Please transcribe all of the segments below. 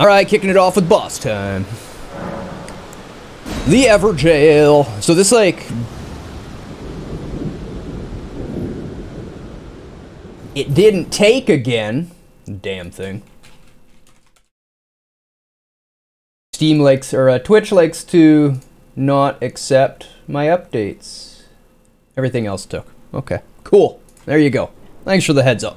Alright, kicking it off with boss time. The Ever Jail. So this, like... It didn't take again. Damn thing. Steam likes, or Twitch likes to not accept my updates. Everything else took. Okay, cool. There you go. Thanks for the heads up.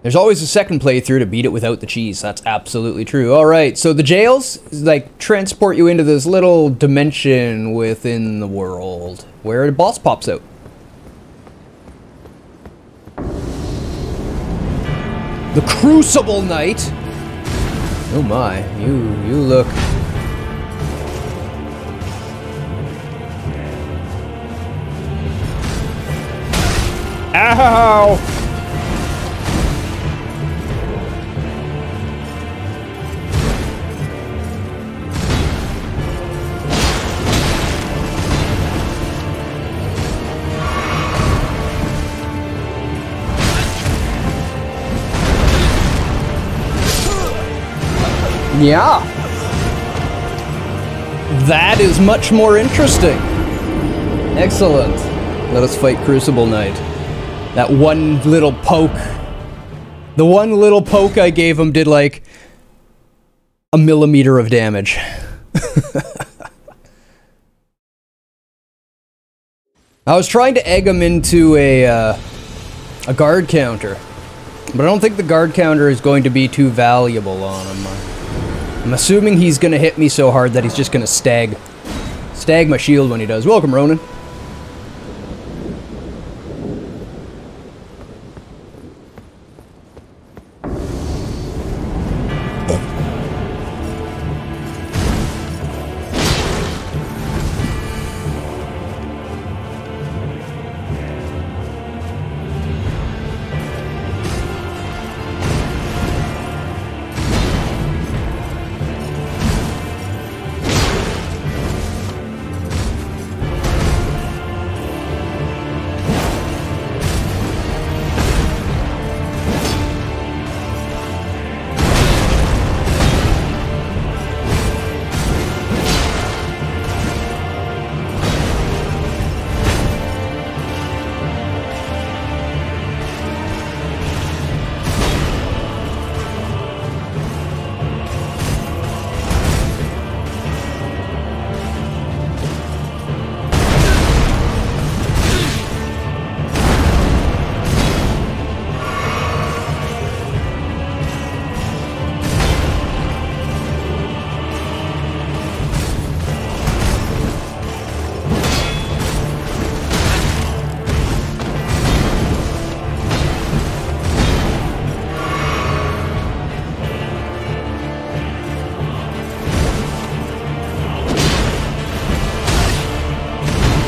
There's always a second playthrough to beat it without the cheese. That's absolutely true. Alright, so the jails, like, transport you into this little dimension within the world where the boss pops out. The Crucible Knight. Oh my, you look... Ow! Yeah. That is much more interesting. Excellent. Let us fight Crucible Knight. That one little poke. The one little poke I gave him did like a millimeter of damage. I was trying to egg him into a guard counter, but I don't think the guard counter is going to be too valuable on him. I'm assuming he's gonna hit me so hard that he's just gonna stag my shield when he does. Welcome, Ronan.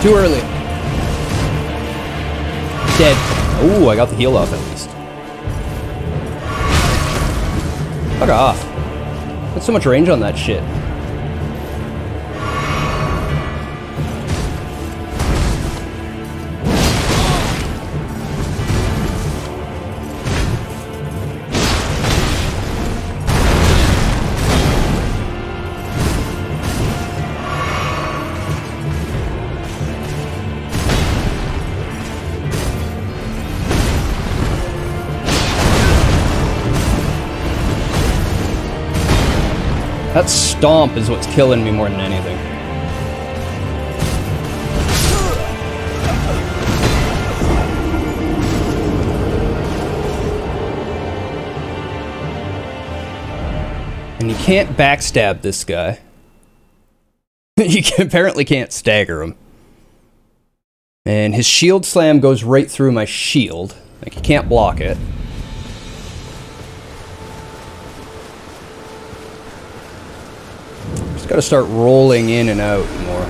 Too early. Dead. Ooh, I got the heal off at least. Fuck off. Got so much range on that shit. That stomp is what's killing me more than anything. And you can't backstab this guy. Apparently can't stagger him. And his shield slam goes right through my shield. Like, you can't block it. Just gotta start rolling in and out more.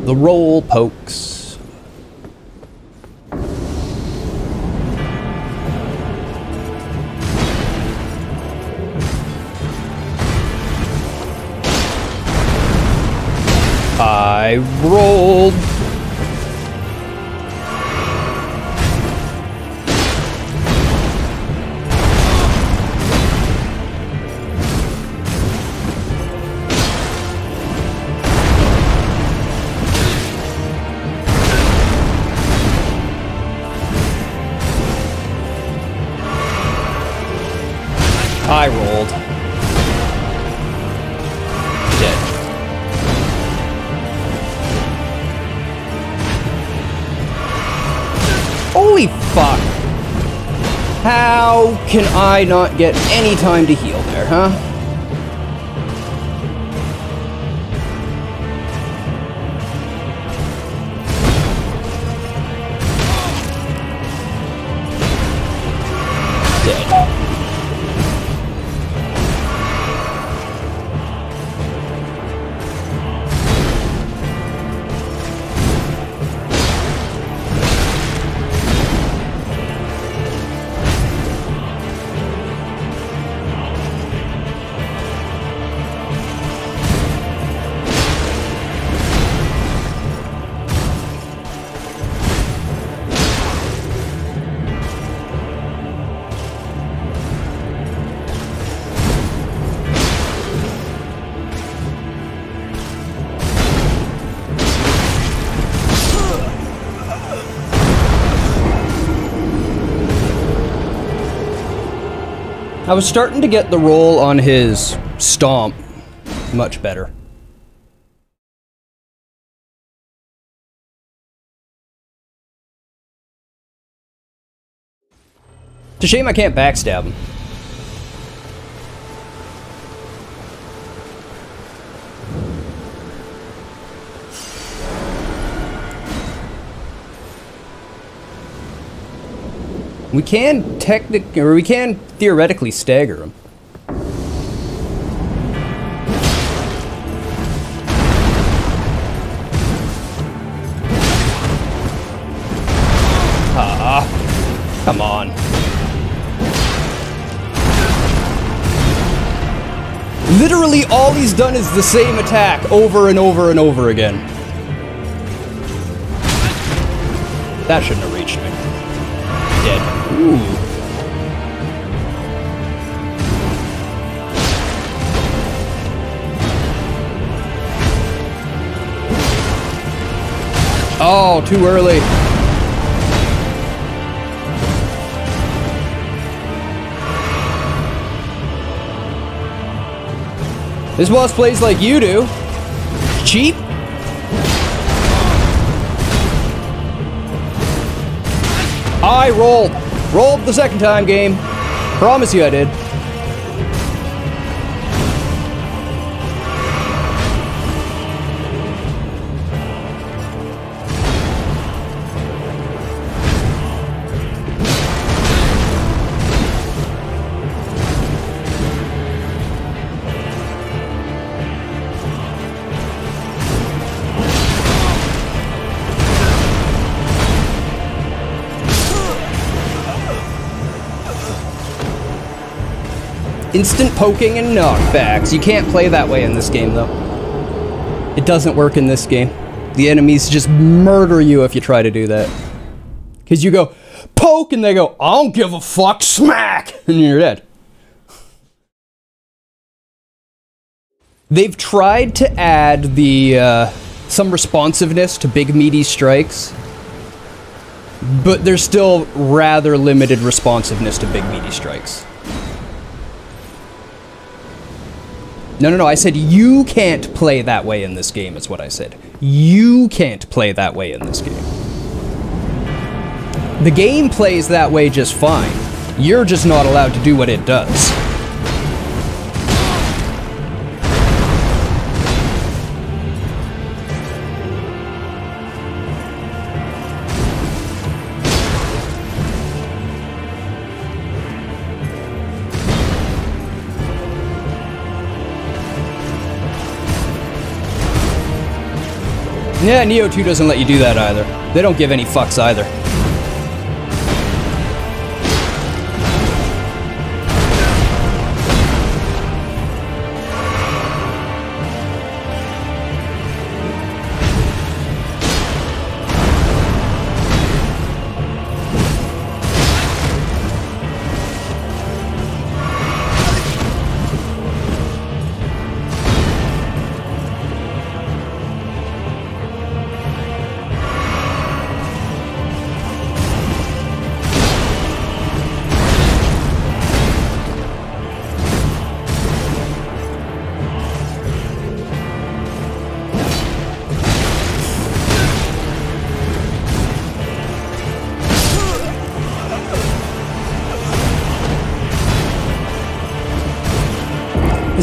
The roll pokes. I rolled. Really? Fuck. How can I not get any time to heal there, huh? Dead. I was starting to get the roll on his stomp much better. It's a shame I can't backstab him. We can theoretically stagger him. Ah, come on. Literally all he's done is the same attack over and over and over again. That shouldn't have reached me. Dead. Ooh. Oh, too early. This boss plays like you do. Cheap. I rolled. Rolled the second time, game. Promise you I did. Instant poking and knockbacks. You can't play that way in this game, though. It doesn't work in this game. The enemies just murder you if you try to do that. Because you go, poke, and they go, I don't give a fuck, smack! And you're dead. They've tried to add the, some responsiveness to big meaty strikes. But there's still rather limited responsiveness to big meaty strikes. No, I said you can't play that way in this game, is what I said. You can't play that way in this game. The game plays that way just fine. You're just not allowed to do what it does. Yeah, Neo 2 doesn't let you do that either. They don't give any fucks either.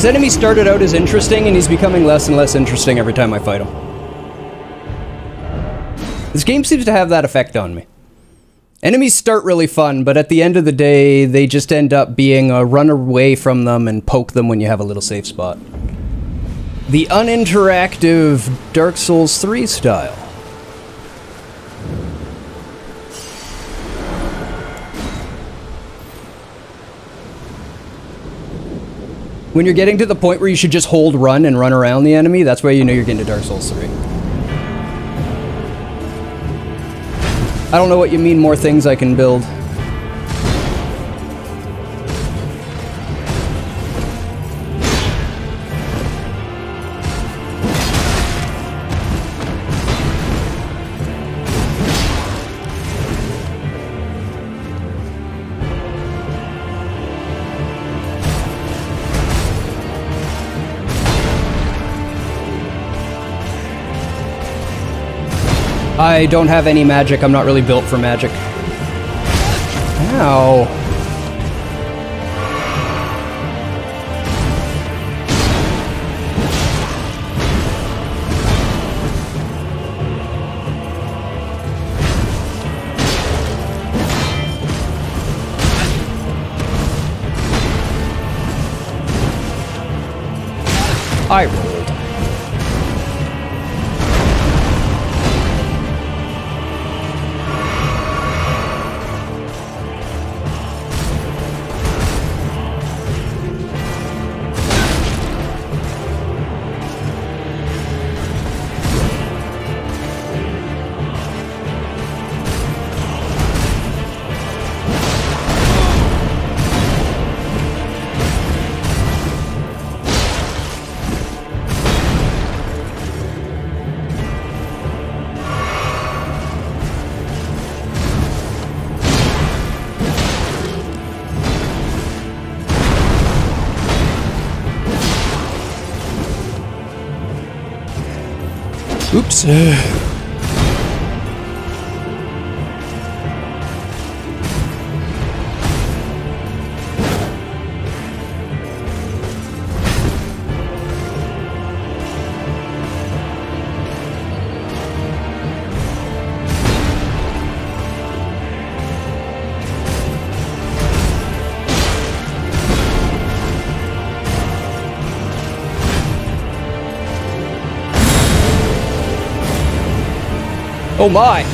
This enemy started out as interesting, and he's becoming less and less interesting every time I fight him. This game seems to have that effect on me. Enemies start really fun, but at the end of the day, they just end up being a run away from them and poke them when you have a little safe spot. The uninteractive Dark Souls 3 style. When you're getting to the point where you should just hold run and run around the enemy, that's where you know you're getting to Dark Souls 3. I don't know what you mean, more things I can build. I don't have any magic. I'm not really built for magic. Ow. I rolled. Oops. Oh my!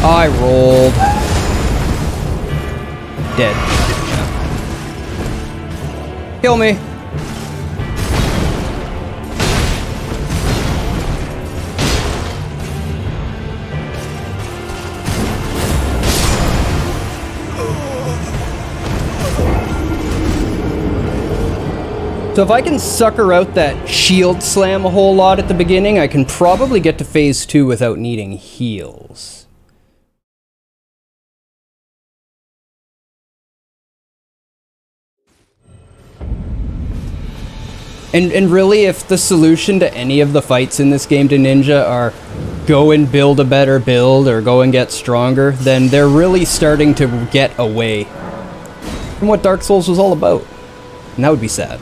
I rolled. Dead. Kill me. So if I can sucker out that shield slam a whole lot at the beginning, I can probably get to phase 2 without needing heals. And really, if the solution to any of the fights in this game to Ninja are go and build a better build or go and get stronger, then they're really starting to get away from what Dark Souls was all about. And that would be sad.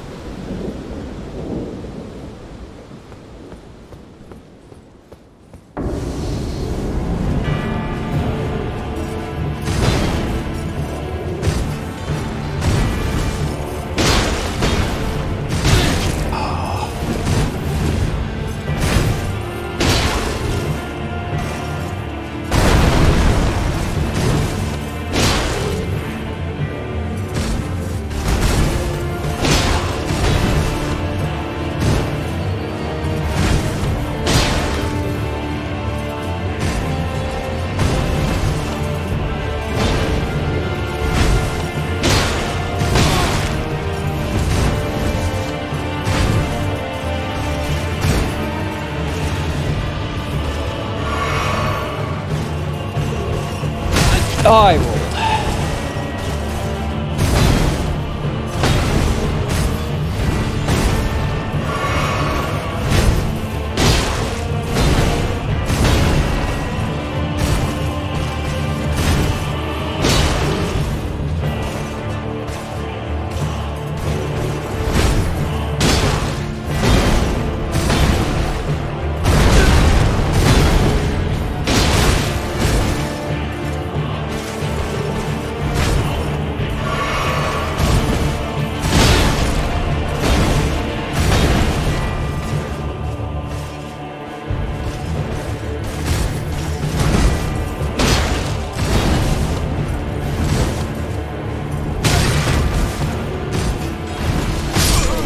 I rolled.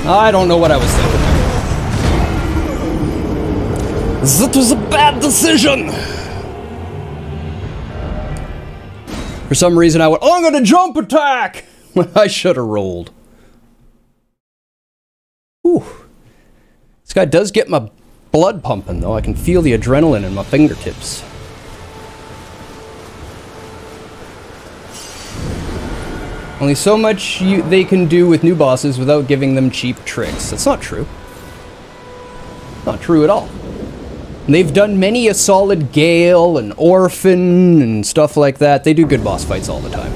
I don't know what I was thinking. That was a bad decision! For some reason I went, oh, I'm gonna jump attack! When I should have rolled. Whew. This guy does get my blood pumping though. I can feel the adrenaline in my fingertips. Only so much they can do with new bosses without giving them cheap tricks. That's not true. Not true at all. And they've done many a solid Gale and Orphan and stuff like that. They do good boss fights all the time.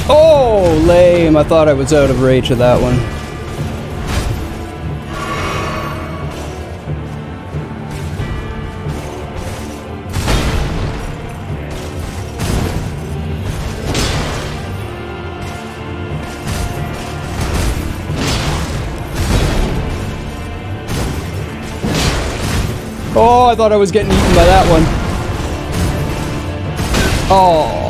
Oh, lame. I thought I was out of range of that one. Oh, I thought I was getting eaten by that one. Oh.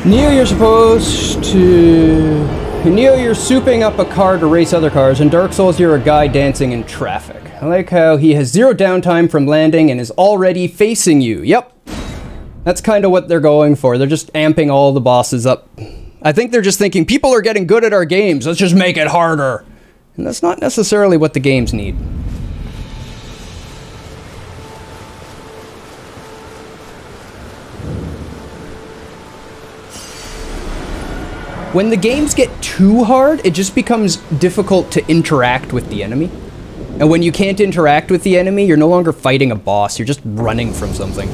Neo, you're supposed to... In Neo, you're souping up a car to race other cars. In Dark Souls, you're a guy dancing in traffic. I like how he has zero downtime from landing and is already facing you. Yep. That's kind of what they're going for. They're just amping all the bosses up. I think they're just thinking, people are getting good at our games. Let's just make it harder. And that's not necessarily what the games need. When the games get too hard, it just becomes difficult to interact with the enemy. And when you can't interact with the enemy, you're no longer fighting a boss, you're just running from something.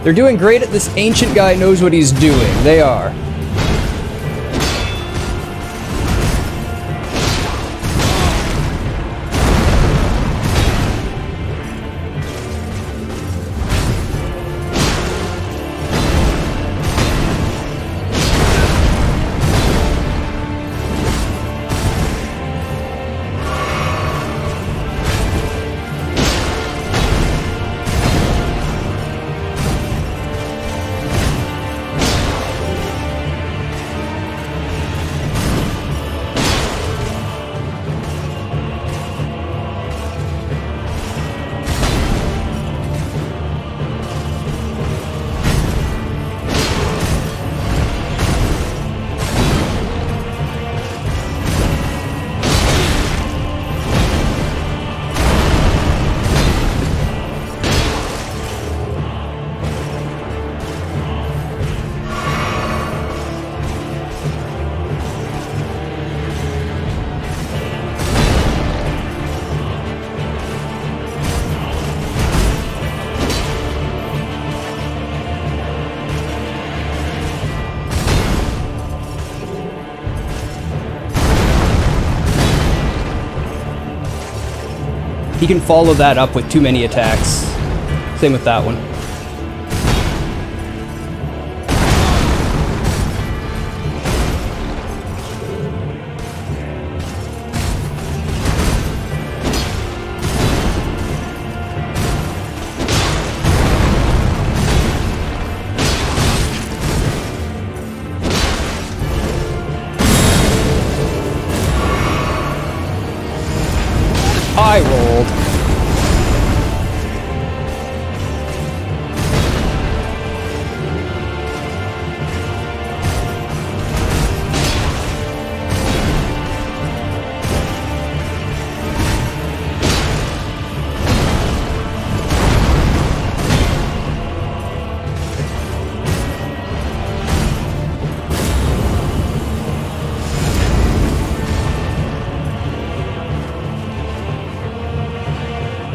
They're doing great at this ancient guy knows what he's doing. They are. He can follow that up with too many attacks. Same with that one. I rolled.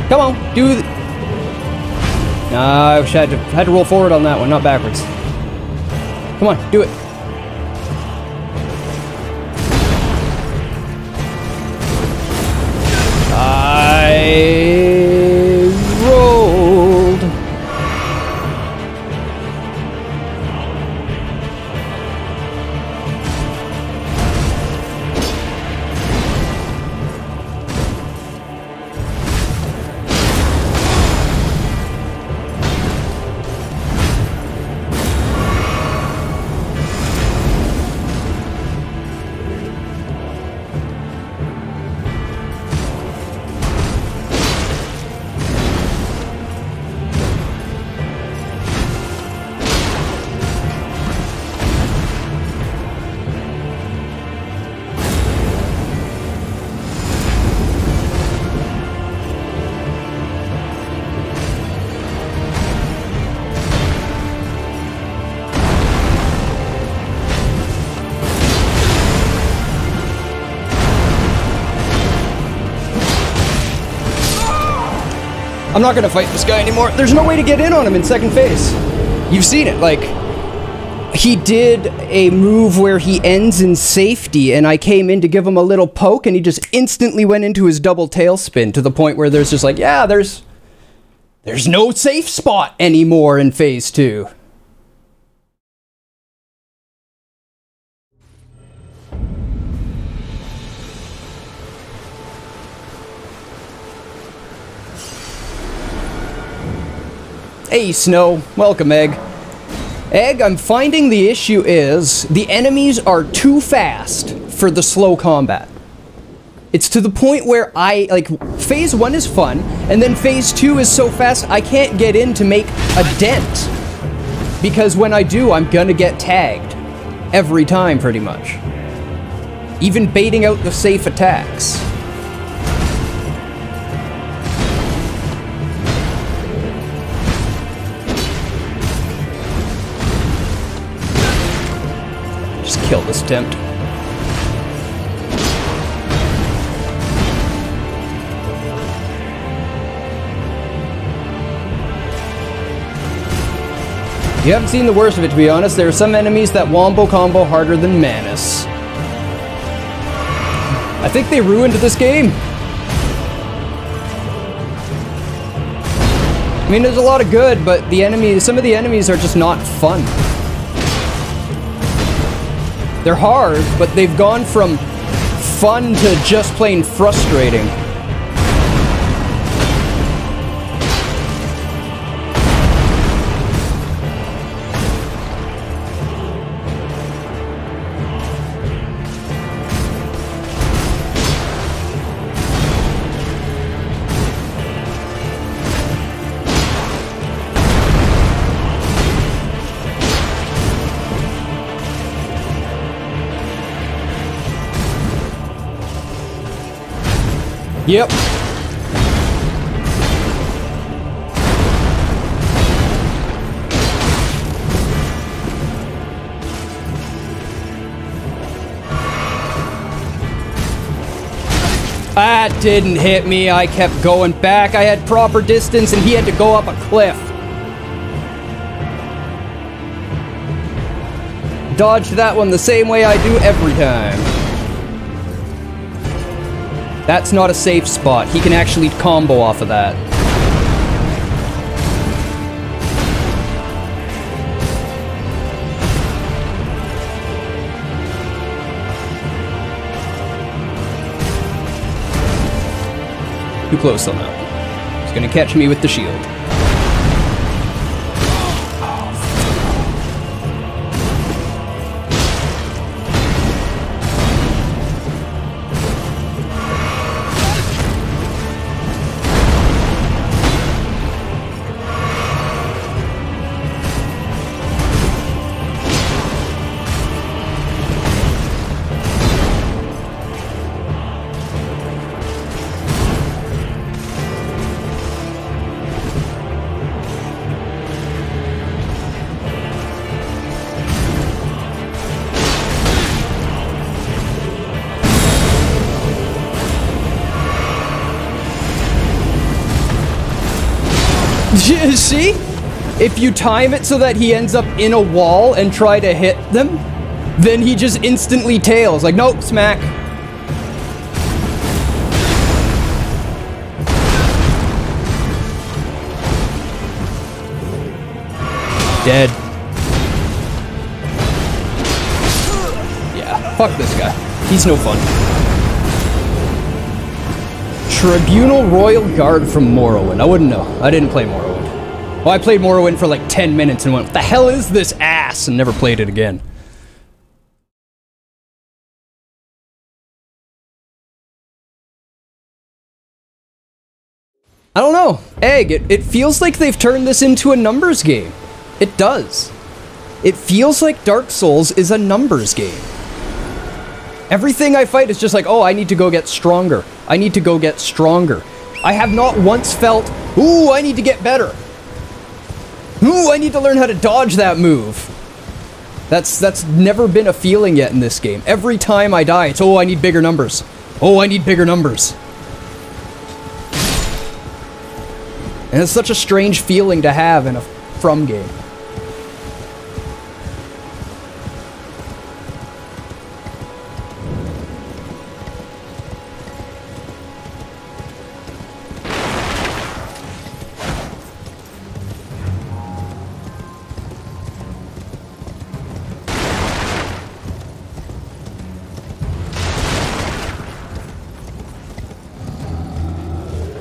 Come on, do the... I wish I had to roll forward on that one, not backwards. Come on, do it. I rolled. I'm not gonna fight this guy anymore. There's no way to get in on him in second phase. You've seen it, like, he did a move where he ends in safety, and I came in to give him a little poke, and he just instantly went into his double tailspin to the point where there's just like, yeah, there's no safe spot anymore in phase 2. Hey, Snow. Welcome, Egg. Egg, I'm finding the issue is the enemies are too fast for the slow combat. It's to the point where phase 1 is fun, and then phase 2 is so fast I can't get in to make a dent. Because when I do, I'm gonna get tagged. Every time, pretty much. Even baiting out the safe attacks. Just kill this attempt. You haven't seen the worst of it, to be honest. There are some enemies that wombo combo harder than Manus. I think they ruined this game. I mean, there's a lot of good, but some of the enemies are just not fun. They're hard, but they've gone from fun to just plain frustrating. Yep. That didn't hit me. I kept going back. I had proper distance and he had to go up a cliff. Dodged that one the same way I do every time. That's not a safe spot. He can actually combo off of that. Too close on that. He's gonna catch me with the shield. See? If you time it so that he ends up in a wall and try to hit them, then he just instantly tails. Like, nope, smack. Dead. Yeah, fuck this guy. He's no fun. Tribunal Royal Guard from Morrowind. I wouldn't know. I didn't play Morrowind. Well, I played Morrowind for like 10 minutes and went, what the hell is this ass? And never played it again. I don't know. Egg, it feels like they've turned this into a numbers game. It does. It feels like Dark Souls is a numbers game. Everything I fight is just like, oh, I need to go get stronger. I need to go get stronger. I have not once felt, ooh, I need to get better. Ooh, I need to learn how to dodge that move. That's never been a feeling yet in this game. Every time I die, it's, oh, I need bigger numbers. Oh, I need bigger numbers. And it's such a strange feeling to have in a From game.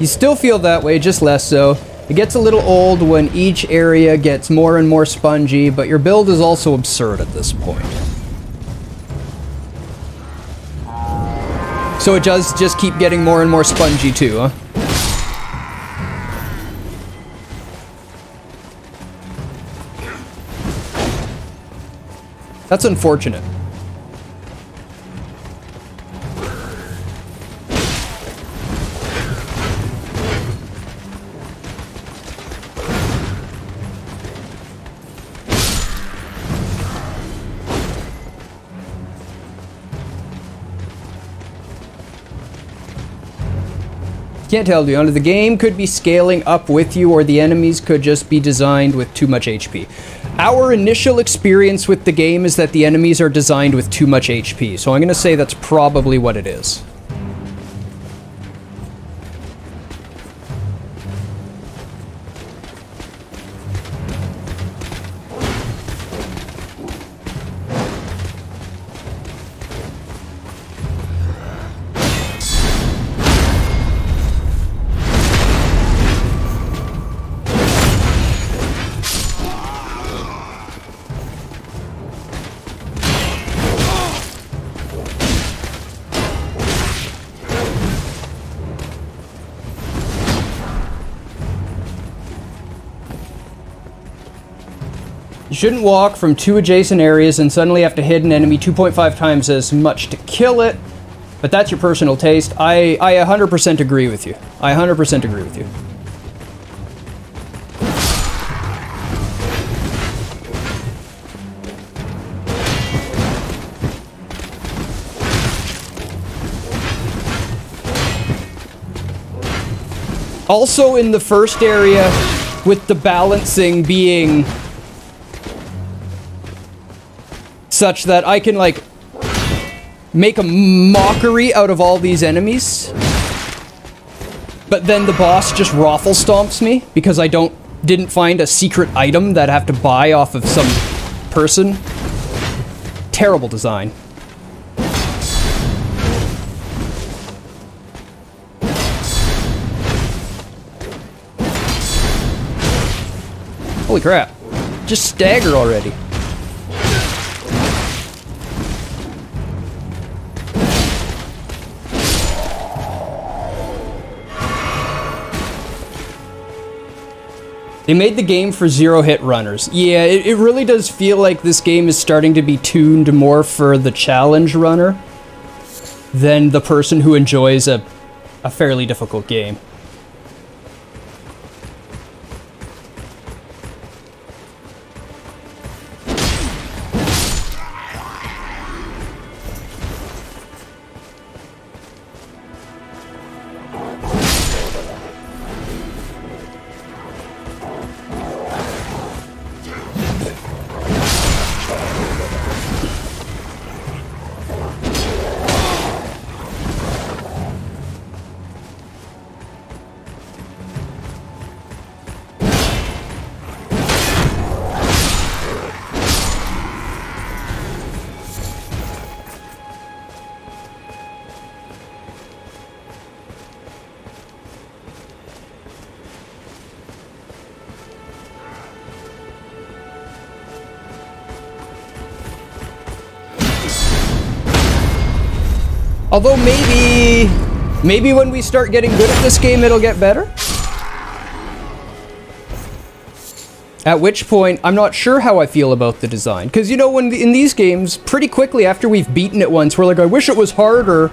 You still feel that way, just less so. It gets a little old when each area gets more and more spongy, but your build is also absurd at this point. So it does just keep getting more and more spongy too, huh? That's unfortunate. Can't tell, Leon. The game could be scaling up with you, or the enemies could just be designed with too much HP. Our initial experience with the game is that the enemies are designed with too much HP, so I'm going to say that's probably what it is. You shouldn't walk from two adjacent areas and suddenly have to hit an enemy 2.5 times as much to kill it, but that's your personal taste. I 100% agree with you. I 100% agree with you. Also in the first area, with the balancing being such that I can, like, make a mockery out of all these enemies, but then the boss just raffle stomps me because I didn't find a secret item that I have to buy off of some person. Terrible design. Holy crap. Just stagger already. They made the game for zero-hit runners. Yeah, it really does feel like this game is starting to be tuned more for the challenge runner than the person who enjoys a fairly difficult game. Although maybe when we start getting good at this game, it'll get better. At which point, I'm not sure how I feel about the design. Because, you know, in these games, pretty quickly after we've beaten it once, we're like, I wish it was harder.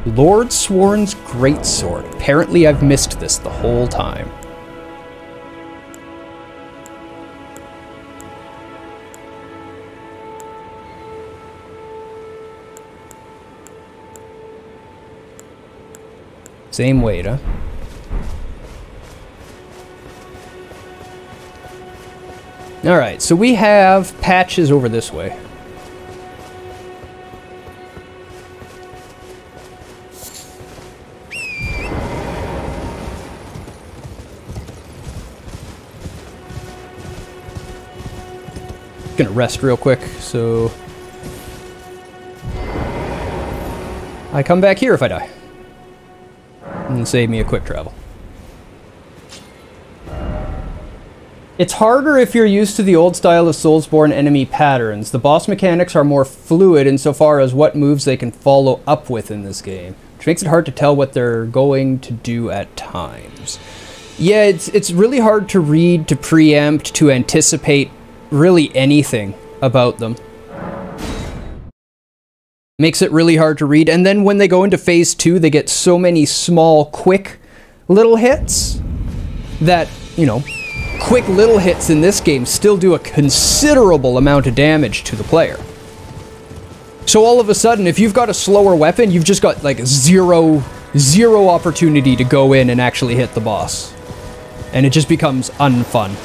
Lord Sworn's Greatsword. Apparently I've missed this the whole time. Same weight, huh? Alright, so we have patches over this way. gonna rest real quick, so I come back here if I die. And save me a quick travel. It's harder if you're used to the old style of Soulsborne enemy patterns. The boss mechanics are more fluid insofar as what moves they can follow up with in this game, which makes it hard to tell what they're going to do at times. Yeah, it's really hard to read, to preempt, to anticipate really anything about them. Makes it really hard to read, and then when they go into phase 2, they get so many small, quick little hits that, you know, quick little hits in this game still do a considerable amount of damage to the player. So all of a sudden, if you've got a slower weapon, you've just got like zero opportunity to go in and actually hit the boss. And it just becomes unfun.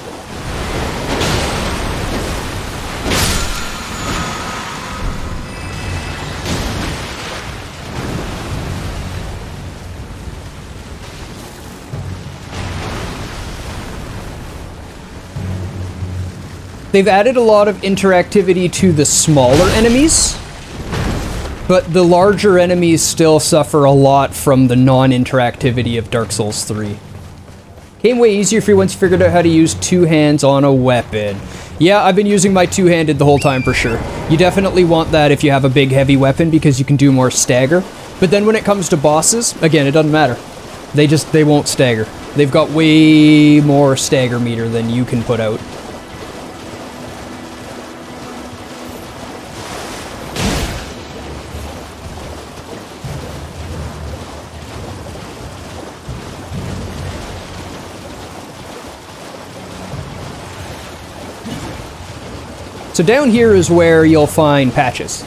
They've added a lot of interactivity to the smaller enemies, but the larger enemies still suffer a lot from the non-interactivity of Dark Souls 3. Came way easier for you once you figured out how to use two hands on a weapon. Yeah, I've been using my two-handed the whole time for sure. You definitely want that if you have a big heavy weapon because you can do more stagger. But then when it comes to bosses, again, it doesn't matter. They won't stagger. They've got way more stagger meter than you can put out. So down here is where you'll find patches.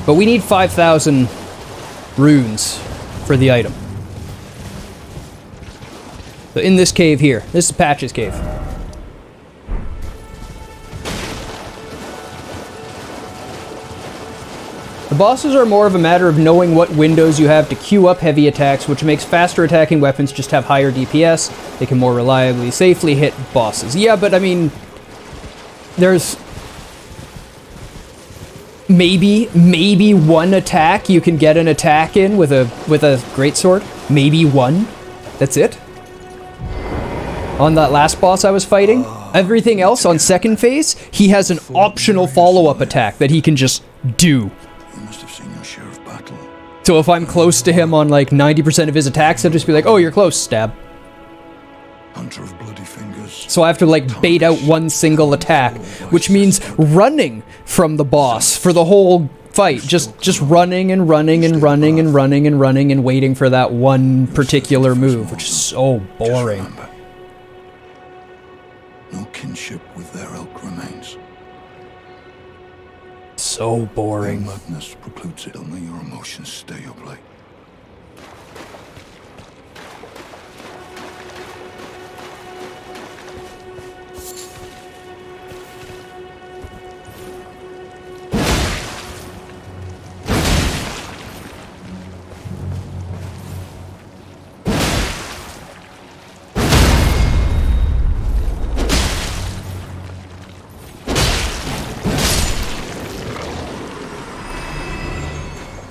But we need 5,000 runes for the item. So in this cave here, this is Patches Cave. The bosses are more of a matter of knowing what windows you have to queue up heavy attacks, which makes faster attacking weapons just have higher DPS. They can more reliably, safely hit bosses. Yeah, but I mean, there's maybe one attack you can get an attack in with a greatsword. Maybe one. That's it. On that last boss I was fighting, everything else on second phase, he has an optional follow-up attack that he can just do. You must have seen your share of battle. So if I'm close to him on like 90% of his attacks, I'll just be like, oh, you're close, stab. Hunter of bloody fingers. So I have to like bait out one single attack, which means running from the boss for the whole fight. Just running and running and running and running and running and waiting for that one particular move, which is so boring. No kinship with their elk remains. So boring. Their madness precludes it, only your emotions stay up late.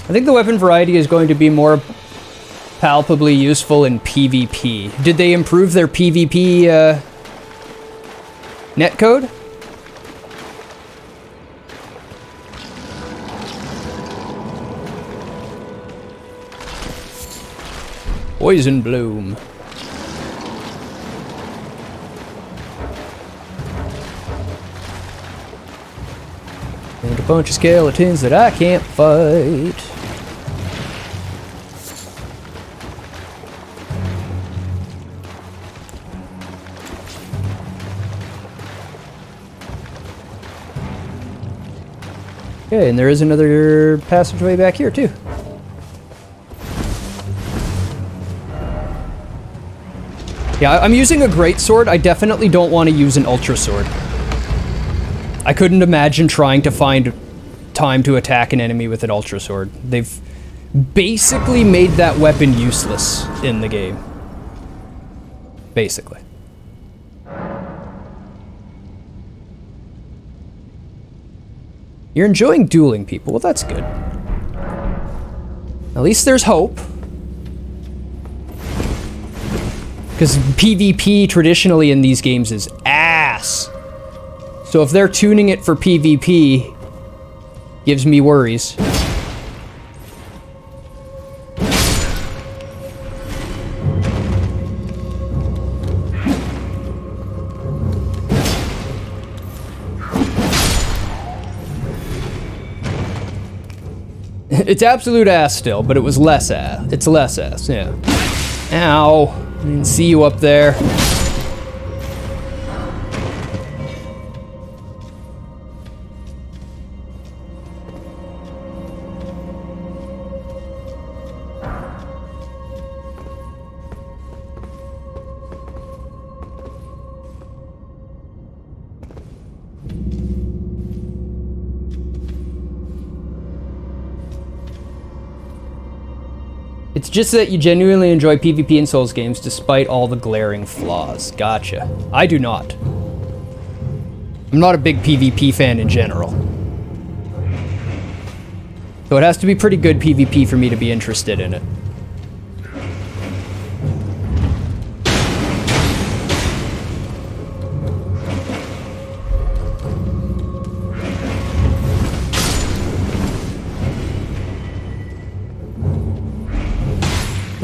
I think the weapon variety is going to be more palpably useful in PvP. Did they improve their PvP netcode? Poison Bloom. And a bunch of skeletons that I can't fight. Okay, and there is another passageway back here, too. Yeah, I'm using a greatsword. I definitely don't want to use an ultra sword. I couldn't imagine trying to find time to attack an enemy with an ultra sword. They've basically made that weapon useless in the game. Basically. You're enjoying dueling people. Well, that's good. At least there's hope. Because PvP traditionally in these games is ass. So if they're tuning it for PvP, gives me worries. It's absolute ass still, but it was less ass. It's less ass, yeah. Ow. I didn't see you up there. It's just that you genuinely enjoy PvP in Souls games despite all the glaring flaws. Gotcha. I do not. I'm not a big PvP fan in general. So it has to be pretty good PvP for me to be interested in it.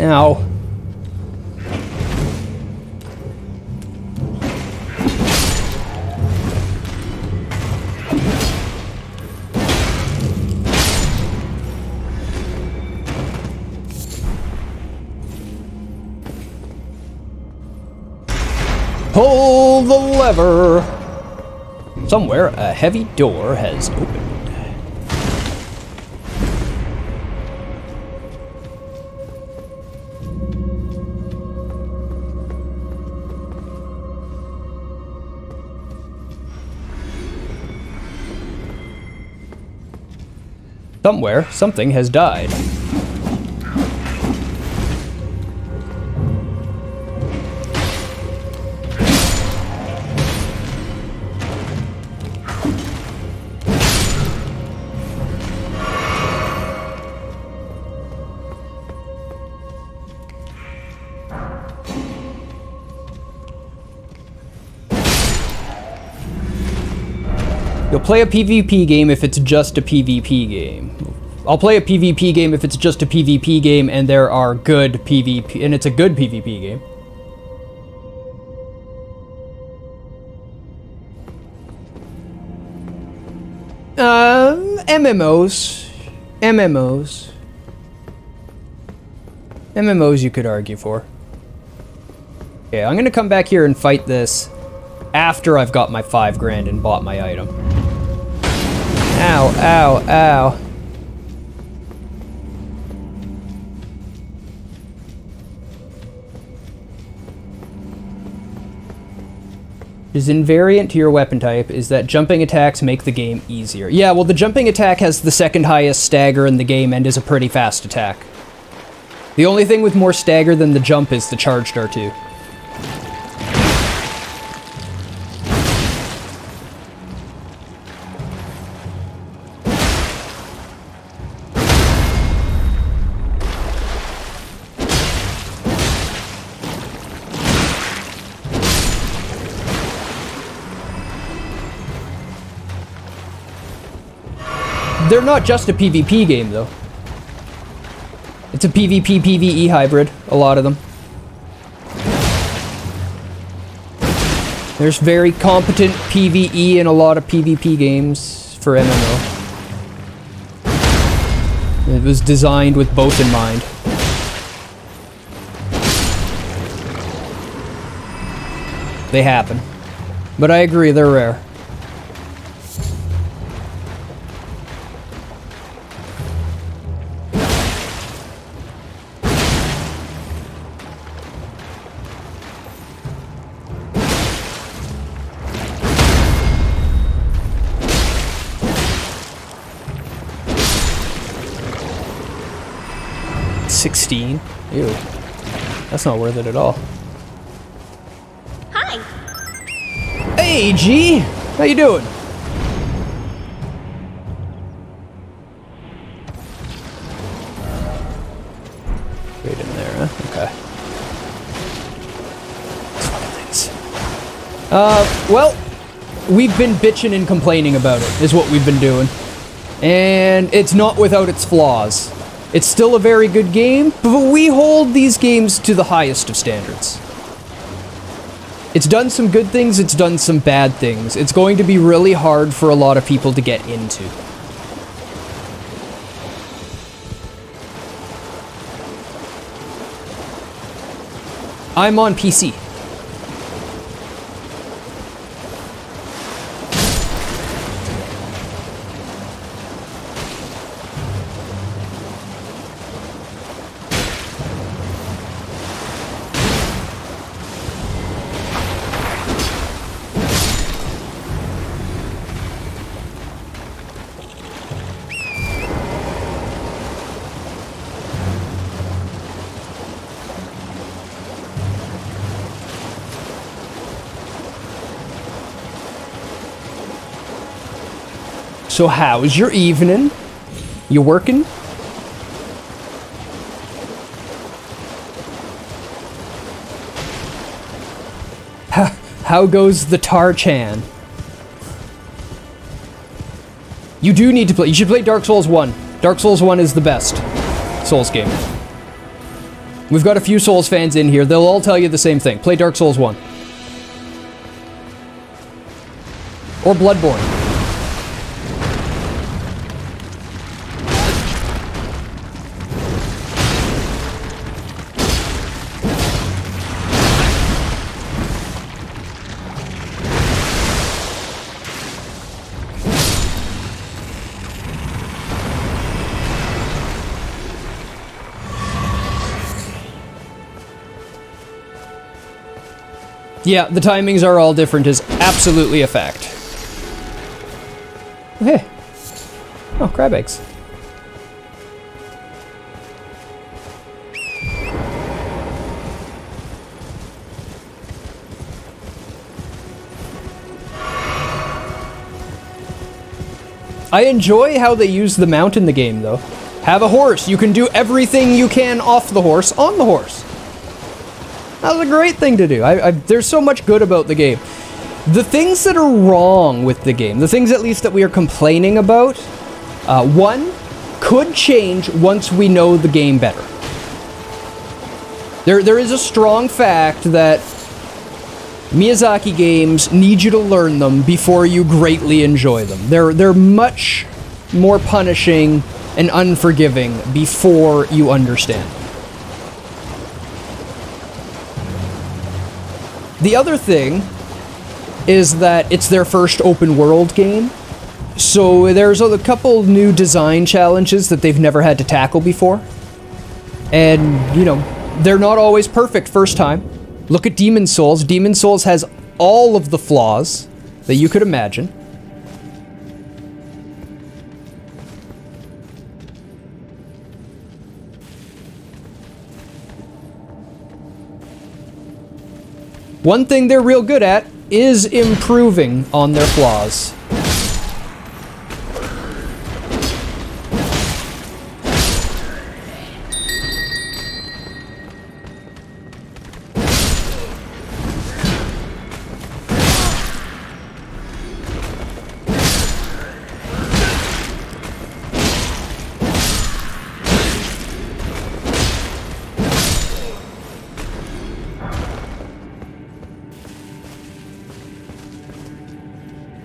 Ow. Pull the lever. Somewhere a heavy door has opened. Somewhere, something has died. You'll play a PvP game if it's just a PvP game. I'll play a PvP game if it's just a PvP game and there are good PvP, and it's a good PvP game. MMOs you could argue for. Okay, I'm gonna come back here and fight this after I've got my 5 grand and bought my item. Ow, ow, ow. Is invariant to your weapon type is that jumping attacks make the game easier. Yeah, well, the jumping attack has the second highest stagger in the game and is a pretty fast attack. The only thing with more stagger than the jump is the charged R2. They're not just a PvP game, though. It's a PvP-PvE hybrid, a lot of them. There's very competent PvE in a lot of PvP games for MMO. It was designed with both in mind. They happen. But I agree, they're rare. $16? Ew. That's not worth it at all. Hi. Hey, G! How you doing? Okay. These fucking things. Well, we've been bitching and complaining about it, is what we've been doing. And it's not without its flaws. It's still a very good game, but we hold these games to the highest of standards. It's done some good things, it's done some bad things. It's going to be really hard for a lot of people to get into. I'm on PC. So how's your evening? You working? How goes the Tar-chan? You do need to play. You should play Dark Souls 1. Dark Souls 1 is the best Souls game. We've got a few Souls fans in here. They'll all tell you the same thing. Play Dark Souls 1. Or Bloodborne. Yeah, the timings are all different is absolutely a fact. Hey. Oh, crab eggs. I enjoy how they use the mount in the game, though. Have a horse. You can do everything you can off the horse on the horse. That was a great thing to do. There's so much good about the game. The things that are wrong with the game, the things at least that we are complaining about, one, could change once we know the game better. There is a strong fact that Miyazaki games need you to learn them before you greatly enjoy them. They're much more punishing and unforgiving before you understand. The other thing is that it's their first open world game, so there's a couple new design challenges that they've never had to tackle before. And, you know, they're not always perfect first time. Look at Demon's Souls. Demon's Souls has all of the flaws that you could imagine. One thing they're real good at is improving on their flaws.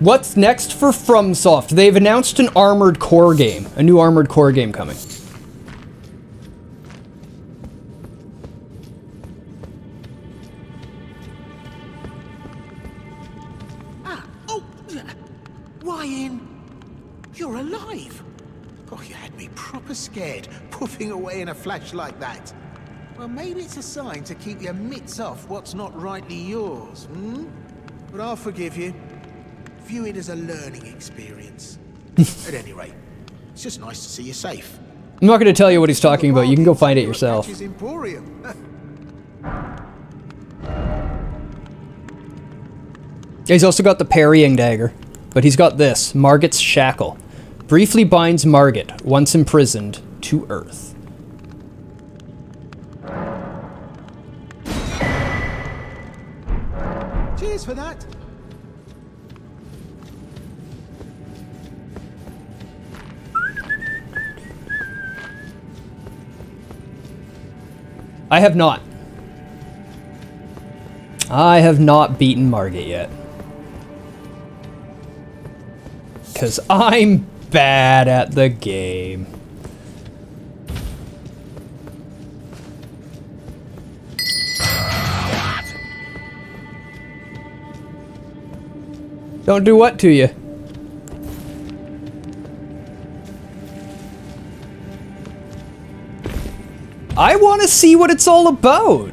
What's next for FromSoft? They've announced an Armored Core game, a new Armored Core game coming. Ryan, you're alive. Oh, you had me proper scared, puffing away in a flash like that. Well, maybe it's a sign to keep your mitts off what's not rightly yours, hmm? But I'll forgive you. View it as a learning experience. At any rate, it's just nice to see you safe. I'm not going to tell you what he's talking about. You can go find it yourself. He's also got the parrying dagger, but he's got this, Margit's Shackle. Briefly binds Margit, once imprisoned, to Earth. Cheers for that. I have not. I have not beaten Margit yet. Because I'm bad at the game. Don't do what to you? I want to see what it's all about.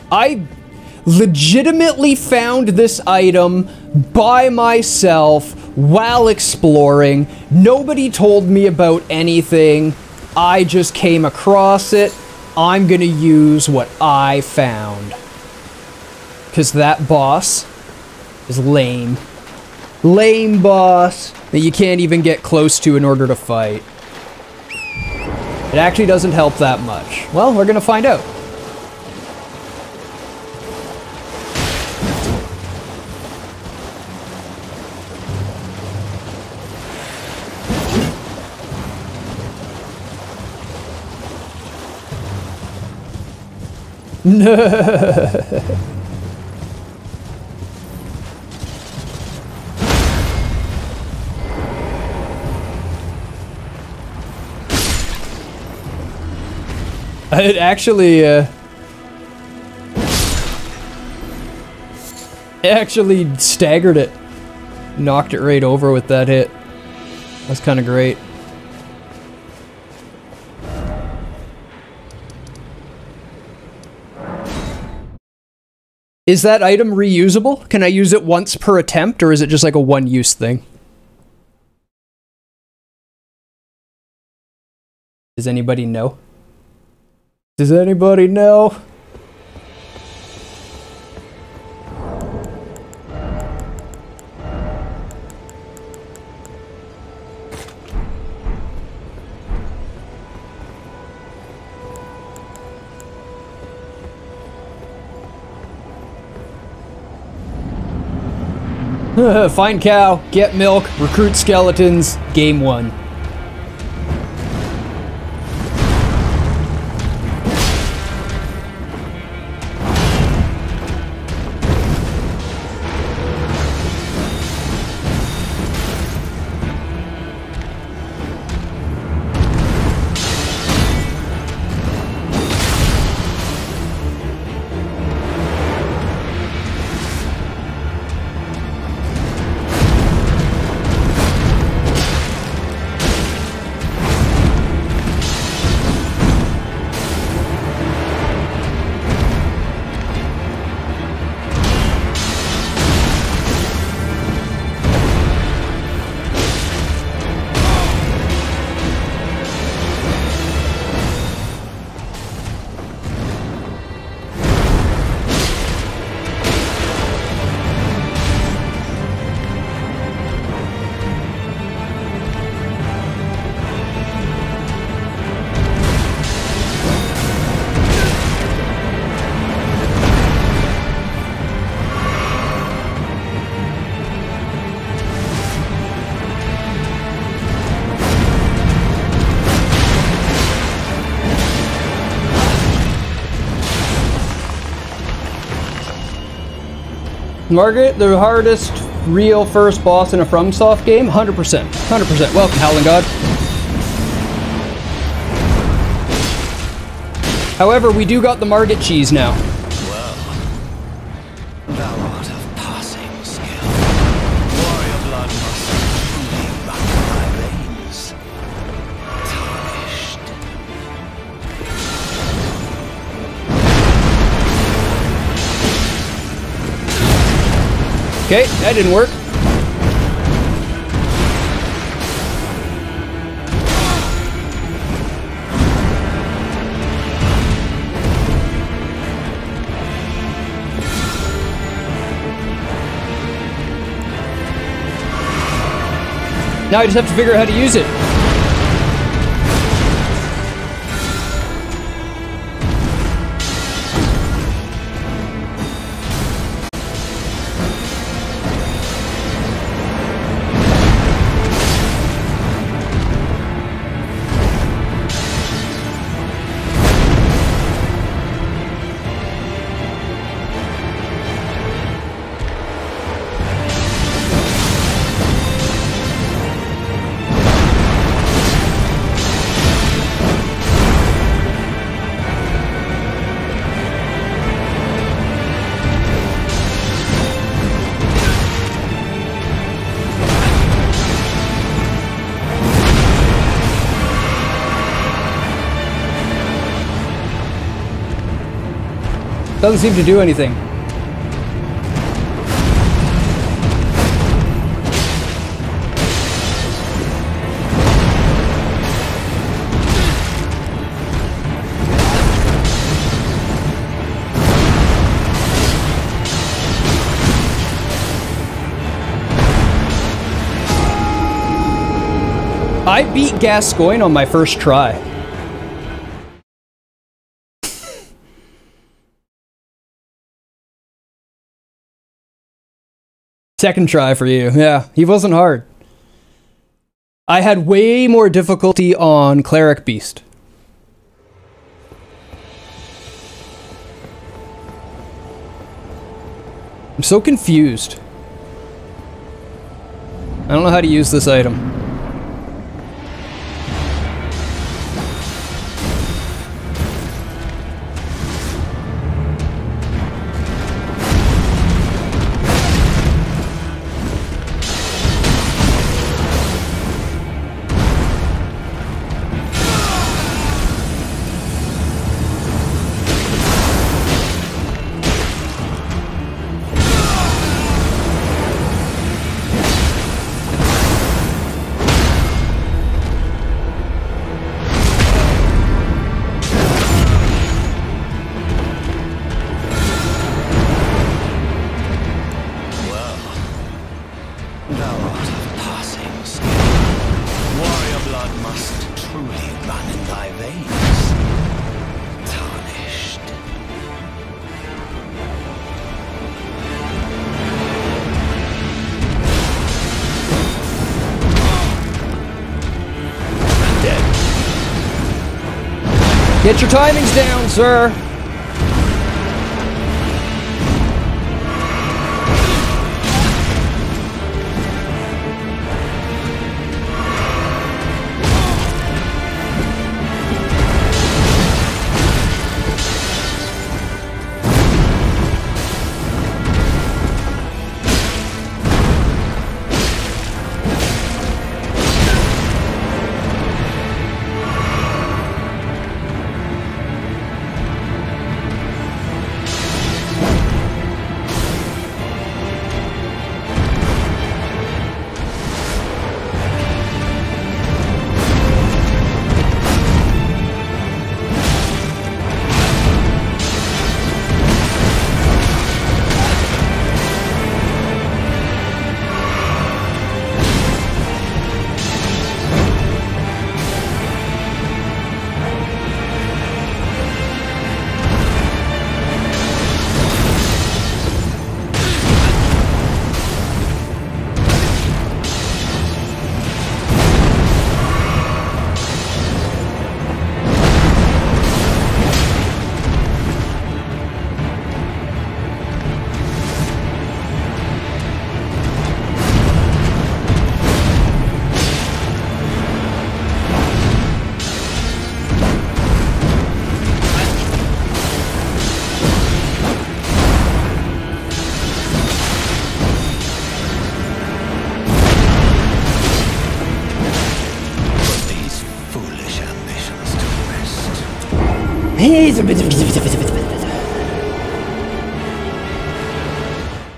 I legitimately found this item by myself while exploring. Nobody told me about anything. I just came across it. I'm gonna use what I found. Because that boss is lame. Lame boss that you can't even get close to in order to fight. It actually doesn't help that much. Well, we're gonna find out. It actually staggered it. Knocked it right over with that hit. That's kind of great. Is that item reusable? Can I use it once per attempt, or is it just like a one-use thing? Does anybody know? Does anybody know? Find cow, get milk, recruit skeletons, game 1. Margaret, the hardest real first boss in a FromSoft game? 100%. 100%. Welcome, Howling God. However, we do got the Margit cheese now. Well, thou art of passing skill. Warrior blood must truly run thy veins. Tarnished. Okay, that didn't work. Now I just have to figure out how to use it. Doesn't seem to do anything. I beat Gascoigne on my first try. Second try for you. Yeah, he wasn't hard. I had way more difficulty on Cleric Beast. I'm so confused. I don't know how to use this item. Get your timings down, sir!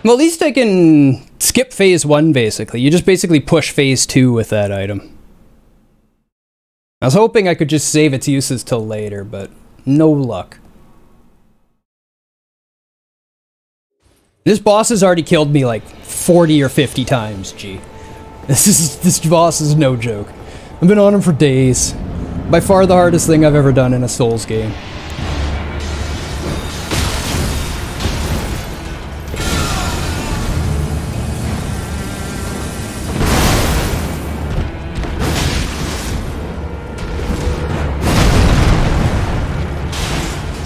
Well, at least I can skip phase 1, basically. You just basically push phase 2 with that item. I was hoping I could just save its uses till later, but no luck. This boss has already killed me like 40 or 50 times, gee. This boss is no joke. I've been on him for days. By far the hardest thing I've ever done in a Souls game.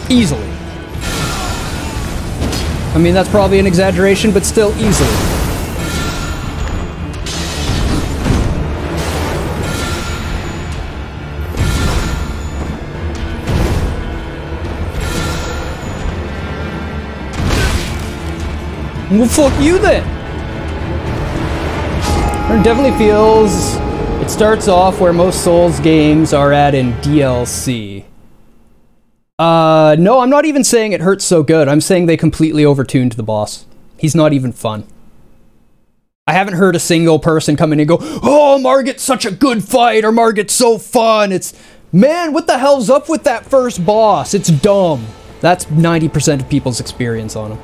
Easily. I mean, that's probably an exaggeration, but still easily. Well, fuck you then! It definitely feels... It starts off where most Souls games are at in DLC. No, I'm not even saying it hurts so good. I'm saying they completely overtuned the boss. He's not even fun. I haven't heard a single person come in and go, "Oh, Margit's such a good fight," or "Margit's so fun." It's, man, what the hell's up with that first boss? It's dumb. That's 90% of people's experience on him.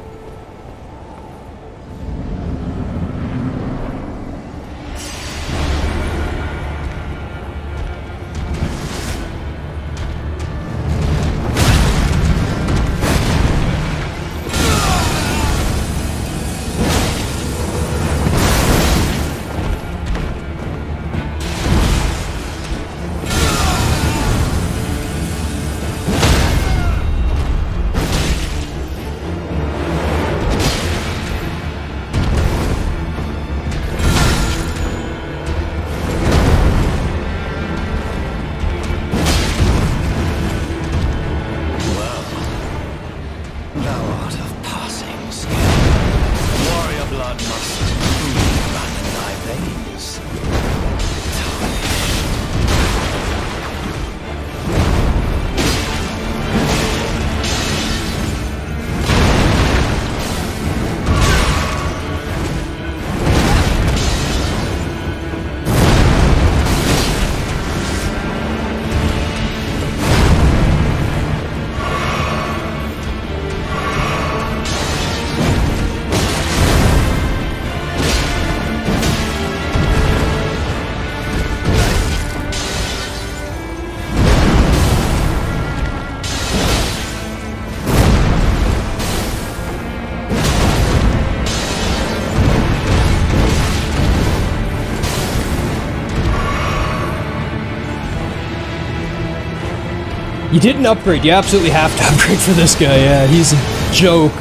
You didn't upgrade. You absolutely have to upgrade for this guy. Yeah, he's a joke.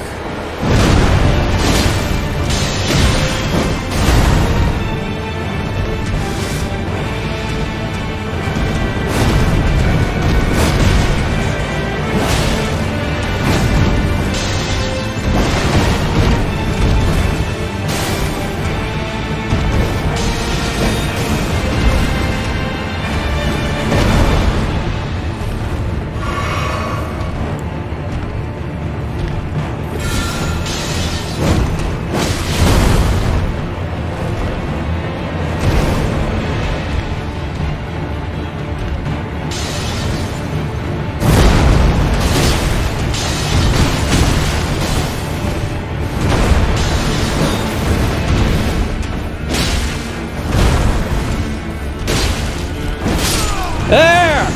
There!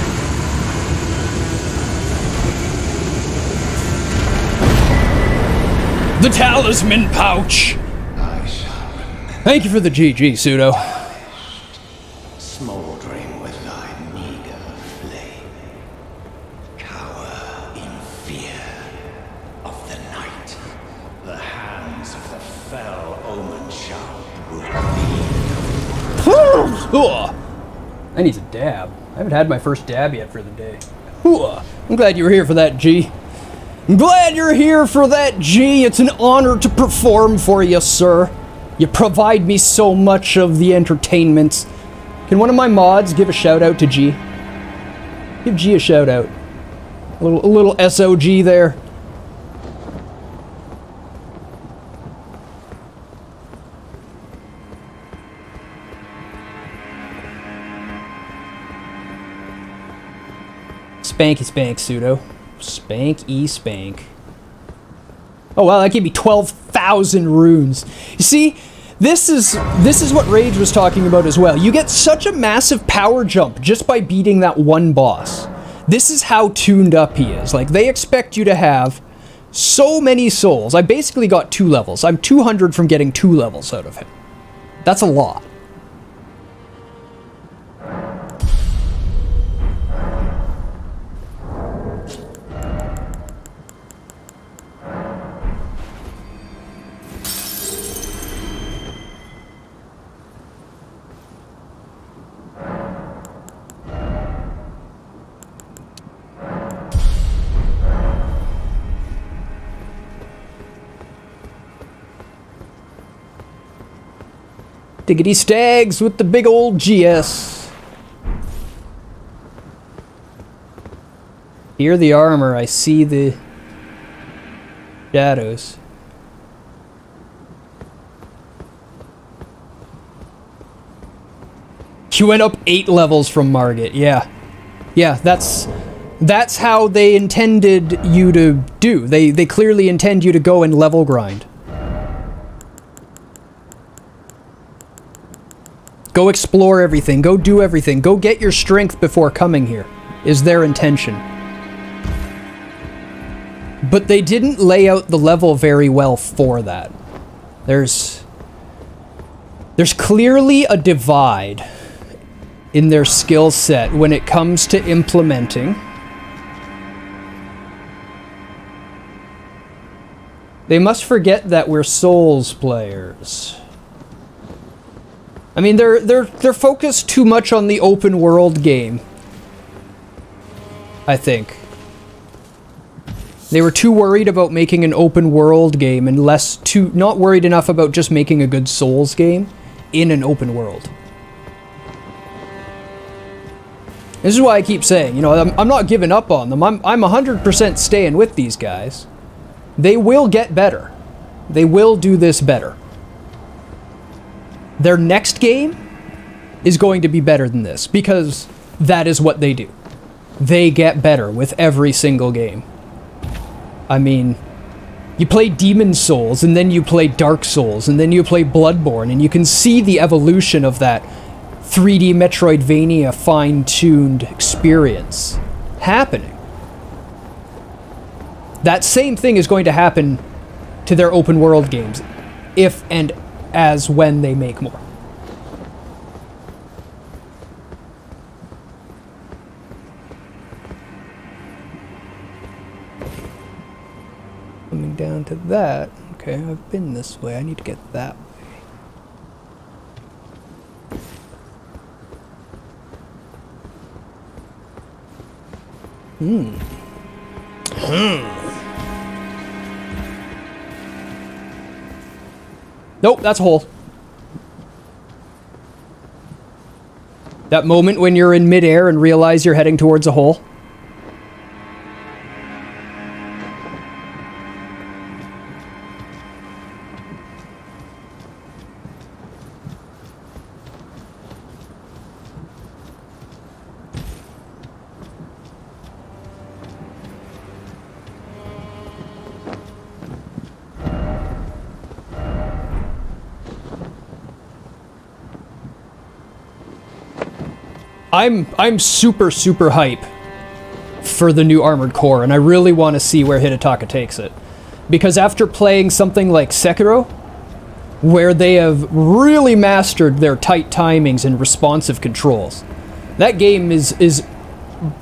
The talisman pouch! Thank you for the GG, Pseudo. Smoldering with thy meager flame, cower in fear of the night. The hands of the fell omen shall brook thee. I need a dab. I haven't had my first dab yet for the day. I'm glad you were here for that, G. I'm glad you're here for that, G. It's an honor to perform for you, sir. You provide me so much of the entertainment. Can one of my mods give a shout out to G? Give G a shout out. A little SOG there. Spanky spank, Pseudo. Spanky spank. Oh wow, that gave me 12,000 runes. You see, this is what Rage was talking about as well. You get such a massive power jump just by beating that one boss. This is how tuned up he is. Like, they expect you to have so many souls. I basically got 2 levels. I'm 200 from getting 2 levels out of him. That's a lot. Diggity stags with the big old GS. Hear the armor, I see the shadows. You went up 8 levels from Margit, yeah. Yeah, that's how they intended you to do. They clearly intend you to go and level grind. Go explore everything, go do everything, go get your strength before coming here, is their intention. But they didn't lay out the level very well for that. There's clearly a divide in their skill set when it comes to implementing. They must forget that we're Souls players. I mean, they're focused too much on the open world game, I think. They were too worried about making an open world game and not worried enough about just making a good Souls game in an open world. This is why I keep saying, you know, I'm not giving up on them. I'm 100% staying with these guys. They will get better. They will do this better. Their next game is going to be better than this, because that is what they do. They get better with every single game. I mean, you play Demon Souls, and then you play Dark Souls, and then you play Bloodborne, and you can see the evolution of that 3D Metroidvania fine-tuned experience happening. That same thing is going to happen to their open world games, if and as when they make more. Coming down to that. Okay, I've been this way. I need to get that way. Nope, that's a hole. That moment when you're in midair and realize you're heading towards a hole. I'm super hype for the new Armored Core, and I really want to see where Hidetaka takes it. Because after playing something like Sekiro, where they have really mastered their tight timings and responsive controls, that game is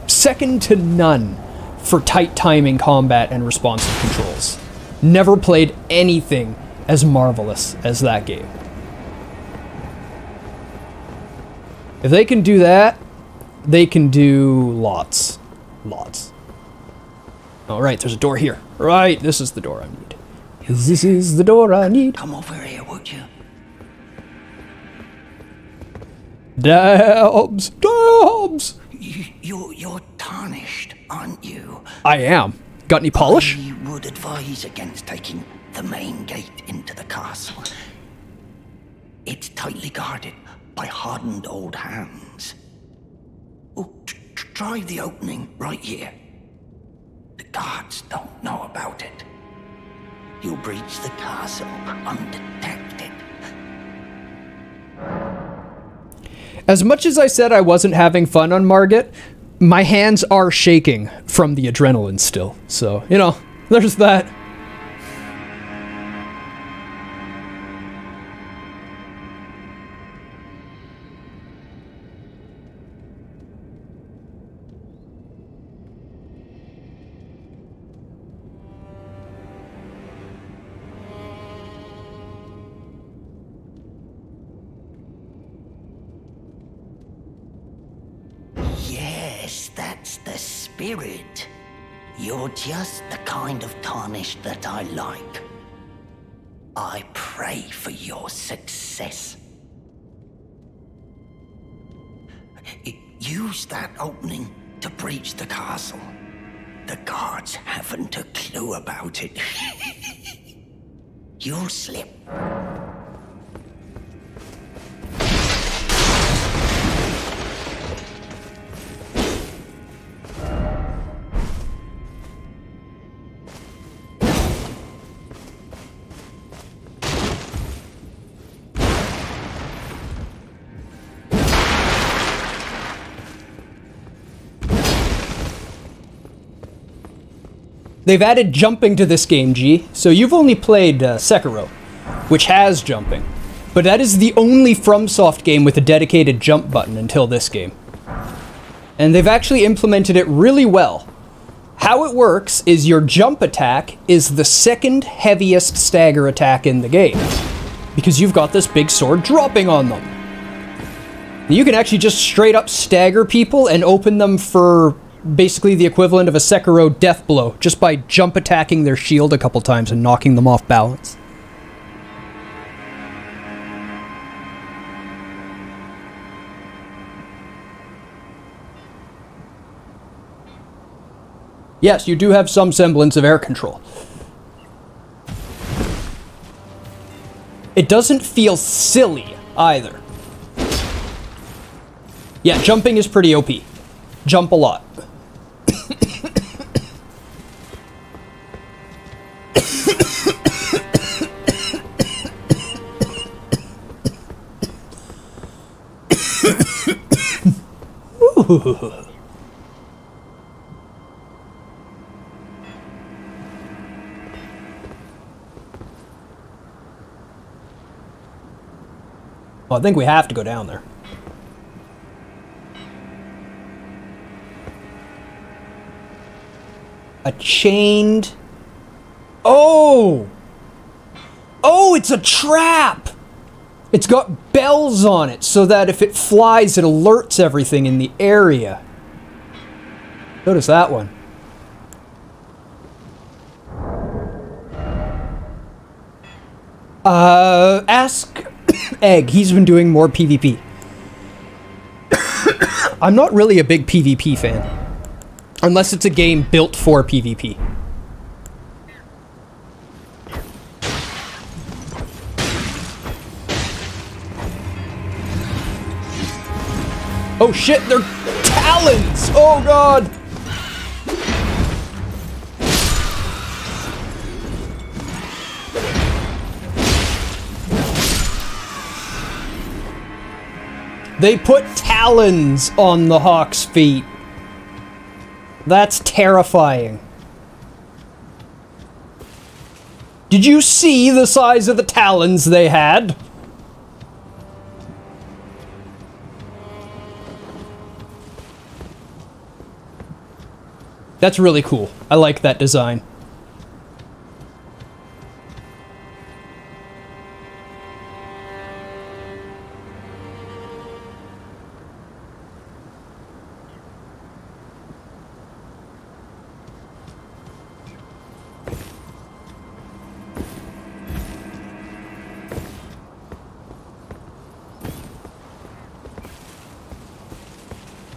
second to none for tight timing combat and responsive controls. Never played anything as marvelous as that game. If they can do that, they can do lots. Lots. Alright, there's a door here. Right, this is the door I need. This is the door I need. Come over here, would you? Dabs! Dabs! You're tarnished, aren't you? I am. Got any polish? I would advise against taking the main gate into the castle. It's tightly guarded by hardened old hands. Oh, try the opening right here. The guards don't know about it. You'll breach the castle undetected. As much as I said I wasn't having fun on Margit, my hands are shaking from the adrenaline still. So, you know, there's that. That's the spirit. You're just the kind of tarnished that I like. I pray for your success. Use that opening to breach the castle. the guards haven't a clue about it. You'll slip. They've added jumping to this game, G. So you've only played Sekiro, which has jumping. But that is the only FromSoft game with a dedicated jump button until this game. And they've actually implemented it really well. How it works is your jump attack is the second heaviest stagger attack in the game, because you've got this big sword dropping on them. You can actually just straight up stagger people and open them for basically the equivalent of a Sekiro death blow, just by jump attacking their shield a couple times and knocking them off balance. Yes, you do have some semblance of air control. It doesn't feel silly either. Yeah, jumping is pretty OP. Jump a lot. Ooh. Well, I think we have to go down there. A chained... Oh! Oh, it's a trap! It's got bells on it, so that if it flies, it alerts everything in the area. Notice that one. Ask Egg. He's been doing more PvP. I'm not really a big PvP fan. Unless it's a game built for PvP. Oh shit, they're talons! Oh god! They put talons on the hawk's feet. That's terrifying. Did you see the size of the talons they had? That's really cool. I like that design.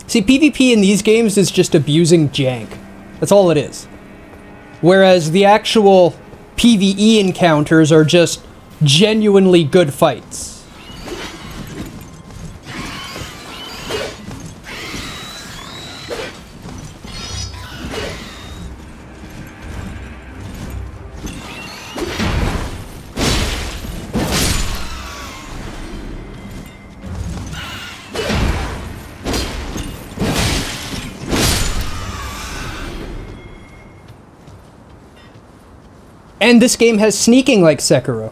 See, PvP in these games is just abusing jank. That's all it is. Whereas the actual PvE encounters are just genuinely good fights. And this game has sneaking like Sekiro.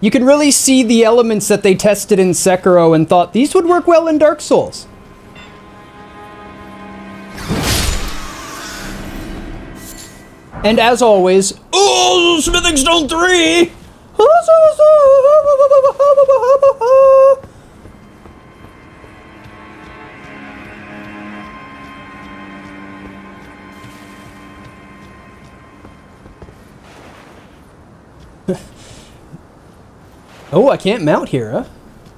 You can really see the elements that they tested in Sekiro and thought these would work well in Dark Souls. And as always, oh, Smithing Stone 3! Oh, I can't mount here, huh?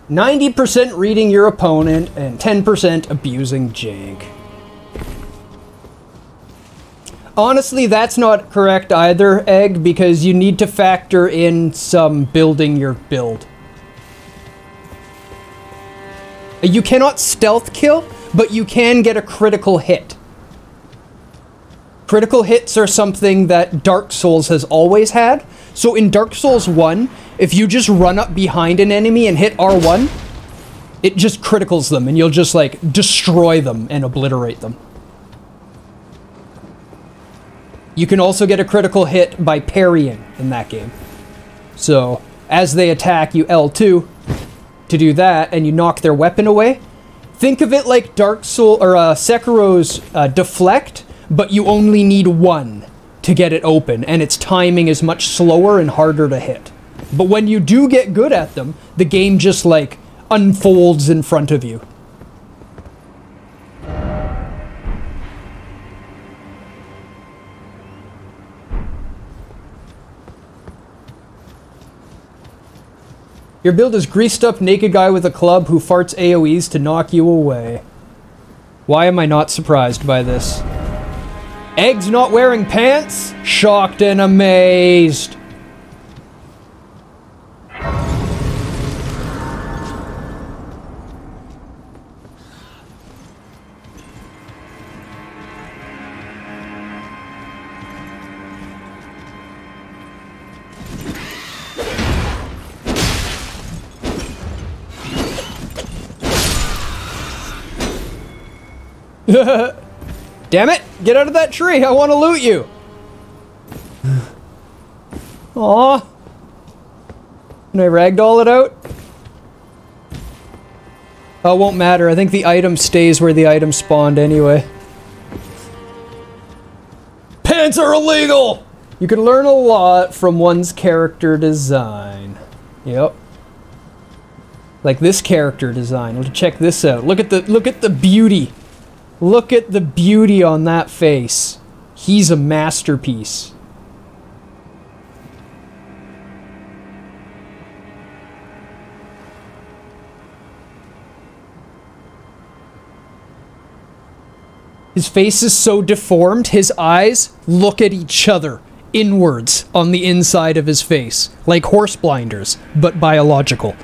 90% reading your opponent and 10% abusing jank. Honestly, that's not correct either, Egg, because you need to factor in some building your build. You cannot stealth kill, but you can get a critical hit. Critical hits are something that Dark Souls has always had. So in Dark Souls 1, if you just run up behind an enemy and hit R1, it just criticals them, and you'll just, like, destroy them and obliterate them. You can also get a critical hit by parrying in that game. So, as they attack, you L2 to do that, and you knock their weapon away. Think of it like Dark Souls, or Sekiro's Deflect, but you only need one to get it open, and its timing is much slower and harder to hit. But when you do get good at them, the game just, like, unfolds in front of you. Your build is greased up naked guy with a club who farts AoEs to knock you away. Why am I not surprised by this? Egg's not wearing pants? Shocked and amazed. Damn it! Get out of that tree! I want to loot you! Aw. Can I ragdoll it out? Oh, it won't matter. I think the item stays where the item spawned anyway. Pants are illegal! You can learn a lot from one's character design. Yep. Like this character design. Let's check this out. Look at the beauty. Look at the beauty on that face. He's a masterpiece. His face is so deformed, his eyes look at each other inwards on the inside of his face. Like horse blinders, but biological.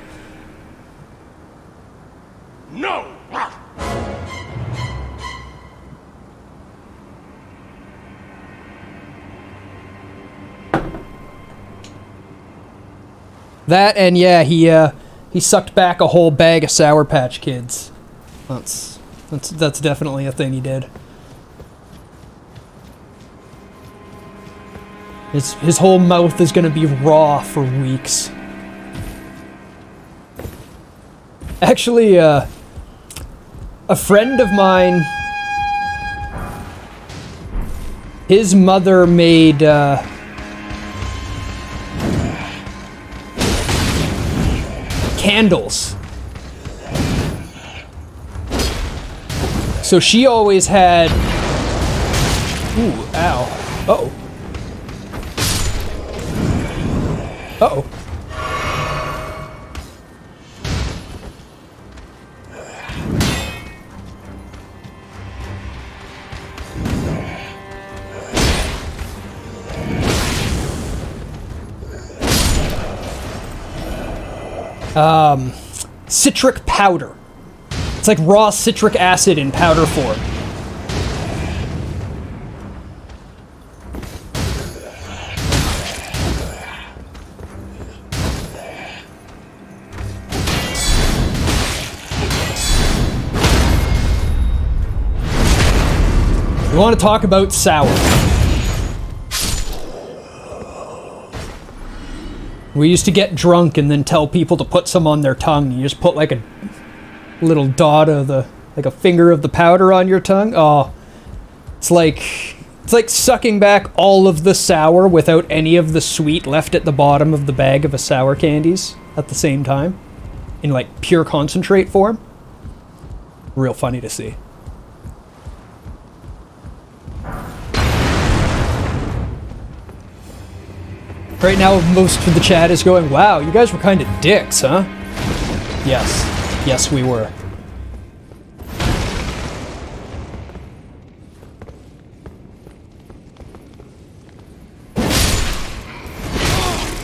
No! That, and yeah, he sucked back a whole bag of Sour Patch Kids. That's definitely a thing he did. His whole mouth is gonna be raw for weeks. Actually, a friend of mine, his mother made, candles. So she always had... Ooh, ow. Uh-oh. Uh-oh. Citric powder. It's like raw citric acid in powder form. We want to talk about sour. We used to get drunk and then tell people to put some on their tongue. You just put like a little dot of like a finger of the powder on your tongue. Oh, it's like sucking back all of the sour without any of the sweet left at the bottom of the bag of a sour candies at the same time, in like pure concentrate form. Real funny to see. Right now, most of the chat is going, wow, you guys were kind of dicks, huh? Yes. Yes, we were.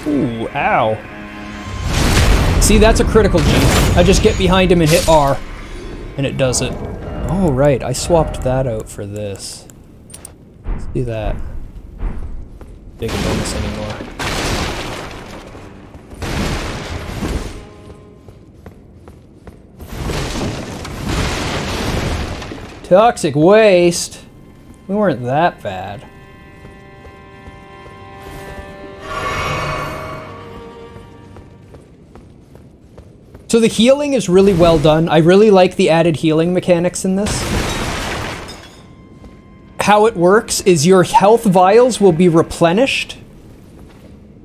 Ooh, ow. See, that's a critical G. I just get behind him and hit R, and it does it. Oh, right, I swapped that out for this. Let's do that. Big bonus anymore. Toxic waste? We weren't that bad. So the healing is really well done. I really like the added healing mechanics in this. How it works is your health vials will be replenished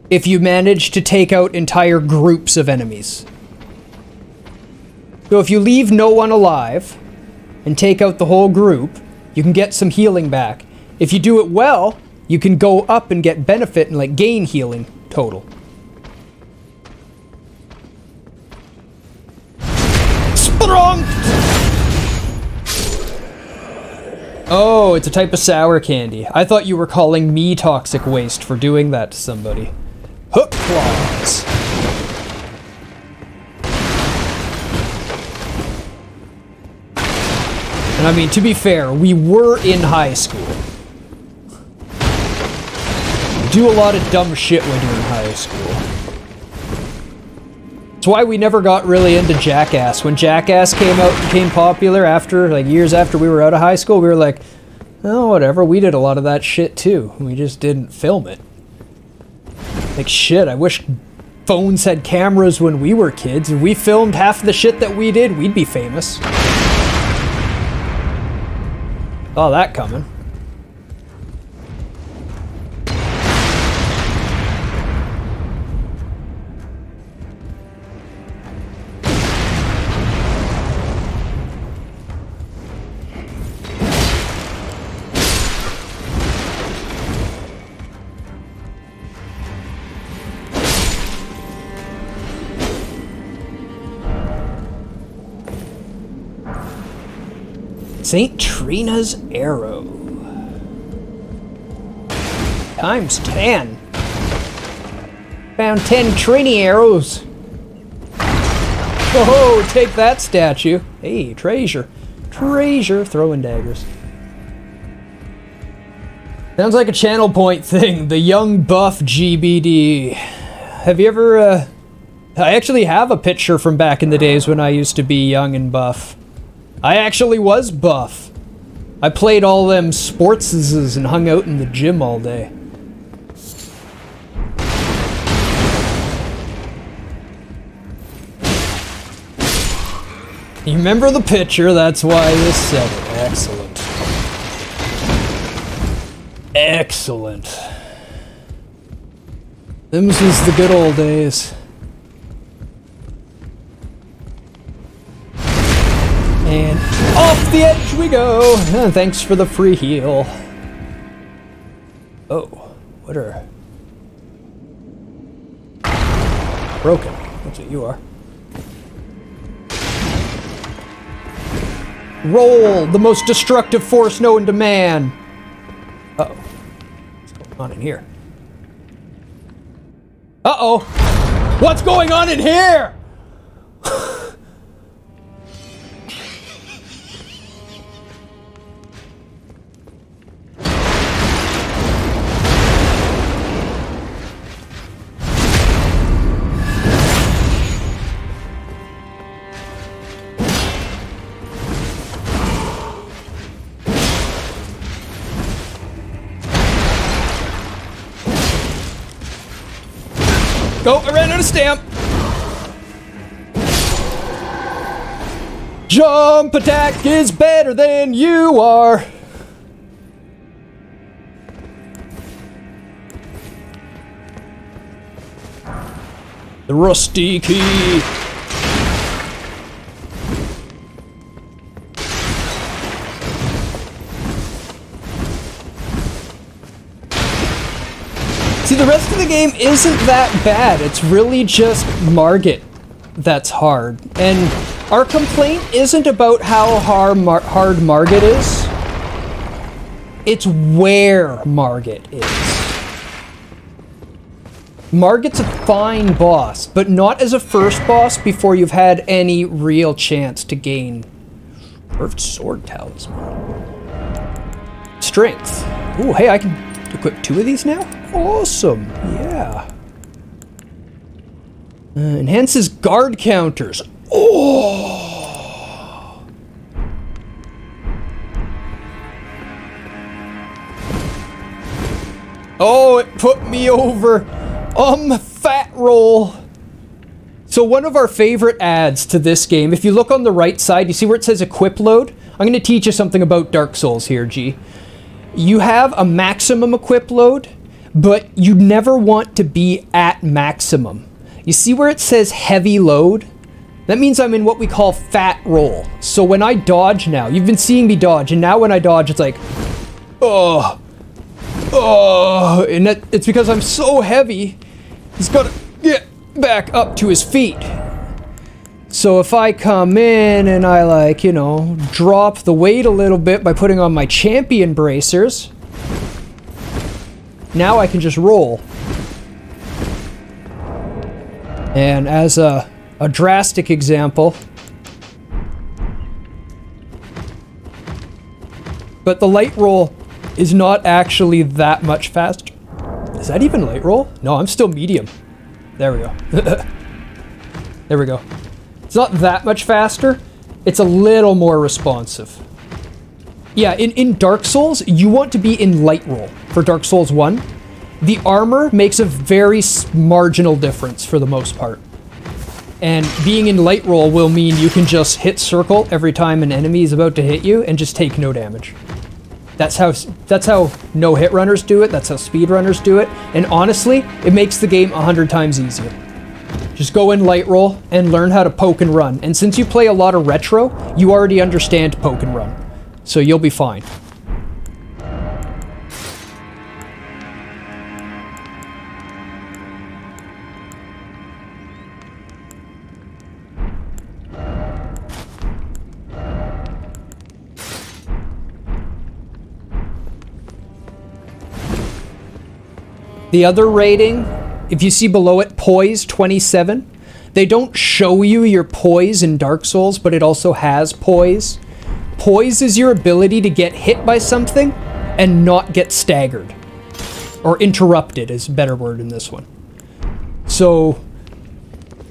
if you manage to take out entire groups of enemies. So if you leave no one alive and take out the whole group, you can get some healing back. If you do it well, you can go up and get benefit and like gain healing total. Sprung! Oh, it's a type of sour candy. I thought you were calling me toxic waste for doing that to somebody. Hook claws. And I mean, to be fair, we were in high school. Do a lot of dumb shit when you're in high school. That's why we never got really into Jackass. When Jackass became popular after, like, years after we were out of high school, we were like, oh, whatever, we did a lot of that shit too. We just didn't film it. Like, shit, I wish phones had cameras when we were kids. If we filmed half the shit that we did, we'd be famous. Saw that coming. St. Trina's arrow. Times 10. Found 10 Trini arrows. Oh, take that statue. Hey, treasure. Treasure. Throwing daggers. Sounds like a channel point thing. The young buff GBD. Have you ever, I actually have a picture from back in the days when I used to be young and buff. I actually was buff. I played all them sportses and hung out in the gym all day. You remember the picture, that's why you said it. Excellent. Excellent. Them's was the good old days. And off the edge we go! Thanks for the free heal. Oh, what are... Broken. That's what you are. Roll! The most destructive force known to man! Uh-oh. What's going on in here? Uh-oh! What's going on in here?! Oh, I ran out of stamp! Jump attack is better than you are! The rusty key! See, the rest of the game isn't that bad. It's really just Margit that's hard. And our complaint isn't about how hard Margit is. It's where Margit is. Margit's a fine boss, but not as a first boss before you've had any real chance to gain Curved Sword Talisman. Strength. Ooh, hey, I can equip 2 of these now? Awesome, yeah. Enhances guard counters. Oh! Oh, it put me over. Fat roll. So one of our favorite adds to this game, if you look on the right side, you see where it says equip load? I'm going to teach you something about Dark Souls here, G. You have a maximum equip load, but you never want to be at maximum. You see where it says heavy load? That means I'm in what we call fat roll. So when I dodge now, you've been seeing me dodge, and now when I dodge, it's like, oh, and it's because I'm so heavy, he's got to get back up to his feet. So if I come in and I, like, you know, drop the weight a little bit by putting on my champion bracers, now I can just roll. And as a drastic example, but the light roll is not actually that much faster. Is that even light roll? No, I'm still medium. There we go. There we go. It's not that much faster. It's a little more responsive. Yeah, in Dark Souls, you want to be in light roll for Dark Souls 1. The armor makes a very marginal difference for the most part. And being in light roll will mean you can just hit circle every time an enemy is about to hit you and just take no damage. That's how no hit runners do it. That's how speed runners do it. And honestly, it makes the game 100 times easier. Just go in light roll and learn how to poke and run. And since you play a lot of retro, you already understand poke and run. So you'll be fine. The other rating, if you see below it, Poise 27, they don't show you your Poise in Dark Souls, but it also has Poise. Poise is your ability to get hit by something and not get staggered. Or interrupted is a better word in this one. So,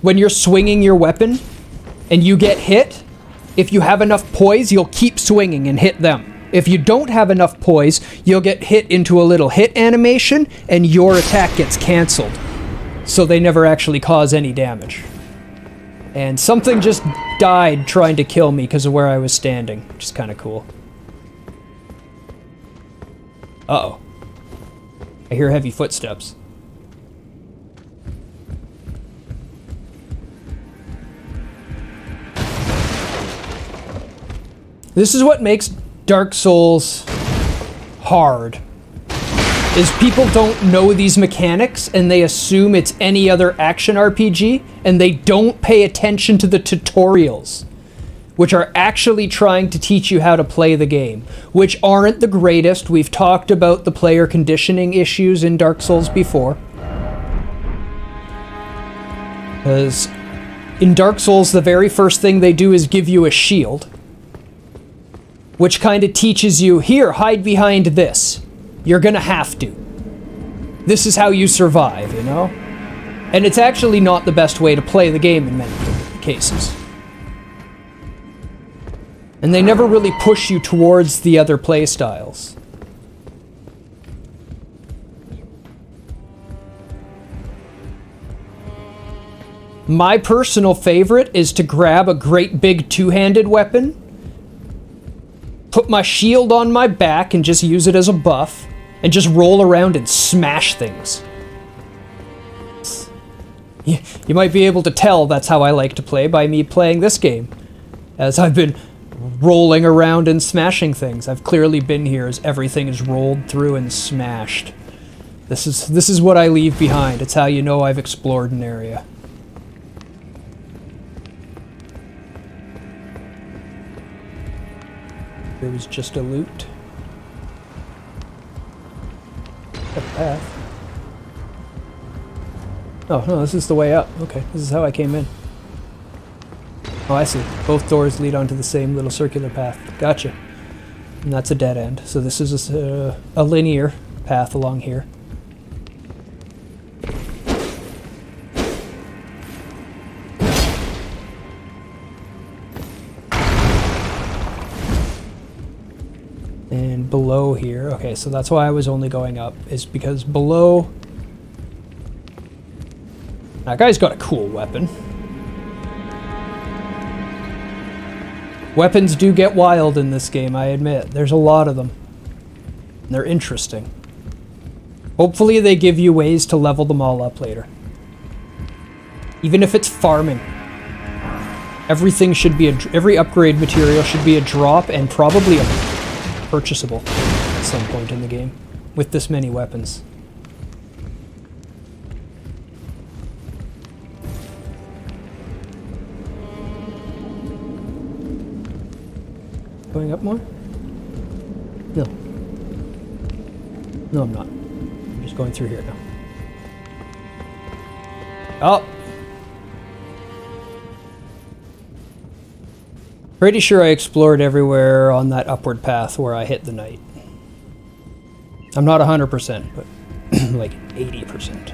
when you're swinging your weapon and you get hit, if you have enough poise, you'll keep swinging and hit them. If you don't have enough poise, you'll get hit into a little hit animation and your attack gets cancelled. So they never actually cause any damage. And something just died trying to kill me because of where I was standing, which is kind of cool. Uh-oh. I hear heavy footsteps. This is what makes Dark Souls hard, is people don't know these mechanics and they assume it's any other action RPG and they don't pay attention to the tutorials, which are actually trying to teach you how to play the game, which aren't the greatest. We've talked about the player conditioning issues in Dark Souls before. Because in Dark Souls, the very first thing they do is give you a shield, which kind of teaches you, here, hide behind this. You're gonna have to. This is how you survive, you know? And it's actually not the best way to play the game in many cases. And they never really push you towards the other playstyles. My personal favorite is to grab a great big two-handed weapon, put my shield on my back and just use it as a buff, and just roll around and smash things. You might be able to tell that's how I like to play by me playing this game, as I've been rolling around and smashing things. I've clearly been here as everything is rolled through and smashed. This is what I leave behind. It's how you know I've explored an area. It was just a loot. A path. Oh, no, this is the way up. Okay, this is how I came in. Oh, I see. Both doors lead onto the same little circular path. Gotcha. And that's a dead end. So this is a linear path along here. And below here, okay, so that's why I was only going up, is because below... That guy's got a cool weapon. Weapons do get wild in this game, I admit. There's a lot of them. They're interesting. Hopefully they give you ways to level them all up later. Even if it's farming. Everything should be every upgrade material should be a drop and probably a purchasable at some point in the game with this many weapons. Going up more? No. No, I'm not. I'm just going through here now. Oh! Pretty sure I explored everywhere on that upward path where I hit the knight. I'm not 100%, but like 80%.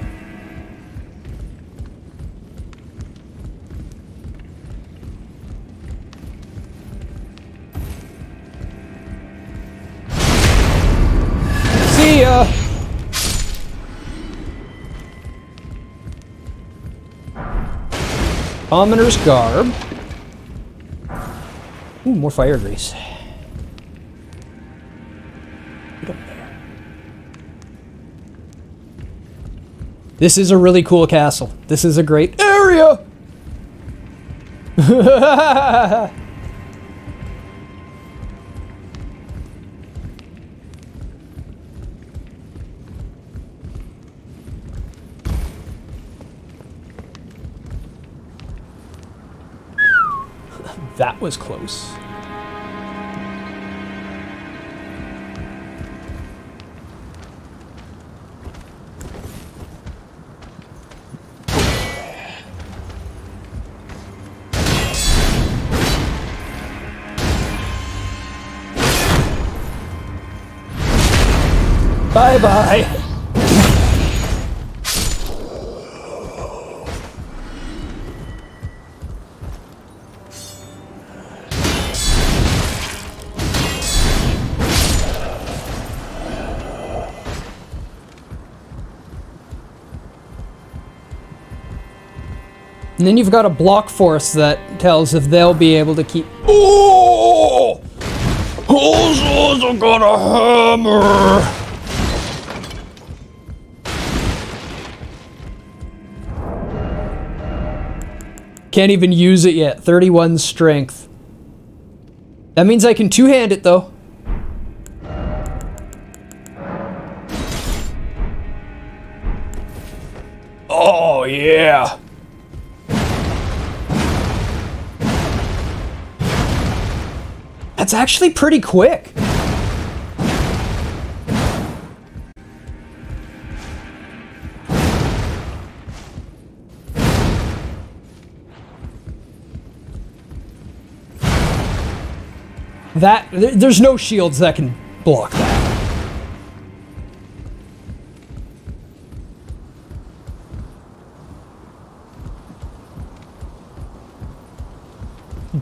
See ya! Commoner's garb. Ooh, more fire grease. Get up there. This is a really cool castle. This is a great area! That was close. Bye-bye. And then you've got a block force that tells if they'll be able to keep... Oh! I've got a hammer! Can't even use it yet. 31 strength. That means I can two-hand it, though. Oh, yeah! That's actually pretty quick. There's no shields that can block that.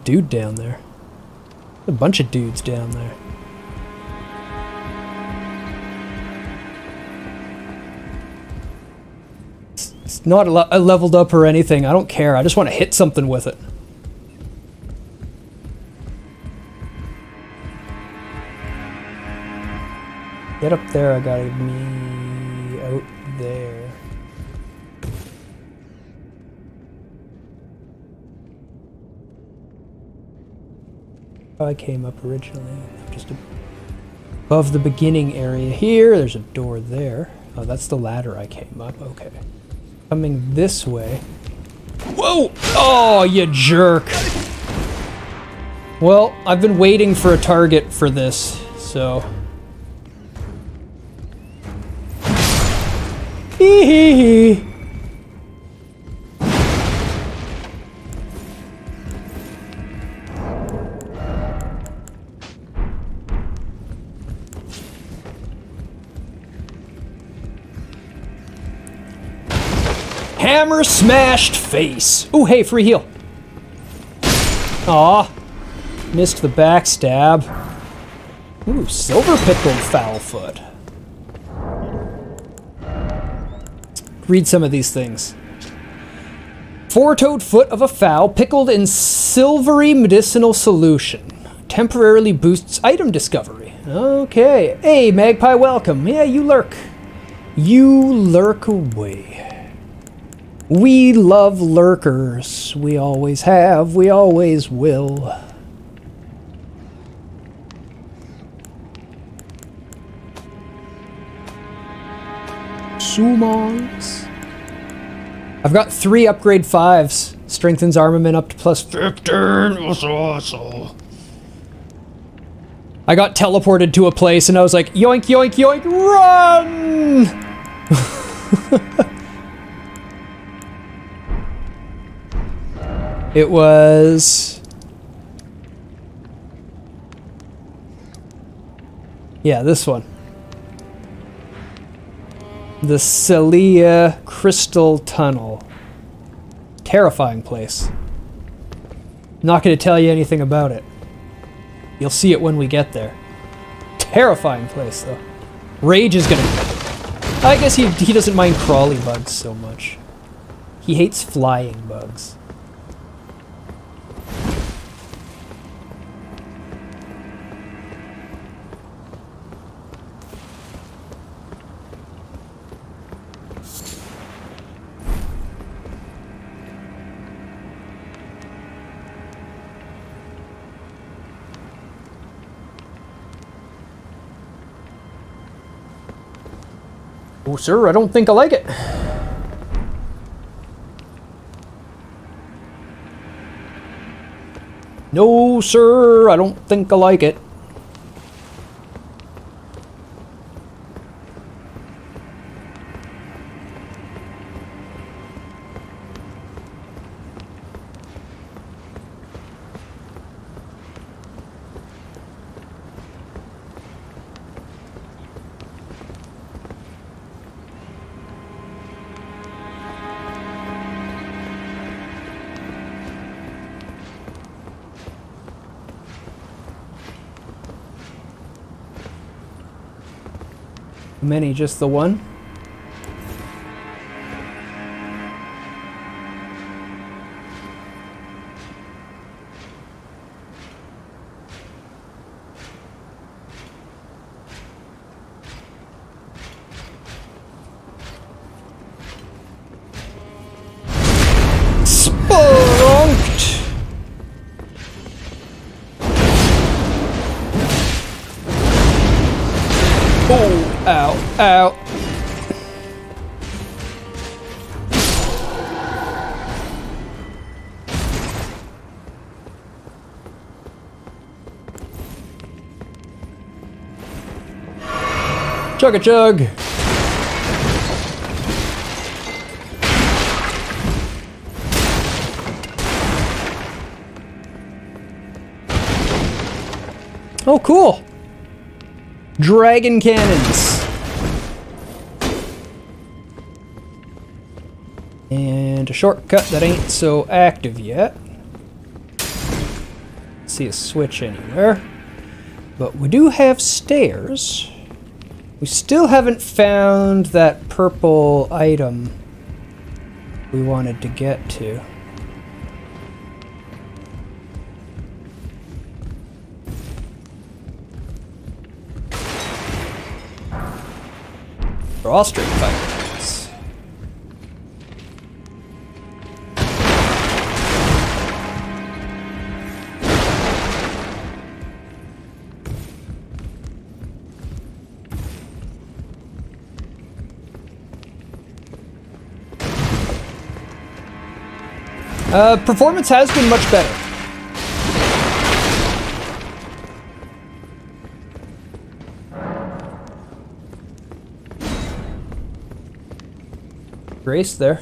Dude down there. A bunch of dudes down there. It's not leveled up or anything. I don't care. I just want to hit something with it. Get up there, I gotta be out there. I came up originally, just above the beginning area here. There's a door there. Oh, that's the ladder I came up. Okay. Coming this way. Whoa! Oh, you jerk! Well, I've been waiting for a target for this, so... Hee hee hee! Hammer smashed face. Ooh, hey, free heal. Aw. Missed the backstab. Ooh, silver pickled foulfoot. Read some of these things. Four-toed foot of a fowl pickled in silvery medicinal solution. Temporarily boosts item discovery. Okay. Hey, Magpie, welcome. Yeah, you lurk. You lurk away. We love lurkers. We always have. We always will. Summons. I've got 3 upgrade 5s. Strengthens armament up to plus 15. I got teleported to a place and I was like, yoink, yoink, yoink, run! It was... yeah, this one. The Celia Crystal Tunnel. Terrifying place. Not going to tell you anything about it. You'll see it when we get there. Terrifying place, though. Rage is going to... I guess he doesn't mind crawly bugs so much. He hates flying bugs. Oh, sir, I don't think I like it. No, sir, I don't think I like it. Many, just the one? Spunked! Oh, ow, ow. Chug a chug. Oh, cool. Dragon cannons. And a shortcut that ain't so active yet. See a switch anywhere. But we do have stairs. We still haven't found that purple item we wanted to get to. They're all straight fighters. Performance has been much better. Grace there.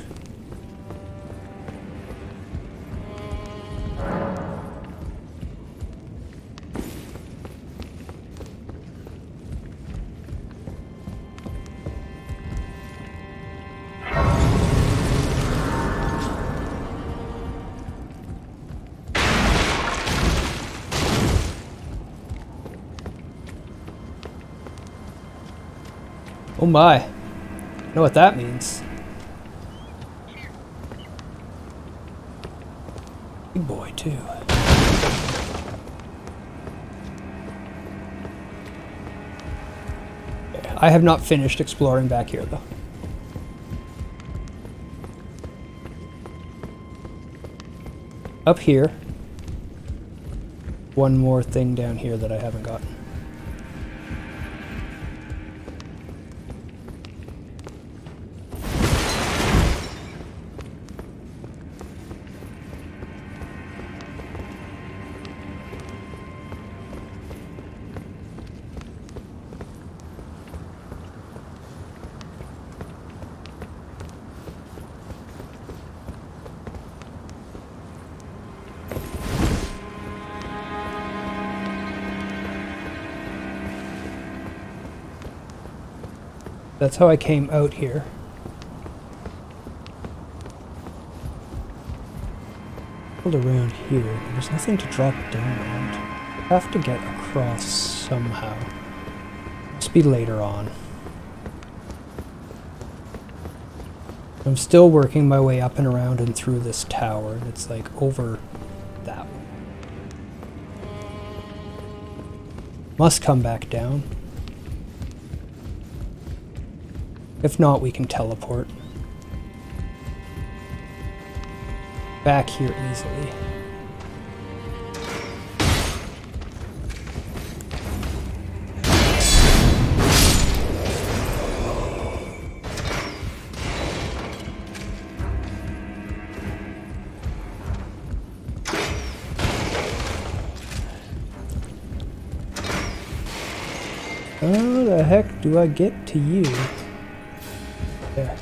Oh my. I know what that means. Big boy, too. I have not finished exploring back here, though. Up here. One more thing down here that I haven't gotten. That's how I came out here. Pulled around here. There's nothing to drop down on. Have to get across somehow. Must be later on. I'm still working my way up and around and through this tower, and it's like over that one. Must come back down. If not, we can teleport back here easily. How the heck do I get to you? There.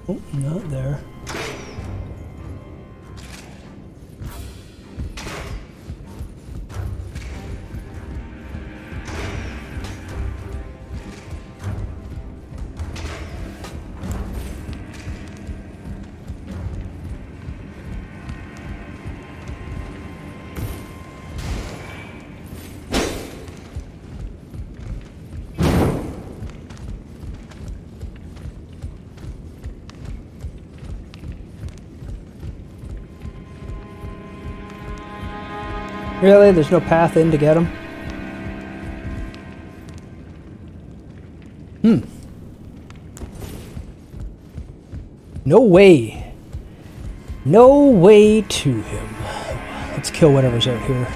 Oh, not there. Really? There's no path in to get him? No way. No way to him. Let's kill whatever's out here.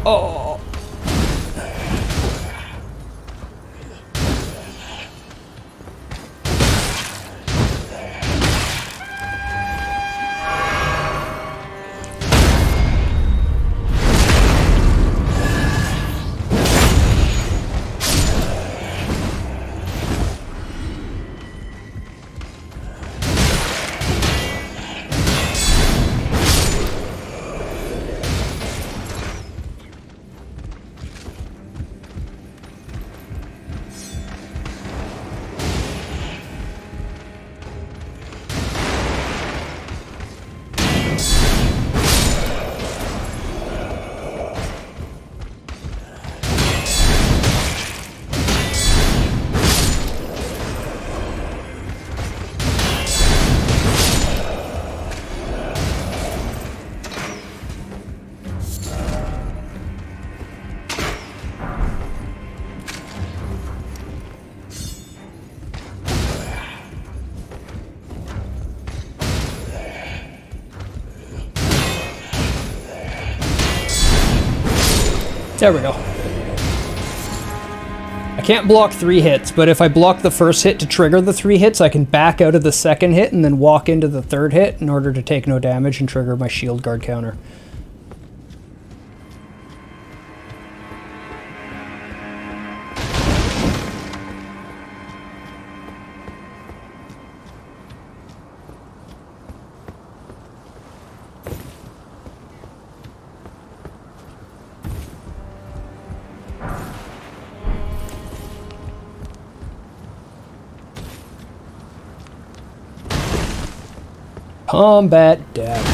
Oh. There we go. I can't block 3 hits, but if I block the first hit to trigger the 3 hits, I can back out of the second hit and then walk into the third hit in order to take no damage and trigger my shield guard counter. Combat depth.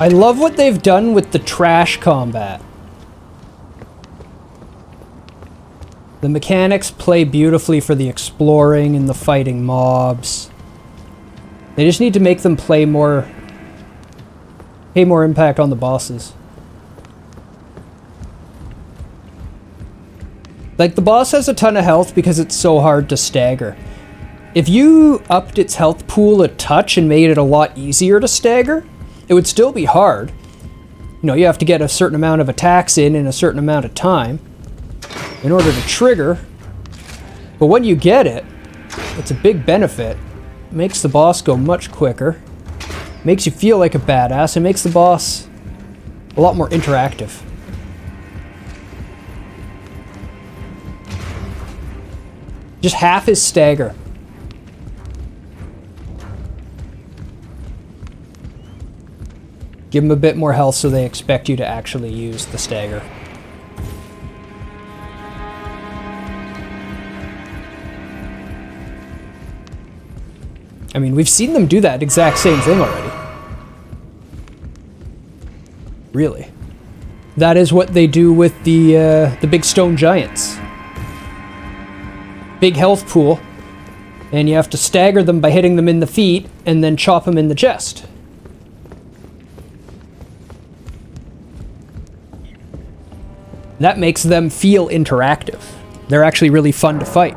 I love what they've done with the trash combat. The mechanics play beautifully for the exploring and the fighting mobs. They just need to make them play more... pay more impact on the bosses. Like, the boss has a ton of health because it's so hard to stagger. If you upped its health pool a touch and made it a lot easier to stagger, it would still be hard. You know, you have to get a certain amount of attacks in a certain amount of time in order to trigger. But when you get it, it's a big benefit. It makes the boss go much quicker. Makes you feel like a badass. It makes the boss a lot more interactive. Just half his stagger. Give them a bit more health so they expect you to actually use the stagger. I mean, we've seen them do that exact same thing already. Really. That is what they do with the big stone giants. Big health pool, and you have to stagger them by hitting them in the feet and then chop them in the chest. That makes them feel interactive. They're actually really fun to fight.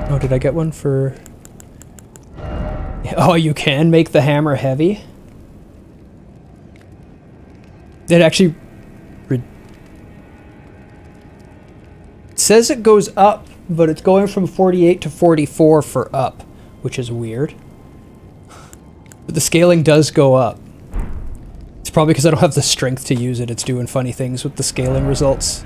Oh, did I get one for... Oh, you can make the hammer heavy? It actually... It says it goes up, but it's going from 48 to 44 for up, which is weird. But the scaling does go up. It's probably because I don't have the strength to use it. It's doing funny things with the scaling results.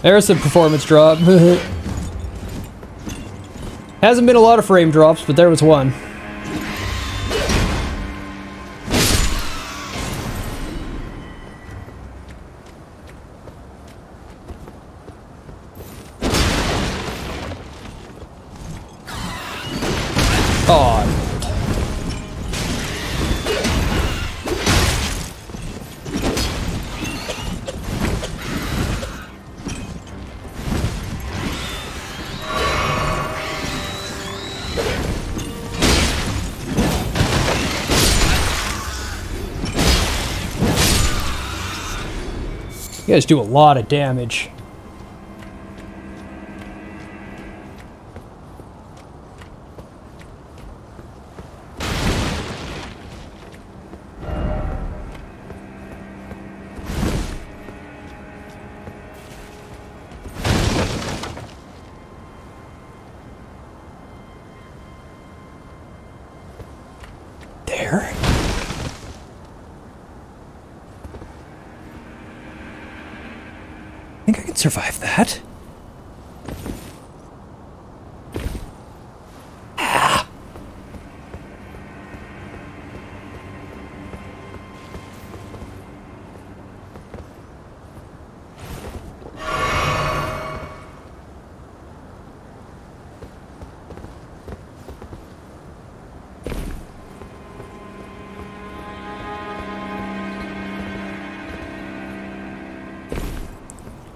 There's a performance drop. Hasn't been a lot of frame drops, but there was one. Oh. You guys do a lot of damage. There. I think I can survive that. Ah.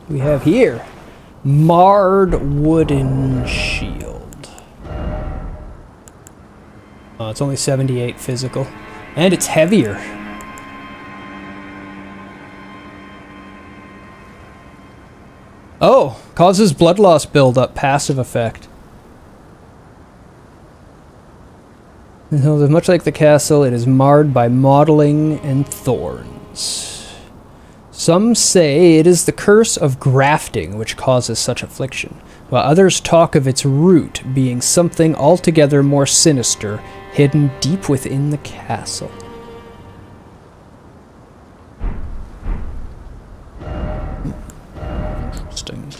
We have here marred wooden shield. Oh, it's only 78 physical. And it's heavier. Oh, causes blood loss buildup, passive effect. Much like the castle, it is marred by mottling and thorns. Some say it is the curse of grafting which causes such affliction, while others talk of its root being something altogether more sinister, hidden deep within the castle. Interesting.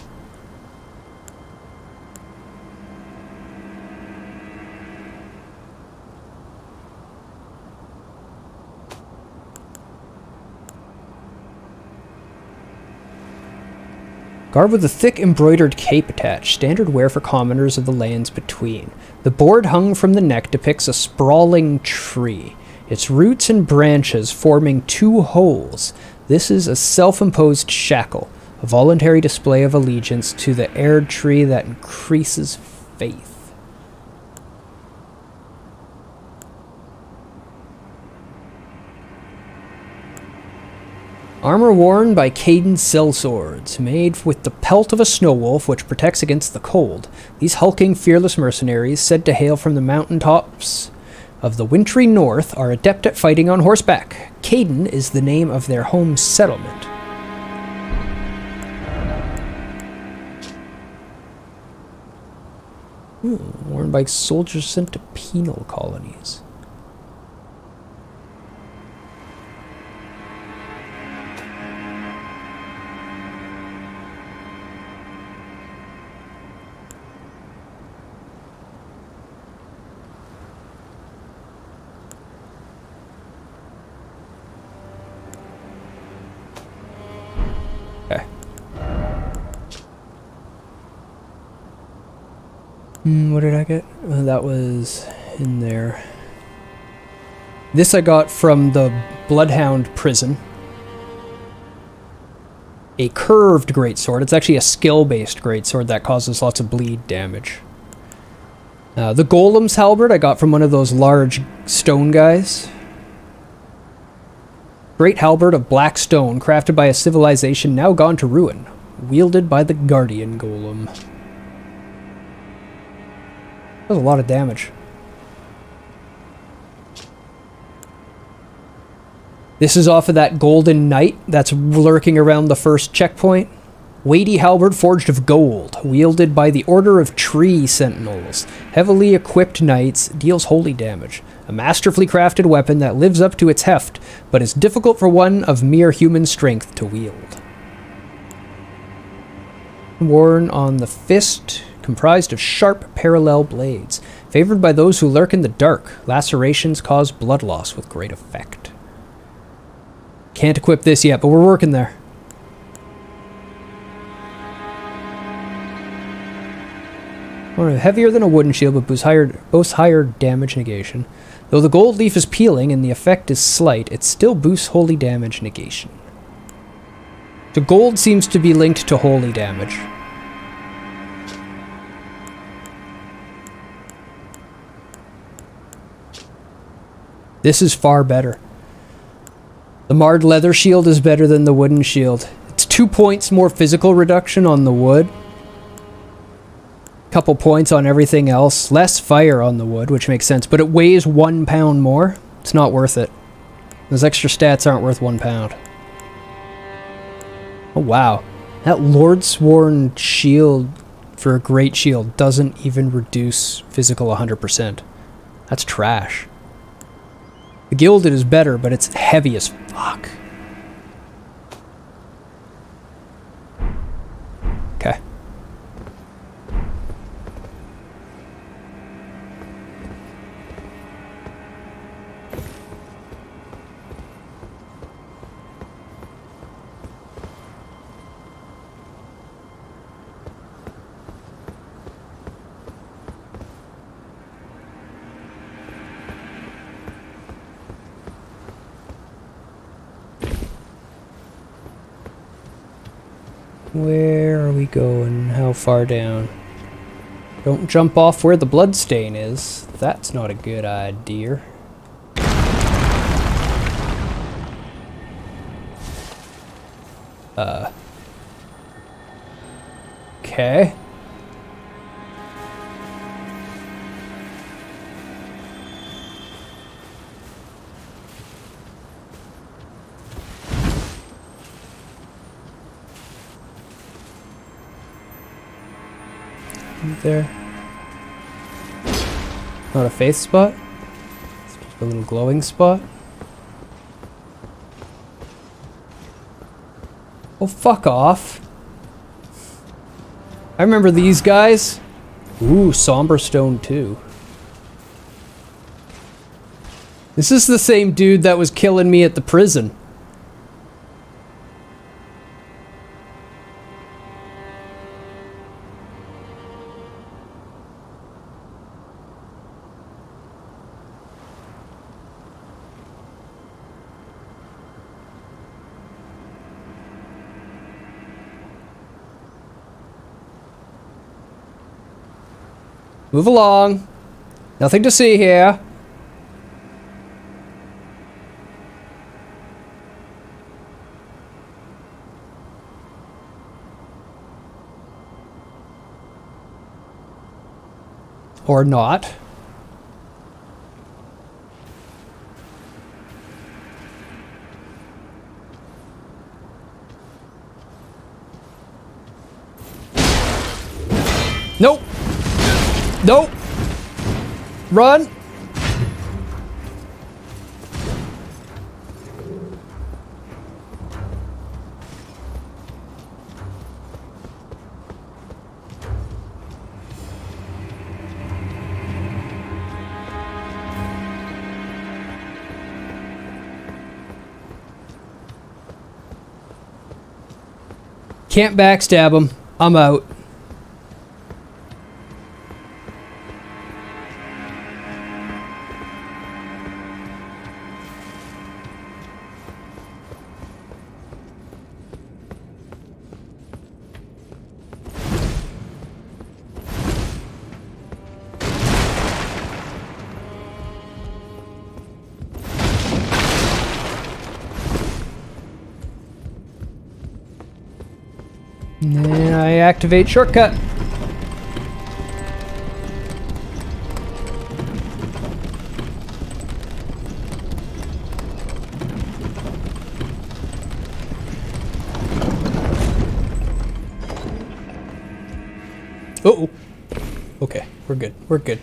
Garb with a thick embroidered cape attached, standard wear for commoners of the lands between. The board hung from the neck depicts a sprawling tree, its roots and branches forming two holes. This is a self-imposed shackle, a voluntary display of allegiance to the Erd tree that increases faith. Armor worn by Caden sellswords, made with the pelt of a snow wolf which protects against the cold. These hulking, fearless mercenaries, said to hail from the mountaintops of the wintry north, are adept at fighting on horseback. Caden is the name of their home settlement. Worn by soldiers sent to penal colonies. What did I get? That was in there. This I got from the Bloodhound prison. A curved greatsword. It's actually a skill-based greatsword that causes lots of bleed damage. The Golem's halberd I got from one of those large stone guys. Great halberd of black stone, crafted by a civilization now gone to ruin, wielded by the Guardian Golem. That was a lot of damage. This is off of that Golden Knight that's lurking around the first checkpoint. Weighty halberd forged of gold, wielded by the Order of Tree Sentinels. Heavily equipped knights, deals holy damage. A masterfully crafted weapon that lives up to its heft, but is difficult for one of mere human strength to wield. Worn on the fist, comprised of sharp, parallel blades. Favored by those who lurk in the dark, lacerations cause blood loss with great effect. Can't equip this yet, but we're working there. Heavier than a wooden shield, but boasts higher damage negation. Though the gold leaf is peeling and the effect is slight, it still boosts holy damage negation. So gold seems to be linked to holy damage. This is far better. The marred leather shield is better than the wooden shield. It's 2 points more physical reduction on the wood. Couple points on everything else. Less fire on the wood, which makes sense, but it weighs 1 pound more. It's not worth it. Those extra stats aren't worth 1 pound. Oh wow. That Lordsworn shield for a great shield doesn't even reduce physical 100%. That's trash. The Gilded is better, but it's heavy as fuck. Okay. Where are we going? How far down? Don't jump off where the bloodstain is. That's not a good idea. Okay. There. Not a faith spot. It's just a little glowing spot. Oh, fuck off. I remember these guys. Ooh, Somber Stone too. This is the same dude that was killing me at the prison. Move along. Nothing to see here. Or not. Nope. Nope. Run. Can't backstab him. I'm out. And then I activate shortcut. Uh-oh. Okay, we're good. We're good.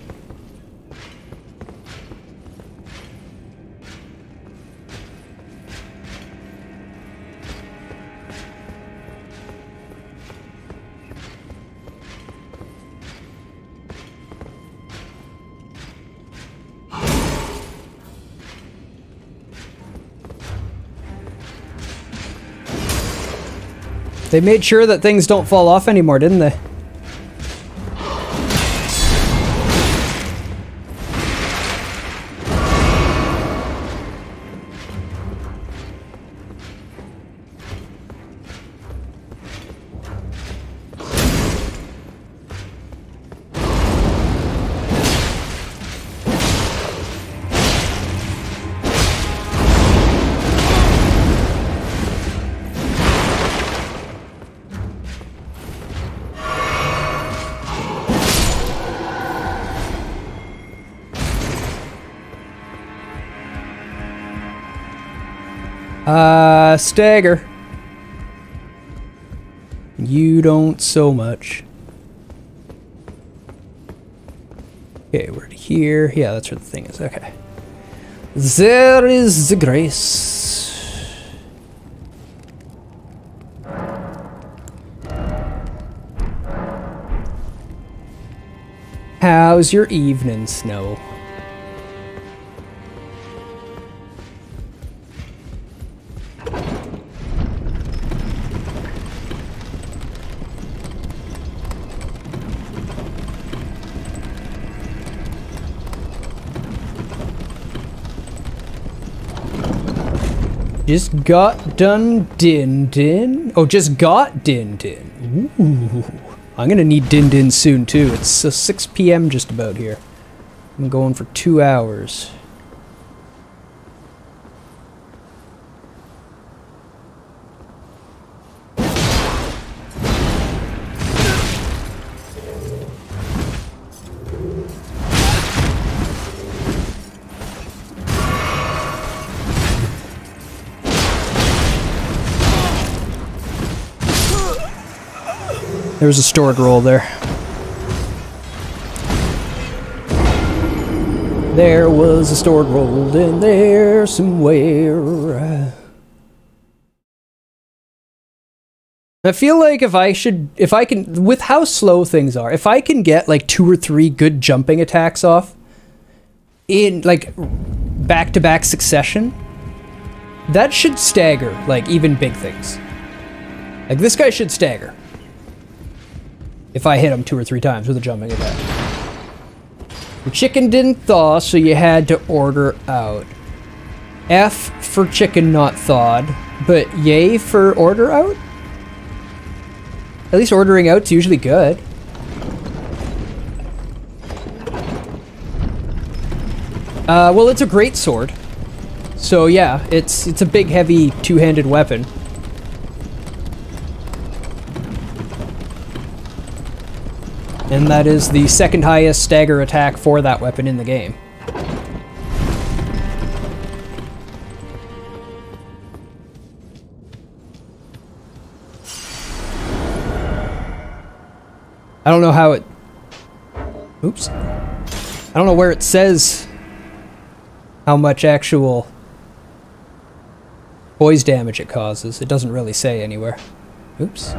They made sure that things don't fall off anymore, didn't they? Stagger. You don't so much. Okay, we're here. Yeah, that's where the thing is. Okay. There is the grace. How's your evening, Snow? Just got done Din. Oh, just got Din. Ooh. I'm gonna need Din soon too. It's 6 p.m. just about here. I'm going for 2 hours. There was a stored roll there. There was a stored roll in there somewhere. I feel like if I can, with how slow things are, if I can get like 2 or 3 good jumping attacks off in like back-to-back succession, that should stagger like even big things. Like this guy should stagger if I hit him 2 or 3 times with a jumping attack. The chicken didn't thaw, so you had to order out. F for chicken not thawed, but yay for order out? At least ordering out's usually good. Well, it's a great sword. So yeah, it's a big, heavy, two-handed weapon. And that is the second highest stagger attack for that weapon in the game. I don't know how it... Oops. I don't know where it says how much actual poise damage it causes. It doesn't really say anywhere. Oops.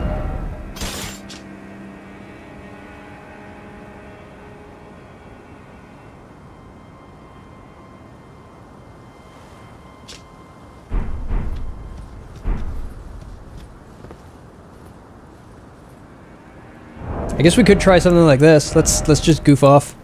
I guess we could try something like this. Let's just goof off.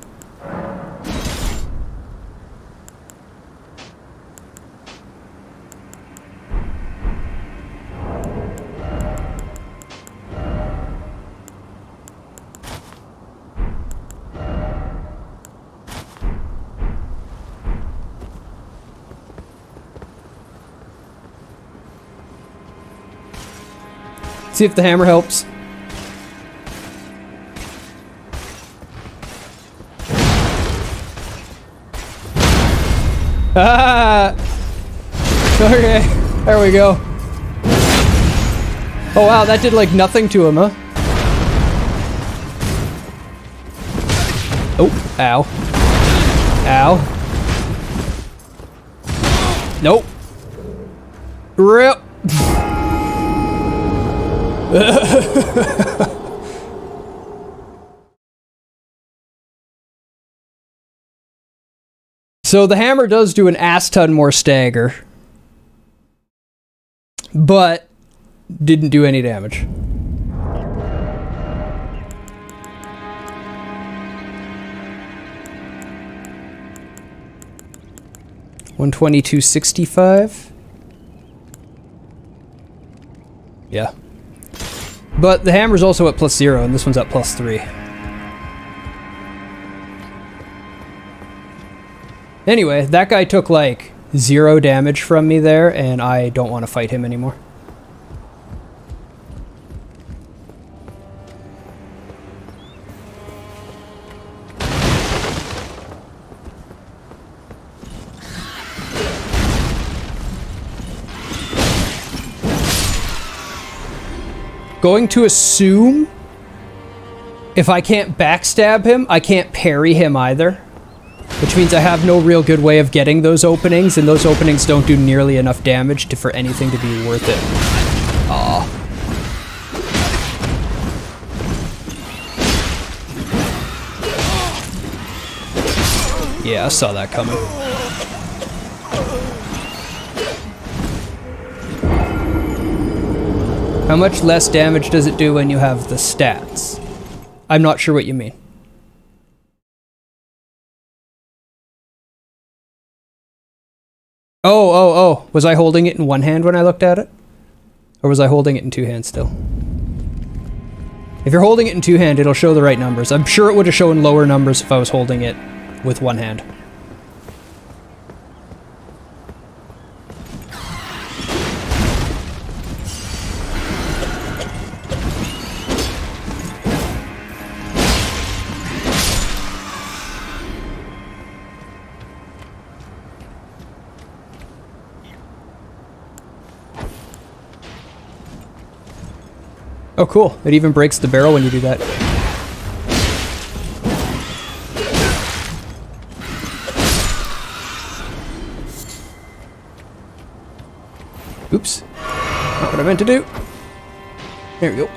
See if the hammer helps. Ah! Okay, there we go. Oh wow, that did like nothing to him, huh? Oh, ow. Ow. Nope. Rip. So the hammer does do an ass ton more stagger, but didn't do any damage. $122.65. Yeah. But the hammer's also at +0 and this one's at +3. Anyway, that guy took like 0 damage from me there, and I don't want to fight him anymore. Going to assume if I can't backstab him, I can't parry him either. Which means I have no real good way of getting those openings, and those openings don't do nearly enough damage for anything to be worth it. Aw. Yeah, I saw that coming. How much less damage does it do when you have the stats? I'm not sure what you mean. Oh. Was I holding it in one hand when I looked at it? Or was I holding it in 2 hands still? If you're holding it in 2 hands, it'll show the right numbers. I'm sure it would have shown lower numbers if I was holding it with 1 hand. Oh, cool. It even breaks the barrel when you do that. Oops. Not what I meant to do. There we go.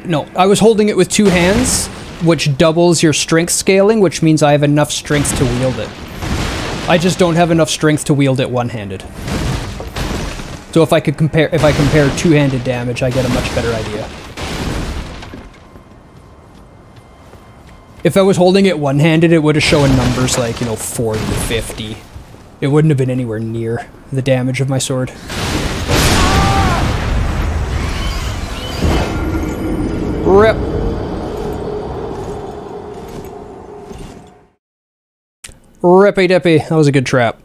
No. I was holding it with 2 hands, which doubles your strength scaling, which means I have enough strength to wield it. I just don't have enough strength to wield it one-handed. So if I compare 2-handed damage, I get a much better idea. If I was holding it one-handed, it would have shown numbers like, 40, 50. It wouldn't have been anywhere near the damage of my sword. Rip. Rippy dippy. That was a good trap.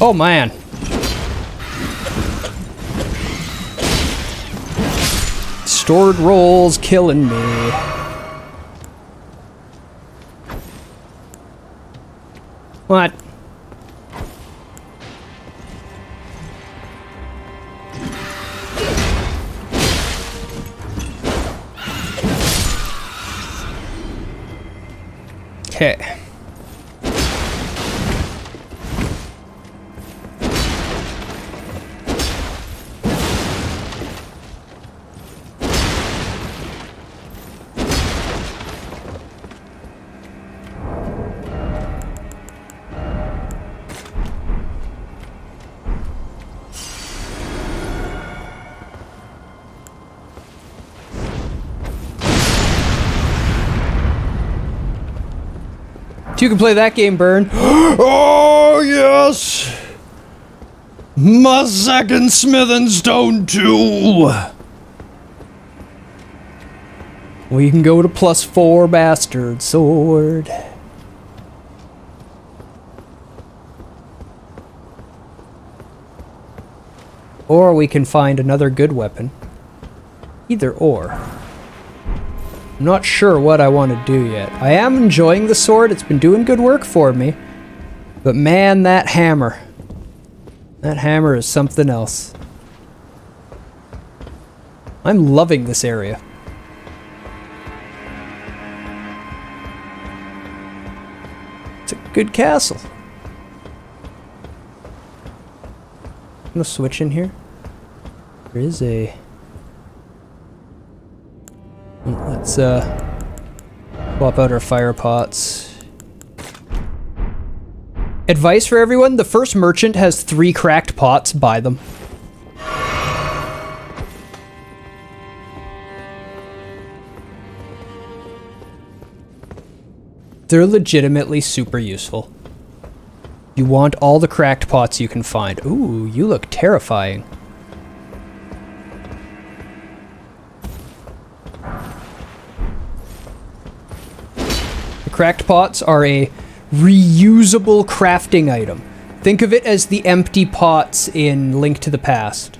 Oh man. Stored rolls killing me. What? Okay. You can play that game, Burn. Oh, yes! My second smith and stone tool! We can go to +4 bastard sword. Or we can find another good weapon. Either or. I'm not sure what I want to do yet. I am enjoying the sword. It's been doing good work for me. But man, that hammer. That hammer is something else. I'm loving this area. It's a good castle. No switch in here. There is a... Let's swap out our fire pots. Advice for everyone, the first merchant has 3 cracked pots, buy them. They're legitimately super useful. You want all the cracked pots you can find. Ooh, you look terrifying. Cracked pots are a reusable crafting item. Think of it as the empty pots in Link to the Past.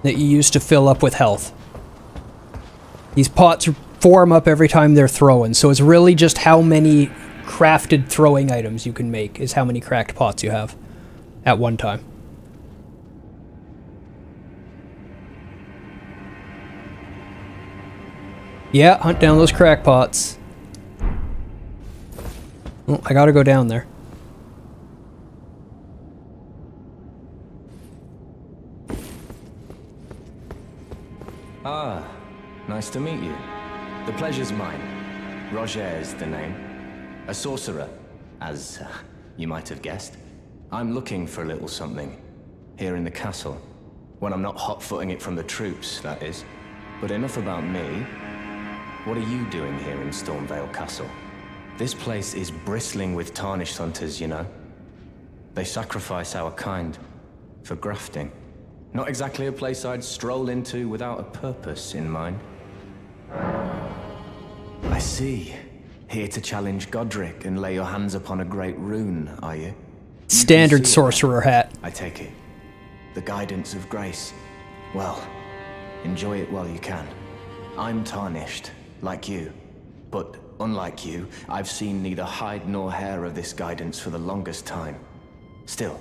That you use to fill up with health. These pots form up every time they're thrown, so it's really just how many crafted throwing items you can make is how many cracked pots you have at one time. Yeah, hunt down those crackpots. Oh, I gotta go down there. Ah, nice to meet you. The pleasure's mine. Roger is the name. A sorcerer, as you might have guessed. I'm looking for a little something here in the castle. When I'm not hot-footing it from the troops, that is. But enough about me. What are you doing here in Stormvale Castle? This place is bristling with tarnished hunters, you know. They sacrifice our kind for grafting. Not exactly a place I'd stroll into without a purpose in mind. I see. Here to challenge Godric and lay your hands upon a great rune, are you? Standard sorcerer hat. I take it. The guidance of grace. Well, enjoy it while you can. I'm tarnished, like you. But unlike you, I've seen neither hide nor hair of this guidance for the longest time. Still,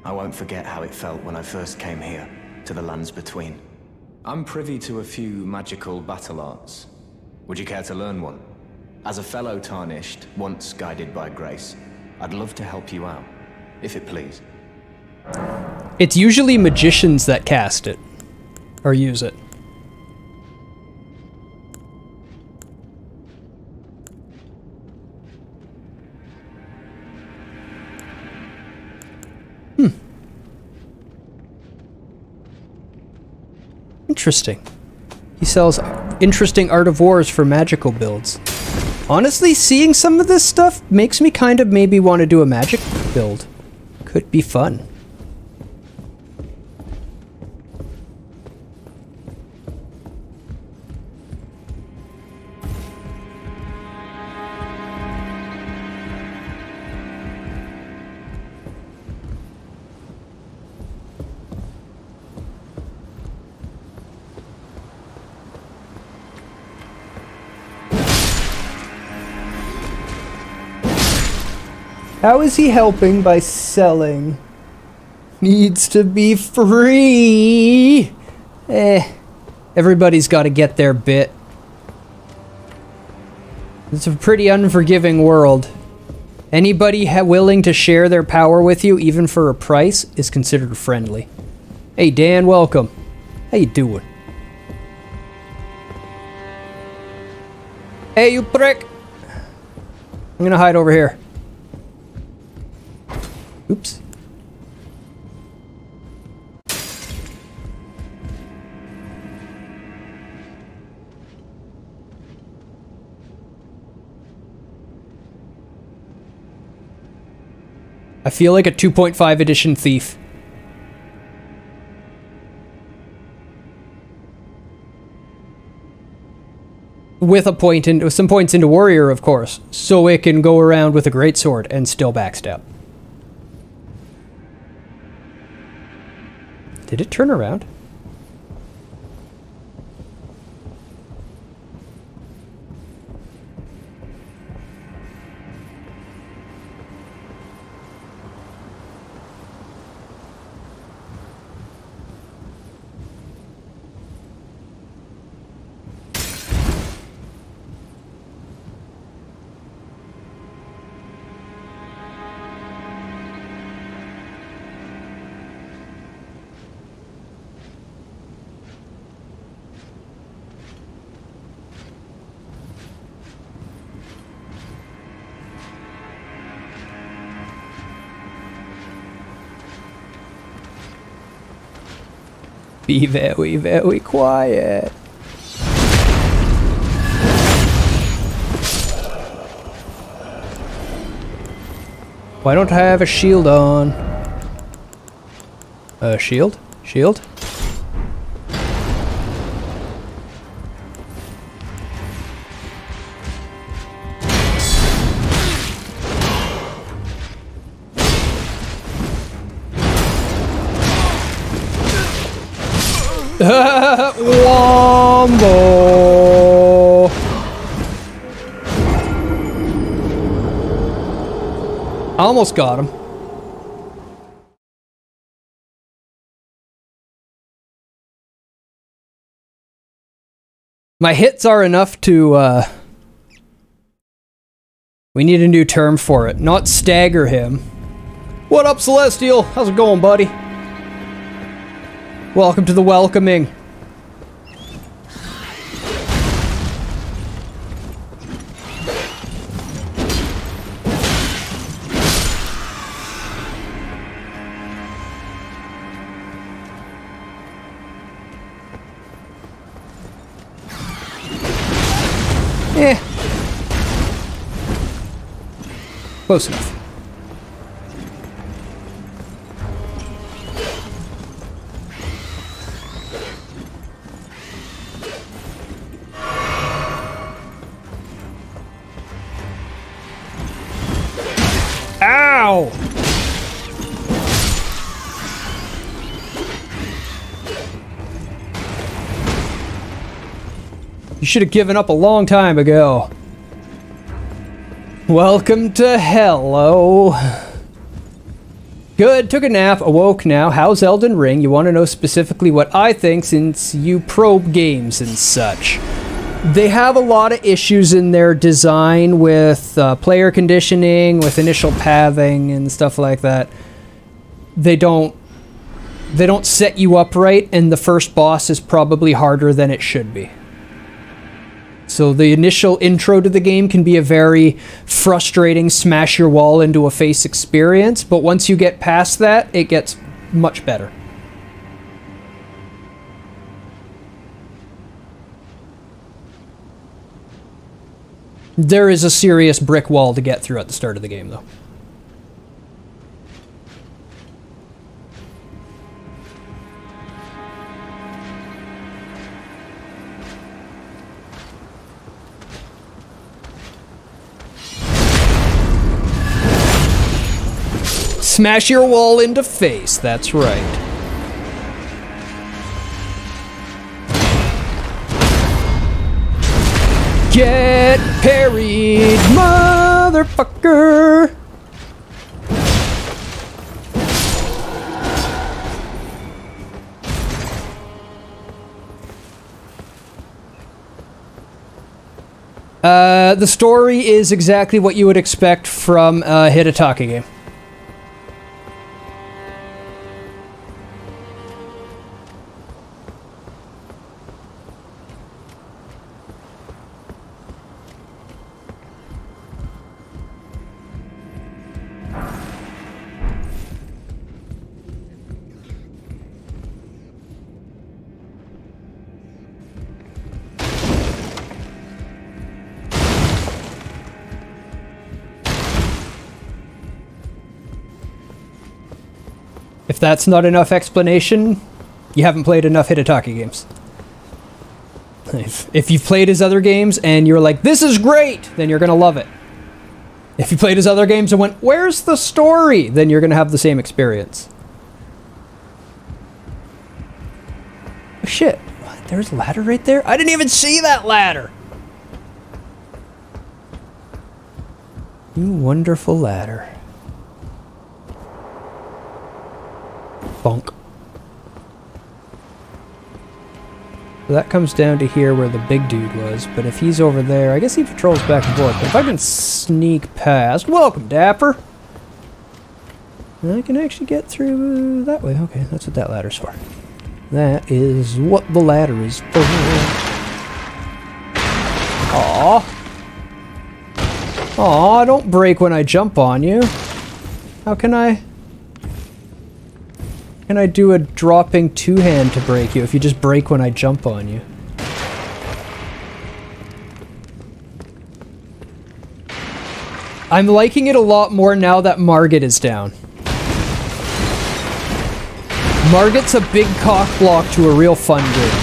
I won't forget how it felt when I first came here, to the lands between. I'm privy to a few magical battle arts. Would you care to learn one? As a fellow tarnished, once guided by grace, I'd love to help you out, if it please. It's usually magicians that cast it, or use it. Interesting. He sells interesting art of wars for magical builds. Honestly, seeing some of this stuff makes me kind of maybe want to do a magic build. Could be fun. How is he helping by selling? Needs to be free. Everybody's got to get their bit. It's a pretty unforgiving world. Anybody willing to share their power with you, even for a price, is considered friendly. Hey Dan, welcome. How you doing? Hey you prick! I'm gonna hide over here. Oops. I feel like a 2.5 edition thief. With some points into warrior, of course, so it can go around with a greatsword and still backstab. Did it turn around? Be very, very quiet. Why don't I have a shield on? Shield? Shield? Wombo! Almost got him. My hits are enough to, we need a new term for it. Not stagger him. What up, Celestial? How's it going, buddy? Welcome to the welcoming. Eh. Close enough. Ow! You should have given up a long time ago. Welcome to Hello. Good, took a nap, awoke now. How's Elden Ring? You want to know specifically what I think since you probe games and such. They have a lot of issues in their design with player conditioning, with initial pathing and stuff like that. They don't set you up right, and the first boss is probably harder than it should be. So the initial intro to the game can be a very frustrating smash your wall into a face experience, but once you get past that, it gets much better. There is a serious brick wall to get through at the start of the game, though. Smash your wall into face, that's right. Get parried, motherfucker! The story is exactly what you would expect from a Hidetaka game. If that's not enough explanation, you haven't played enough Hidetaka games. If you've played his other games and you're like, this is great, then you're gonna love it. If you played his other games and went, where's the story? Then you're gonna have the same experience. Oh, shit. What? There's a ladder right there? I didn't even see that ladder! You wonderful ladder. Bonk. So that comes down to here where the big dude was, but if he's over there, I guess he patrols back and forth. But if I can sneak past... Welcome, Dapper! I can actually get through that way. Okay, that's what that ladder's for. That is what the ladder is for. Aww. Aw, don't break when I jump on you. How can I... Can I do a dropping two-hand to break you if you just break when I jump on you? I'm liking it a lot more now that Margit is down. Margit's a big cock block to a real fun game.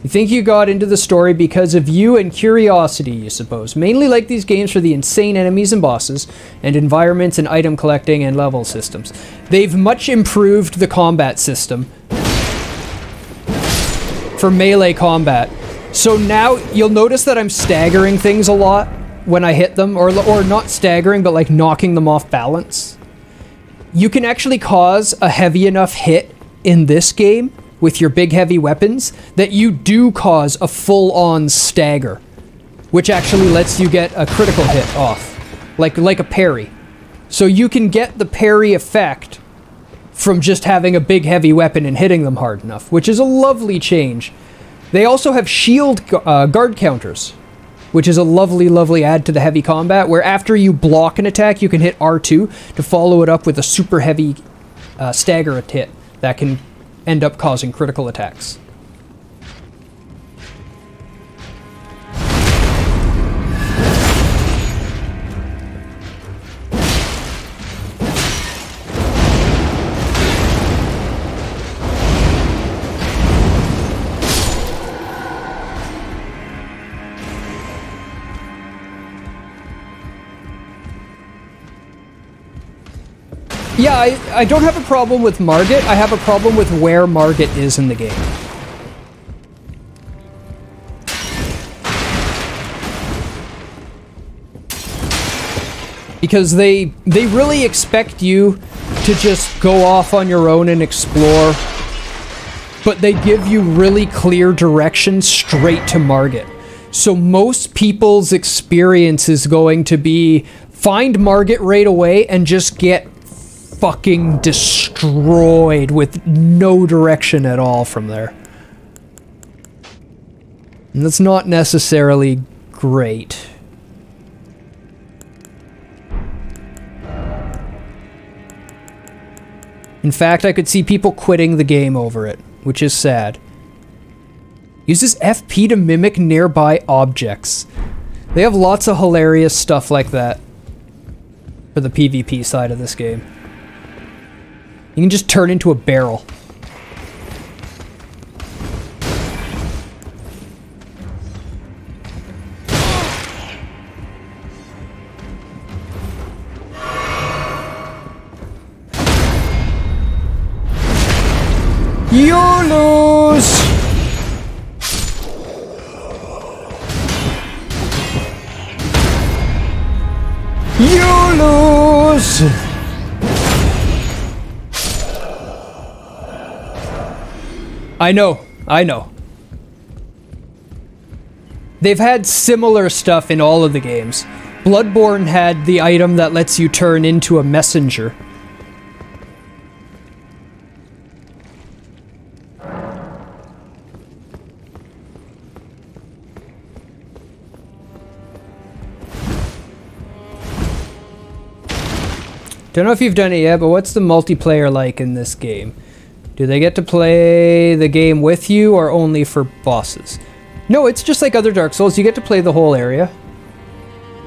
You think you got into the story because of you and curiosity, you suppose. Mainly like these games for the insane enemies and bosses, and environments and item collecting and level systems. They've much improved the combat system for melee combat. So now you'll notice that I'm staggering things a lot when I hit them, or not staggering, but like knocking them off balance. You can actually cause a heavy enough hit in this game with your big heavy weapons that you do cause a full-on stagger, which actually lets you get a critical hit off, like a parry. So you can get the parry effect from just having a big heavy weapon and hitting them hard enough, which is a lovely change. They also have shield guard counters, which is a lovely, lovely add to the heavy combat, where after you block an attack, you can hit R2 to follow it up with a super heavy stagger hit that can end up causing critical attacks. Yeah, I don't have a problem with Margit. I have a problem with where Margit is in the game. Because they really expect you to just go off on your own and explore, but they give you really clear directions straight to Margit. So most people's experience is going to be find Margit right away and just get fucking destroyed with no direction at all from there. And that's not necessarily great. In fact, I could see people quitting the game over it, which is sad. Uses FP to mimic nearby objects. They have lots of hilarious stuff like that for the PvP side of this game. You can just turn into a barrel. You lose! You lose! I know. They've had similar stuff in all of the games. Bloodborne had the item that lets you turn into a messenger. Don't know if you've done it yet, but what's the multiplayer like in this game? Do they get to play the game with you or only for bosses? No, it's just like other Dark Souls. You get to play the whole area.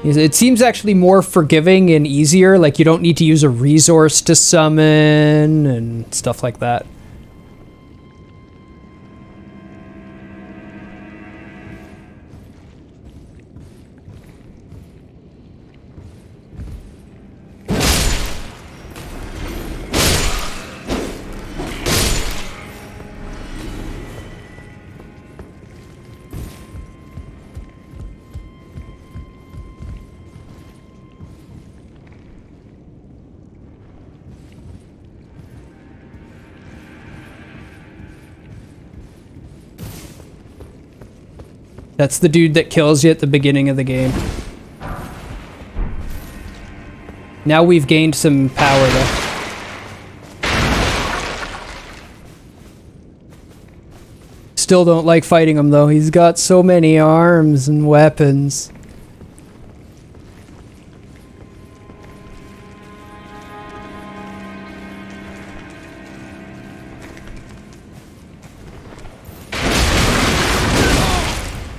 It seems actually more forgiving and easier. Like, you don't need to use a resource to summon and stuff like that. That's the dude that kills you at the beginning of the game. Now we've gained some power though. Still don't like fighting him though. He's got so many arms and weapons.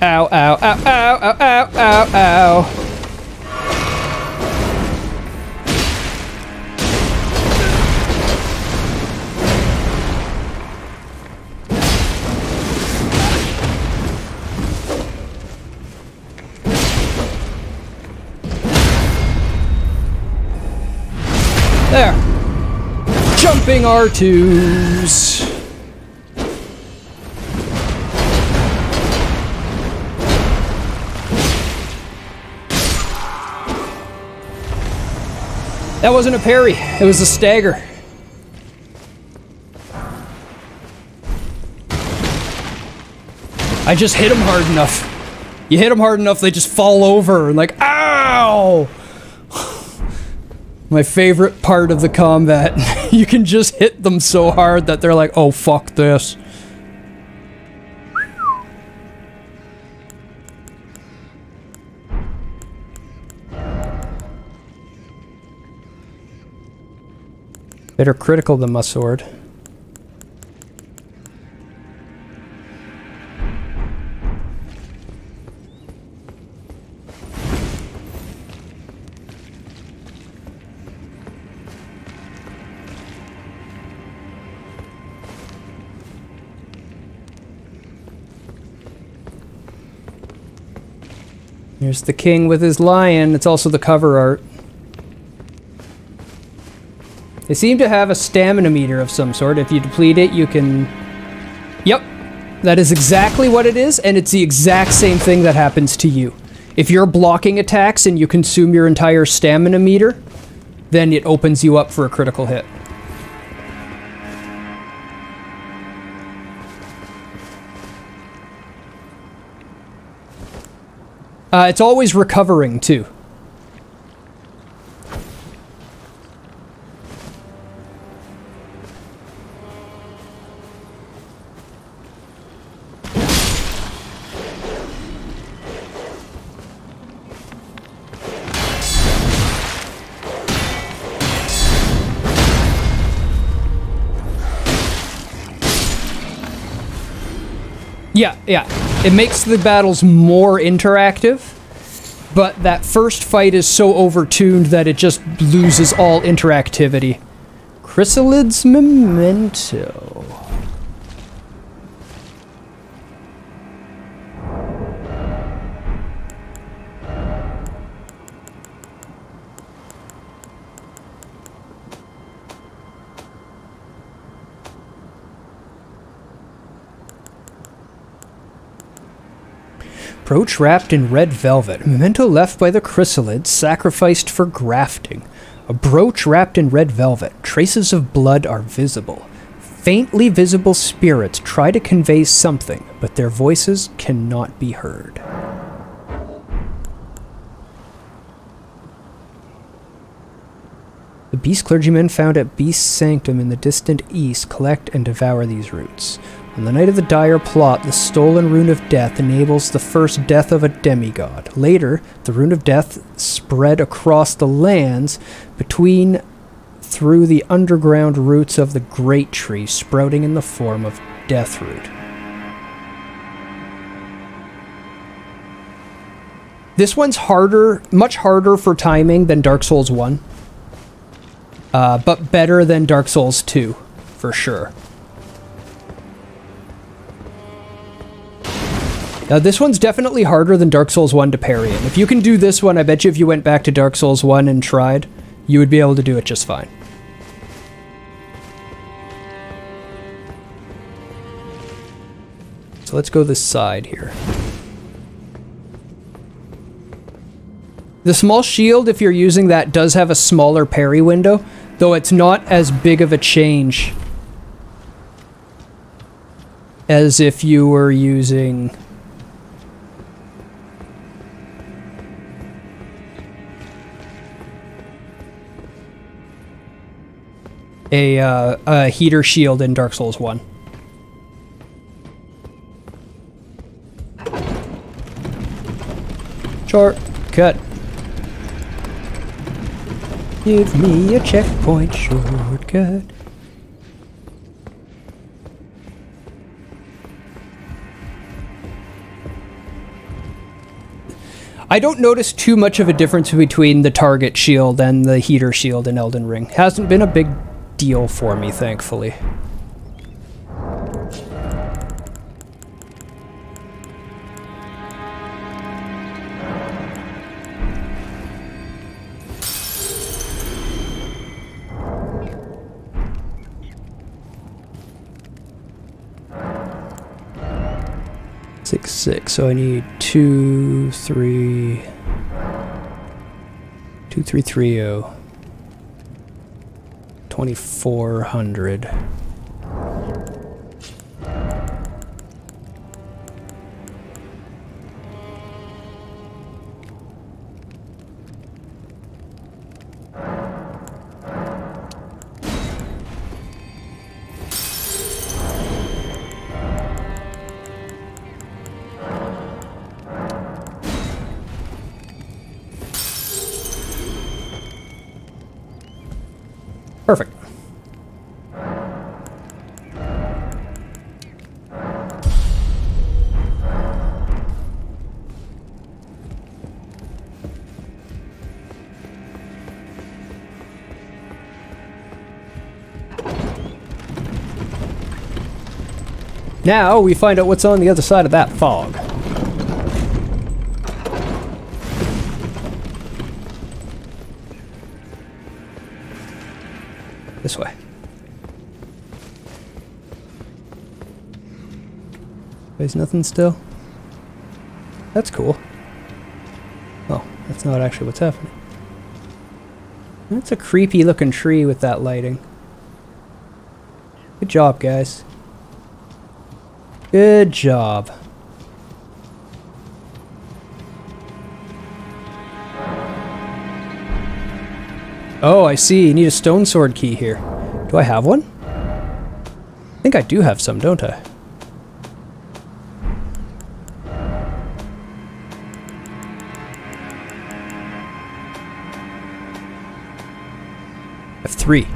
Ow, ow, ow, ow, ow, ow, ow, ow. There. Jumping R2s. That wasn't a parry, it was a stagger. I just hit him hard enough. You hit them hard enough, they just fall over and like, ow! My favorite part of the combat. You can just hit them so hard that they're like, oh fuck this. Better critical than my sword. Here's the king with his lion. It's also the cover art. They seem to have a stamina meter of some sort. If you deplete it, you can... Yep, that is exactly what it is, and it's the exact same thing that happens to you. If you're blocking attacks and you consume your entire stamina meter, then it opens you up for a critical hit. It's always recovering, too. Yeah. It makes the battles more interactive, but that first fight is so overtuned that it just loses all interactivity. Chrysalid's Memento. Brooch wrapped in red velvet. Memento left by the chrysalids, sacrificed for grafting. A brooch wrapped in red velvet. Traces of blood are visible. Faintly visible spirits try to convey something, but their voices cannot be heard. The beast clergymen found at Beast's Sanctum in the distant east collect and devour these roots. On the night of the dire plot, the stolen Rune of Death enables the first death of a demigod. Later, the Rune of Death spread across the lands through the underground roots of the Great Tree, sprouting in the form of Deathroot. This one's harder, much harder for timing than Dark Souls 1. But better than Dark Souls 2, for sure. Now, this one's definitely harder than Dark Souls 1 to parry in. If you can do this one, I bet you if you went back to Dark Souls 1 and tried, you would be able to do it just fine. So let's go this side here. The small shield, if you're using that, does have a smaller parry window, though it's not as big of a change as if you were using... a heater shield in Dark Souls 1. Shortcut. Give me a checkpoint shortcut. I don't notice too much of a difference between the target shield and the heater shield in Elden Ring. Hasn't been a big deal for me, thankfully. Six, so I need 2330. 2400. Perfect. Now we find out what's on the other side of that fog. There's nothing still? That's cool. Oh, that's not actually what's happening. That's a creepy looking tree with that lighting. Good job, guys. Good job. Oh, I see. You need a stone sword key here. Do I have one? I think I do have some, don't I? I have 3.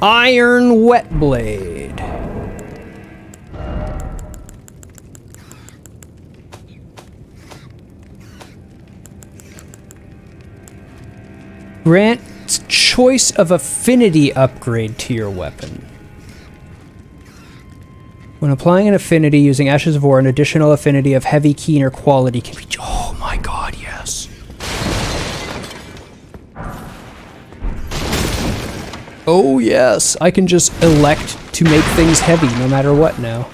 Iron Wet Blade. Grants choice of affinity upgrade to your weapon. When applying an affinity using Ashes of War, an additional affinity of heavy, keen, or quality can be... Oh my god, yes. Oh yes, I can just elect to make things heavy no matter what now.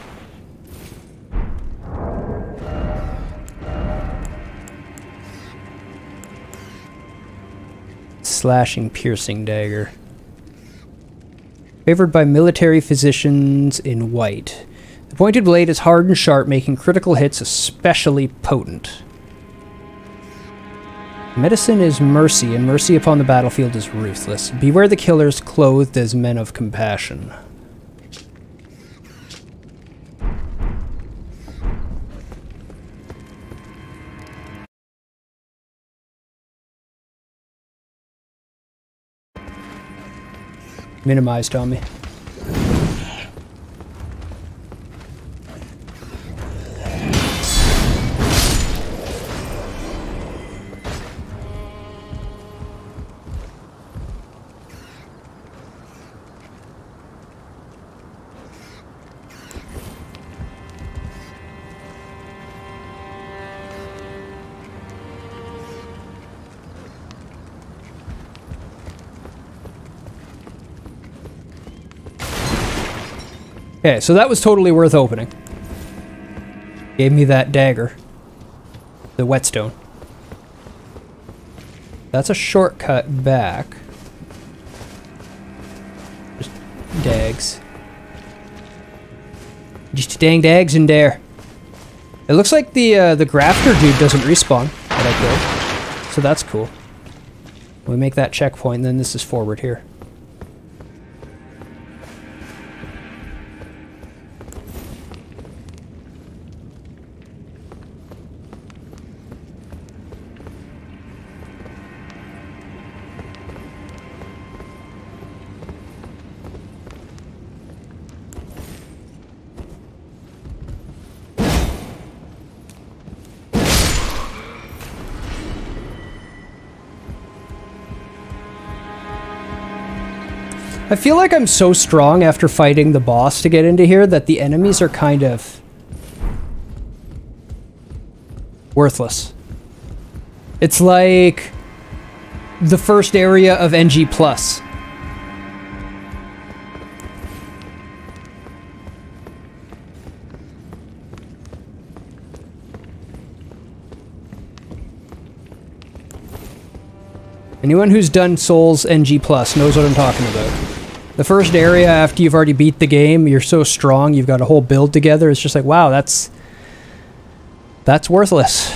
Slashing piercing dagger. Favored by military physicians in white. The pointed blade is hard and sharp, making critical hits especially potent. Medicine is mercy, and mercy upon the battlefield is ruthless. Beware the killers clothed as men of compassion. Minimized on me. Okay, so that was totally worth opening. Gave me that dagger. The whetstone. That's a shortcut back. Just dags. Just dang dags in there. It looks like the grafter dude doesn't respawn that I killed. So that's cool. We make that checkpoint, and then this is forward here. I feel like I'm so strong after fighting the boss to get into here that the enemies are kind of worthless. It's like the first area of NG+. Anyone who's done Souls NG+ knows what I'm talking about. The first area after you've already beat the game, you're so strong, you've got a whole build together, it's just like, wow, that's worthless.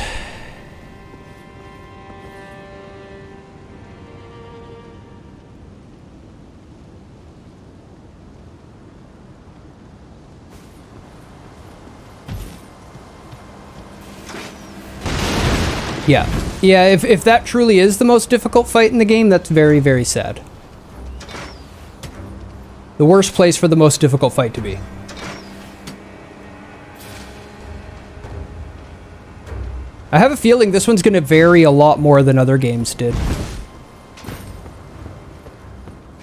Yeah. Yeah, if that truly is the most difficult fight in the game, that's very, very sad. The worst place for the most difficult fight to be. I have a feeling this one's going to vary a lot more than other games did.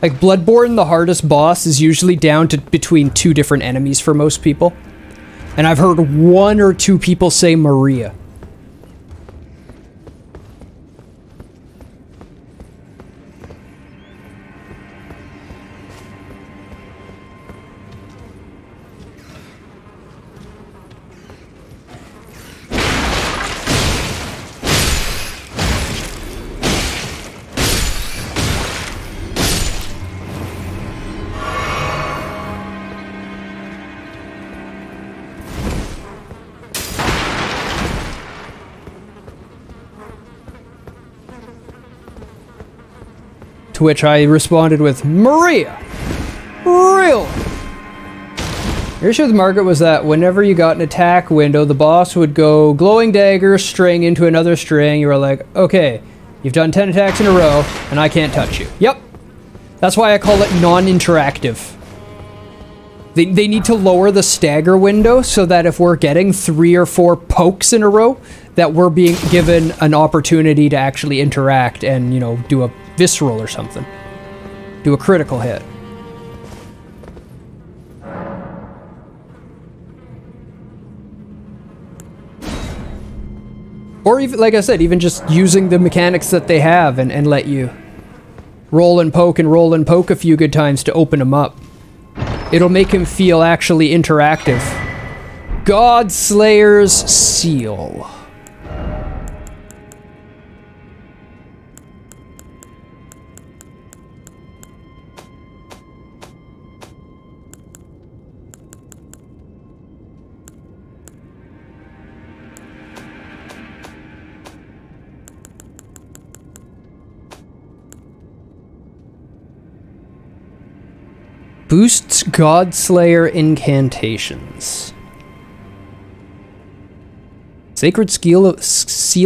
Like, Bloodborne, the hardest boss, is usually down to between 2 different enemies for most people. And I've heard 1 or 2 people say Maria. To which I responded with, Maria! Real! Your issue with Margaret was that whenever you got an attack window, the boss would go glowing dagger, string into another string. You were like, okay, you've done 10 attacks in a row, and I can't touch you. Yep. That's why I call it non-interactive. They need to lower the stagger window so that if we're getting 3 or 4 pokes in a row, that we're being given an opportunity to actually interact and, you know, do a visceral or something. Do a critical hit. Or even, like I said, even just using the mechanics that they have and let you roll and poke a few good times to open them up. It'll make him feel actually interactive. Godslayer's Seal. Boosts Godslayer incantations. Sacred seal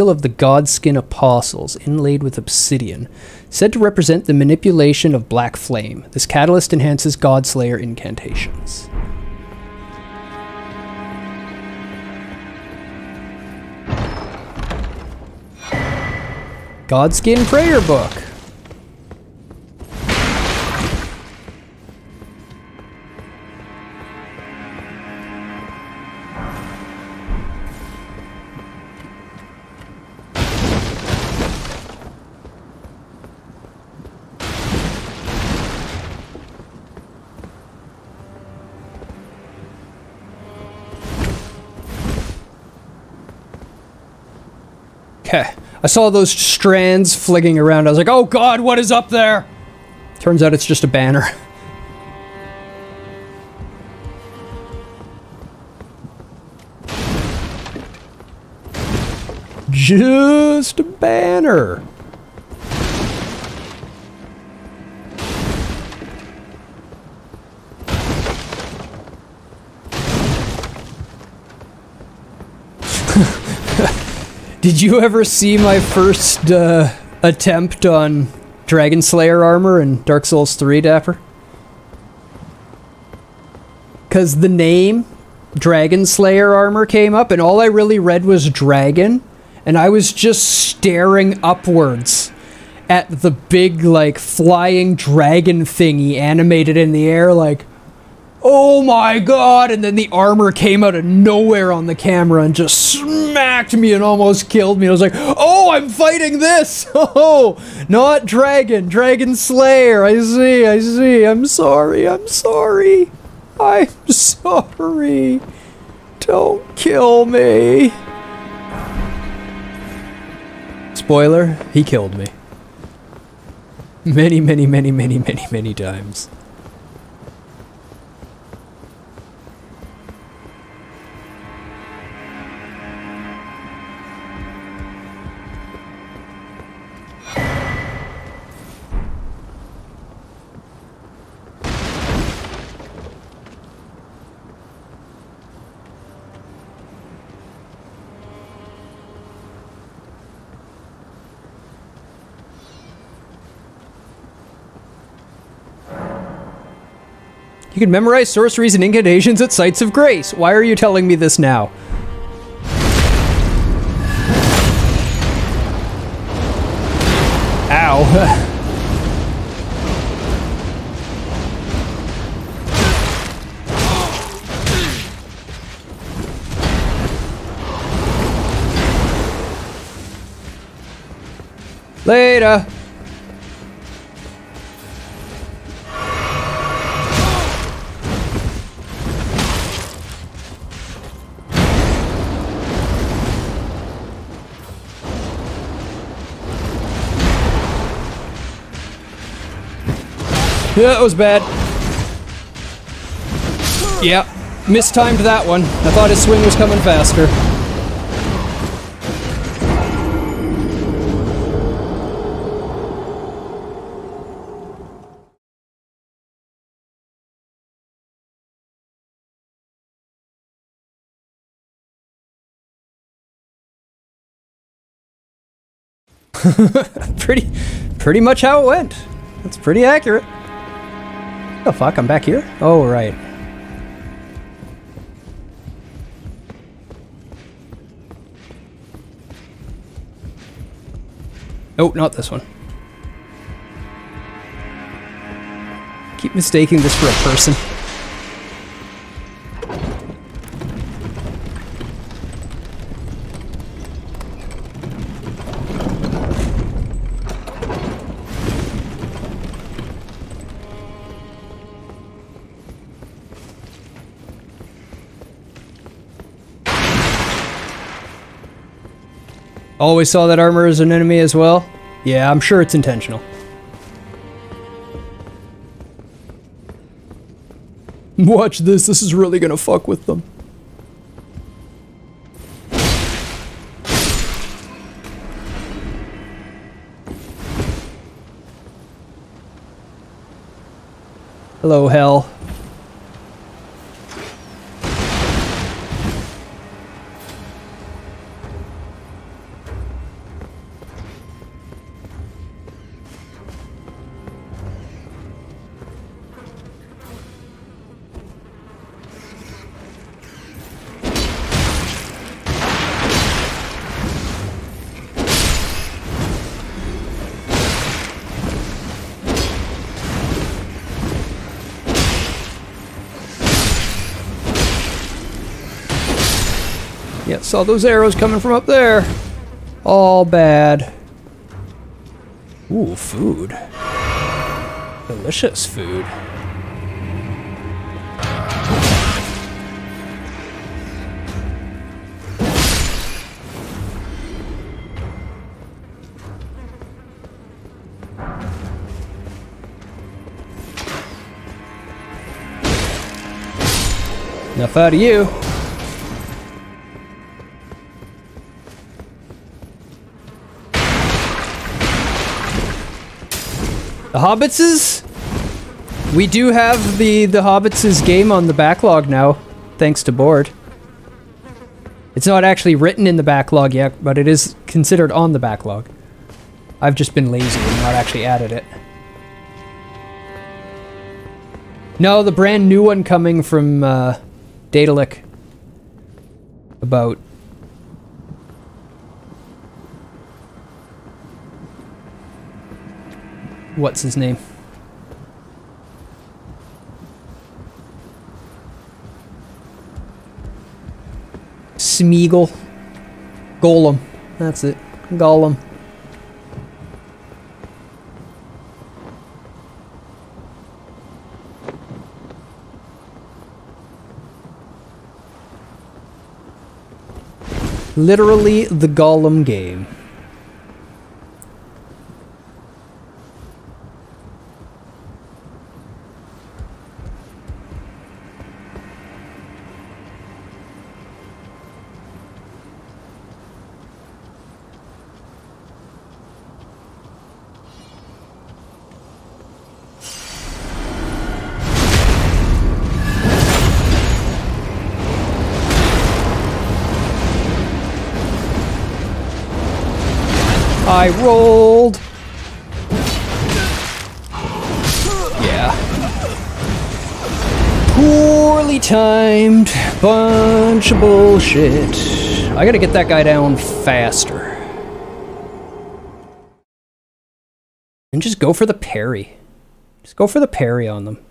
of the Godskin Apostles, inlaid with obsidian, said to represent the manipulation of black flame. This catalyst enhances Godslayer incantations. Godskin Prayer Book. Okay. I saw those strands flinging around. I was like, oh god, what is up there? Turns out it's just a banner. Just a banner. Did you ever see my first attempt on Dragon Slayer armor in Dark Souls 3, Dapper? Because the name Dragon Slayer armor came up and all I really read was dragon, and I was just staring upwards at the big, like, flying dragon thingy animated in the air, like, oh my god, and then the armor came out of nowhere on the camera and just smacked me and almost killed me. I was like, oh, I'm fighting this! Oh, not dragon, Dragon Slayer, I see, I'm sorry. Don't kill me. Spoiler, he killed me. Many times. You can memorize sorceries and incantations at sites of grace. Why are you telling me this now? Ow. Later. Yeah, that was bad. Yeah, mistimed that one. I thought his swing was coming faster. Pretty much how it went. That's pretty accurate. Oh fuck, I'm back here? Oh, right. Oh, not this one. Keep mistaking this for a person. Always saw that armor as an enemy as well? Yeah, I'm sure it's intentional. Watch this, this is really gonna fuck with them. Hello, hell. Yeah, saw those arrows coming from up there. All bad. Ooh, food. Delicious food. Enough out of you. The Hobbitses? We do have the Hobbitses game on the backlog now, thanks to Board. It's not actually written in the backlog yet, but it is considered on the backlog. I've just been lazy and not actually added it. No, the brand new one coming from Daedalic. About... what's his name? Smeagol. Golem. That's it. Gollum. Literally the Gollum game. I rolled. Yeah. timed bunch of bullshit. I gotta get that guy down faster. And just go for the parry. Just go for the parry on them.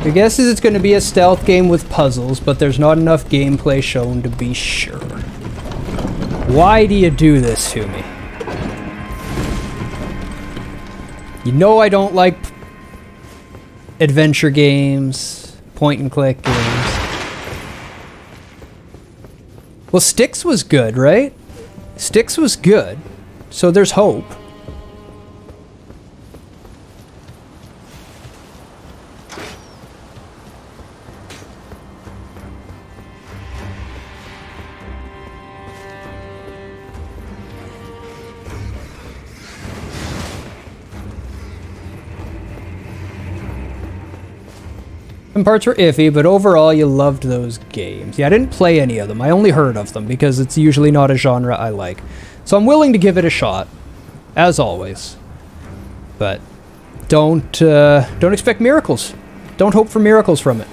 My guess is it's going to be a stealth game with puzzles, but there's not enough gameplay shown to be sure. Why do you do this to me? You know I don't like adventure games, point and click games. Well, Styx was good, right? Styx was good, so there's hope. Some parts were iffy, but overall you loved those games. Yeah, I didn't play any of them. I only heard of them because it's usually not a genre I like. So I'm willing to give it a shot, as always. But don't expect miracles. Don't hope for miracles from it.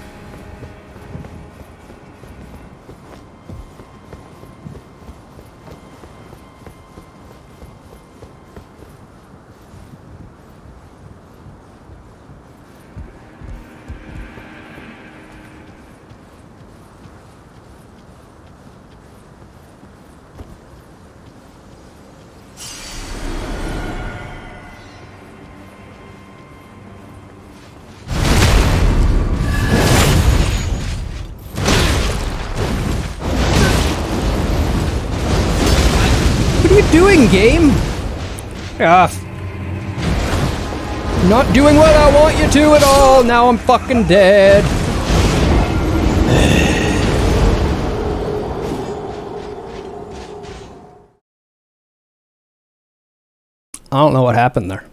Doing, game? Ah. Not doing what I want you to at all. Now I'm fucking dead. I don't know what happened there.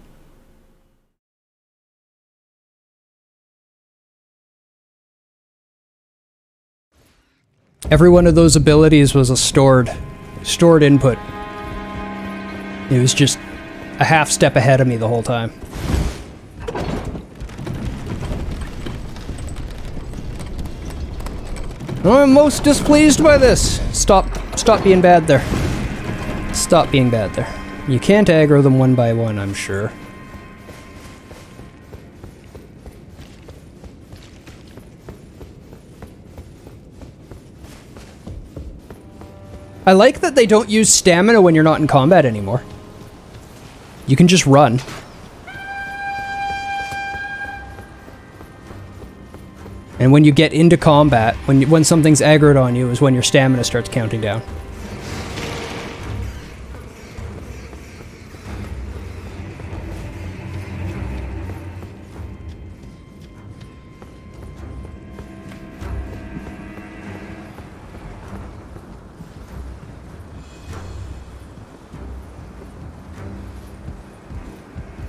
Every one of those abilities was a stored input. It was just a half step ahead of me the whole time. I'm most displeased by this. Stop being bad there. Stop being bad there. You can't aggro them one by one, I'm sure. I like that they don't use stamina when you're not in combat anymore. You can just run. And when you get into combat, when something's aggroed on you, is when your stamina starts counting down.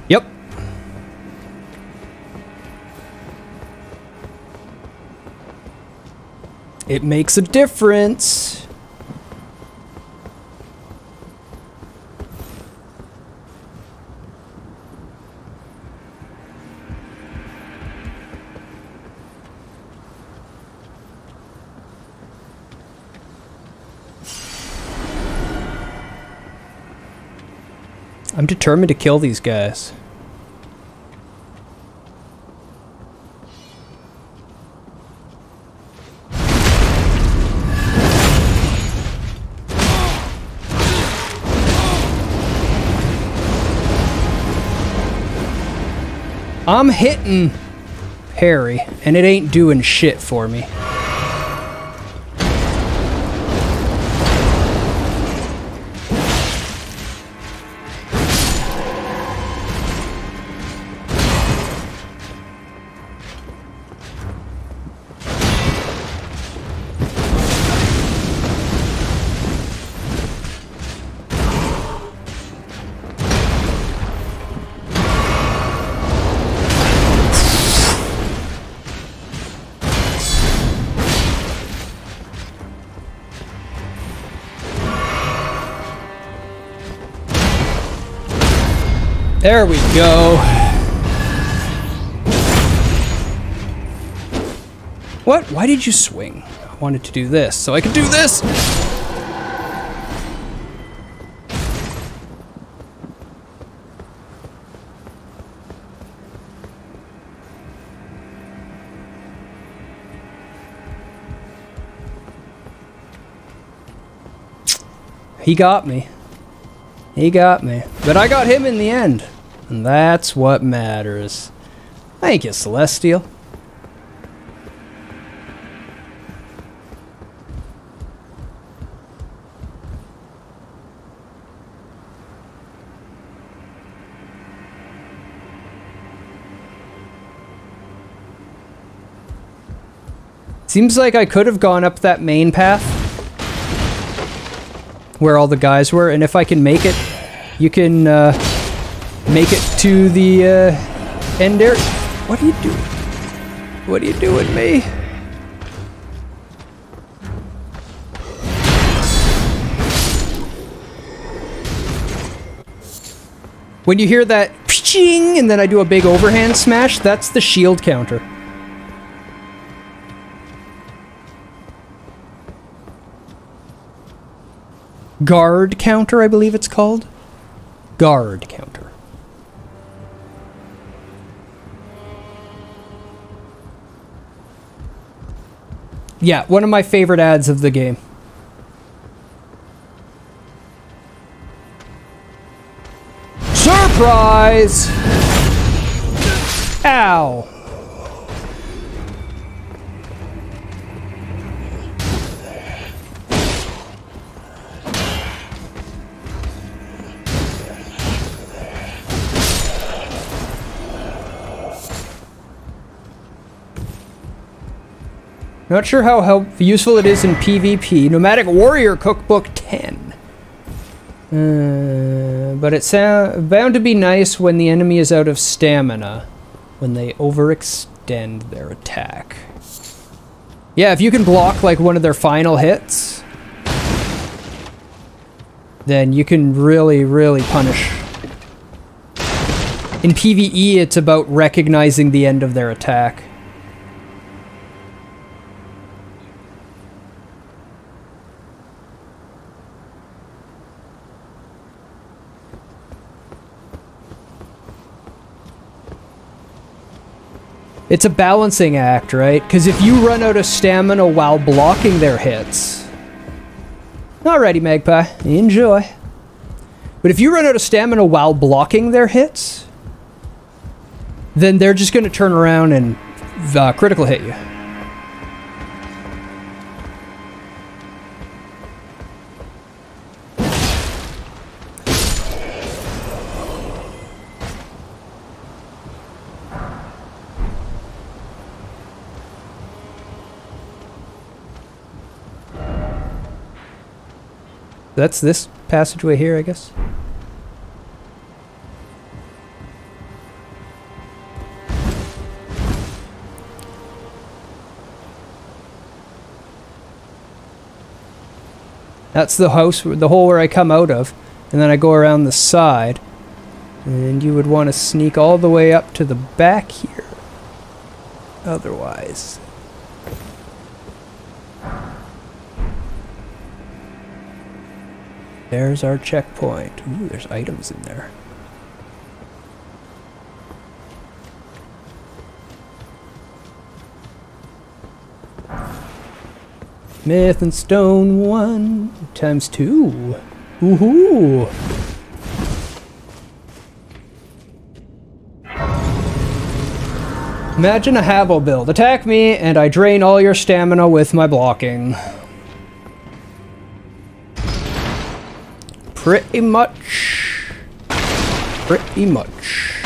Yep. It makes a difference. I'm determined to kill these guys. I'm hitting parry, and it ain't doing shit for me. There we go. What? Why did you swing? I wanted to do this, so I could do this! He got me. He got me. But I got him in the end. And that's what matters. Thank you, Celestial. Seems like I could have gone up that main path where all the guys were, and if I can make it, you can make it to the end area. What are you doing? What are you doing, me? When you hear that pshing and then I do a big overhand smash, that's the shield counter. Guard counter, I believe it's called. Guard counter. Yeah, one of my favorite ads of the game. Surprise! Ow! Not sure how useful it is in PvP. Nomadic Warrior Cookbook 10. But it's bound to be nice when the enemy is out of stamina. When they overextend their attack. Yeah, if you can block like one of their final hits, then you can really, really punish. In PvE, it's about recognizing the end of their attack. It's a balancing act, right? Because if you run out of stamina while blocking their hits... Alrighty, Magpie. Enjoy. But if you run out of stamina while blocking their hits, then they're just going to turn around and critical hit you. That's this passageway here, I guess. That's the house, the hole where I come out of, and then I go around the side. And you would want to sneak all the way up to the back here. Otherwise... There's our checkpoint. Ooh, there's items in there. Myth and stone 1 times 2. Woohoo! Imagine a Havel build. Attack me and I drain all your stamina with my blocking. Pretty much. Pretty much.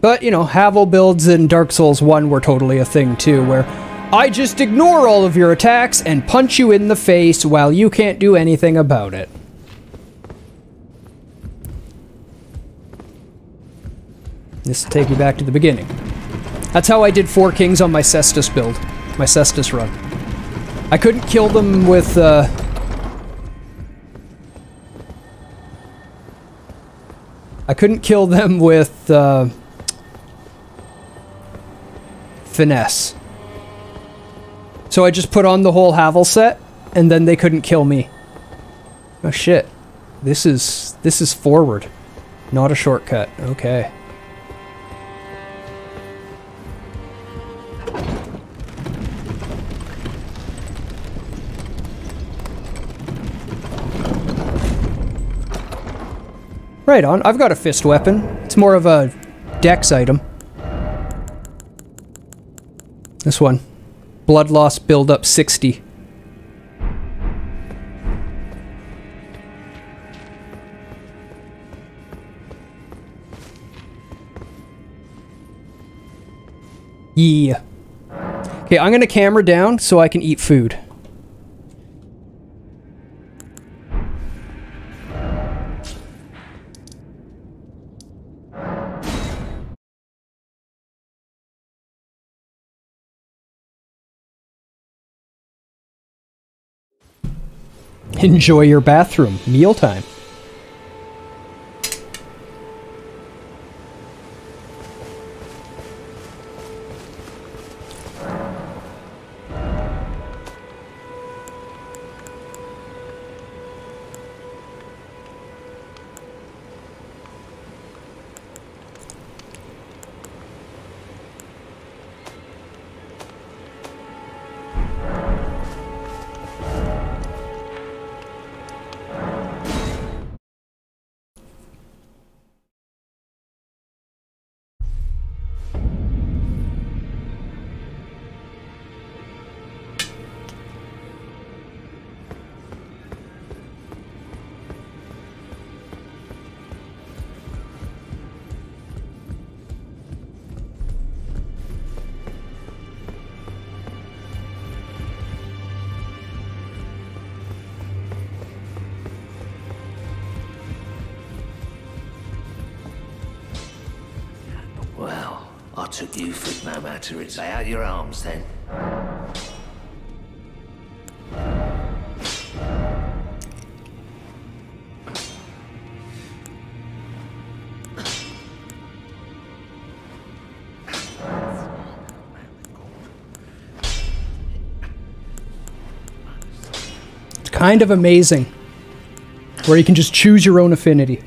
But, you know, Havel builds in Dark Souls 1 were totally a thing too, where I just ignore all of your attacks and punch you in the face while you can't do anything about it. This will take me back to the beginning. That's how I did 4 Kings on my Cestus build. My Cestus run. I couldn't kill them with, I couldn't kill them with finesse. So I just put on the whole Havel set, and then they couldn't kill me. Oh shit. This is forward, not a shortcut. Okay. Right on. I've got a fist weapon. It's more of a dex item. This one. Blood loss build up 60. Yeah. Okay, I'm gonna camera down so I can eat food. Enjoy your bathroom. Mealtime. Well, I took you for it no matter. It's lay out your arms then. It's kind of amazing. Where you can just choose your own affinity.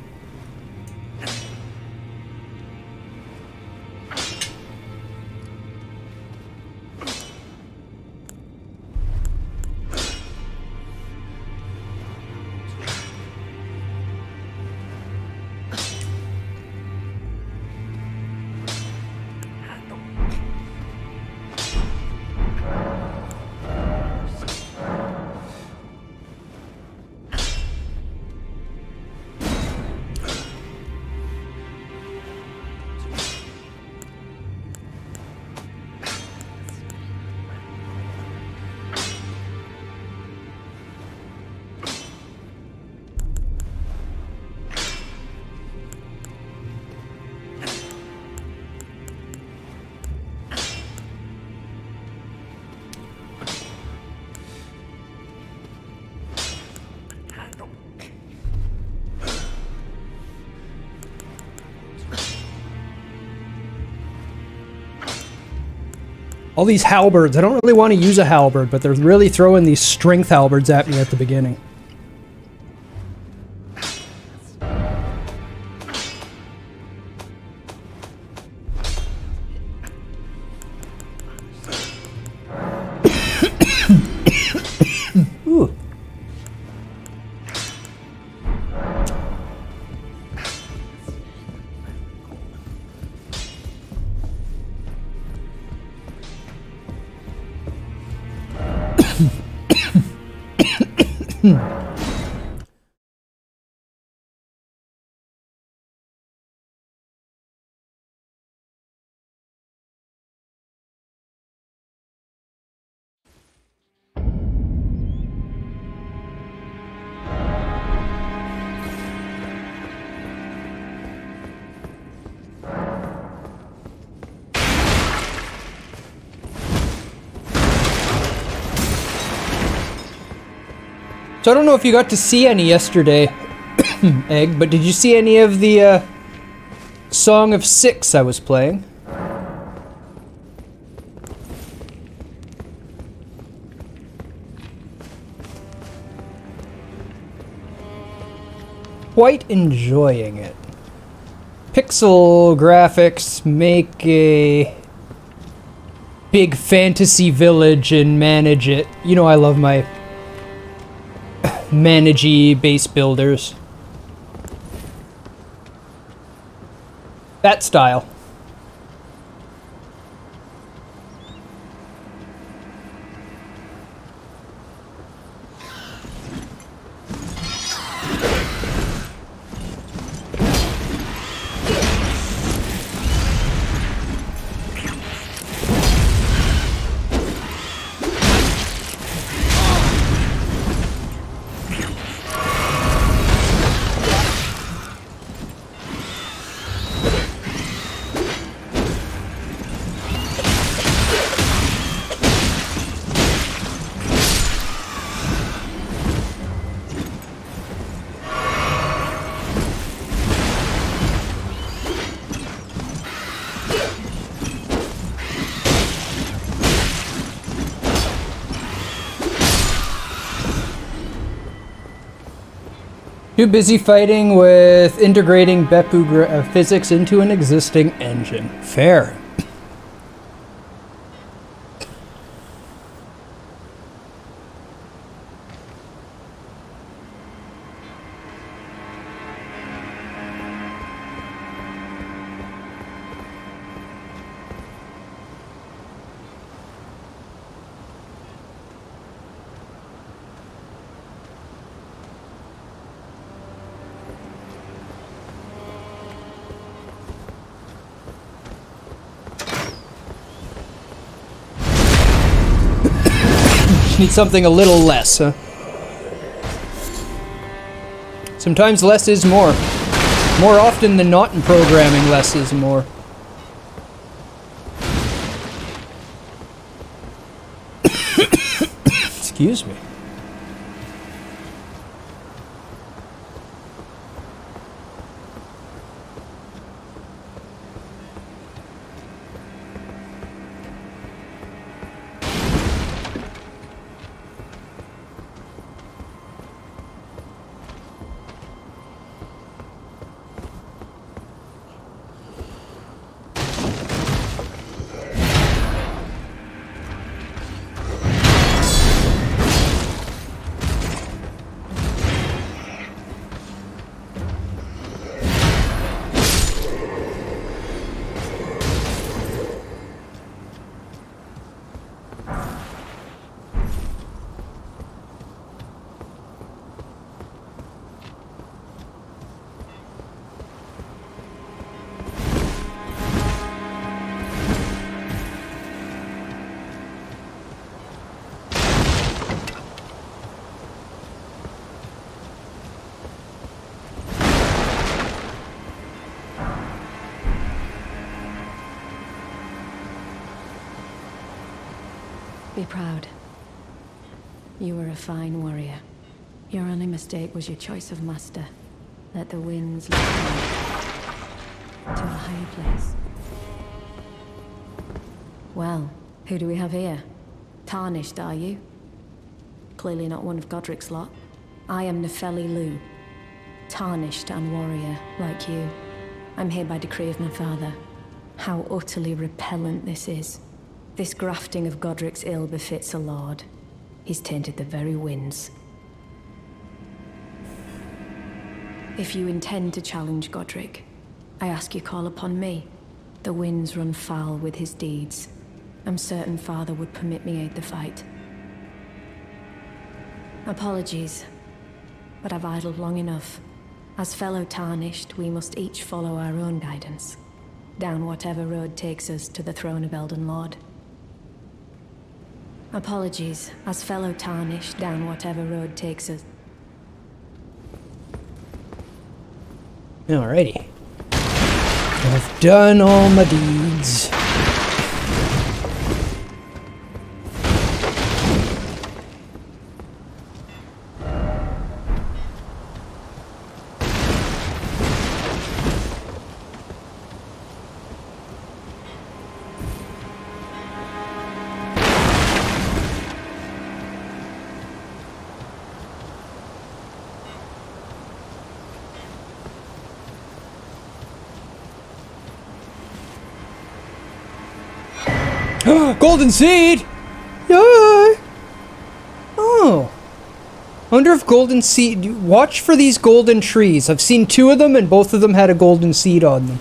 All these halberds. I don't really want to use a halberd, but they're really throwing these strength halberds at me at the beginning. Ooh. So I don't know if you got to see any yesterday, Egg, but did you see any of the Song of Six I was playing. Quite enjoying it. Pixel graphics make a big fantasy village and manage it. You know I love my managey base builders. That style. Too busy fighting with integrating Beppu physics into an existing engine. Fair. Need something a little less, huh? Sometimes less is more. More often than not in programming, less is more. Excuse me. Be proud. You were a fine warrior. Your only mistake was your choice of master. Let the winds lift you to a higher place. Well, who do we have here? Tarnished, are you? Clearly not one of Godric's lot. I am Nefeli Lu. Tarnished and warrior, like you. I'm here by decree of my father. How utterly repellent this is. This grafting of Godric's ill befits a lord. He's tainted the very winds. If you intend to challenge Godric, I ask you call upon me. The winds run foul with his deeds. I'm certain father would permit me aid the fight. Apologies, but I've idled long enough. As fellow Tarnished, we must each follow our own guidance, down whatever road takes us to the throne of Elden Lord. Apologies, as fellow Tarnished, down whatever road takes us. Alrighty. I've done all my deeds. Golden seed! Yeah. Oh. I wonder if golden seed... Watch for these golden trees. I've seen 2 of them and both of them had a golden seed on them.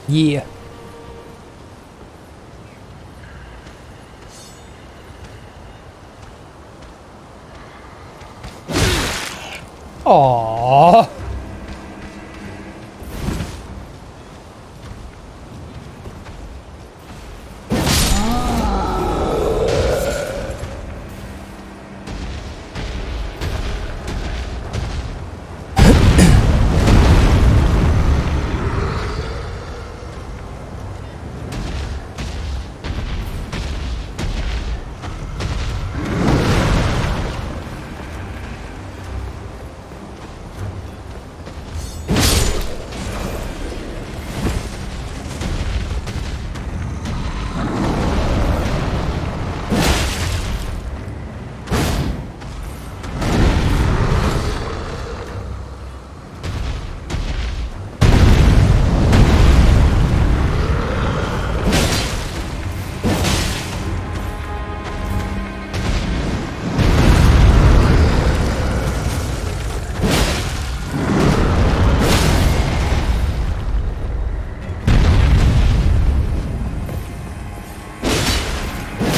Yeah. Aww.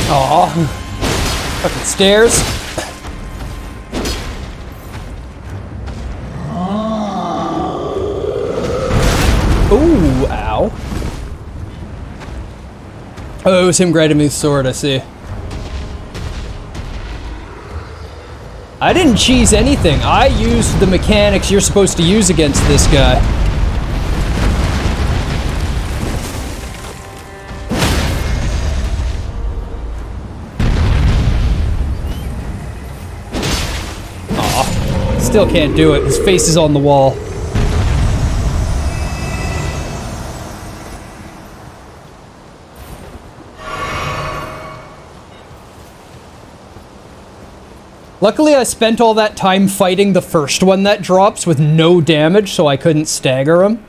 Aw. Fucking stairs. Ooh, ow. Oh, it was him grabbing me with the sword, I see. I didn't cheese anything. I used the mechanics you're supposed to use against this guy. Still can't do it. His face is on the wall. Luckily, I spent all that time fighting the first one that drops with no damage, so I couldn't stagger him.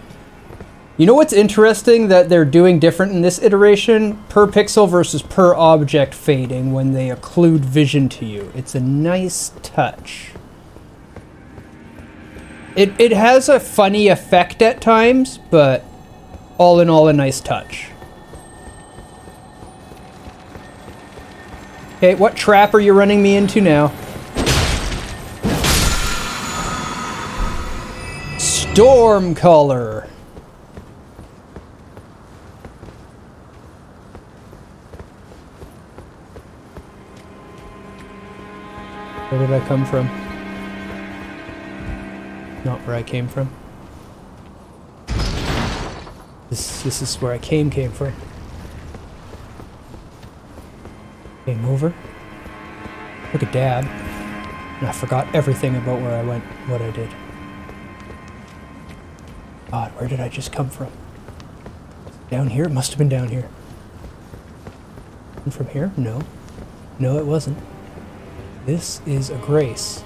You know what's interesting that they're doing different in this iteration? Per pixel versus per object fading when they occlude vision to you. It's a nice touch. It has a funny effect at times, but all in all, a nice touch. Okay, what trap are you running me into now? Storm color. Where did I come from? Not where I came from. This is where I came from. Game over. Look at Dad. And I forgot everything about where I went, what I did. God, where did I just come from? Down here? It must have been down here. And from here? No. No, it wasn't. This is a grace.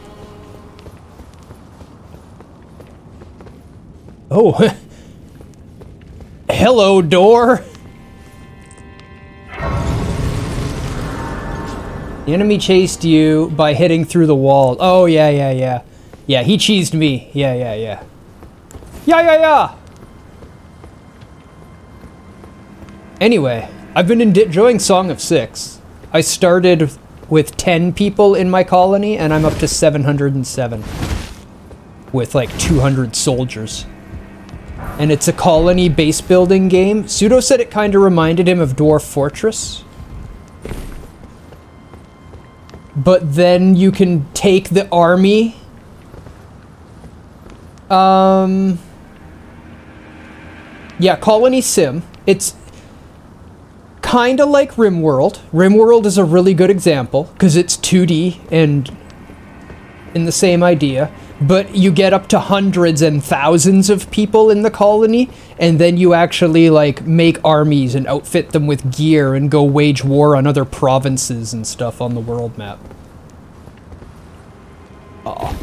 Oh. Hello, door. The enemy chased you by hitting through the wall. Oh, yeah. Yeah, he cheesed me. Yeah. Yeah. Anyway, I've been enjoying Song of Six. I started with 10 people in my colony, and I'm up to 707. With like 200 soldiers. And it's a colony base building game. Pseudo said it kind of reminded him of Dwarf Fortress. But then you can take the army. Yeah, Colony Sim. It's kind of like RimWorld. RimWorld is a really good example because it's 2D and in the same idea. but you get up to hundreds and thousands of people in the colony, and then you actually, like, make armies and outfit them with gear and go wage war on other provinces and stuff on the world map. Aw.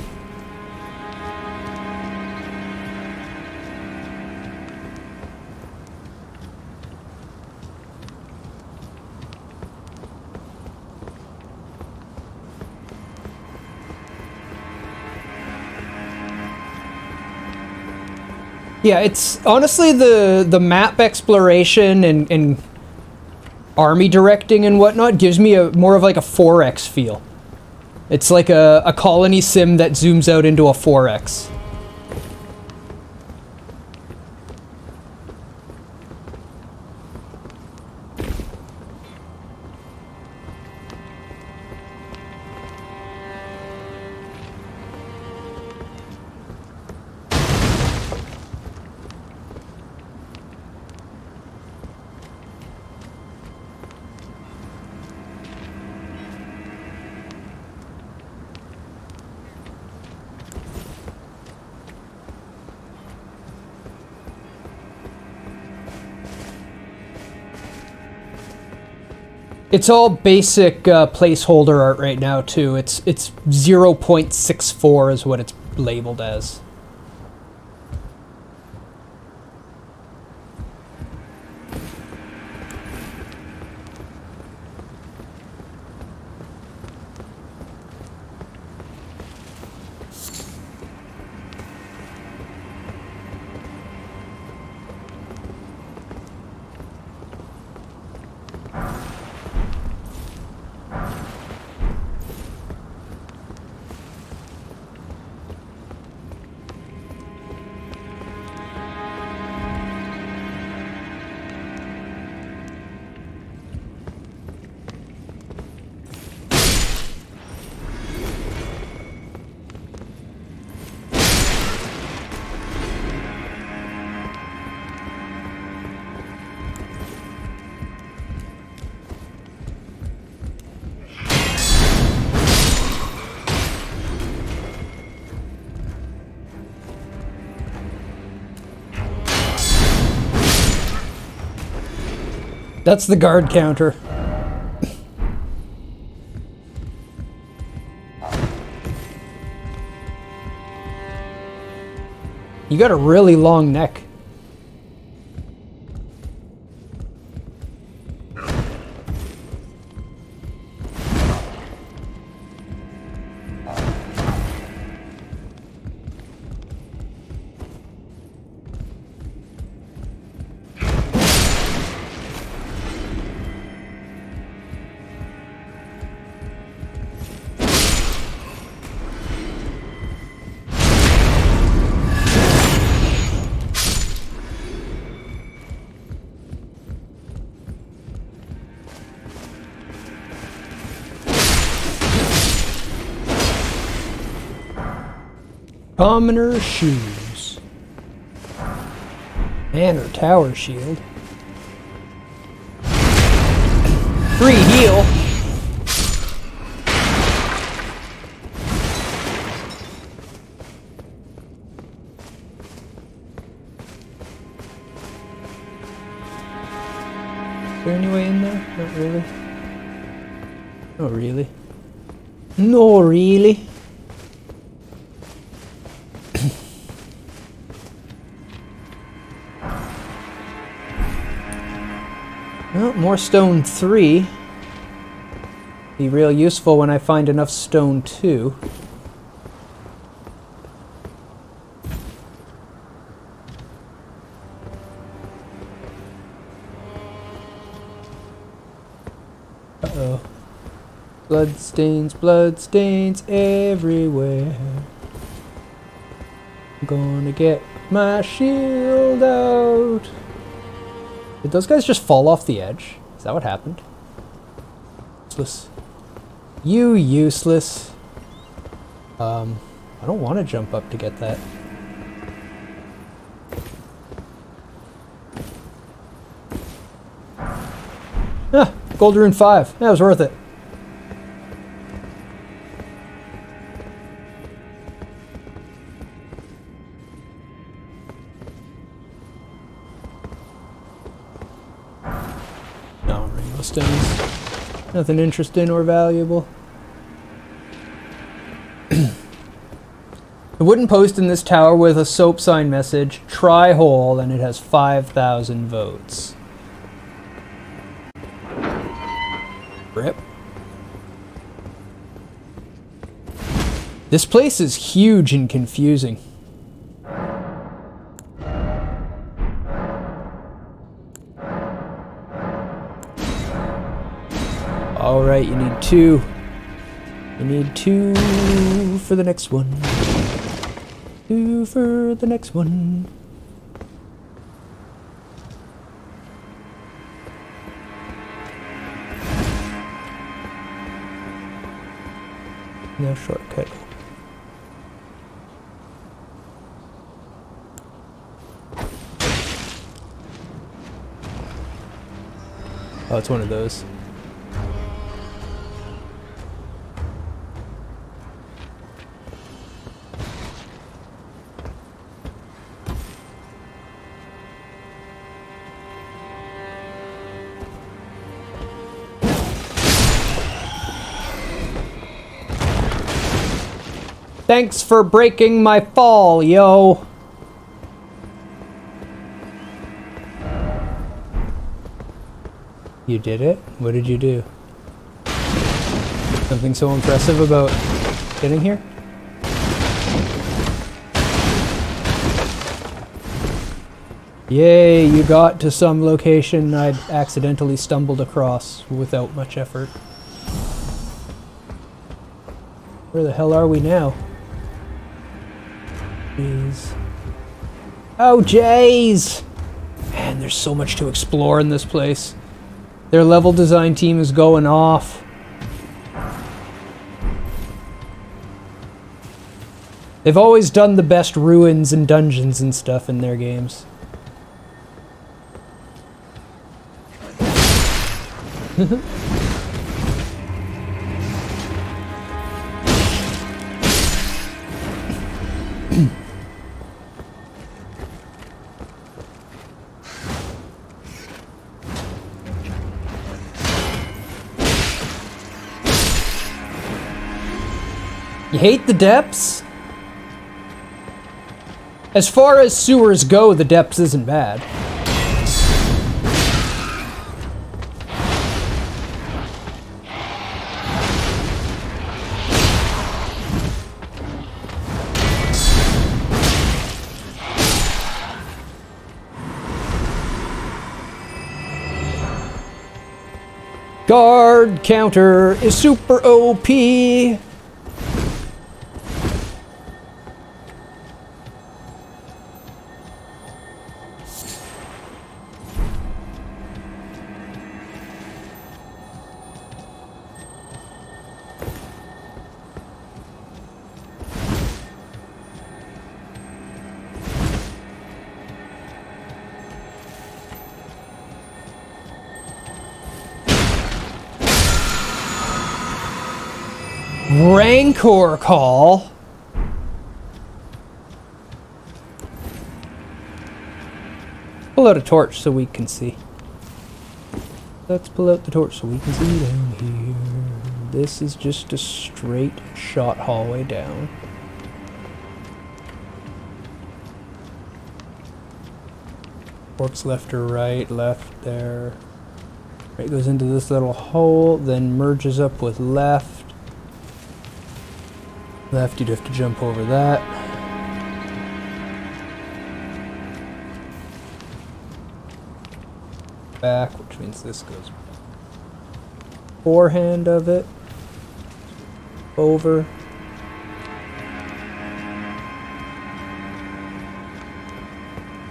Yeah, it's honestly the map exploration and army directing and whatnot gives me a more of like a 4X feel. It's like a colony sim that zooms out into a 4X. It's all basic placeholder art right now too. It's 0.64 is what it's labeled as. That's the guard counter. You got a really long neck. Commoner shoes. And her tower shield. Free heal. Is there any way in there? Not really. Not really. No, really. Well, more stone 3. Be real useful when I find enough stone 2. Uh-oh. Bloodstains everywhere. I'm gonna get my shield out. Did those guys just fall off the edge? Is that what happened? Useless. You useless. I don't want to jump up to get that. Ah, Gold Rune 5. That was worth it. stones. Nothing interesting or valuable. A wooden post in this tower with a soap sign message, try hole, and it has 5,000 votes. Rip. This place is huge and confusing. Alright, you need 2. You need 2 for the next one. 2 for the next one. No shortcut. Oh, it's one of those. Thanks for breaking my fall, yo. You did it? What did you do? Something so impressive about getting here? Yay, you got to some location I'd accidentally stumbled across without much effort. Where the hell are we now? Jeez. Oh, jeez! Man, there's so much to explore in this place. Their level design team is going off. They've always done the best ruins and dungeons and stuff in their games. You hate the depths? As far as sewers go, the depths isn't bad. Guard counter is super OP. Rancor call. Pull out a torch so we can see. Let's pull out the torch so we can see down here. This is just a straight shot hallway down. Forks left or right, left there. Right goes into this little hole, then merges up with left. Left, you'd have to jump over that. Back, which means this goes forehand of it. Over.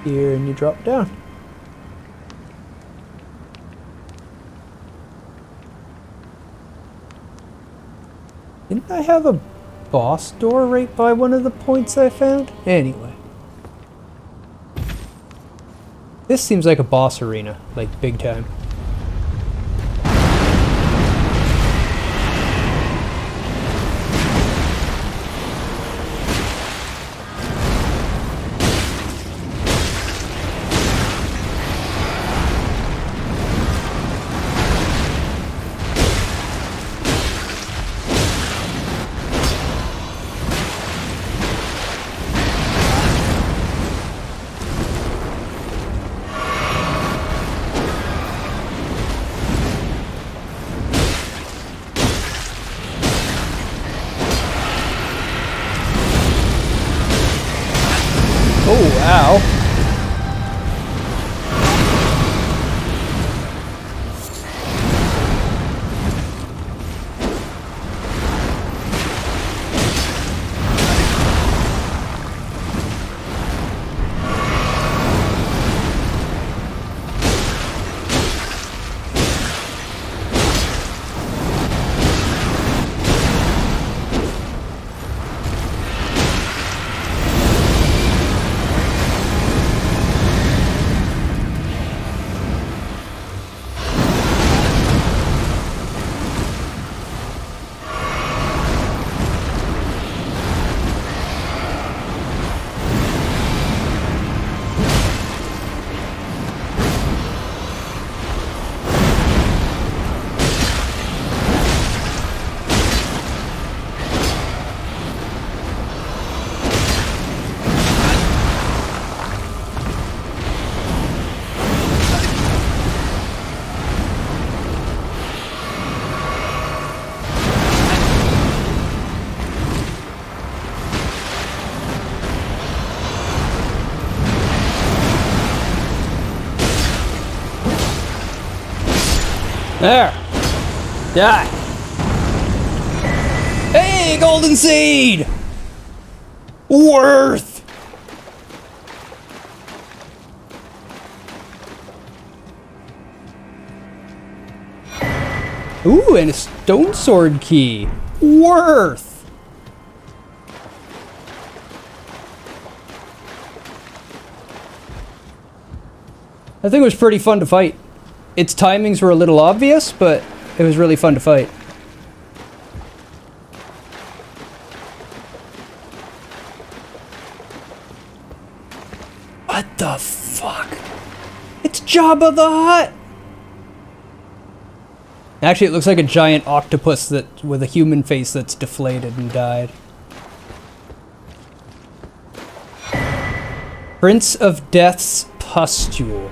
Here, and you drop down. Didn't I have a boss door right by one of the points I found? Anyway. This seems like a boss arena, like big time. There. Die. Hey, golden seed! Worth! Ooh, and a stone sword key. Worth! I think it was pretty fun to fight. Its timings were a little obvious, but it was really fun to fight. What the fuck? It's Jabba the Hutt! Actually, it looks like a giant octopus that with a human face that's deflated and died. Prince of Death's Pustule.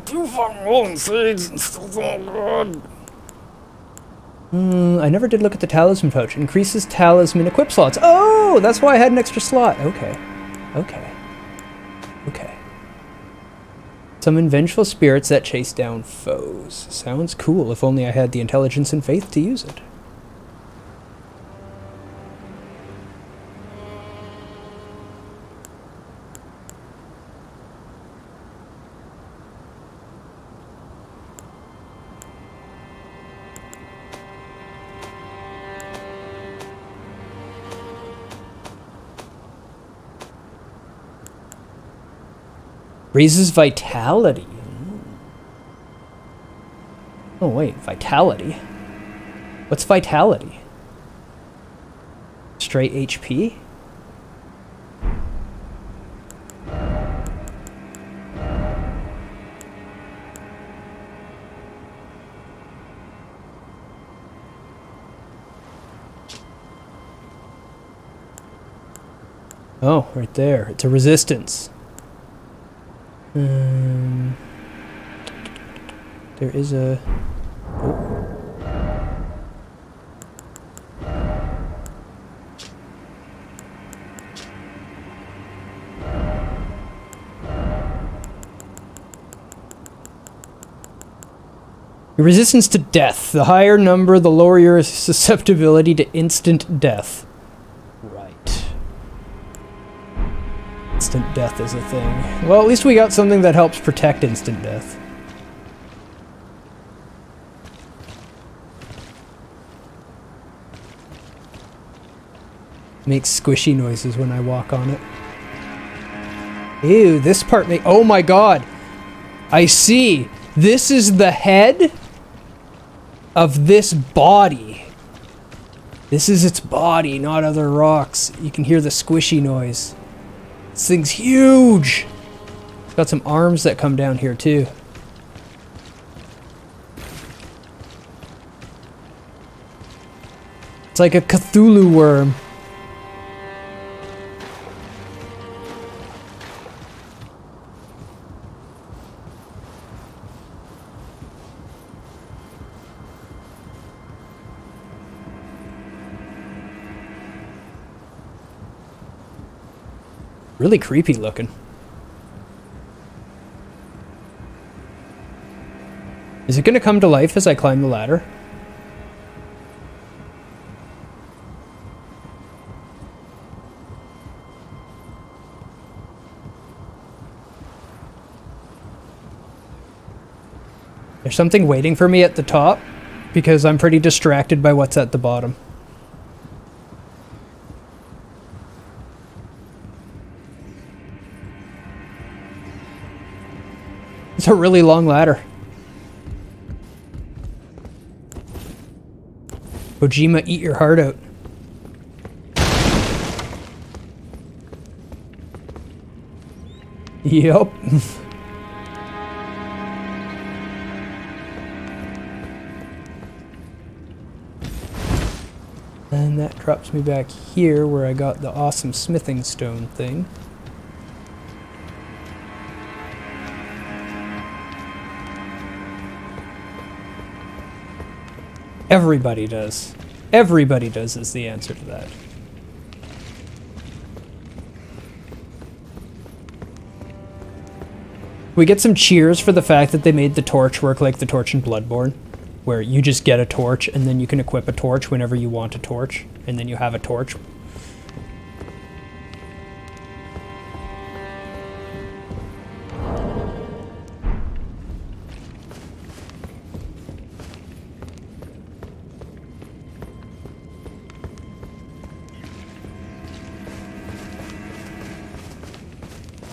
Two fucking golden seeds and still so good. I never did look at the talisman pouch. Increases talisman equip slots. Oh, that's why I had an extra slot. Okay. Okay. Okay. Summon vengeful spirits that chase down foes. Sounds cool, if only I had the intelligence and faith to use it. Raises vitality. Oh wait, vitality? What's vitality? Straight HP? Oh, right there. It's a resistance. There is a... Oh. Your resistance to death. The higher number, the lower your susceptibility to instant death. Right. Instant death is a thing. Well, at least we got something that helps protect instant death. Makes squishy noises when I walk on it. Ew, this part may— oh my god! I see! This is the head of this body. This is its body, not other rocks. You can hear the squishy noise. This thing's huge! It's got some arms that come down here too. It's like a Cthulhu worm. Really creepy looking. Is it gonna come to life as I climb the ladder? There's something waiting for me at the top because I'm pretty distracted by what's at the bottom. It's a really long ladder. Kojima, eat your heart out. Yup. And that drops me back here where I got the awesome smithing stone thing. Everybody does. Everybody does is the answer to that. We get some cheers for the fact that they made the torch work like the torch in Bloodborne, where you just get a torch and then you can equip a torch whenever you want a torch, and then you have a torch.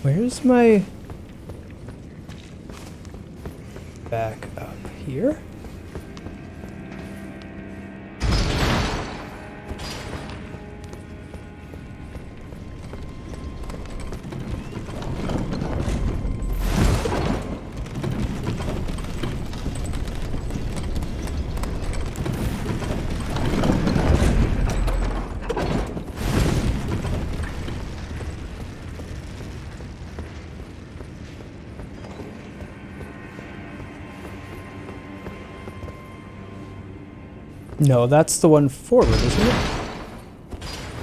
Where's my... back up here? No, that's the one forward, isn't it?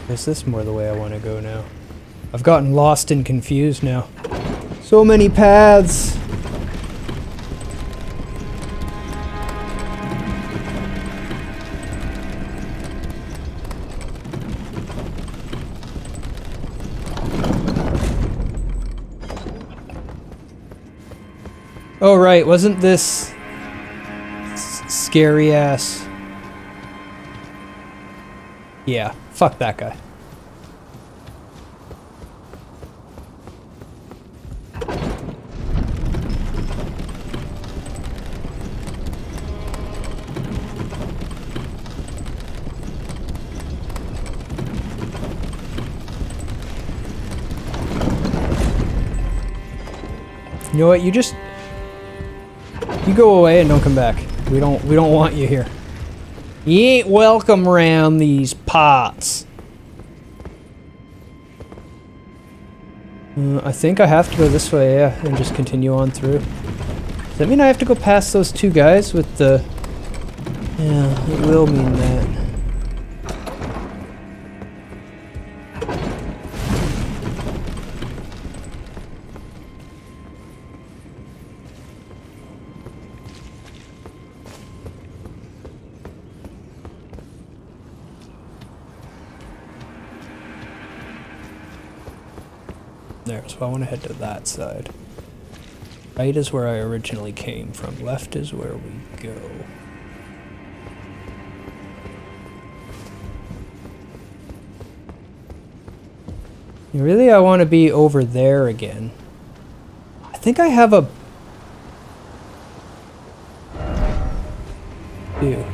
Is this more the way I want to go now? I've gotten lost and confused now. So many paths! Oh right, wasn't this scary ass... Yeah, fuck that guy. You know what, you go away and don't come back. We don't want you here. You ain't welcome around these parts. I think I have to go this way, yeah, and just continue on through. Does that mean I have to go past those two guys with the... Yeah, it will mean that. There, so I want to head to that side. Right is where I originally came from. Left is where we go. Really, I want to be over there again. I think I have a... Ew.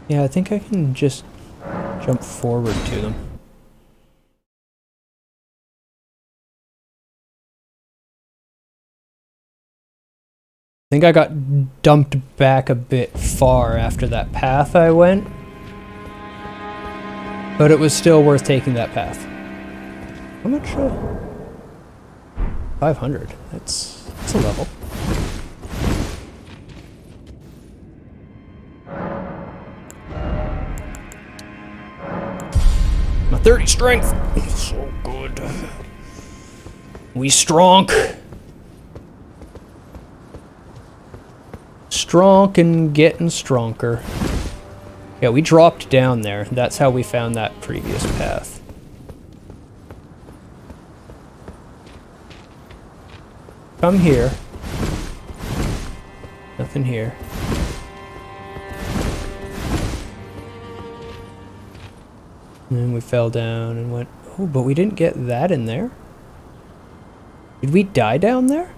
Yeah, I think I can just jump forward to them. I think I got dumped back a bit far after that path I went. But it was still worth taking that path. How much? 500. That's a level. My 30 strength. So good. We strong. Strong and getting stronger. Yeah, we dropped down there. That's how we found that previous path. Come here. Nothing here. And then we fell down and went... Oh, but we didn't get that in there. Did we die down there?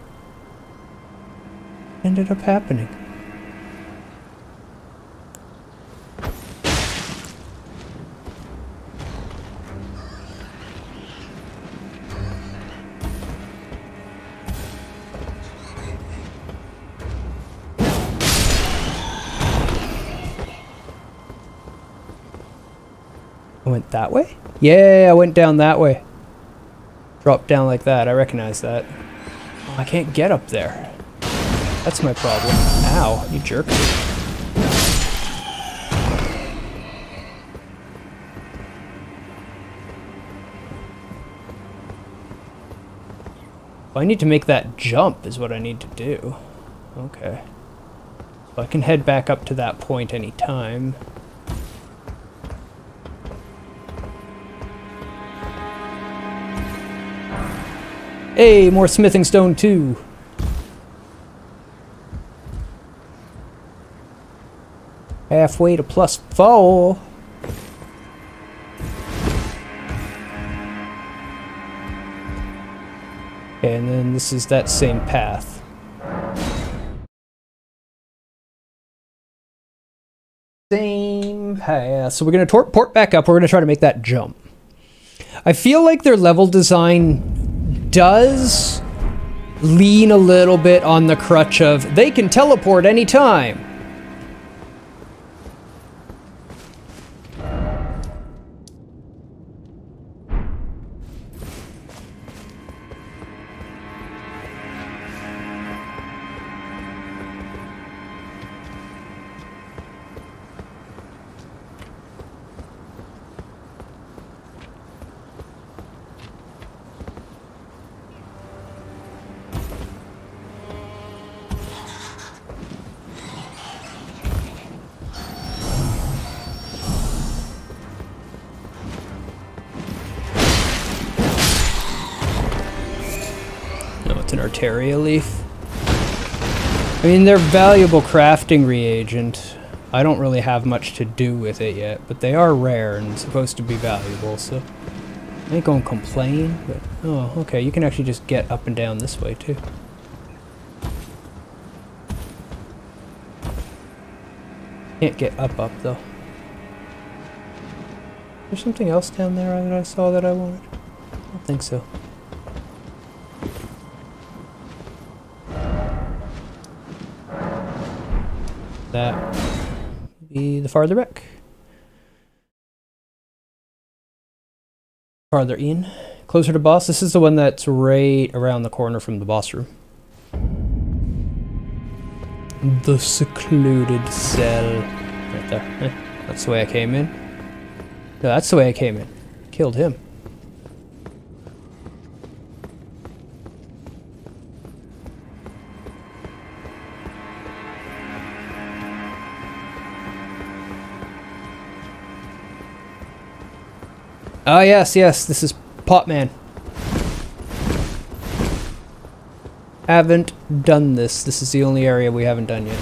What ended up happening? I went that way? Yeah, I went down that way. Dropped down like that. I recognize that. Oh, I can't get up there. That's my problem. Ow, you jerk. I need to make that jump is what I need to do. Okay. So I can head back up to that point anytime. Hey, more smithing stone too. Halfway to +4. Okay, and then this is that same path. Same path. So we're gonna port back up. We're gonna try to make that jump. I feel like their level design does lean a little bit on the crutch of they can teleport anytime. Arteria leaf. I mean, they're valuable crafting reagent. I don't really have much to do with it yet, but they are rare and supposed to be valuable, so I ain't gonna complain, but oh, okay, you can actually just get up and down this way too. Can't get up though. There's something else down there that I saw that I wanted? I don't think so. That would be the farther back. Farther in. Closer to boss. This is the one that's right around the corner from the boss room. The secluded cell. Right there. That's the way I came in. No, that's the way I came in. Killed him. Oh, yes, this is Potman. Haven't done this. This is the only area we haven't done yet.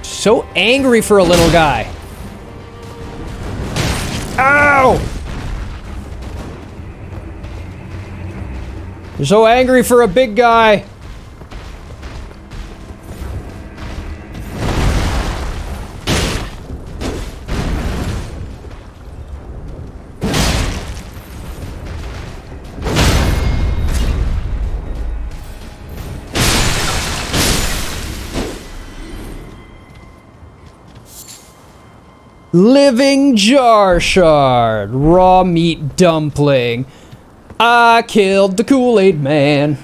So angry for a little guy. Ow! You're so angry for a big guy. Living jar shard, raw meat dumpling. I killed the Kool-Aid man.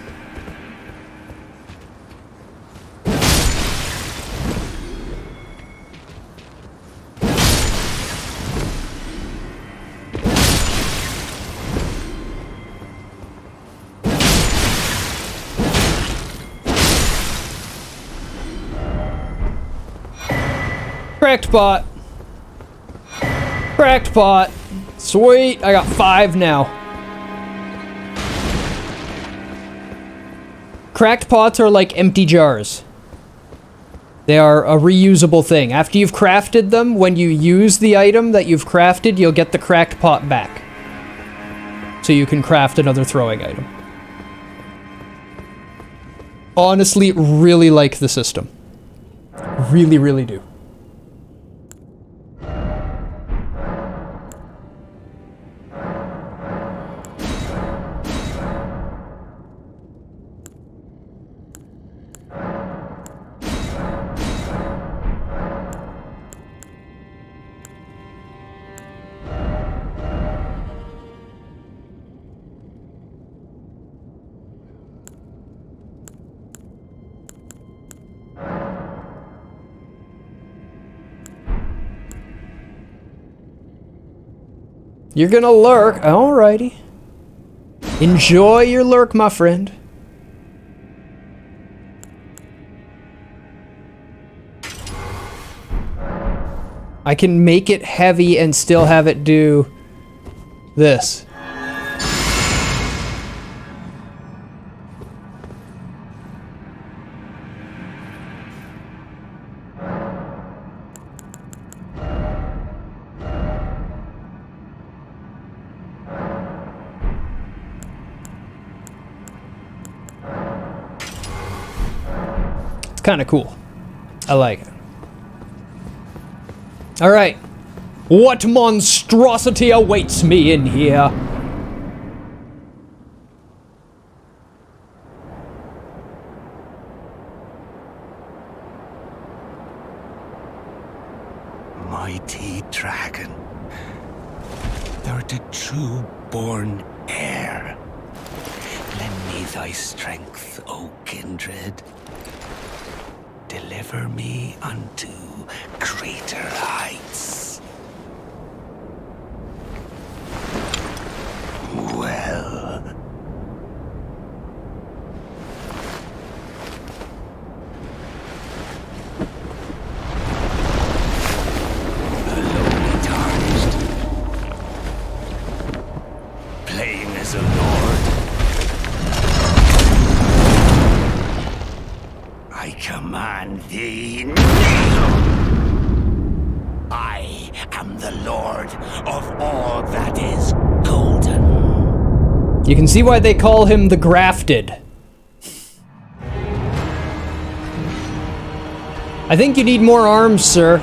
Cracked pot. Cracked pot. Sweet, I got 5 now. Cracked pots are like empty jars. They are a reusable thing. After you've crafted them, when you use the item that you've crafted, you'll get the cracked pot back. So you can craft another throwing item. Honestly, really like the system. Really, really do. You're gonna lurk. Alrighty. Enjoy your lurk, my friend. I can make it heavy and still have it do this. It's kind of cool. I like it. All right. What monstrosity awaits me in here? Mighty dragon, thou the true-born heir. Lend me thy strength, O kindred. Deliver me unto greater heights. Well. Alone tarnished. Playing as a lord. I command thee, kneel! I am the lord of all that is golden. You can see why they call him the Grafted. I think you need more arms, sir.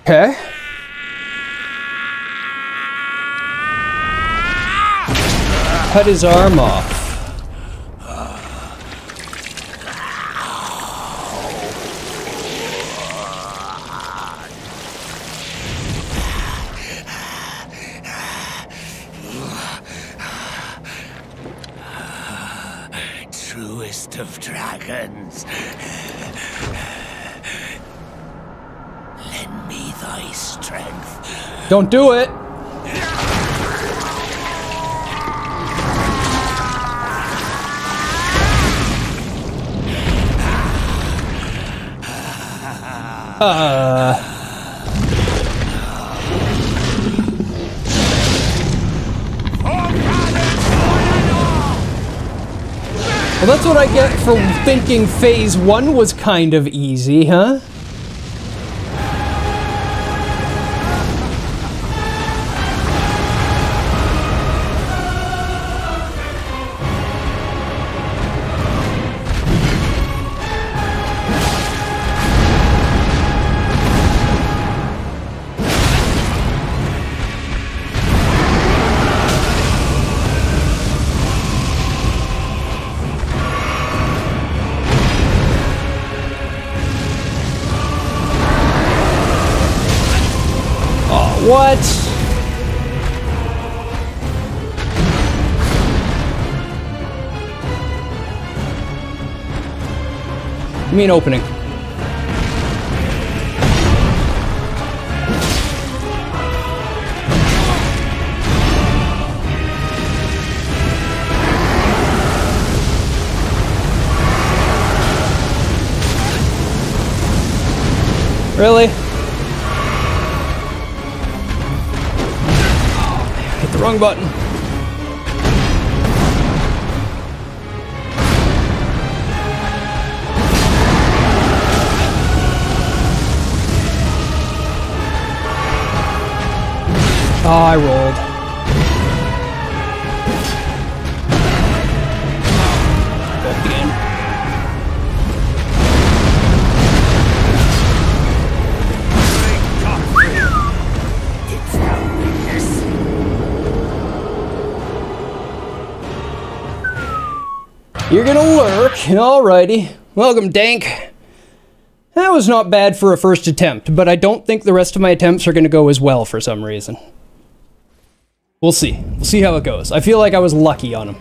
Okay. Cut his arm off. Truest of dragons. Lend me thy strength. Don't do it. Well, that's what I get for thinking phase 1 was kind of easy, huh? What? You mean opening? Really? Hit the wrong button. Oh, I rolled. Both again. You're gonna lurk. Alrighty. Welcome, Dank. That was not bad for a first attempt, but I don't think the rest of my attempts are gonna go as well for some reason. We'll see. We'll see how it goes. I feel like I was lucky on him.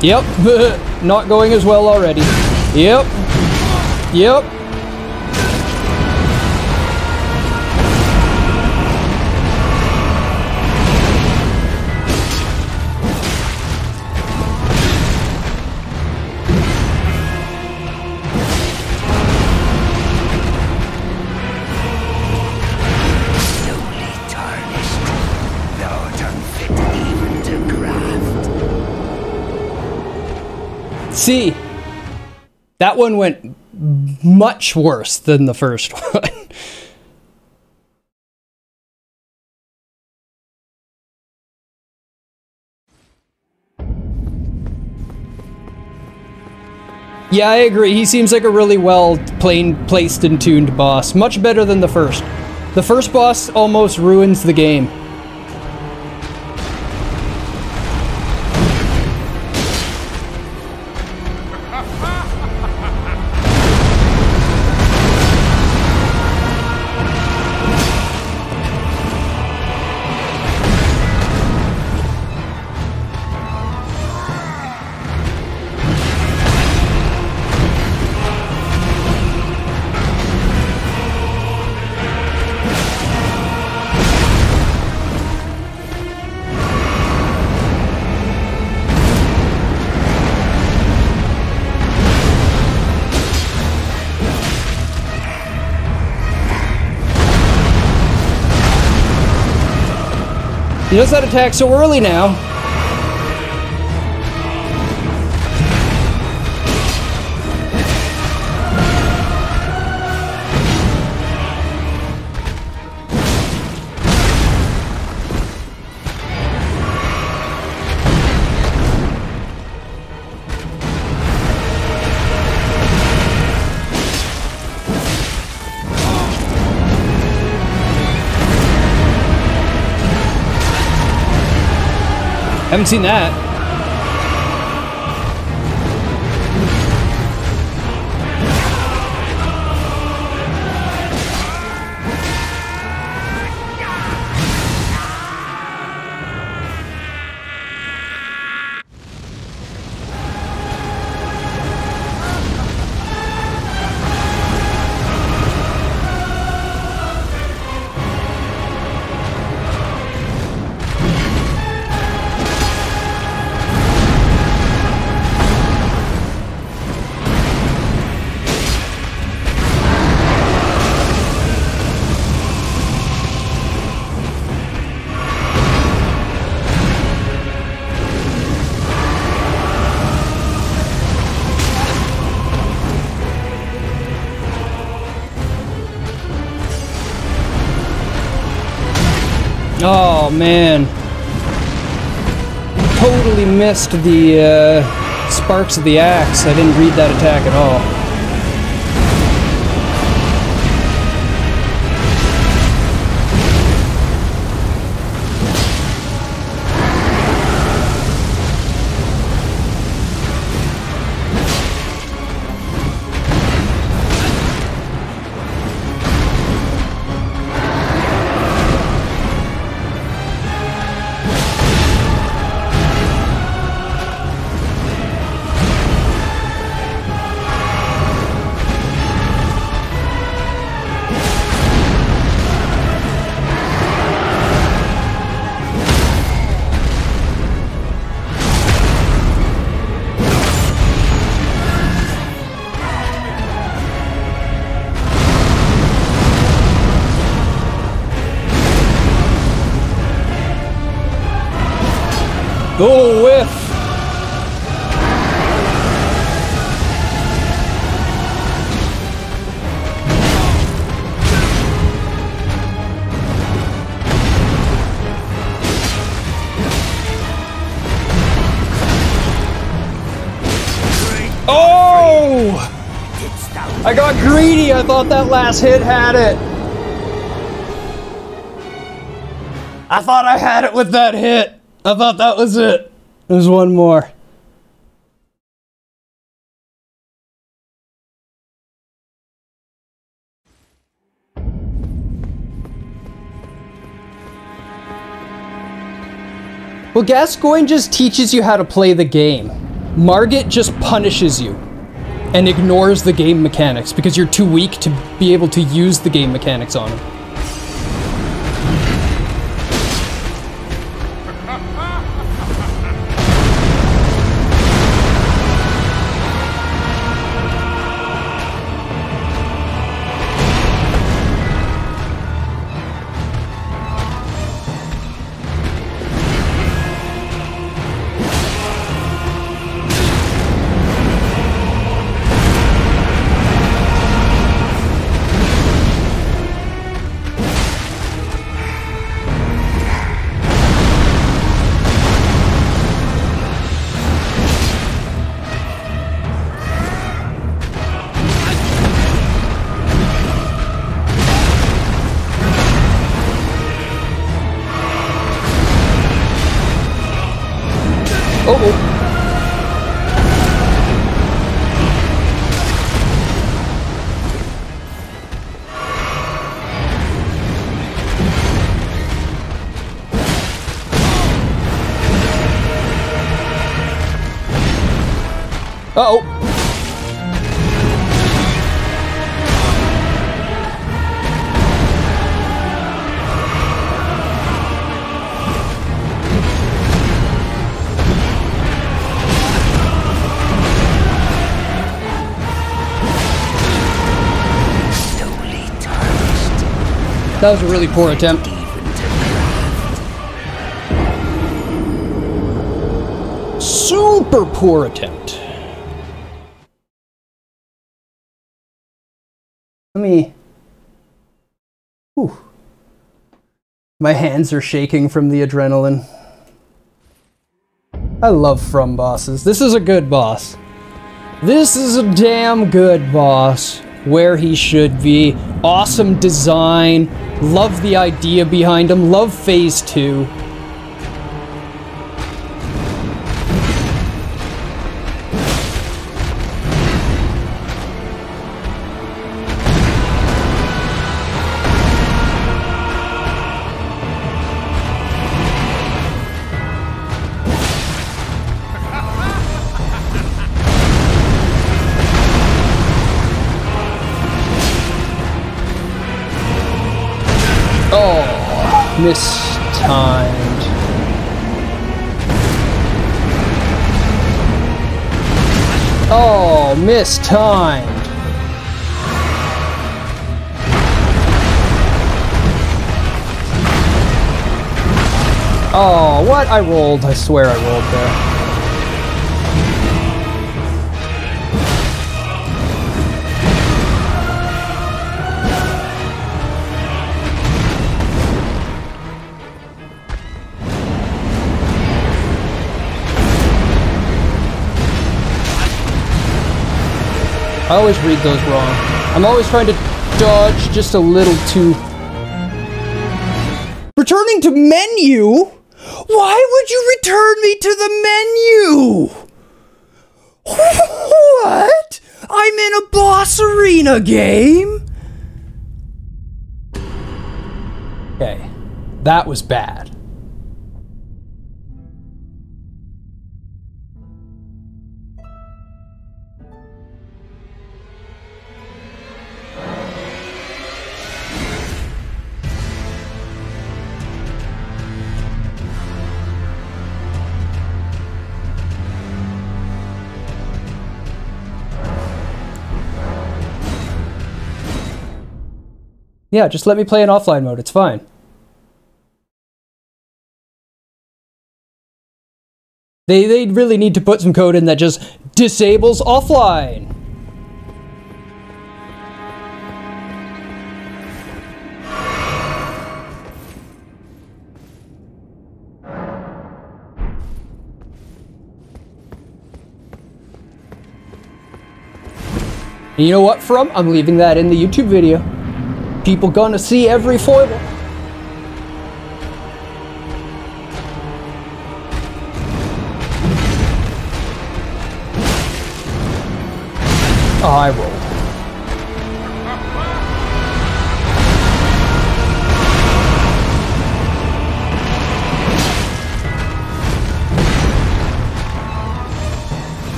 Yep. Not going as well already. Yep. Yep. See, that one went much worse than the first one. Yeah, I agree. He seems like a really well placed and tuned boss. Much better than the first. The first boss almost ruins the game. He does that attack so early now. Haven't seen that. Oh man, totally missed the sparks of the axe. I didn't read that attack at all. Oh, whiff! Oh! I got greedy. I thought that last hit had it. I thought I had it with that hit. I thought that was it. There's one more. Well, Gascoigne just teaches you how to play the game. Margit just punishes you and ignores the game mechanics because you're too weak to be able to use the game mechanics on him. Uh-oh. That was a really poor attempt. Super poor attempt. Let me... Whew. My hands are shaking from the adrenaline. I love From bosses. This is a good boss. This is a damn good boss. Where he should be. Awesome design. Love the idea behind him. Love Phase 2. Mistimed. Oh, mistimed. Oh, what? I rolled. I swear I rolled there. I always read those wrong. I'm always trying to dodge just a little too... Returning to menu? Why would you return me to the menu? What? I'm in a boss arena game? Okay, that was bad. Yeah, just let me play in offline mode, it's fine. They really need to put some code in that just disables offline. And you know what, I'm leaving that in the YouTube video. People gonna see every foible. Oh, I rolled.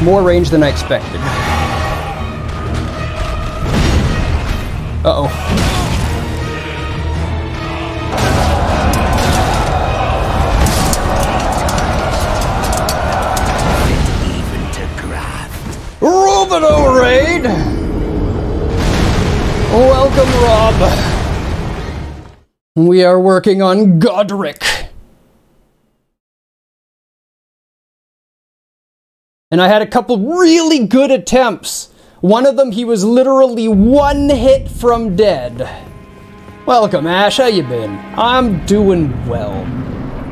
More range than I expected. Uh-oh. Rubino raid! Welcome, Rob. We are working on Godric. And I had a couple really good attempts. One of them, he was literally one hit from dead. Welcome, Ash. How you been? I'm doing well.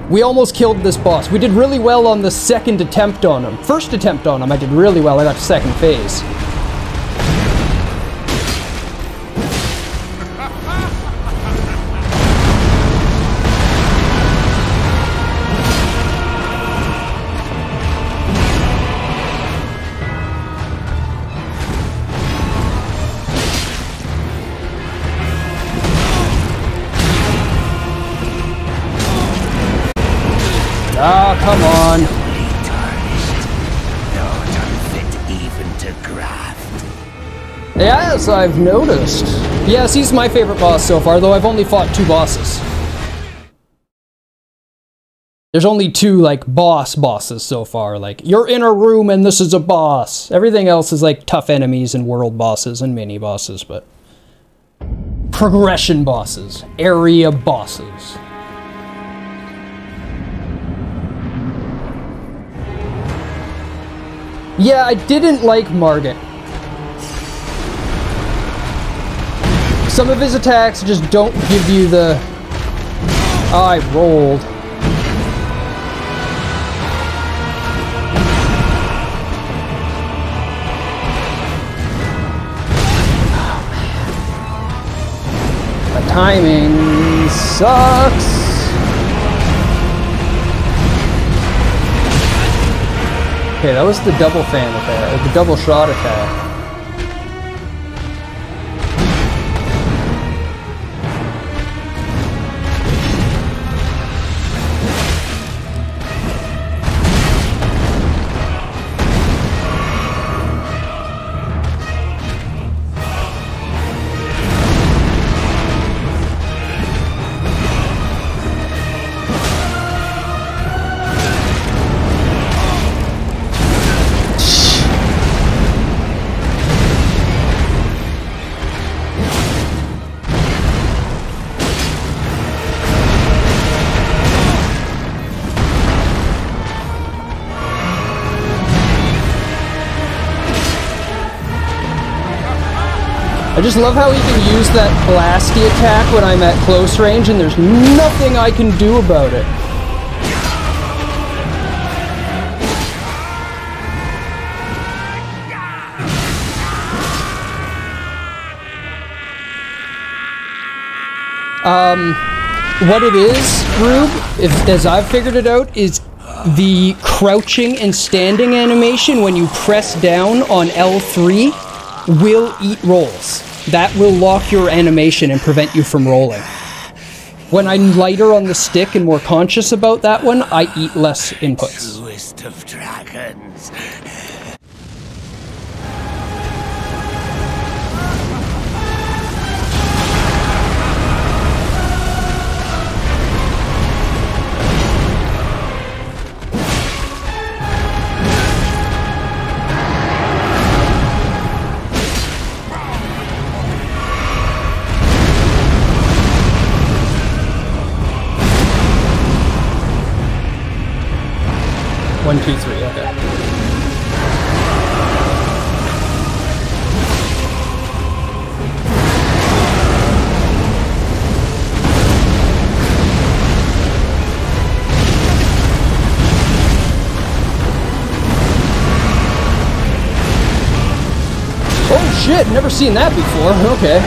We almost killed this boss. We did really well on the second attempt on him. First attempt on him, I did really well. I got to second phase. Ah, come on. Yes, I've noticed. Yes, he's my favorite boss so far, though I've only fought 2 bosses. There's only 2, like, bosses so far. Like, you're in a room and this is a boss. Everything else is, like, tough enemies and world bosses and mini bosses, but... progression bosses. Area bosses. Yeah, I didn't like Margit. Some of his attacks just don't give you the... Oh, I rolled. Oh, man. The timing sucks. Okay, that was the double fan attack, or the double shot attack. I just love how he can use that blasty attack when I'm at close range and there's nothing I can do about it. What it is, Rube, as I've figured it out, is the crouching and standing animation when you press down on L3 will eat rolls. That will lock your animation and prevent you from rolling. When I'm lighter on the stick and more conscious about that one, I eat less inputs. Truest of dragons. 1, 2, 3, okay. Oh shit, never seen that before. Okay.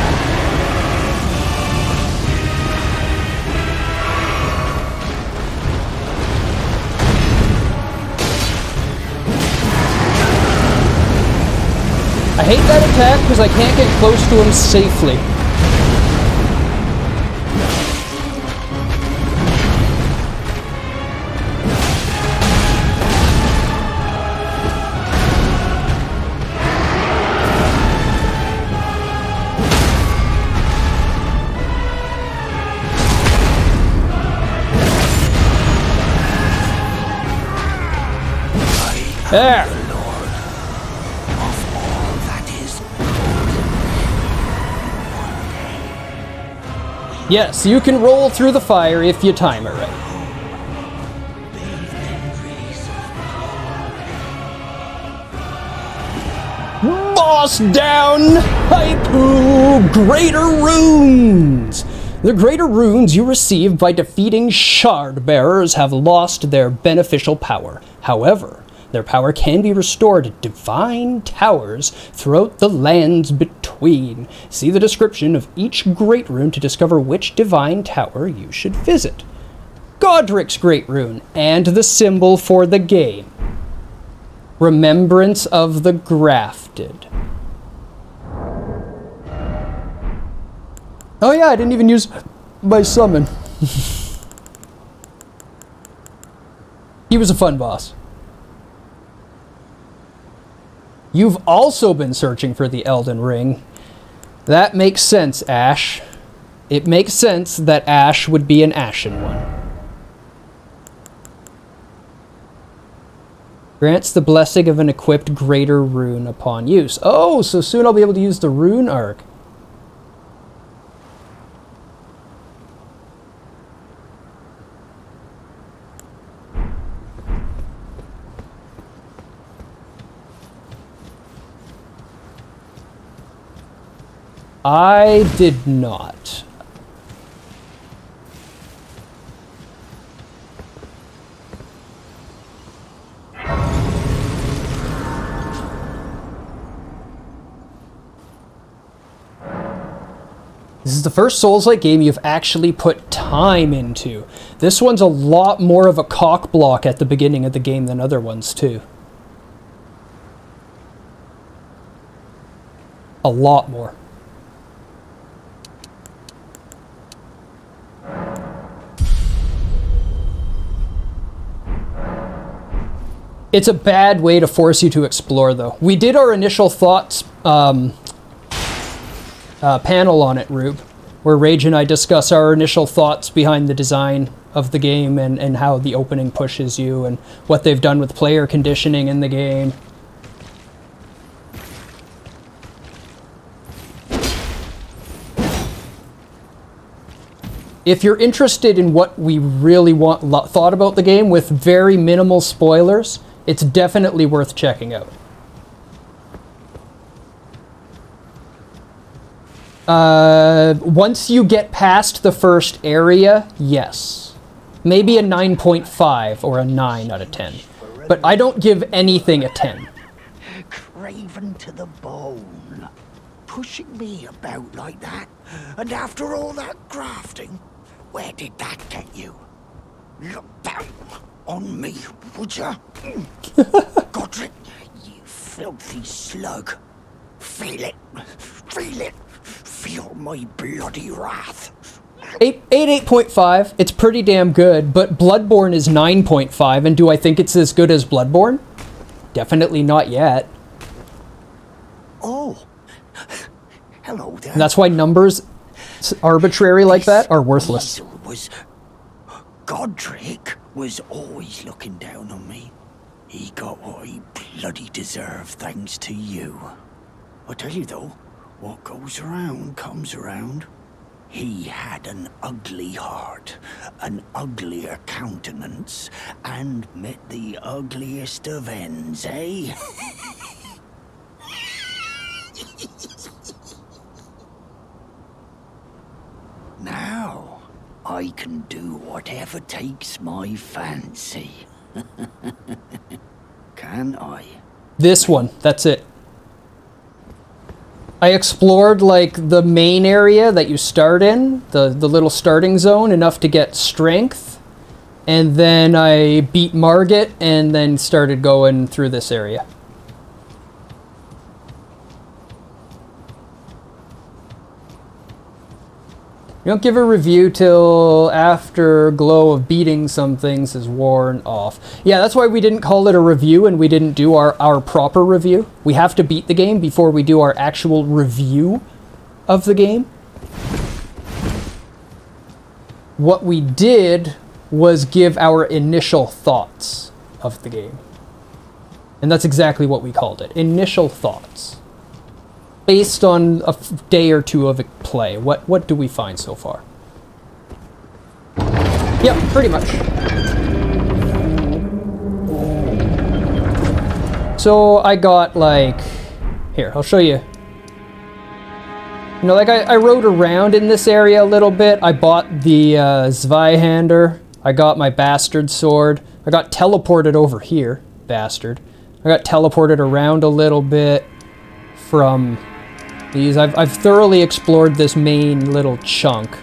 I hate that attack because I can't get close to him safely. There. Yes, you can roll through the fire if you time it right. Boss down! Haipu! Greater Runes! The greater runes you receive by defeating shard bearers have lost their beneficial power. However, their power can be restored to divine towers throughout the lands between. See the description of each great rune to discover which divine tower you should visit. Godric's Great Rune, and the symbol for the game. Remembrance of the Grafted. Oh yeah, I didn't even use my summon. He was a fun boss. You've also been searching for the Elden Ring. That makes sense, Ash. It makes sense that Ash would be an Ashen one. Grants the blessing of an equipped greater rune upon use. Oh, so soon I'll be able to use the rune arc. I did not. This is the first Souls-like game you've actually put time into. This one's a lot more of a cock block at the beginning of the game than other ones, too. A lot more. It's a bad way to force you to explore, though. We did our initial thoughts panel on it, Rube, where Rage and I discuss our initial thoughts behind the design of the game and how the opening pushes you and what they've done with player conditioning in the game. If you're interested in what we really thought about the game with very minimal spoilers, it's definitely worth checking out. Once you get past the first area, yes. Maybe a 9.5 or a 9 out of 10. But I don't give anything a 10. Craven to the bone. Pushing me about like that. And after all that grafting, where did that get you? Look down on me, would ya? Godric, you filthy slug. Feel it. Feel it. Feel my bloody wrath. 8.5. It's pretty damn good, but Bloodborne is 9.5, and do I think it's as good as Bloodborne? Definitely not yet. Oh. Hello there. And that's why numbers arbitrary like that are worthless. Godric was always looking down on me. He got what he bloody deserved thanks to you. I tell you though, what goes around comes around. He had an ugly heart, an uglier countenance, and met the ugliest of ends, eh? Now, I can do whatever takes my fancy. Can I? This one, that's it. I explored, like, the main area that you start in, the little starting zone, enough to get strength. And then I beat Margit, and then started going through this area. You don't give a review till after glow of beating some things is worn off. Yeah, that's why we didn't call it a review and we didn't do our proper review. We have to beat the game before we do our actual review of the game. What we did was give our initial thoughts of the game. And that's exactly what we called it. Initial thoughts. Based on a day or two of play, what do we find so far? Yep, pretty much. So I got, like, here, I'll show you. You know, like I rode around in this area a little bit. I bought the Zweihander. I got my bastard sword. I got teleported over here, bastard. I got teleported around a little bit from these. I've thoroughly explored this main little chunk.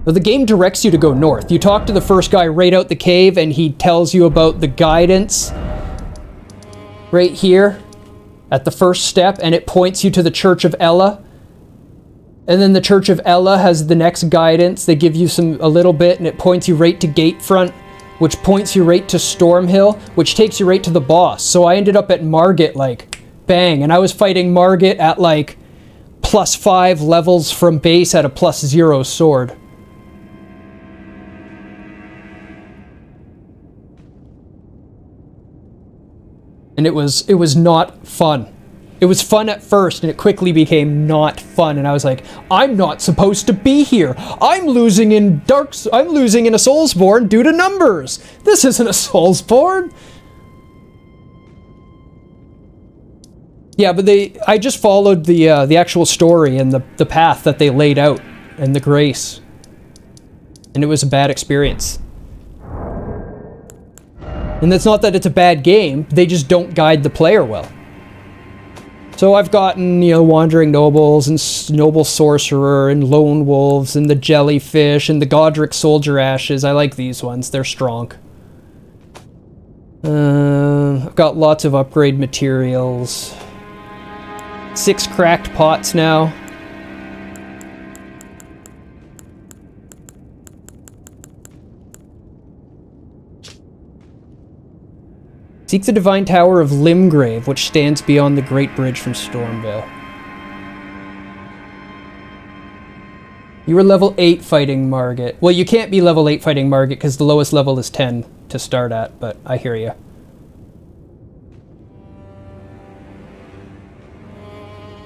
But the game directs you to go north. You talk to the first guy right out the cave and he tells you about the guidance right here at the first step, and it points you to the Church of Ella. And then the Church of Ella has the next guidance. They give you a little bit and it points you right to Gatefront, which points you right to Stormhill, which takes you right to the boss. So I ended up at Margit, like, bang. And I was fighting Margit at, like, +5 levels from base at a +0 sword. And it was not fun. It was fun at first, and it quickly became not fun. And I was like, I'm not supposed to be here. I'm losing in a Soulsborne due to numbers. This isn't a Soulsborne. Yeah, but I just followed the actual story and the path that they laid out and the grace. And it was a bad experience. And it's not that it's a bad game, they just don't guide the player well. So I've gotten, you know, Wandering Nobles, and Noble Sorcerer, and Lone Wolves, and the Jellyfish, and the Godric Soldier Ashes. I like these ones, they're strong. I've got lots of upgrade materials. 6 cracked pots now. Seek the Divine Tower of Limgrave, which stands beyond the Great Bridge from Stormvale. You were level 8 fighting Margit. Well, you can't be level 8 fighting Margit because the lowest level is 10 to start at, but I hear you.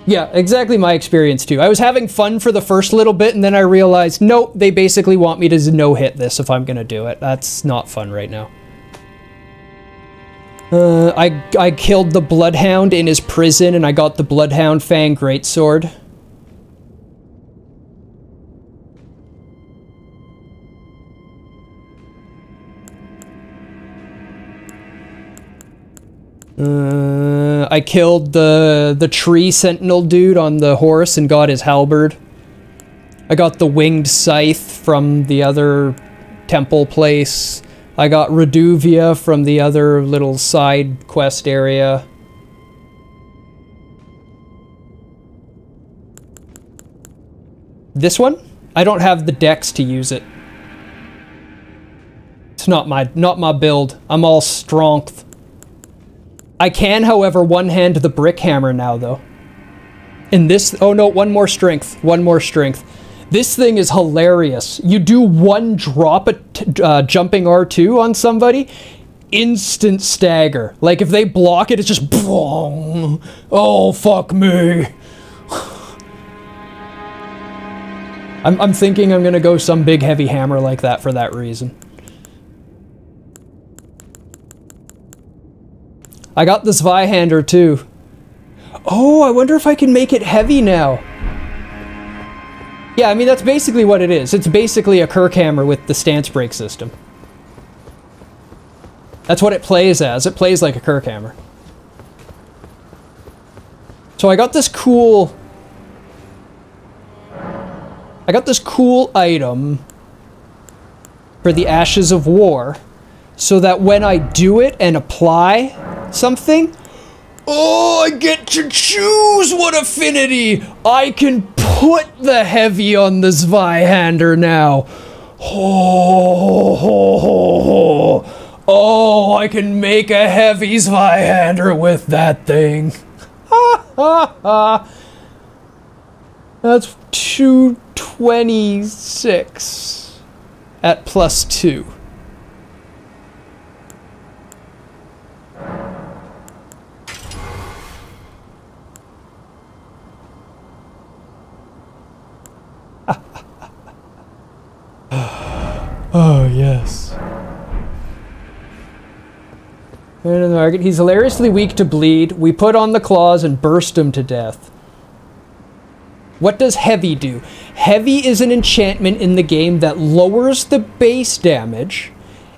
Yeah, exactly my experience too. I was having fun for the first little bit and then I realized, nope, they basically want me to no-hit this if I'm gonna do it. That's not fun right now. I killed the Bloodhound in his prison and I got the Bloodhound Fang Greatsword. I killed the tree sentinel dude on the horse and got his halberd. I got the winged scythe from the other temple place. I got Reduvia from the other little side quest area. This one? I don't have the dex to use it. It's not my build. I'm all strength. I can, however, one-hand the brick hammer now, though. In this... Oh, no, one more strength. One more strength. This thing is hilarious. You do one drop at jumping R2 on somebody, instant stagger. Like, if they block it, it's just... Boom. Oh, fuck me. I'm thinking I'm gonna go some big heavy hammer like that for that reason. I got the Zweihander too. Oh, I wonder if I can make it heavy now. Yeah, I mean, that's basically what it is. It's basically a Kirkhammer with the stance break system. That's what it plays as. It plays like a Kirkhammer. So I got this cool... item for the Ashes of War, so that when I do it and apply something, oh, I get to choose what affinity! I can put the heavy on the Zweihander now. Oh, I can make a heavy Zweihander with that thing. Ha ha ha. That's 226 at +2. Oh, yes. And in the market, he's hilariously weak to bleed. We put on the claws and burst him to death. What does Heavy do? Heavy is an enchantment in the game that lowers the base damage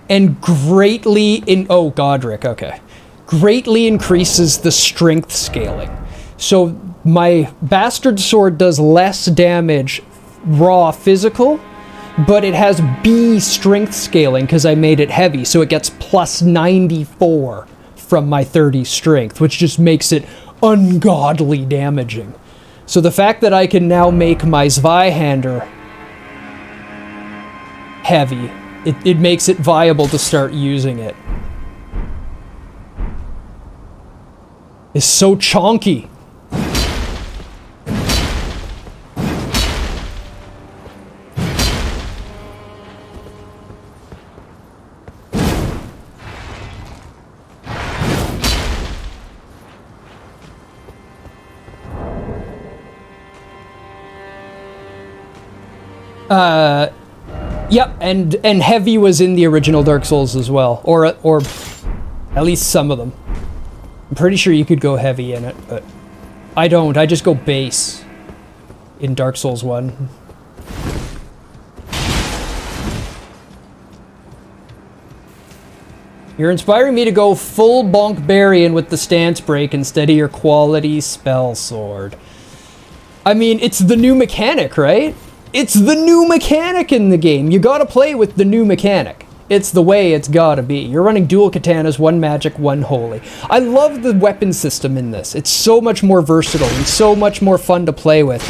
and greatly oh, Godric, okay. Greatly increases the strength scaling. So my Bastard Sword does less damage raw physical, but it has B strength scaling because I made it heavy, so it gets +94 from my 30 strength, which just makes it ungodly damaging. So the fact that I can now make my Zweihander heavy, it makes it viable to start using it. It's so chonky. Yep, and Heavy was in the original Dark Souls as well, or at least some of them. I'm pretty sure you could go Heavy in it, but I don't. I just go base in Dark Souls 1. You're inspiring me to go full Bonkbarian with the stance break instead of your quality spell sword. I mean, it's the new mechanic, right? It's the new mechanic in the game. You gotta play with the new mechanic. It's the way it's gotta be. You're running dual katanas, one magic, one holy. I love the weapon system in this. It's so much more versatile and so much more fun to play with.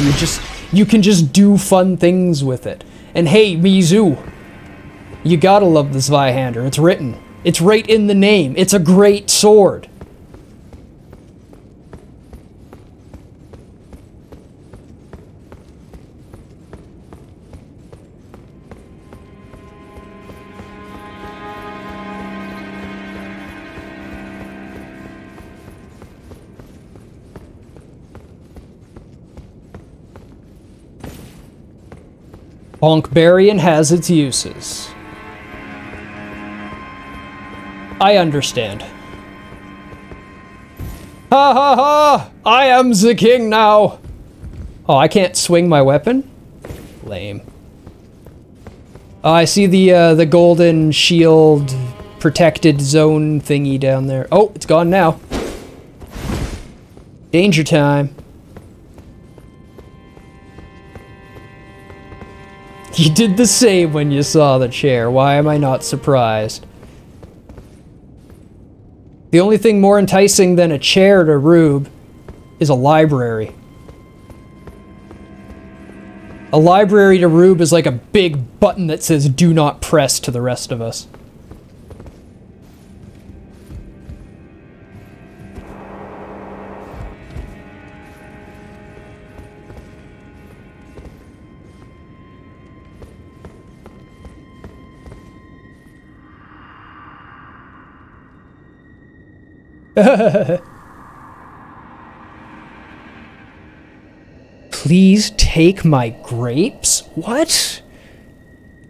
You can just do fun things with it. And hey, Mizu, you gotta love the Zweihander. It's written. It's right in the name. It's a great sword. Bonkbarian has its uses. I understand. Ha ha ha! I am the king now! Oh, I can't swing my weapon? Lame. Oh, I see the golden shield protected zone thingy down there. Oh, it's gone now. Danger time. You did the same when you saw the chair. Why am I not surprised? The only thing more enticing than a chair to Rube is a library. A library to Rube is like a big button that says do not press to the rest of us. Please take my grapes? What?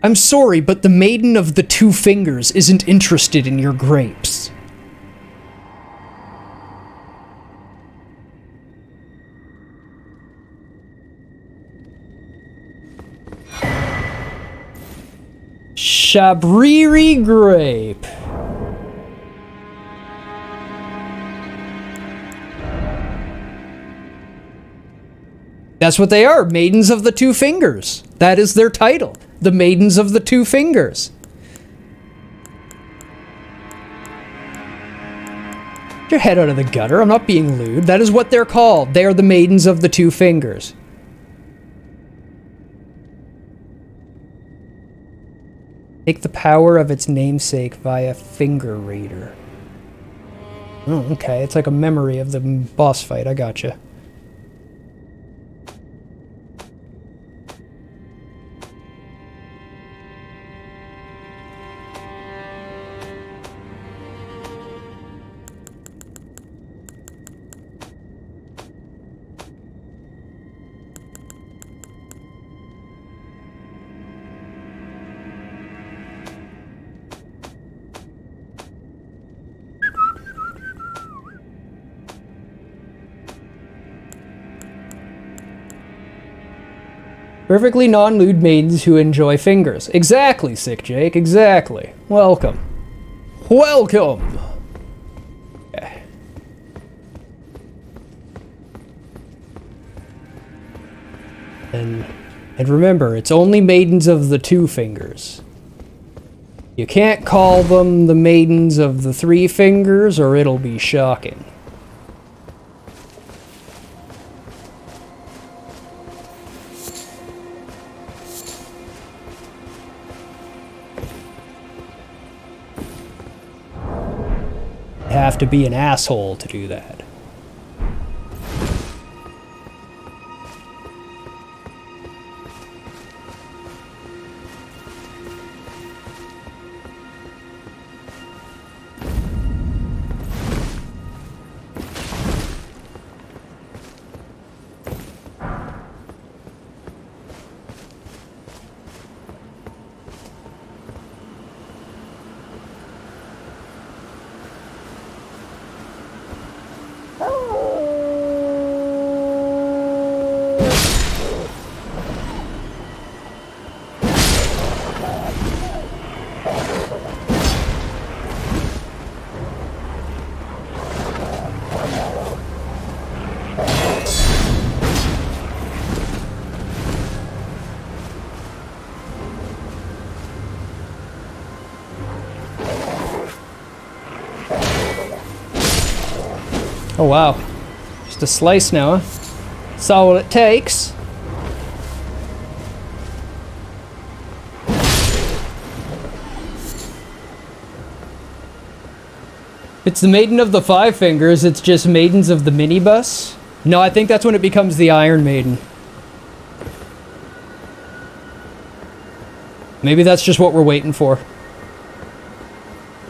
I'm sorry, but the Maiden of the Two Fingers isn't interested in your grapes. Shabriri grape. That's what they are, Maidens of the Two Fingers. That is their title, the Maidens of the Two Fingers. Get your head out of the gutter, I'm not being lewd. That is what they're called. They are the Maidens of the Two Fingers. Take the power of its namesake via Finger Raider. Oh, okay, it's like a memory of the boss fight, I gotcha. Perfectly non-lewd maidens who enjoy fingers. Exactly, Sick Jake, exactly. Welcome. Welcome! Okay. And remember, it's only Maidens of the Two Fingers. You can't call them the Maidens of the Three Fingers, or it'll be shocking. Have to be an asshole to do that. Oh wow, just a slice now, huh? That's all it takes. It's the Maiden of the Five Fingers, it's just Maidens of the Minibus. No, I think that's when it becomes the Iron Maiden. Maybe that's just what we're waiting for.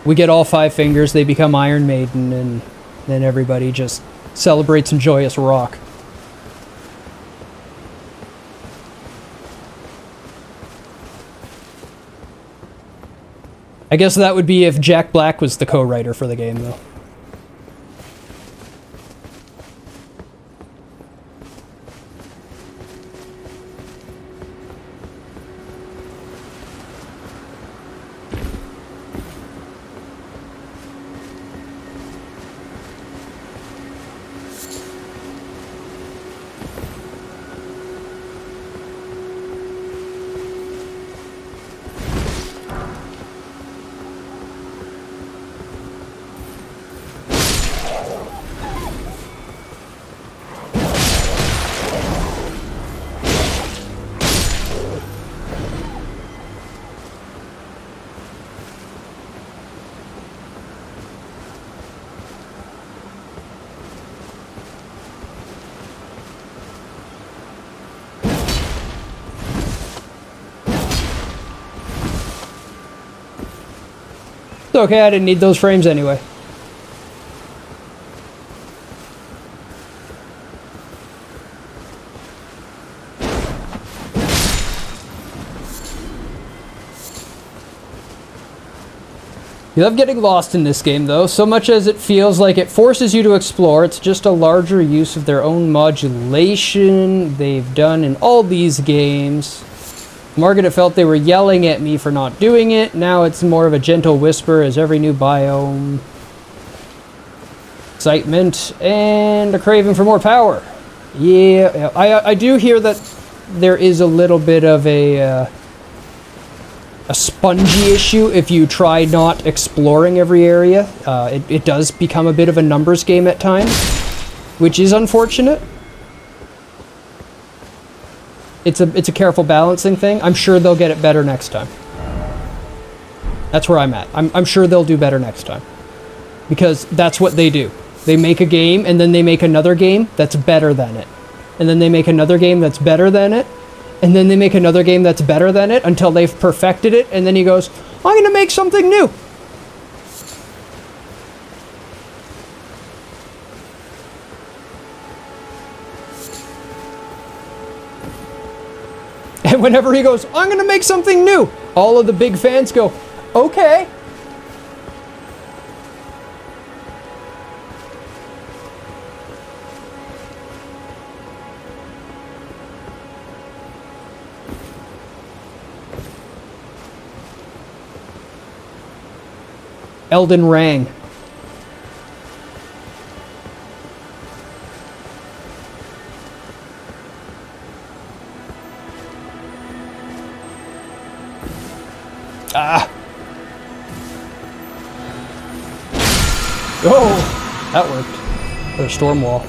We get all five fingers, they become Iron Maiden, and then everybody just celebrates and joyous rock. I guess that would be if Jack Black was the co-writer for the game, though. Okay, I didn't need those frames anyway. You love getting lost in this game, though, so much as it feels like it forces you to explore. It's just a larger use of their own modulation they've done in all these games. Margaret felt they were yelling at me for not doing it. Now it's more of a gentle whisper as every new biome. Excitement and a craving for more power. Yeah, I do hear that there is a little bit of a spongy issue if you try not exploring every area. It does become a bit of a numbers game at times, which is unfortunate. It's a careful balancing thing. I'm sure they'll get it better next time. That's where I'm at. I'm sure they'll do better next time. Because that's what they do. They make a game, and then they make another game that's better than it. And then they make another game that's better than it. And then they make another game that's better than it until they've perfected it, and then he goes, I'm gonna make something new. And whenever he goes, I'm gonna make something new, all of the big fans go, okay. Elden Ring. Ah. Oh, that worked. Or a storm wall.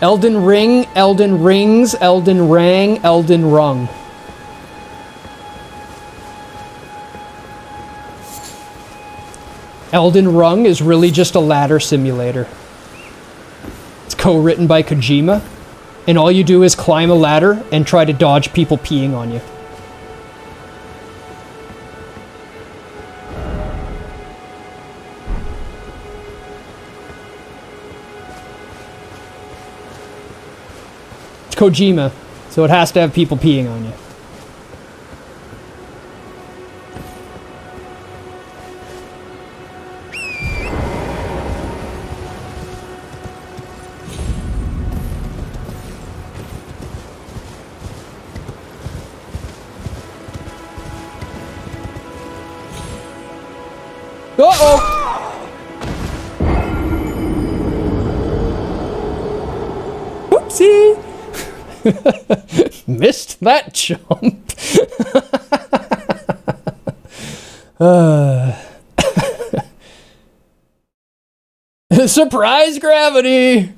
Elden Ring, Elden Rings, Elden Rang, Elden Rung. Elden Rung is really just a ladder simulator. It's co-written by Kojima, and all you do is climb a ladder and try to dodge people peeing on you. Kojima, so it has to have people peeing on you. Uh-oh! Whoopsie! Missed that jump. Surprise gravity.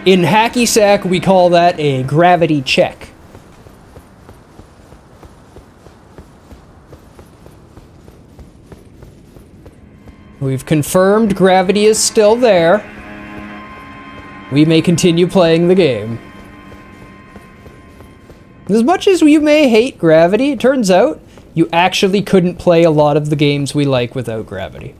In hacky sack, we call that a gravity check. We've confirmed gravity is still there. We may continue playing the game. As much as you may hate gravity, it turns out you actually couldn't play a lot of the games we like without gravity.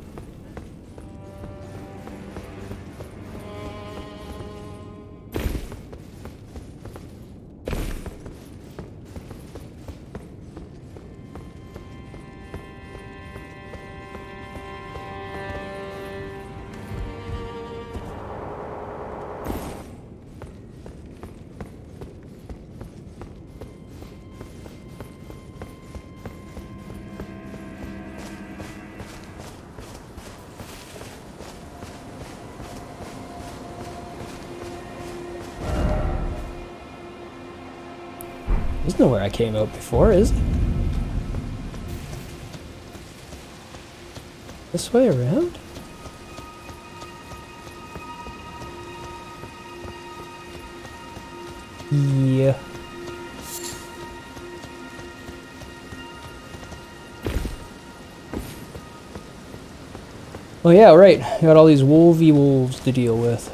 There's nowhere I came out before, is it? This way around? Yeah. Oh yeah, right. Got all these wolvy wolves to deal with.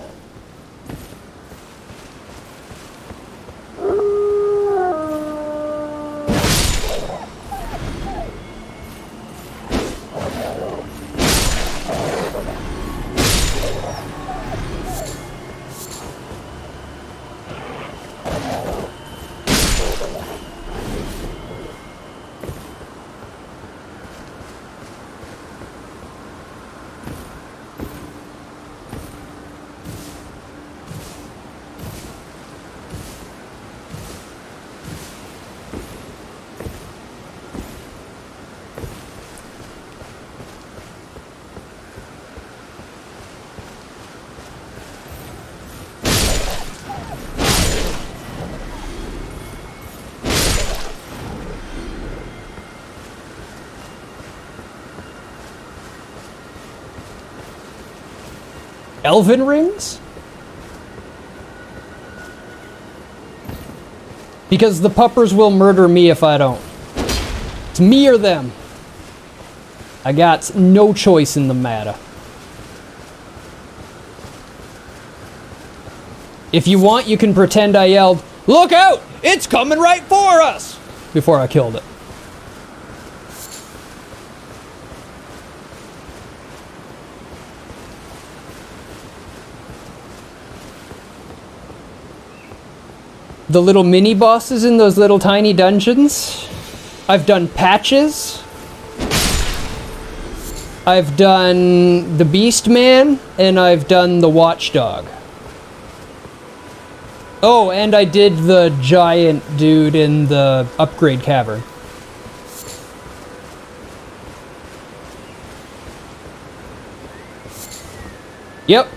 Elven rings? Because the puppers will murder me if I don't. It's me or them. I got no choice in the matter. If you want, you can pretend I yelled, "Look out! It's coming right for us!" before I killed it. The little mini bosses in those little tiny dungeons. I've done Patches. I've done the Beast Man, and I've done the Watchdog. Oh, and I did the giant dude in the upgrade cavern. Yep.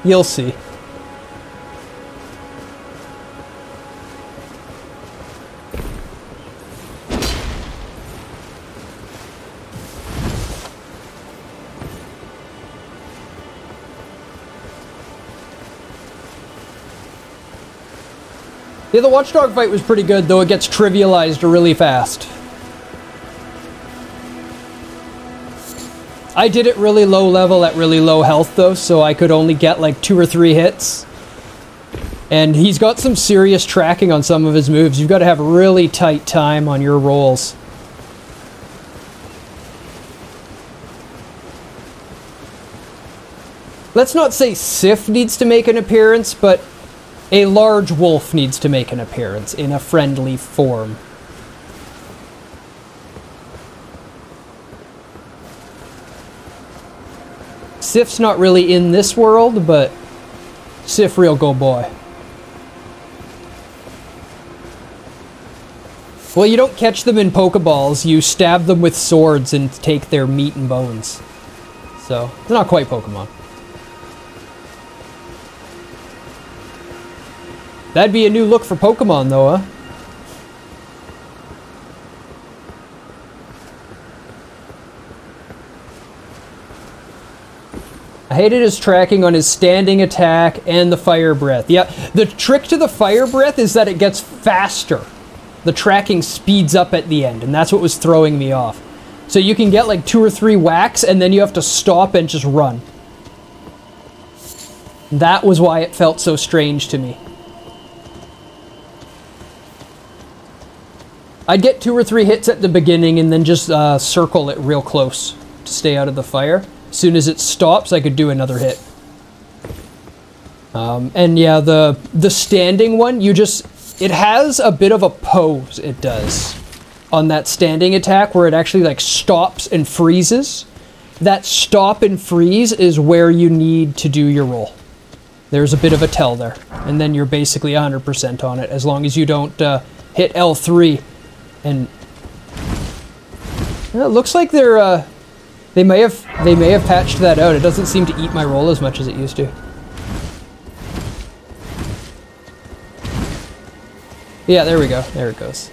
You'll see. Yeah, the Watchdog fight was pretty good, though it gets trivialized really fast. I did it really low level at really low health, though, so I could only get like 2 or 3 hits. And he's got some serious tracking on some of his moves. You've got to have really tight time on your rolls. Let's not say Sif needs to make an appearance, but a large wolf needs to make an appearance in a friendly form. Sif's not really in this world, but Sif real go boy. Well, you don't catch them in Pokeballs, you stab them with swords and take their meat and bones. So, it's not quite Pokemon. That'd be a new look for Pokemon, though, huh? I hated his tracking on his standing attack and the fire breath. Yeah, the trick to the fire breath is that it gets faster. The tracking speeds up at the end, and that's what was throwing me off. So you can get like 2 or 3 whacks, and then you have to stop and just run. That was why it felt so strange to me. I'd get 2 or 3 hits at the beginning and then just circle it real close to stay out of the fire. As soon as it stops, I could do another hit. And yeah, the standing one, it has a bit of a pose, it does, on that standing attack where it actually like stops and freezes. That stop and freeze is where you need to do your roll. There's a bit of a tell there, and then you're basically 100% on it, as long as you don't hit L3. And it looks like they may have patched that out. It doesn't seem to eat my roll as much as it used to. Yeah, there we go. There it goes.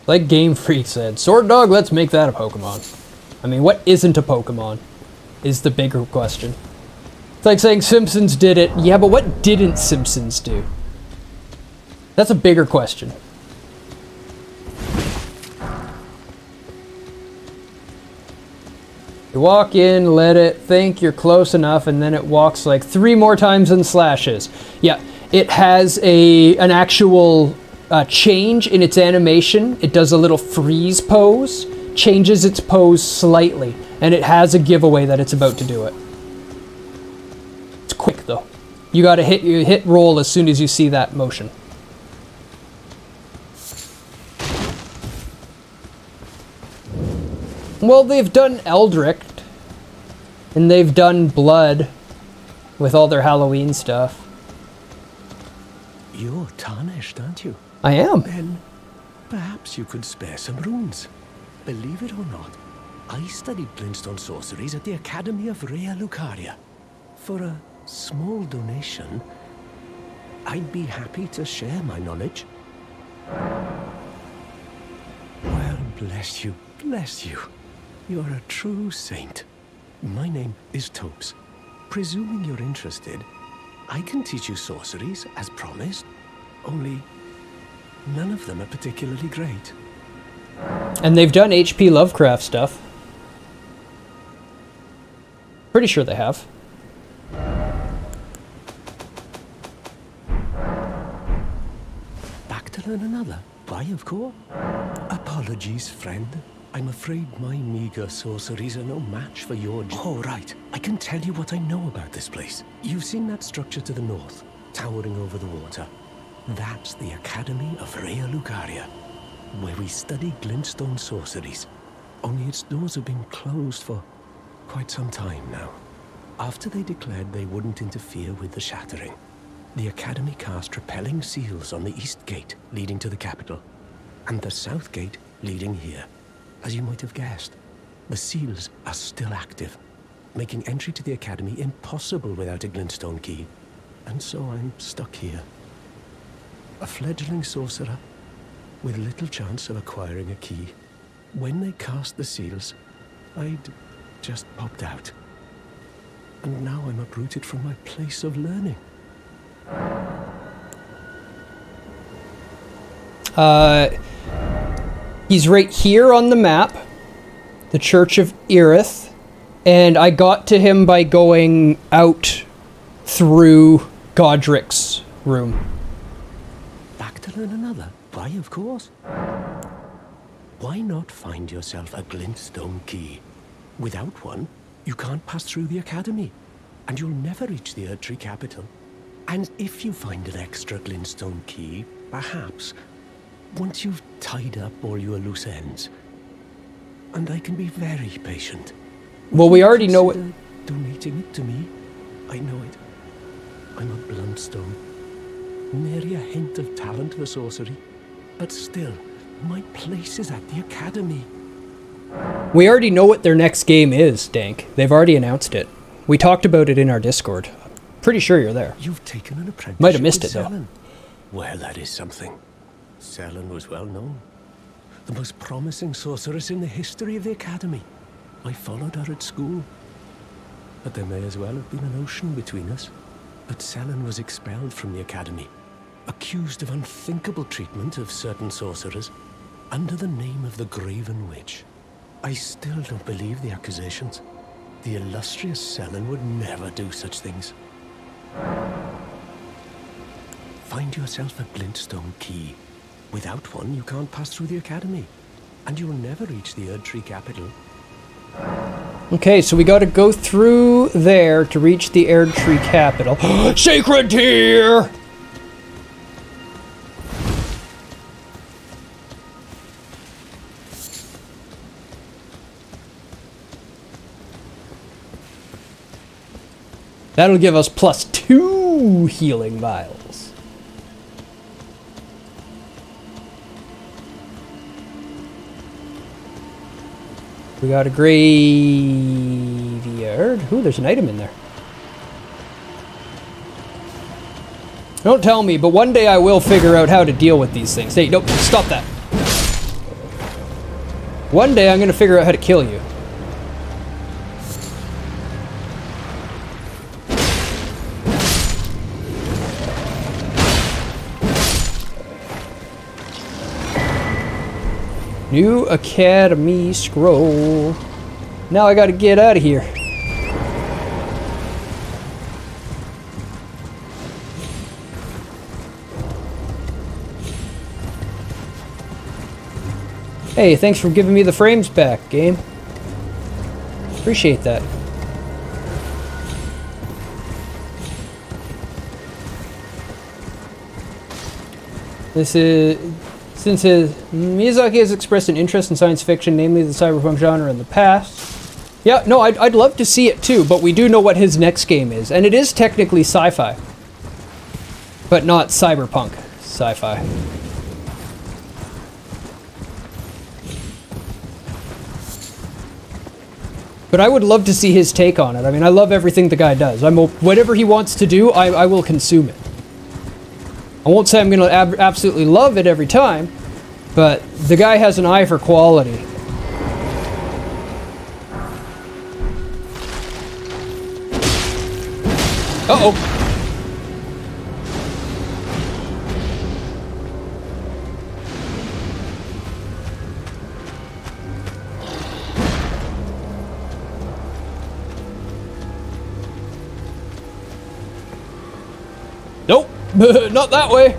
Like Game Freak said, Sword Dog, let's make that a Pokemon. I mean, what isn't a Pokemon is the bigger question. It's like saying Simpsons did it. Yeah, but what didn't Simpsons do? That's a bigger question. You walk in, let it think you're close enough, and then it walks like 3 more times and slashes. Yeah, it has an actual change in its animation. It does a little freeze pose, changes its pose slightly, and it has a giveaway that it's about to do it. It's quick though. You gotta hit roll as soon as you see that motion. Well, they've done Eldritch, and they've done Blood with all their Halloween stuff. You're tarnished, aren't you? I am. Then perhaps you could spare some runes. Believe it or not, I studied glintstone sorceries at the Academy of Rea Lucaria. For a small donation, I'd be happy to share my knowledge. Well, bless you, bless you. You're a true saint. My name is Topes. Presuming you're interested, I can teach you sorceries, as promised. Only, none of them are particularly great. And they've done H.P. Lovecraft stuff. Pretty sure they have. Back to learn another? Why, of course. Apologies, friend. I'm afraid my meager sorceries are no match for your... Oh, right. I can tell you what I know about this place. You've seen that structure to the north, towering over the water. That's the Academy of Rea Lucaria, where we study glintstone sorceries. Only its doors have been closed for quite some time now. After they declared they wouldn't interfere with the shattering, the Academy cast repelling seals on the east gate leading to the capital, and the south gate leading here. As you might have guessed, the seals are still active, making entry to the Academy impossible without a glintstone key. And so I'm stuck here. A fledgling sorcerer with little chance of acquiring a key. When they cast the seals, I'd just popped out. And now I'm uprooted from my place of learning. He's right here on the map, the Church of Irith, and I got to him by going out through Godric's room. Back to learn another? Why, of course. Why not find yourself a glintstone key? Without one, you can't pass through the Academy, and you'll never reach the Erdtree capital. And if you find an extra glintstone key, perhaps, once you've tied up all your loose ends, and I can be very patient. Well, we already know it. Donating it to me? I know it. I'm a bluntstone. Nary a hint of talent for sorcery. But still, my place is at the Academy. We already know what their next game is, Dank. They've already announced it. We talked about it in our Discord. Pretty sure you're there. You've taken an apprenticeship. Might have missed with it, though. Selin. Well, that is something. Selin was well known. The most promising sorceress in the history of the Academy. I followed her at school. But there may as well have been an ocean between us. But Selin was expelled from the Academy, accused of unthinkable treatment of certain sorcerers, under the name of the Graven Witch. I still don't believe the accusations. The illustrious Selin would never do such things. Find yourself a glintstone key. Without one, you can't pass through the Academy, and you'll never reach the Erdtree capital. Okay, so we gotta go through there to reach the Erdtree capital. Sacred Tear! That'll give us +2 healing vials. We got a graveyard. Ooh, there's an item in there. Don't tell me, but one day I will figure out how to deal with these things. Hey, nope, stop that. One day I'm gonna figure out how to kill you. New Academy Scroll. Now I gotta get out of here. Hey, thanks for giving me the frames back, game. Appreciate that. This is... Since Miyazaki has expressed an interest in science fiction, namely the cyberpunk genre in the past. Yeah, no, I'd love to see it too, but we do know what his next game is. And it is technically sci-fi. But not cyberpunk sci-fi. But I would love to see his take on it. I mean, I love everything the guy does. Whatever he wants to do, I will consume it. I won't say I'm going to absolutely love it every time, but the guy has an eye for quality. Uh-oh. Nope. Not that way.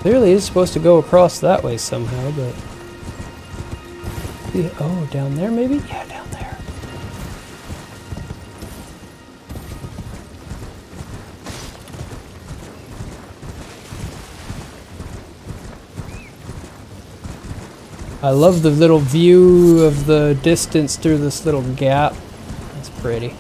Clearly is supposed to go across that way somehow, but... Oh, down there maybe? Yeah, down there. I love the little view of the distance through this little gap. That's pretty.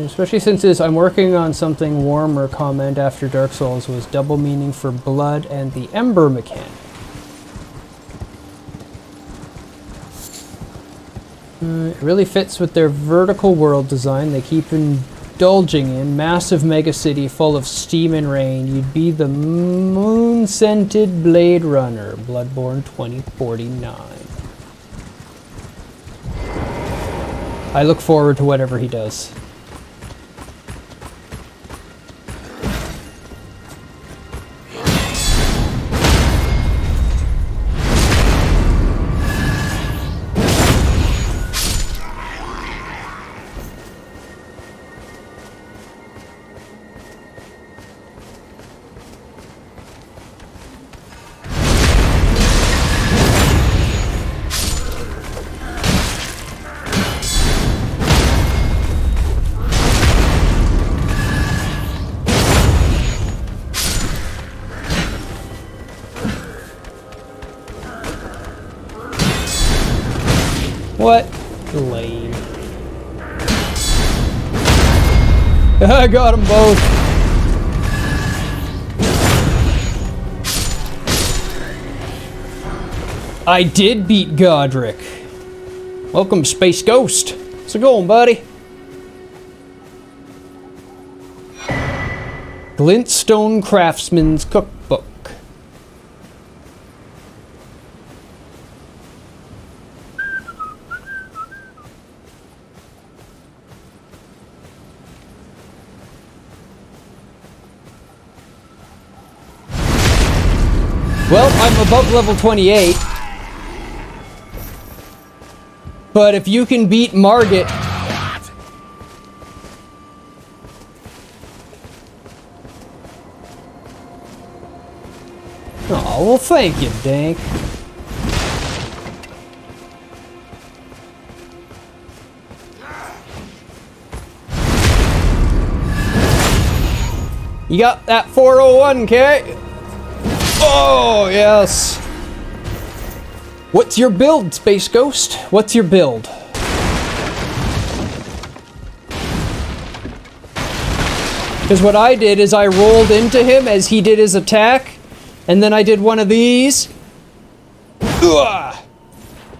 Especially since I'm working on something warmer comment after Dark Souls was double meaning for blood and the Ember mechanic. It really fits with their vertical world design they keep indulging in. Massive mega city full of steam and rain. You'd be the moon-scented Blade Runner, Bloodborne 2049. I look forward to whatever he does. What? Lame. I got them both. I did beat Godric. Welcome, Space Ghost. How's it going, buddy? Glintstone Craftsman's Cookbook. Well, I'm above level 28. But if you can beat Margit... Oh, well thank you, Dank. You got that 401k? Oh, yes. What's your build, Space Ghost? What's your build? Because what I did is I rolled into him as he did his attack, and then I did one of these. Ugh!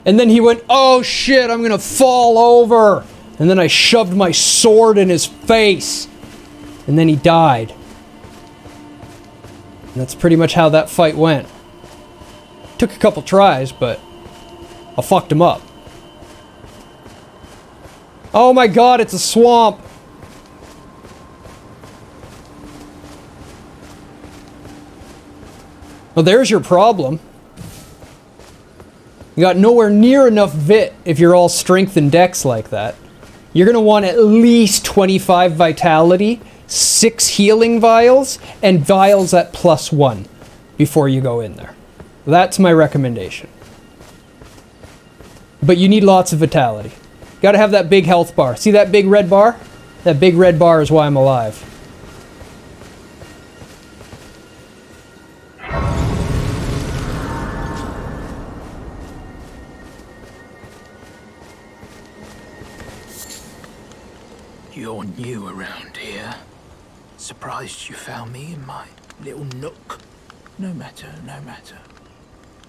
And then he went, oh shit, I'm gonna fall over! And then I shoved my sword in his face. And then he died. And that's pretty much how that fight went. Took a couple tries, but I fucked him up. Oh my god, it's a swamp! Well, there's your problem. You got nowhere near enough vit if you're all strength and dex like that. You're gonna want at least 25 vitality, 6 healing vials, and vials at +1 before you go in there. That's my recommendation. But you need lots of vitality. Gotta have that big health bar. See that big red bar? That big red bar is why I'm alive. You're new around here. Surprised you found me in my little nook. No matter, no matter.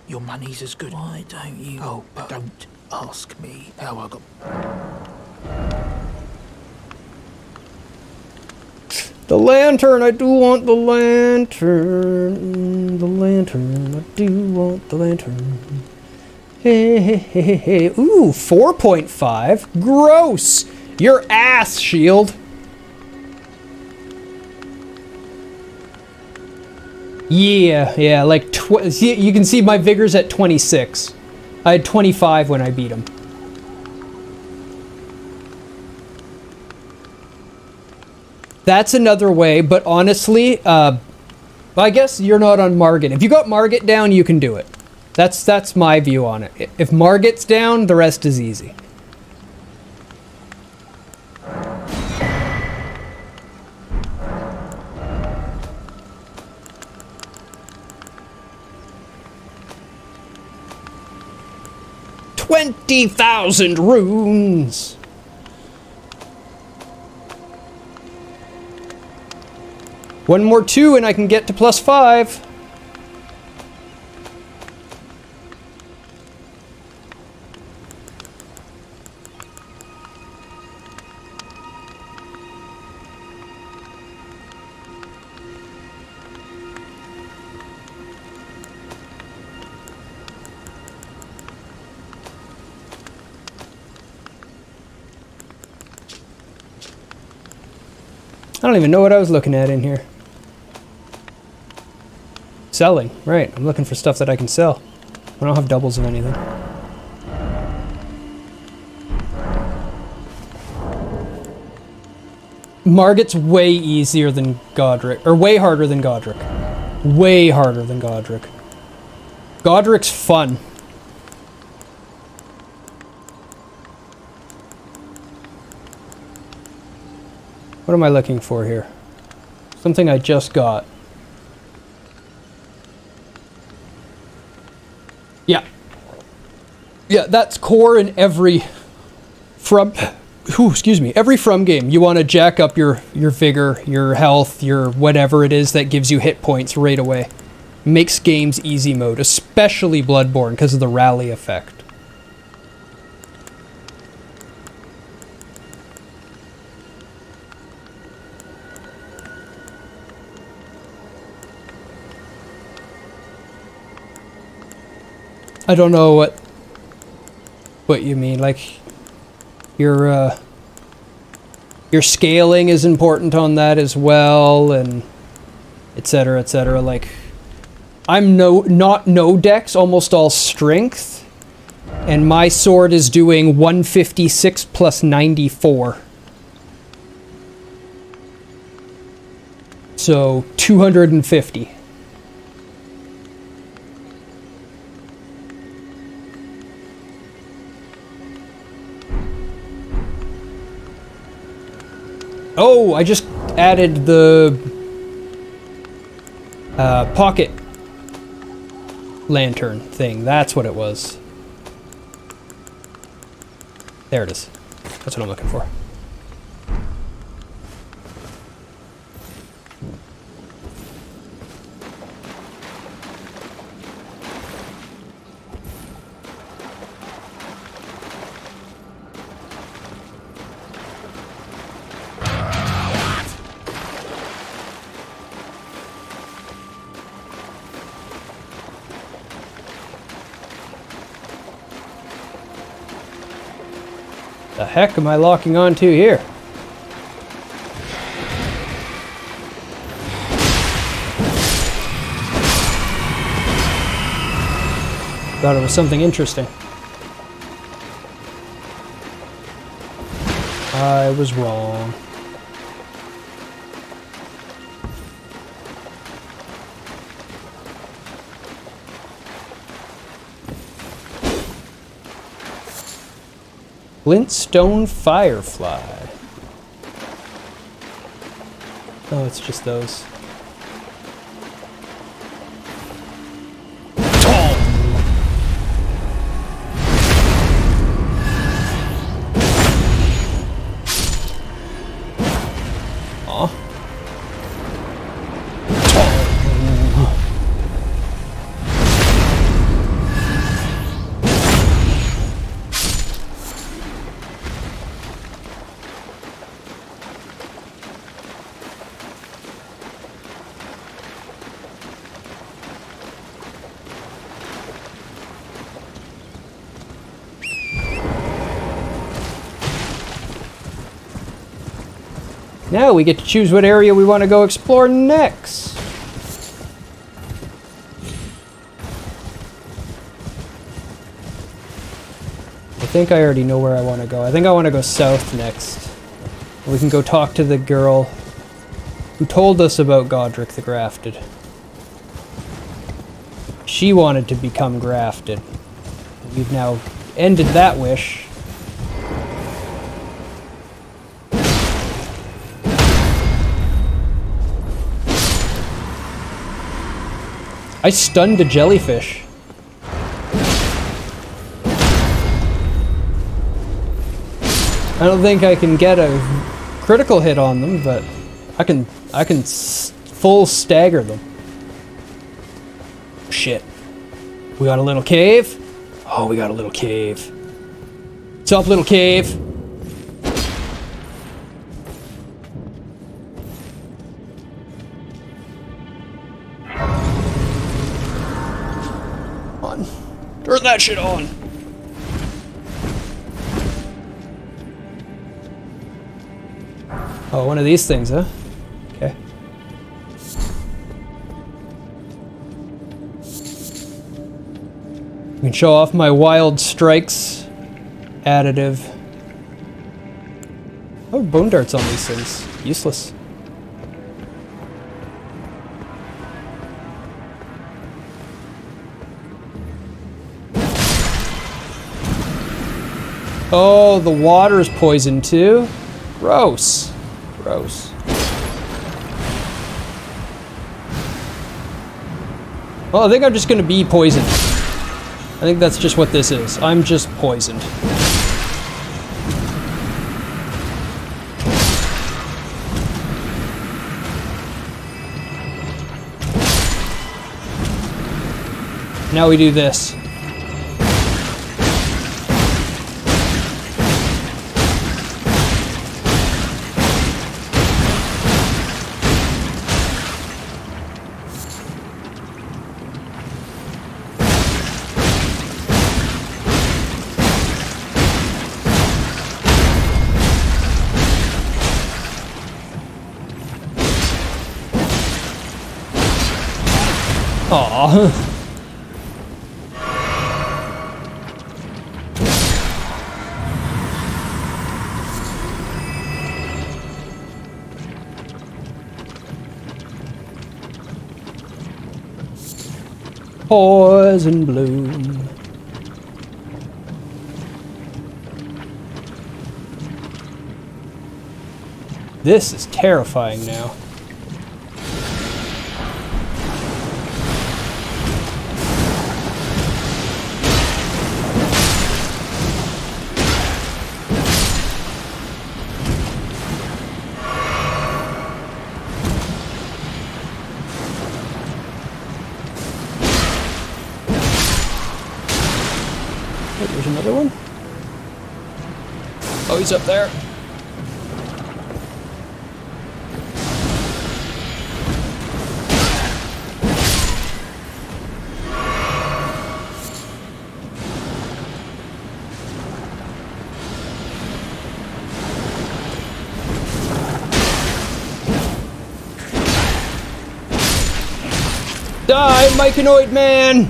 Your money's as good. Why don't you? Oh, but don't ask me how I got. The lantern, I do want the lantern. The lantern, I do want the lantern. Hey, hey, hey, hey, hey. Ooh, 4.5. Gross! Your ass, shield. Yeah, like see, you can see my vigor's at 26. I had 25 when I beat him. That's another way, but honestly, I guess you're not on Margit. If you got Margit down, you can do it. That's my view on it. If Margit's down, the rest is easy. $20,000 runes. One more 2 and I can get to +5. I don't even know what I was looking at in here. Selling, right. I'm looking for stuff that I can sell. I don't have doubles of anything. Margit's way easier than Godric, or way harder than Godric. Way harder than Godric. Godric's fun. What am I looking for here? Something I just got. Yeah. Yeah, that's core in every every From game. You want to jack up your vigor, your health, your whatever it is that gives you hit points right away. Makes games easy mode, especially Bloodborne because of the rally effect. I don't know what you mean. Like your scaling is important on that as well, and etc. etc. Like I'm not no dex, almost all strength, and my sword is doing 156 plus 94. So 250. Oh, I just added the pocket lantern thing. That's what it was. There it is. That's what I'm looking for. heck am I locking onto here? Thought it was something interesting. I was wrong. Glintstone Firefly. Oh, it's just those. Now we get to choose what area we want to go explore next. I think I already know where I want to go. I think I want to go south next. We can go talk to the girl who told us about Godric the Grafted. She wanted to become grafted. We've now ended that wish. I stunned a jellyfish. I don't think I can get a critical hit on them, but I can full stagger them. Shit. We got a little cave? Oh, we got a little cave. What's up, little cave? Turn that shit on. Oh, one of these things, huh? Okay. I can show off my wild strikes additive. Oh, bone darts on these things. Useless. Oh, the water is poisoned too? Gross. Gross. Well, I think I'm just gonna be poisoned. I think that's just what this is. I'm just poisoned. Now we do this. Aww. Poison bloom. This is terrifying now. There's another one. Oh, he's up there. Die, Myconoid man!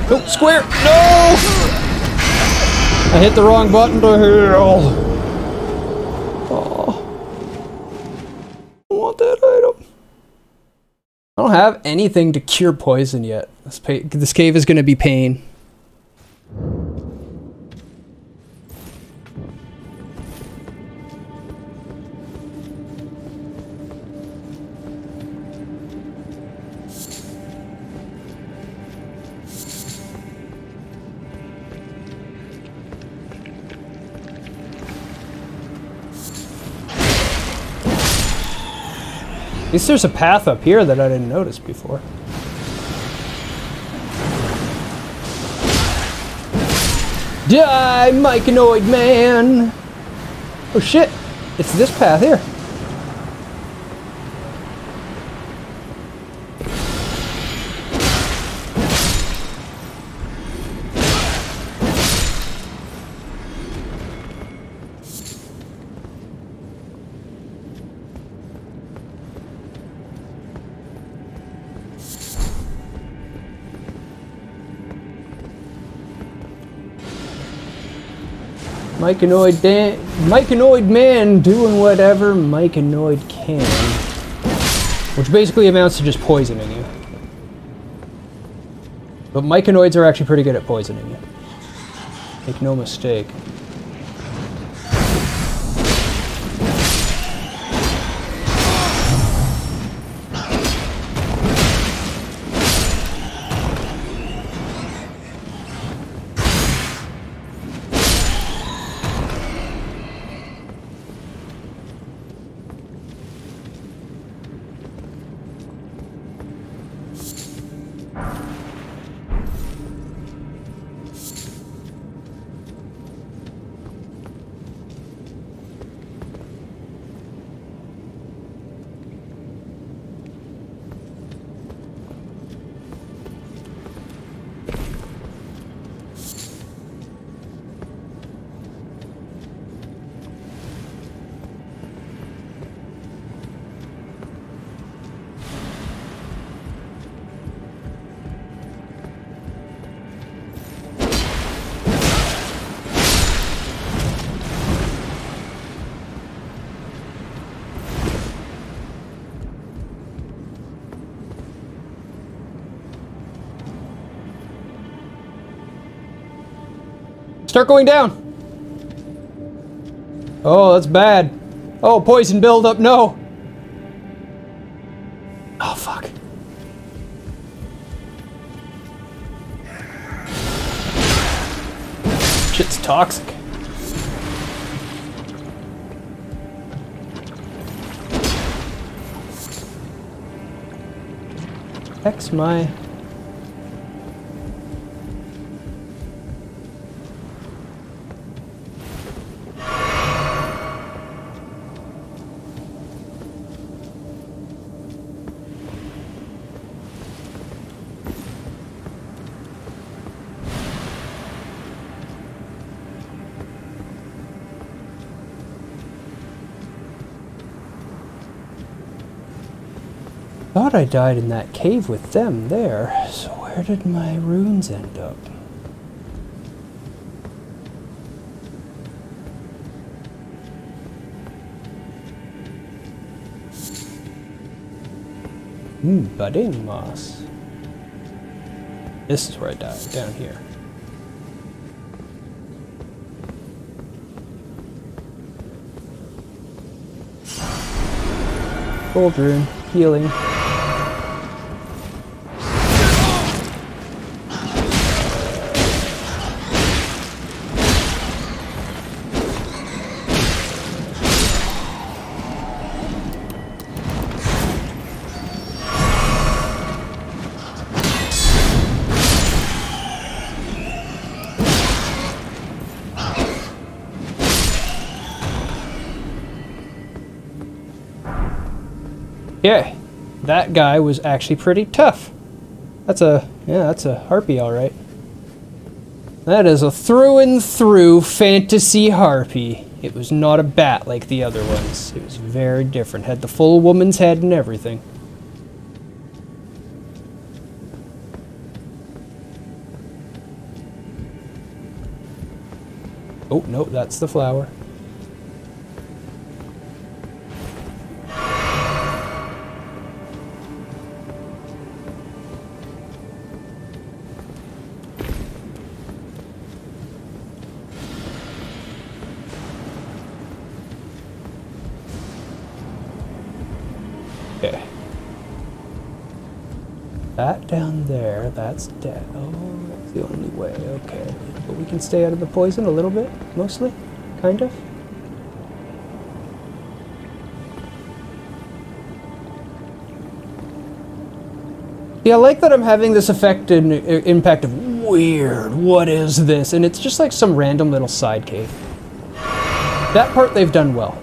Oh, square! No! I hit the wrong button to heal. Oh. I want that item. I don't have anything to cure poison yet. This cave is going to be pain. At least there's a path up here that I didn't notice before. Die, Myconoid man! Oh shit, it's this path here. Myconoid man doing whatever Myconoid can. Which basically amounts to just poisoning you. But Myconoids are actually pretty good at poisoning you. Make no mistake. Start going down. Oh, that's bad. Oh, poison buildup, no. Oh, fuck. Shit's toxic. X my... Thought I died in that cave with them there, so where did my runes end up? Budding moss. This is where I died, down here. Cauldron. Healing. Yeah, that guy was actually pretty tough. That's a harpy, all right. That is a through and through fantasy harpy. It was not a bat like the other ones. It was very different. Had the full woman's head and everything. Oh, no, that's the flower. Okay. That down there, that's dead. Oh, that's the only way, okay. But we can stay out of the poison a little bit, mostly, kind of. Yeah, I like that I'm having this effect and impact of weird, what is this? And it's just like some random little side cave. That part they've done well.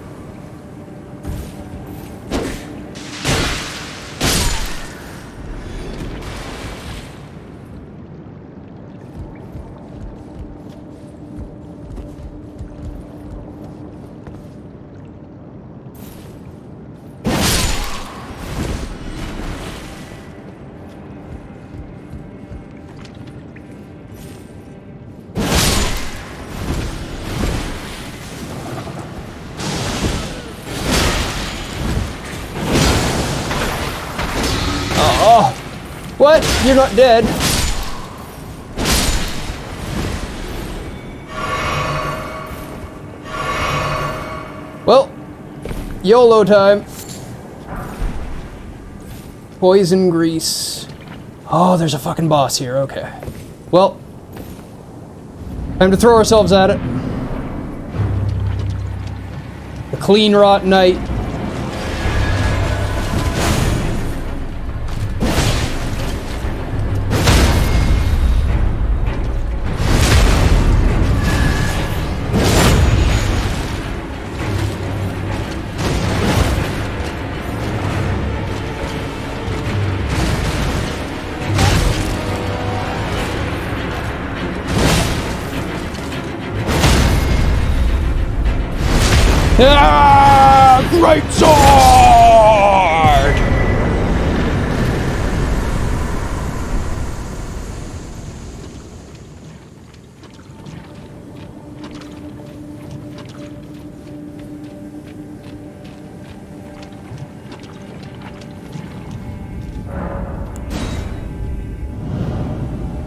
What? You're not dead. Well, YOLO time. Poison grease. Oh, there's a fucking boss here. Okay. Well, time to throw ourselves at it. The clean rot night. Ah! Great sword!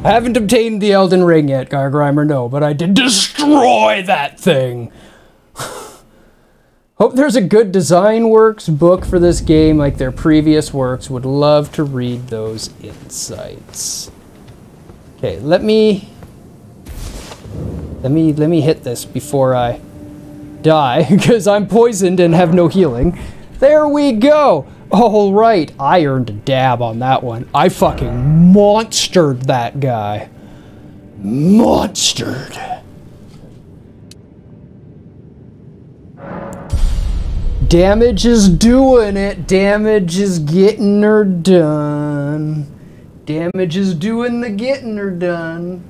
I haven't obtained the Elden Ring yet, Gargrimer, no, but I did destroy that thing. Hope there's a good Design Works book for this game like their previous works. Would love to read those insights. Okay, let me hit this before I die, because I'm poisoned and have no healing. There we go! All right, I earned a dab on that one. I fucking monstered that guy. Monstered. Damage is doing it. Damage is getting her done. Damage is doing the getting her done.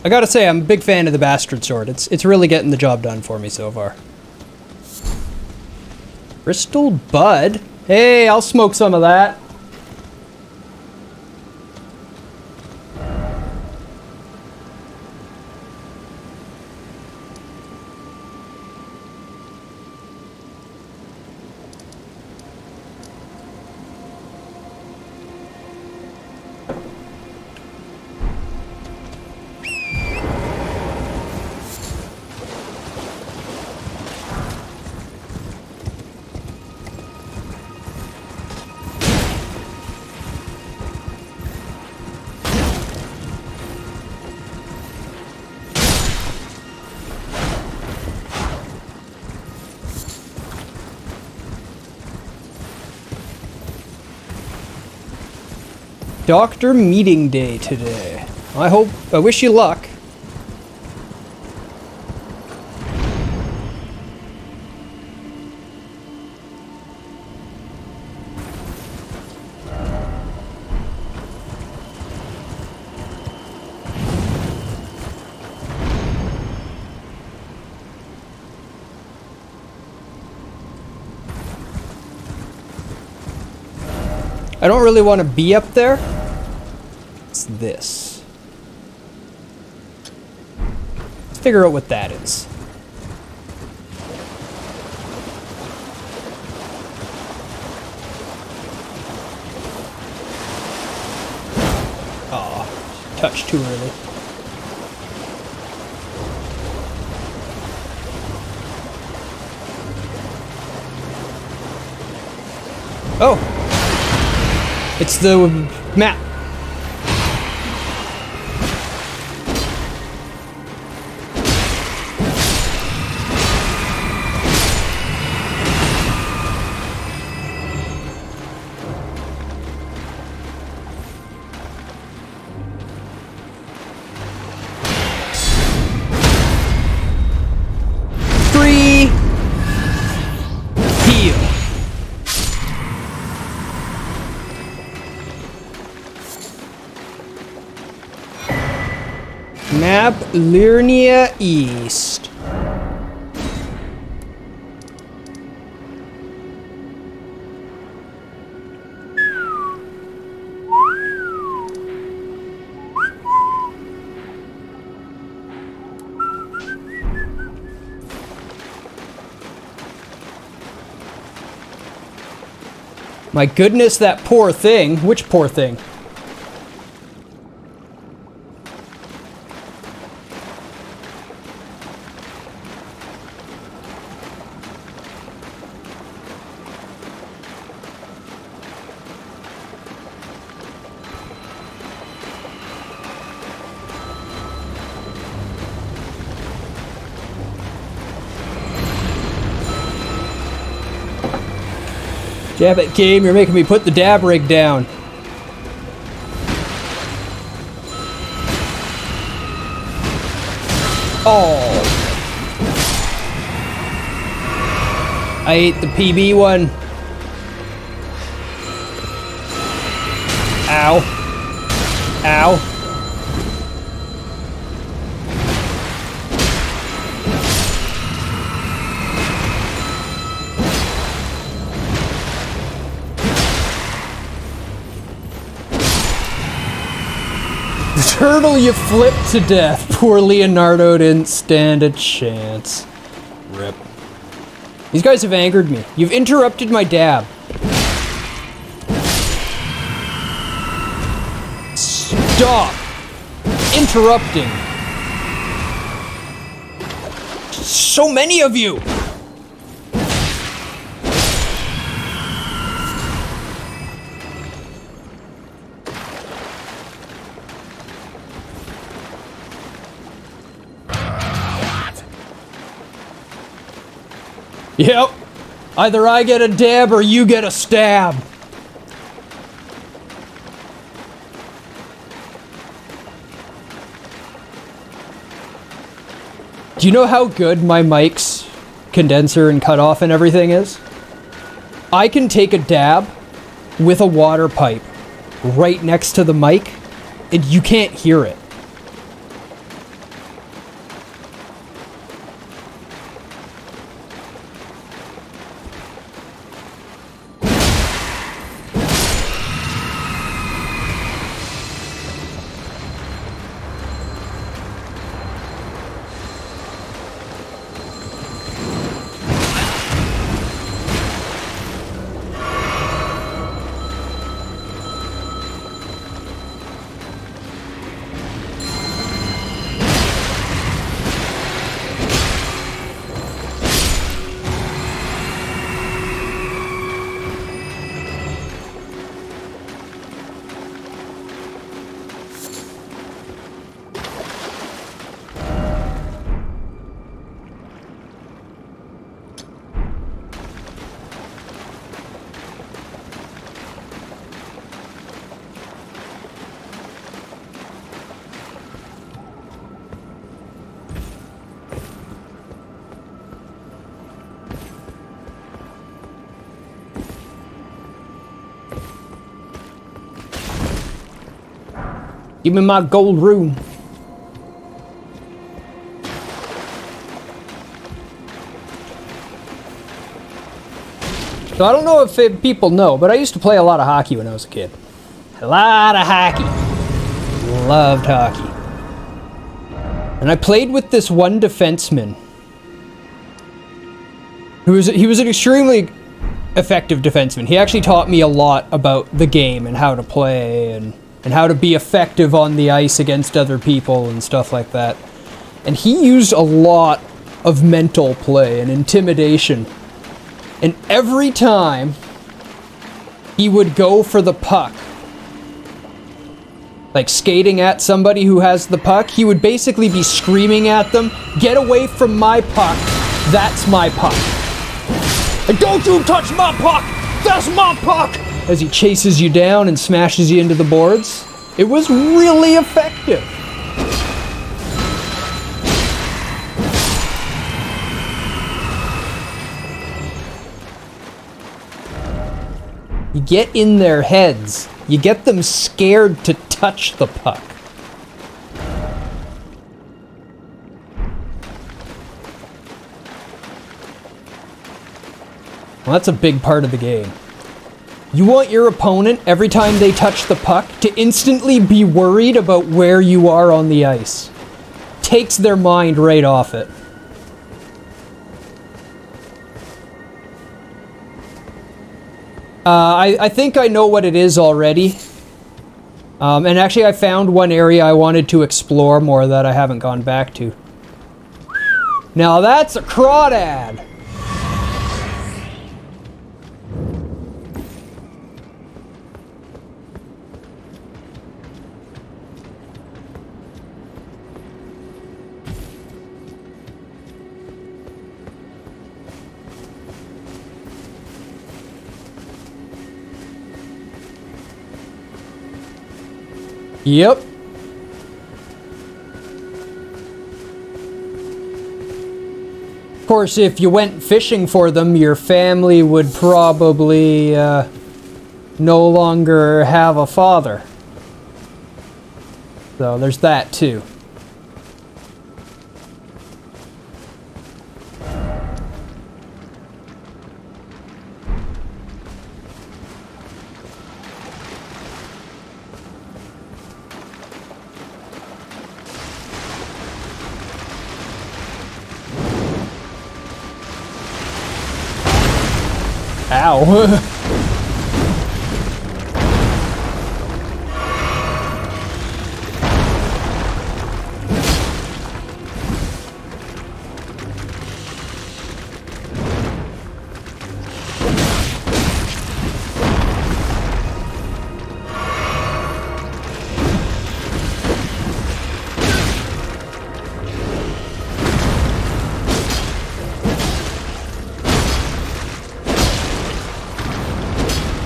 I gotta say, I'm a big fan of the Bastard Sword. It's really getting the job done for me so far. Crystal bud? Hey, I'll smoke some of that. Doctor meeting day today. I wish you luck. I don't really want to be up there. It's this. Let's figure out what that is. Oh, touched too early. Oh! It's the map. Free heal. Map Liurnia East. My goodness, that poor thing. Which poor thing? Damn it, game, you're making me put the dab rig down. Oh. I ate the PB one. Ow. Ow. Turtle, you flipped to death. Poor Leonardo didn't stand a chance. Rip. These guys have angered me. You've interrupted my dab. Stop interrupting. So many of you. Yep. Either I get a dab or you get a stab. Do you know how good my mic's condenser and cutoff and everything is? I can take a dab with a water pipe right next to the mic and you can't hear it. Give me my gold room. So I don't know if people know, but I used to play a lot of hockey when I was a kid. A lot of hockey. Loved hockey. And I played with this one defenseman. He was an extremely effective defenseman. He actually taught me a lot about the game and how to play and how to be effective on the ice against other people and stuff like that. And he used a lot of mental play and intimidation. And every time he would go for the puck, like skating at somebody who has the puck, he would basically be screaming at them, "Get away from my puck, that's my puck. And don't you touch my puck, that's my puck!" As he chases you down and smashes you into the boards. It was really effective. You get in their heads. You get them scared to touch the puck. Well, that's a big part of the game. You want your opponent, every time they touch the puck, to instantly be worried about where you are on the ice. Takes their mind right off it. I think I know what it is already. And actually I found one area I wanted to explore more that I haven't gone back to. Now that's a crawdad! Yep. Of course, if you went fishing for them, your family would probably no longer have a father. So there's that too. Ow.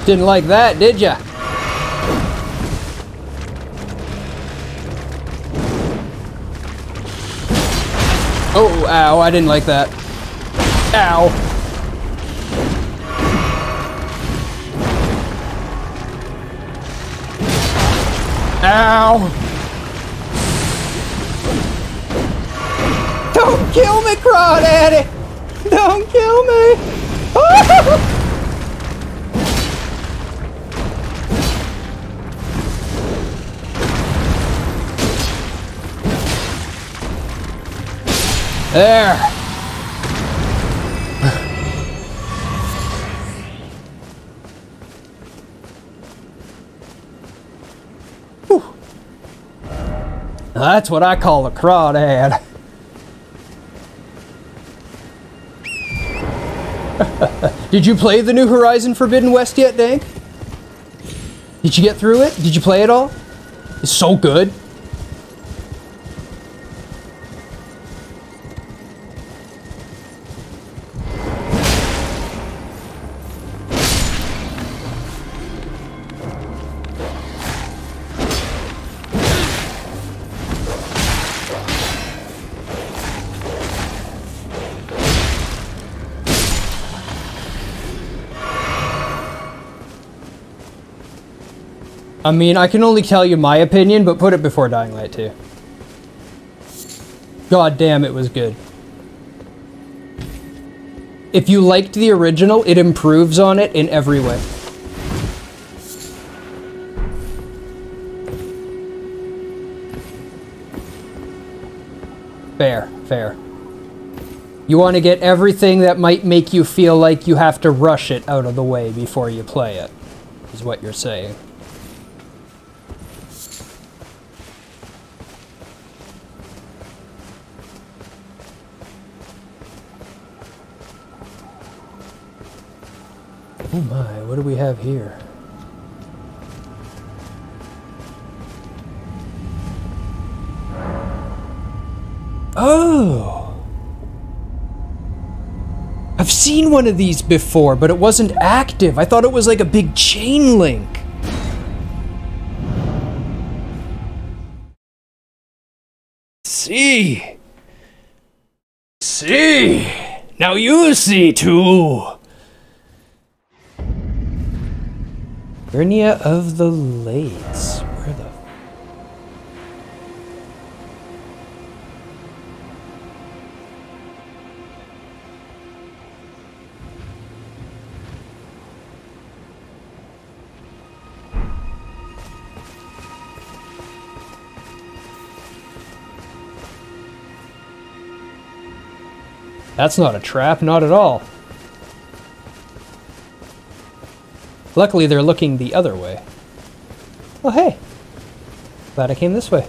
Didn't like that, did ya? Oh, ow, I didn't like that. Ow. Ow. Don't kill me, Crawdaddy! Don't kill me! There. Whew. That's what I call a crawdad. Did you play the new Horizon Forbidden West yet, Dank? Did you get through it? Did you play it all? It's so good. I mean, I can only tell you my opinion, but put it before Dying Light 2. God damn, it was good. If you liked the original, it improves on it in every way. Fair, fair. You want to get everything that might make you feel like you have to rush it out of the way before you play it, is what you're saying. Oh my, what do we have here? Oh! I've seen one of these before, but it wasn't active. I thought it was like a big chain link. See? See? Now you see too! Hernia of the Lades. Where the... That's not a trap, not at all. Luckily, they're looking the other way. Oh, hey. Glad I came this way.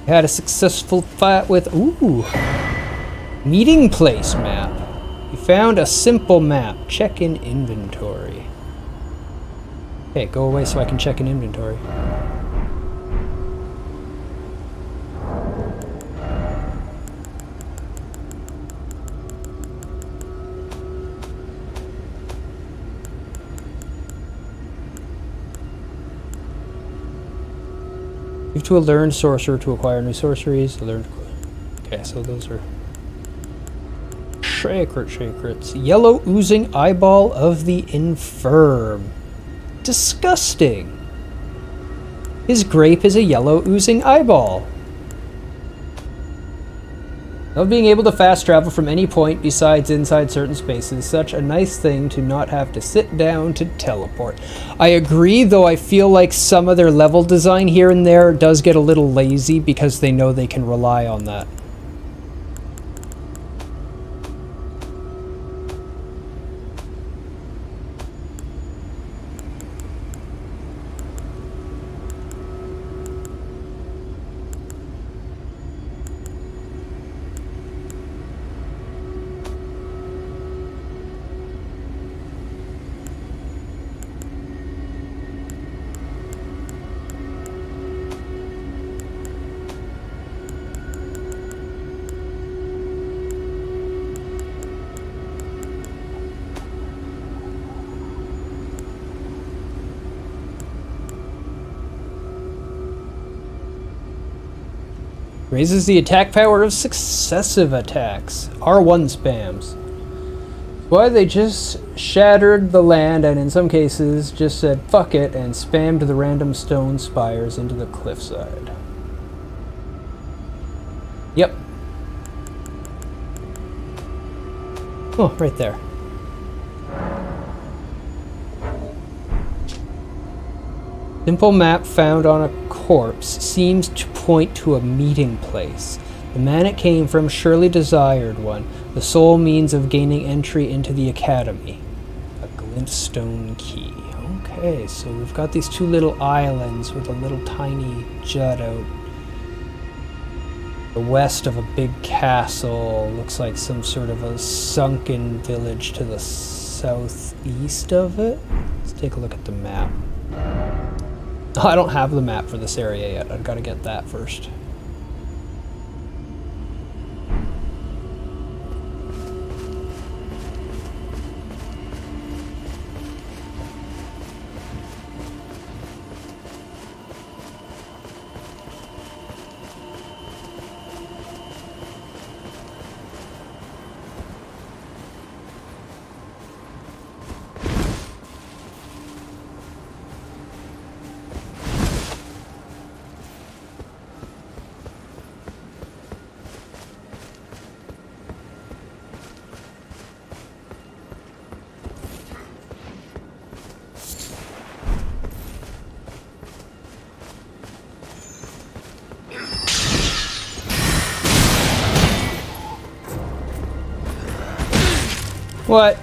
Had a successful fight with... Ooh. Meeting place map. You found a simple map. Check in inventory. Okay, go away so I can check in inventory. Give to a learned sorcerer to acquire new sorceries. Okay, so those are secrets. Yellow oozing eyeball of the infirm. Disgusting. His grape is a yellow oozing eyeball. Of being able to fast travel from any point besides inside certain spaces, such a nice thing to not have to sit down to teleport. I agree, though I feel like some of their level design here and there does get a little lazy because they know they can rely on that. Raises the attack power of successive attacks. R1 spams. Why they just shattered the land and in some cases just said fuck it and spammed the random stone spires into the cliffside. Yep. Oh, right there. Simple map found on a corpse seems to point to a meeting place. The man it came from surely desired one, the sole means of gaining entry into the academy. A glintstone key. Okay, so we've got these two little islands with a little tiny jut out. The west of a big castle. Looks like some sort of a sunken village to the southeast of it. Let's take a look at the map. I don't have the map for this area yet. I've got to get that first. What?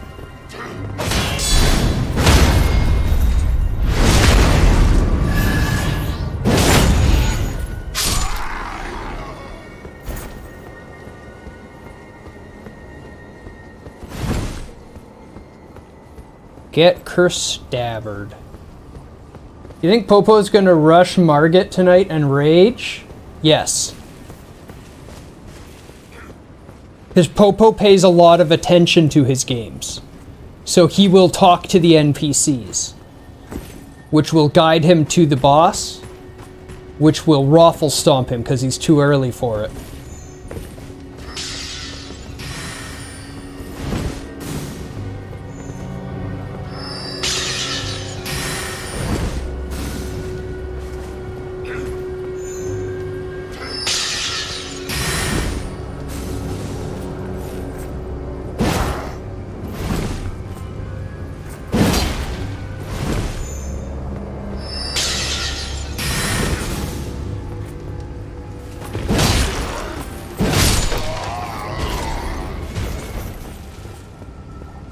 Get curse-stabbered. You think Popo's gonna rush Margit tonight and rage? Yes. Because Popo pays a lot of attention to his games. So he will talk to the NPCs. Which will guide him to the boss. Which will raffle stomp him because he's too early for it.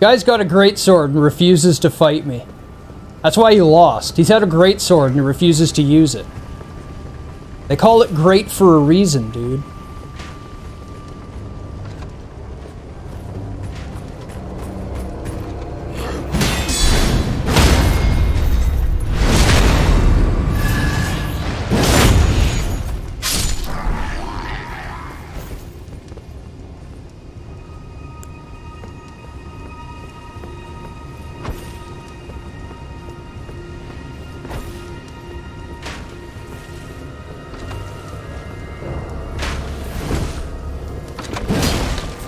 Guy's got a great sword and refuses to fight me. That's why he lost. He's had a great sword and he refuses to use it. They call it great for a reason, dude.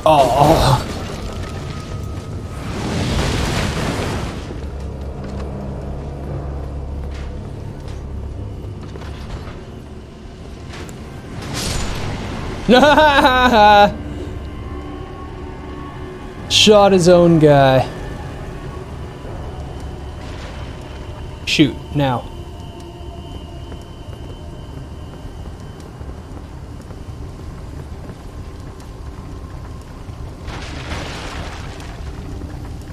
Oh. Shot his own guy. Shoot, now.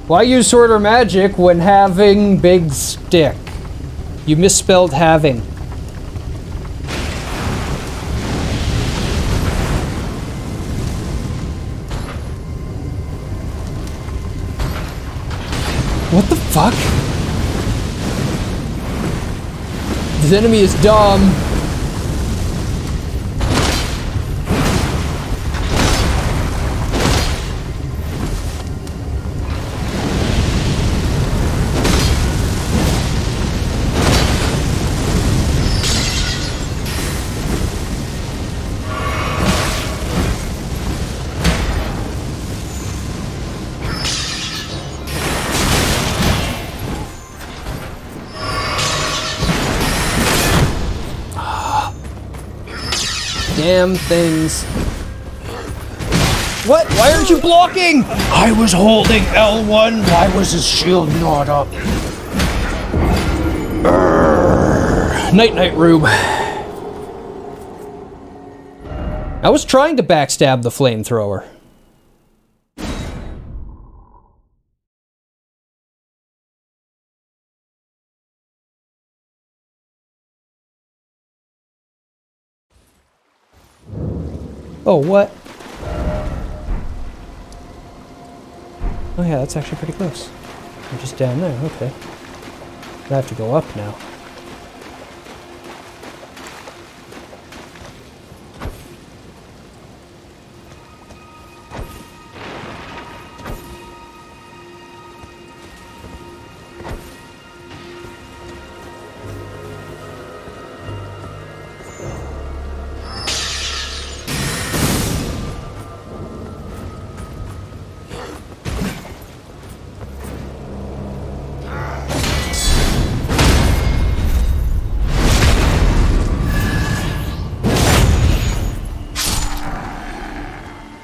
Why use sword or magic when having big stick? You misspelled having. What the fuck? This enemy is dumb. Damn things. What? Why aren't you blocking? I was holding L1. Why was his shield not up? Night-night, Rube. I was trying to backstab the flamethrower. Oh, what? Oh yeah, that's actually pretty close. I'm just down there, okay. I have to go up now.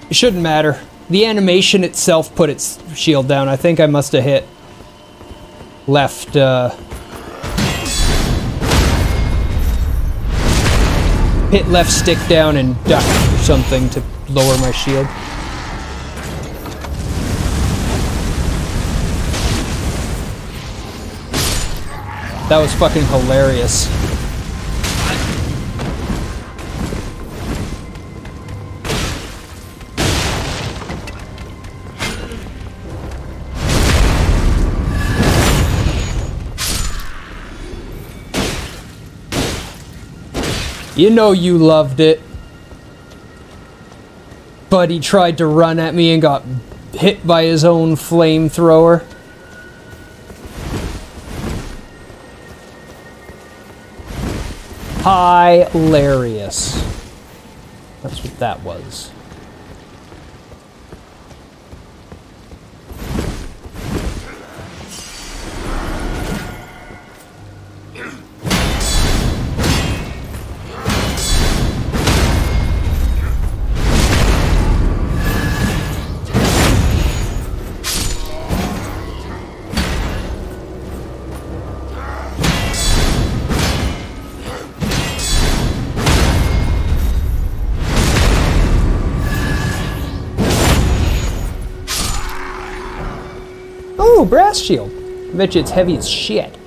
It shouldn't matter. The animation itself put its shield down. I think I must have hit left, hit left stick down and duck or something to lower my shield. That was fucking hilarious. You know you loved it. Buddy tried to run at me and got hit by his own flamethrower. Hilarious. That's what that was. Oh, brass shield. I bet you it's heavy as shit.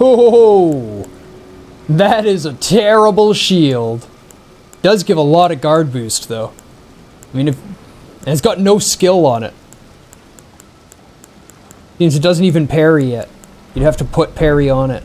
Oh, that is a terrible shield. Does give a lot of guard boost though. I mean, and it's got no skill on it. Means it doesn't even parry yet. You'd have to put parry on it.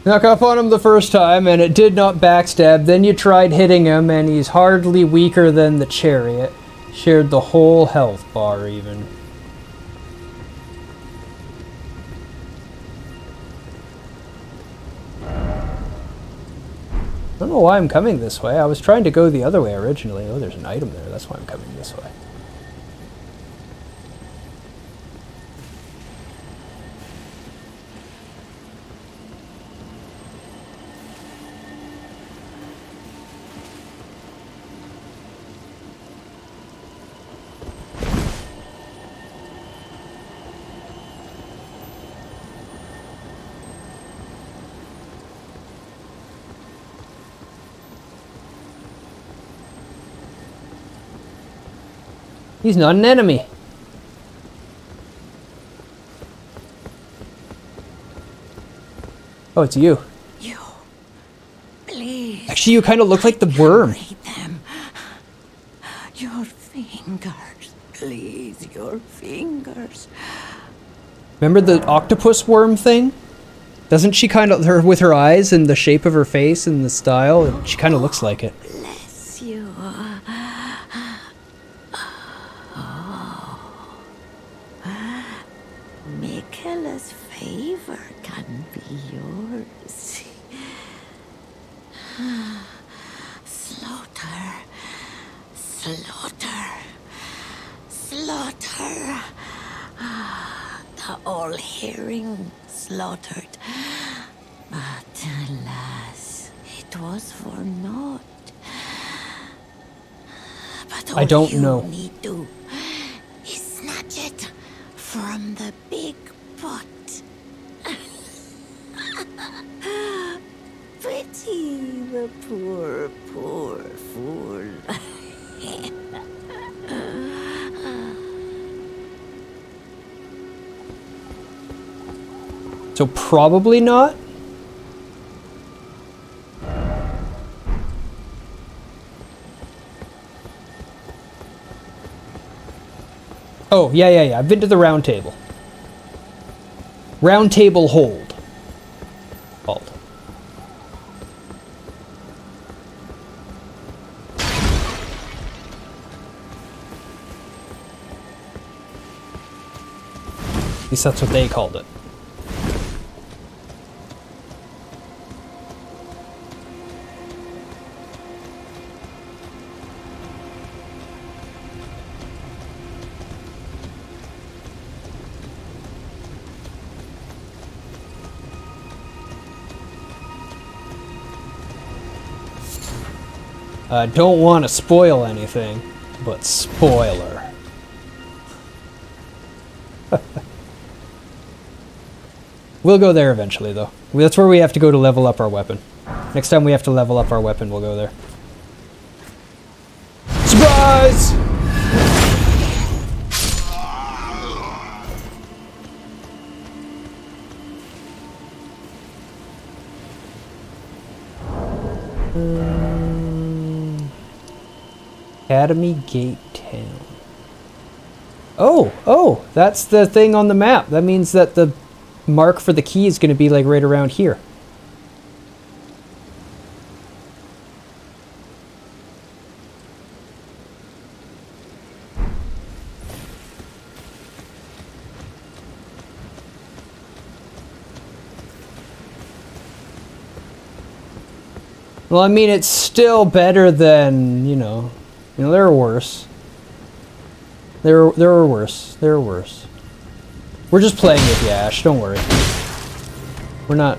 Snuck up on him the first time and it did not backstab, then you tried hitting him and he's hardly weaker than the chariot. Shared the whole health bar even. I don't know why I'm coming this way. I was trying to go the other way originally. Oh, there's an item there. That's why I'm coming this way. He's not an enemy. Oh, it's you. You. Please. Actually, you kind of look like the worm. Read them. Your fingers. Please, your fingers. Remember the octopus worm thing? Doesn't she kind of, her with her eyes and the shape of her face and the style, she kind of looks like it. Bless you. Michaela's favor can be yours. Slaughter. Slaughter. Slaughter. The all-hearing slaughtered. But alas, it was for naught. But all I don't you know. need to is snatch it from the big pot. Pity the poor, poor fool. So probably not? Oh, yeah. I've been to the round table. Round table hold. Called. At least that's what they called it. Don't want to spoil anything, but spoiler. We'll go there eventually, though. That's where we have to go to level up our weapon. Next time we have to level up our weapon, we'll go there. Surprise! Academy Gate Town. Oh, that's the thing on the map. That means that the mark for the key is going to be like right around here. Well, I mean, it's still better than, you know, there are worse. There are worse. There are worse. We're just playing with you, Ash. Don't worry. We're not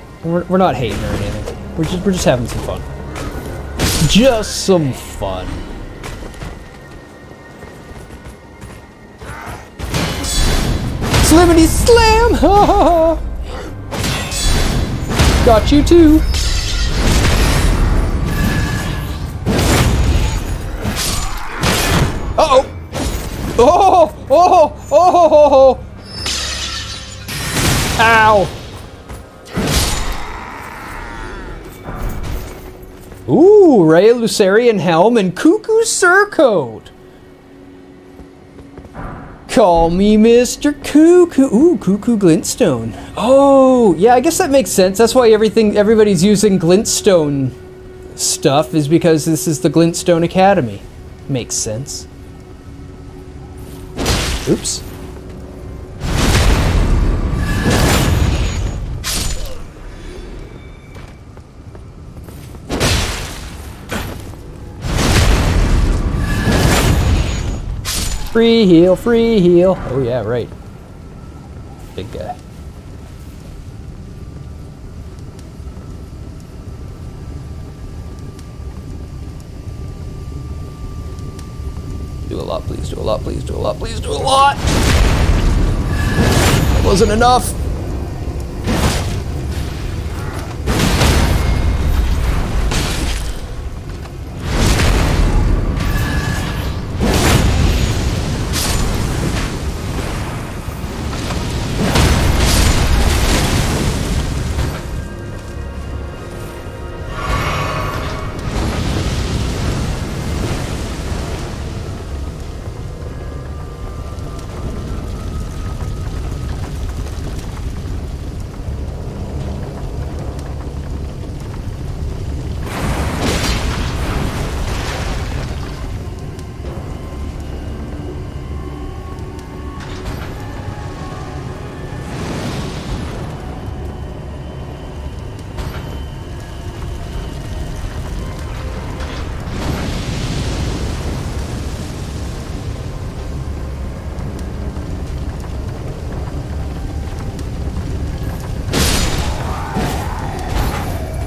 hating or anything. We're just having some fun. Just some fun. Slimmity slam! Ha ha ha! Got you too. Uh-oh! Oh! Oh! Oh! Ow! Ooh, Ray Lucerian Helm and Cuckoo Surcoat. Call me Mr. Cuckoo. Ooh, Cuckoo Glintstone. Oh, yeah, I guess that makes sense. That's why everybody's using Glintstone stuff, is because this is the Glintstone Academy. Makes sense. Oops. Free heal, free heal. Oh yeah, right. Big guy. Do a lot, please, do a lot, please, do a lot, please, do a lot! That wasn't enough!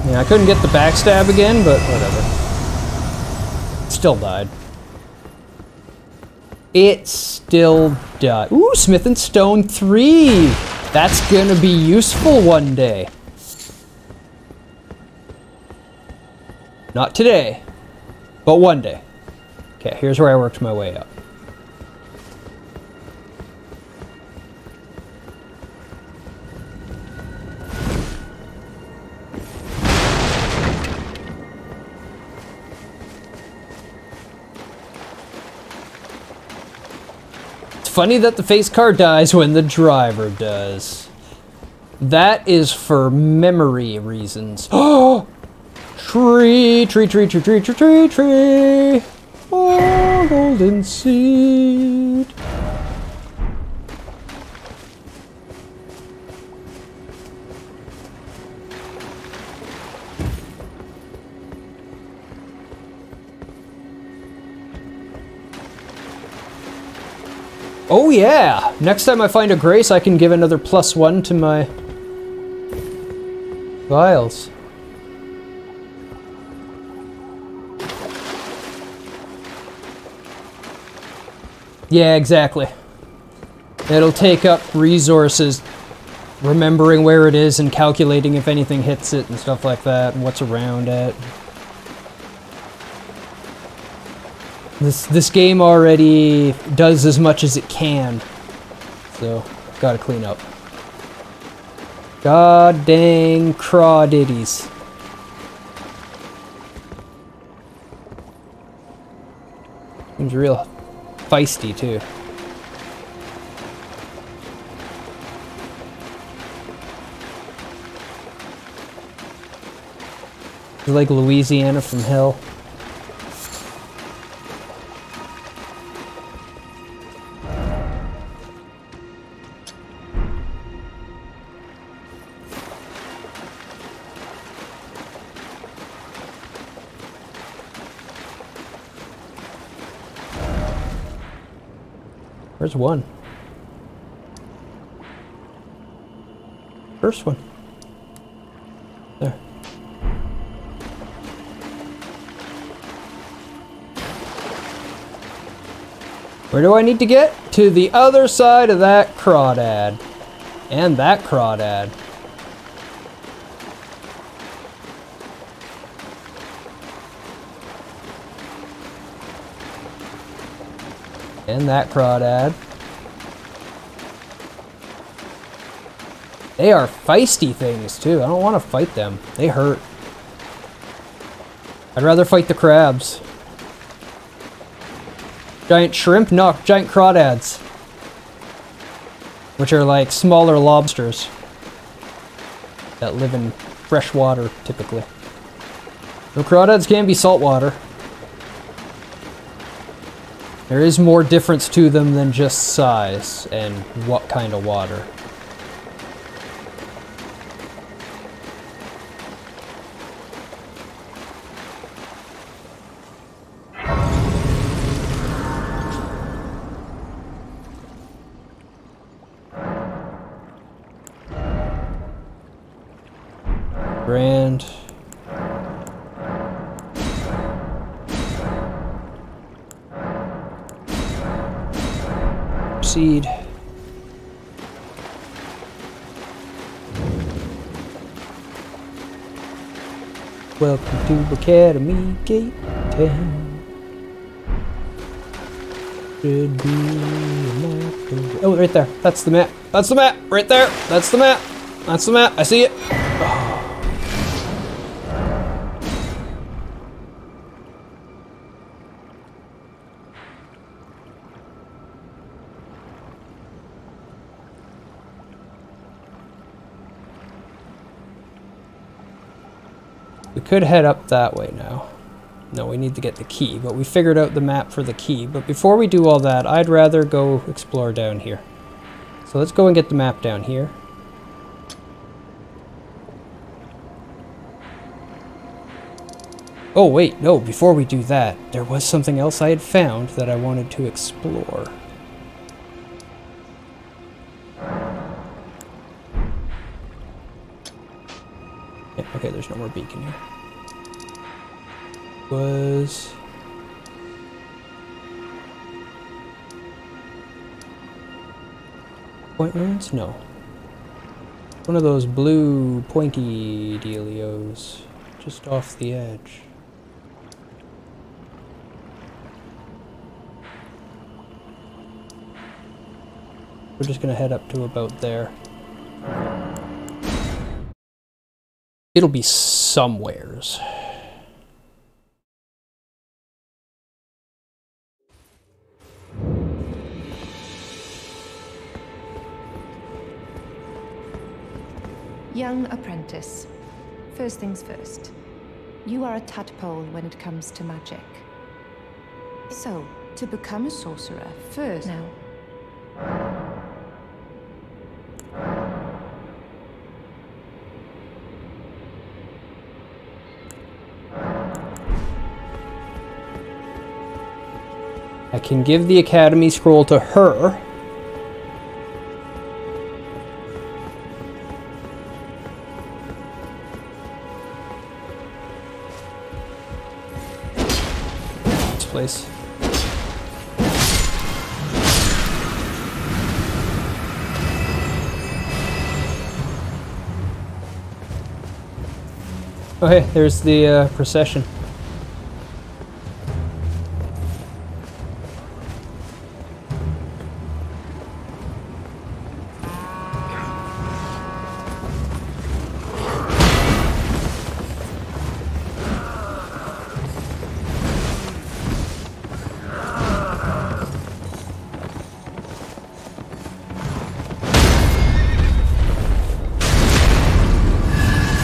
Yeah, I couldn't get the backstab again, but whatever. Still died. It still died. Ooh, Smith and Stone 3! That's gonna be useful one day. Not today, but one day. Okay, here's where I worked my way up. Funny that the face car dies when the driver does. That is for memory reasons. Oh! Tree, tree, tree, tree, tree, tree, tree, tree. Oh, golden seed. Oh yeah! Next time I find a Grace, I can give another +1 to my vials. Yeah, exactly. It'll take up resources remembering where it is and calculating if anything hits it and stuff like that and what's around it. This game already does as much as it can, so gotta clean up. God dang crawdiddies. Seems real feisty too. It's like Louisiana from hell. Where's one? First one. There. Where do I need to get? To the other side of that crawdad. And that crawdad. And that crawdad. They are feisty things too. I don't want to fight them. They hurt. I'd rather fight the crabs. Giant shrimp? No, giant crawdads. Which are like smaller lobsters that live in fresh water typically. The crawdads can be saltwater. There is more difference to them than just size and what kind of water. Grand. Proceed. Welcome to Academy Gate 10. Should be a map. Oh, right there. That's the map. That's the map. Right there. That's the map. That's the map. I see it. Oh. We could head up that way now. No, we need to get the key, but we figured out the map for the key. But before we do all that, I'd rather go explore down here. So let's go and get the map down here. Oh wait, no, before we do that, there was something else I had found that I wanted to explore. Yeah, okay, there's no more beacon here. Was... point lands? No. One of those blue pointy dealios just off the edge. We're just gonna head up to about there. It'll be somewheres. Young apprentice. First things first. You are a tadpole when it comes to magic. So, to become a sorcerer, first... Now. I can give the Academy Scroll to her. This place. Oh hey, there's the procession.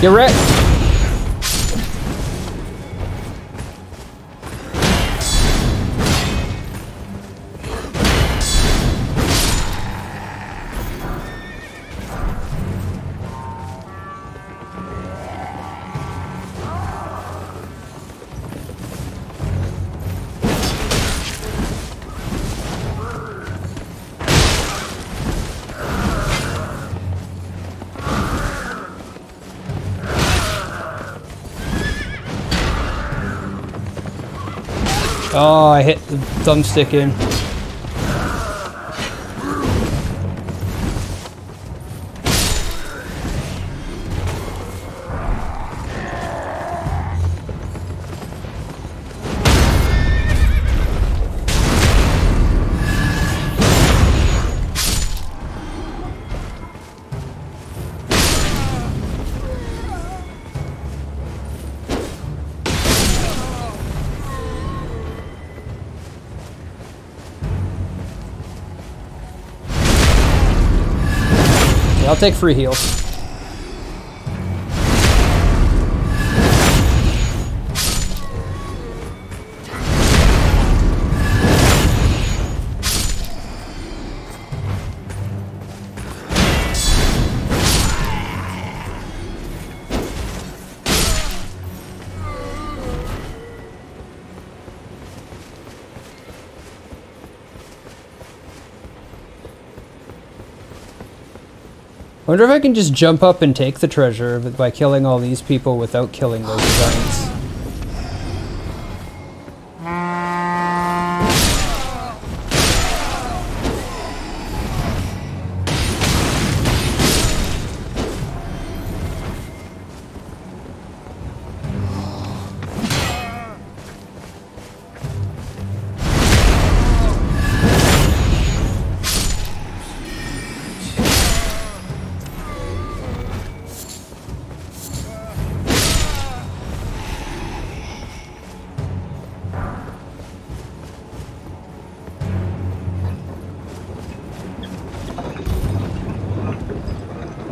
Get wrecked! Oh, I hit the thumbstick in. I'll take free heals. I wonder if I can just jump up and take the treasure by killing all these people without killing those giants.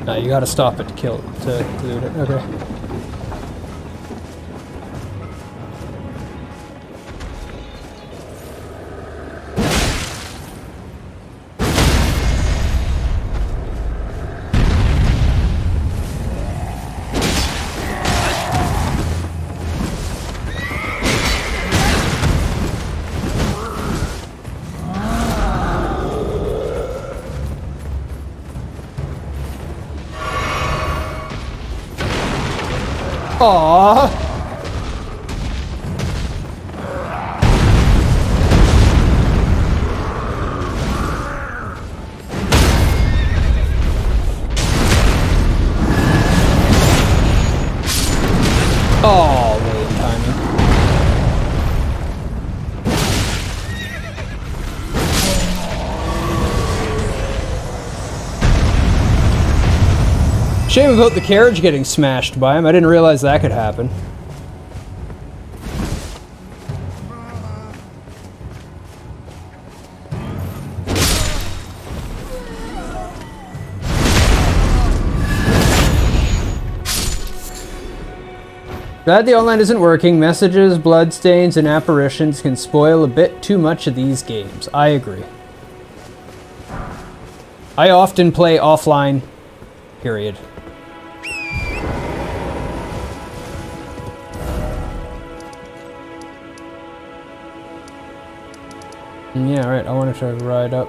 No, you gotta stop it to kill to loot it. Okay. Aww. Oh, late timing. Shame about the carriage getting smashed by him. I didn't realize that could happen. Glad the online isn't working. Messages, bloodstains, and apparitions can spoil a bit too much of these games. I agree. I often play offline, period. Yeah, right, I wanted to ride up.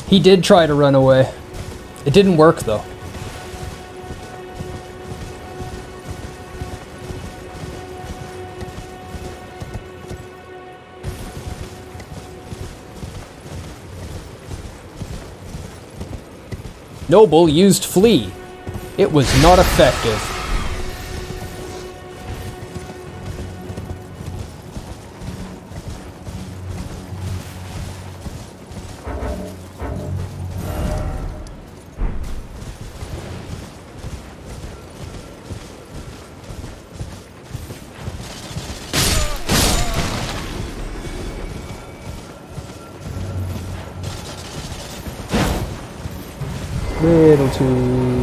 He did try to run away. It didn't work, though. Noble used flee. It was not effective. Little too...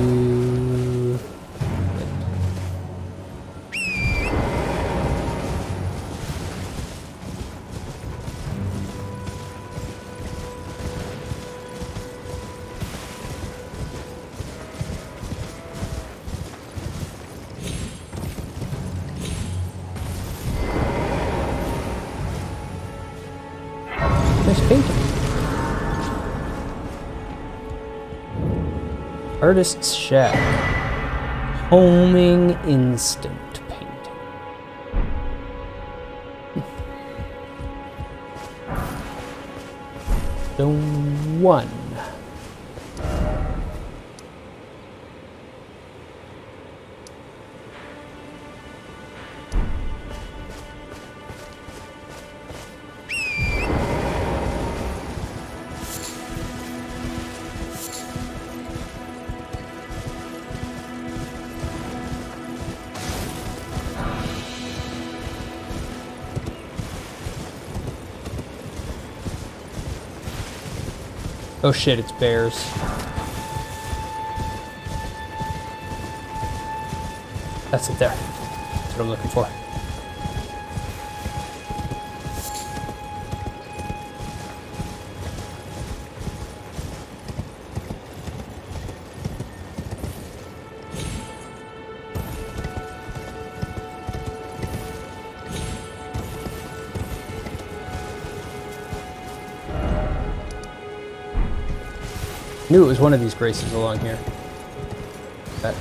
Nice painting. Artist's Shack. Homing instant painting. Zone 1. Oh shit, it's bears. That's it there. That's what I'm looking for. Knew it was one of these graces along here. That.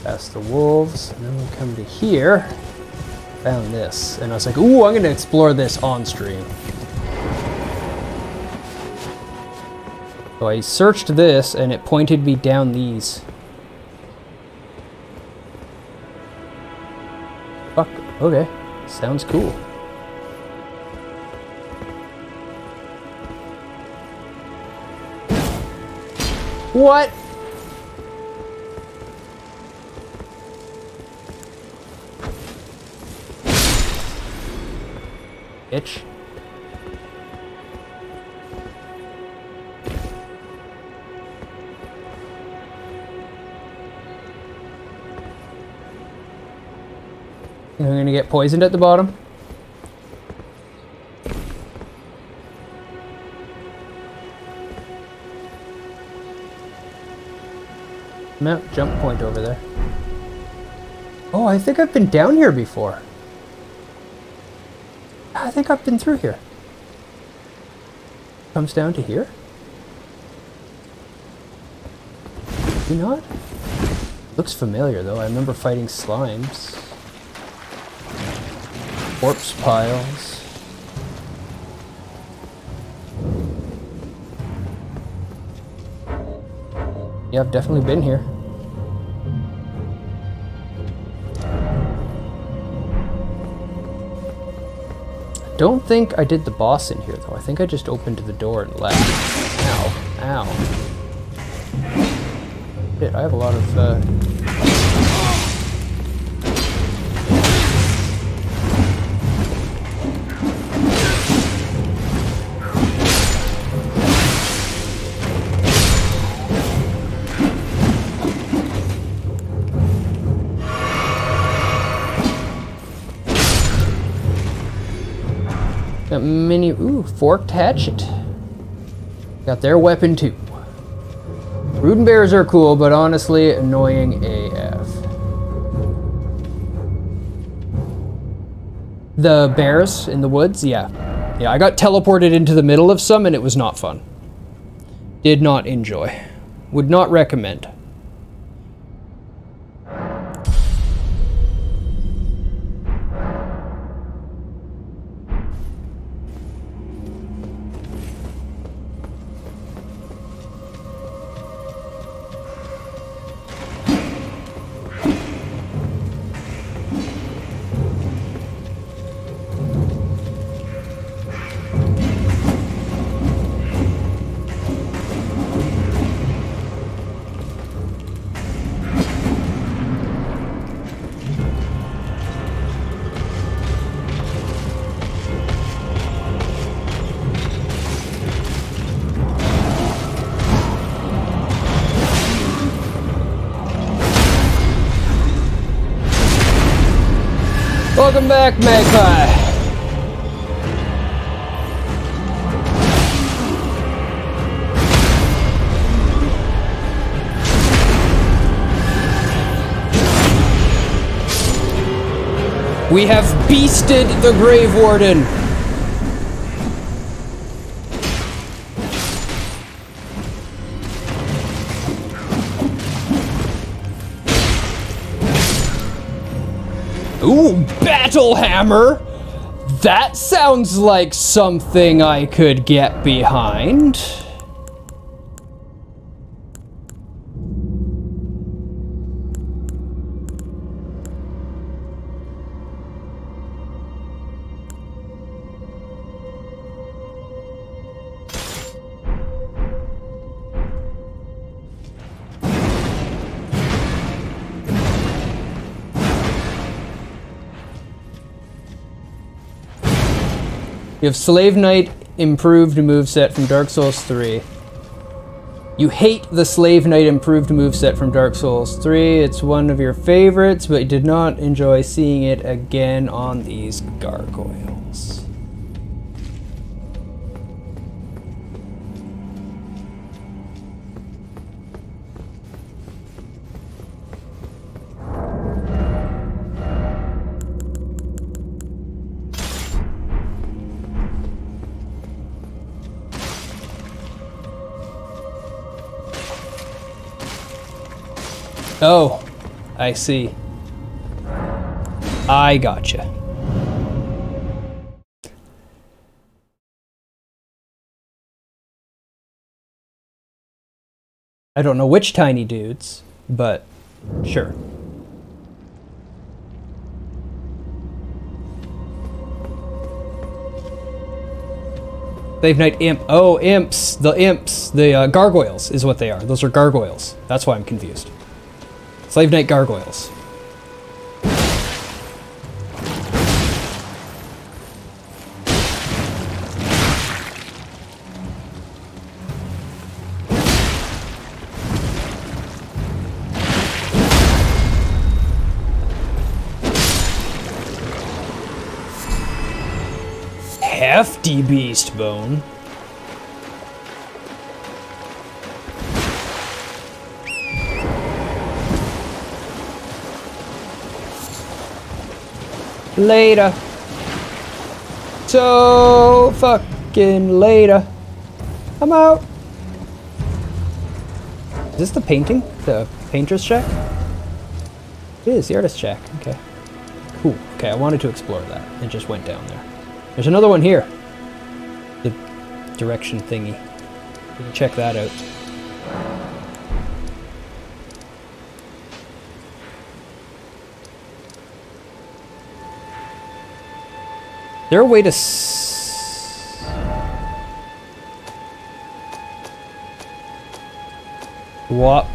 Past the wolves, and then we come to here. Found this, and I was like, ooh, I'm gonna explore this on stream. So I searched this, and it pointed me down these. Fuck, okay, sounds cool. What? Bitch. I'm gonna get poisoned at the bottom. Mount jump point over there. Oh, I think I've been down here before. I think I've been through here. Comes down to here? Maybe not? Looks familiar though. I remember fighting slimes. Corpse piles. Yeah, I've definitely been here. Don't think I did the boss in here though. I think I just opened the door and left. Ow. Ow. Shit, I have a lot of got mini, ooh, forked hatchet. Got their weapon too. Brood and bears are cool, but honestly, annoying AF. The bears in the woods, yeah. Yeah, I got teleported into the middle of some and it was not fun. Did not enjoy. Would not recommend. Welcome back, Magpie. We have beasted the Grave Warden. Ooh, Battle Hammer! That sounds like something I could get behind. You have Slave Knight improved moveset from Dark Souls 3. You hate the Slave Knight improved moveset from Dark Souls 3. It's one of your favorites, but you did not enjoy seeing it again on these gargoyles. Oh, I see. I gotcha. I don't know which tiny dudes, but sure. Slave Knight Imp. Oh, imps. The imps. The gargoyles is what they are. Those are gargoyles. That's why I'm confused. Slave Knight gargoyles. Hefty beast bone. Later. So fucking later. I'm out. Is this the painting? The painter's shack? It is, the artist's shack. Okay. Cool. Okay, I wanted to explore that. It just went down there. There's another one here. The direction thingy. We can check that out. Is there a way to swap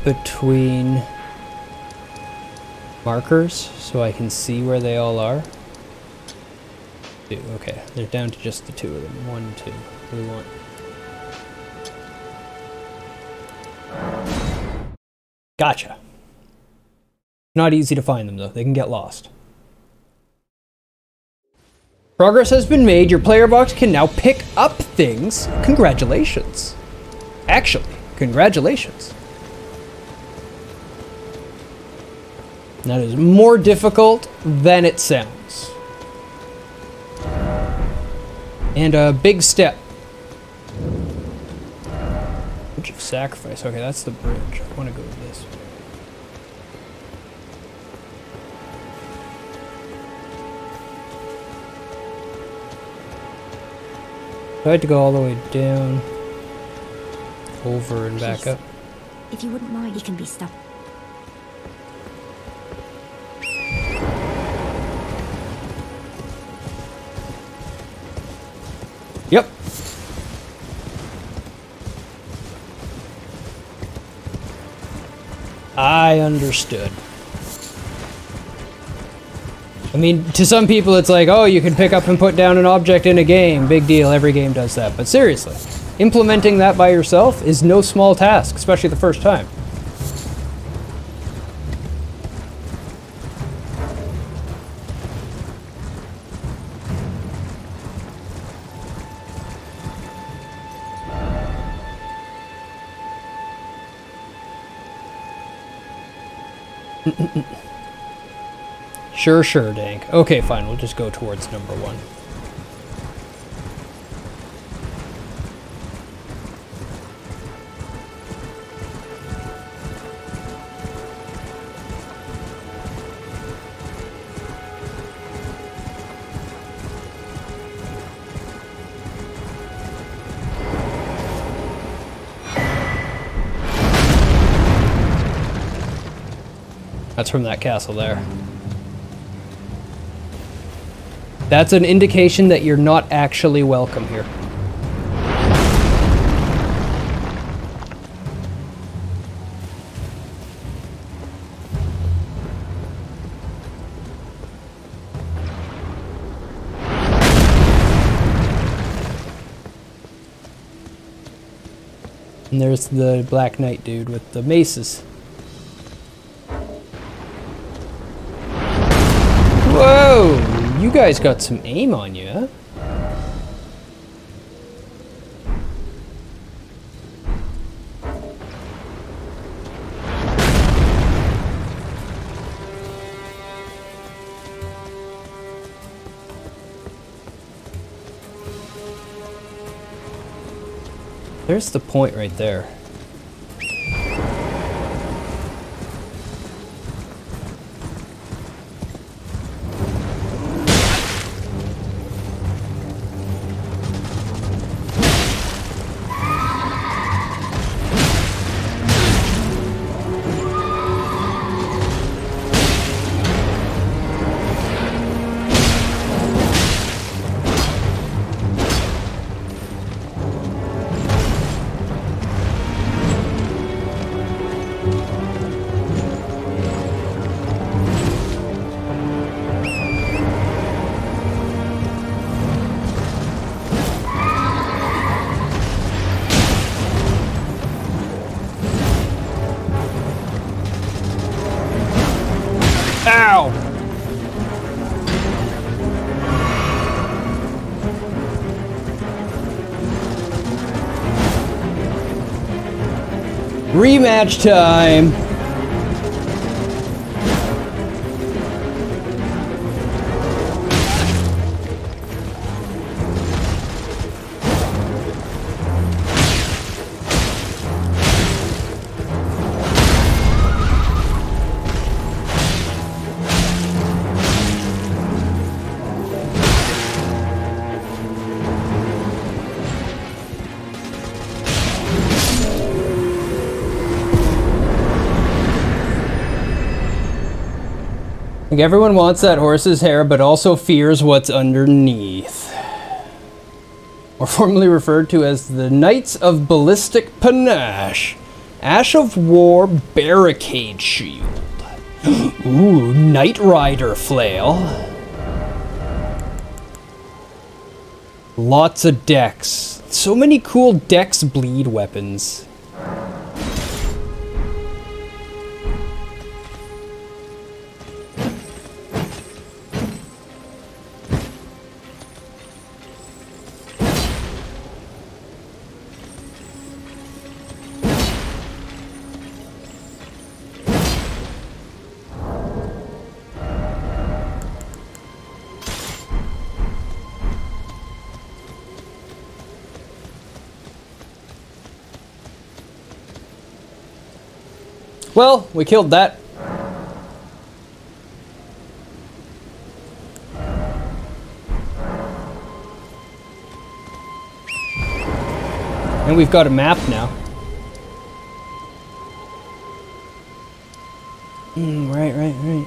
between markers so I can see where they all are? Okay, they're down to just the two of them. 1, 2. We want. Gotcha. Not easy to find them though. They can get lost. Progress has been made. Your player box can now pick up things. Congratulations. Actually, congratulations. That is more difficult than it sounds. And a big step. Bridge of Sacrifice. Okay, that's the bridge. I want to go to this way. I had to go all the way down, over and back up. If you wouldn't mind, you can be stopped. Yep. I understood. I mean, to some people it's like, oh, you can pick up and put down an object in a game. Big deal, every game does that. But seriously, implementing that by yourself is no small task, especially the first time. Sure, Dank. Okay, fine. We'll just go towards number 1. That's from that castle there. That's an indication that you're not actually welcome here. And there's the Black Knight dude with the maces. Whoa! You guys got some aim on you, huh? There's the point right there. Ow! Rematch time! Like everyone wants that horse's hair, but also fears what's underneath. Or formerly referred to as the Knights of Ballistic Panache. Ash of War Barricade Shield. Ooh, Knight Rider Flail. Lots of decks. So many cool dex bleed weapons. Well, we killed that. And we've got a map now. Right.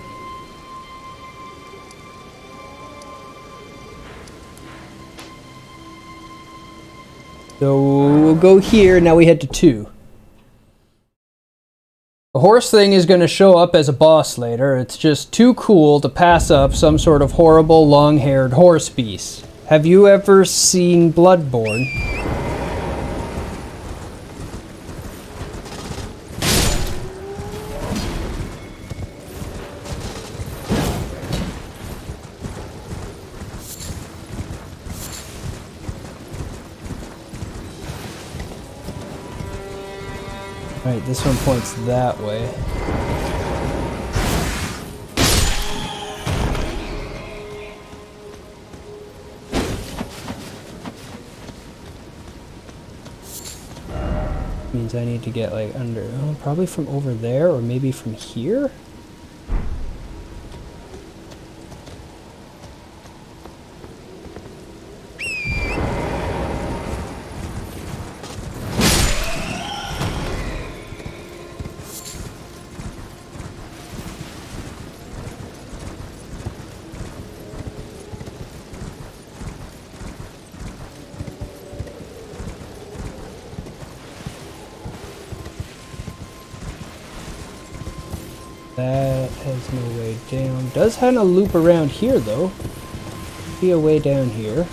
So we'll go here, now we head to 2. The horse thing is going to show up as a boss later. It's just too cool to pass up some sort of horrible long-haired horse beast. Have you ever seen Bloodborne? Right, this one points that way. means I need to get like under, oh, probably from over there or maybe from here. That has no way down. Does have a loop around here though. Be a way down here.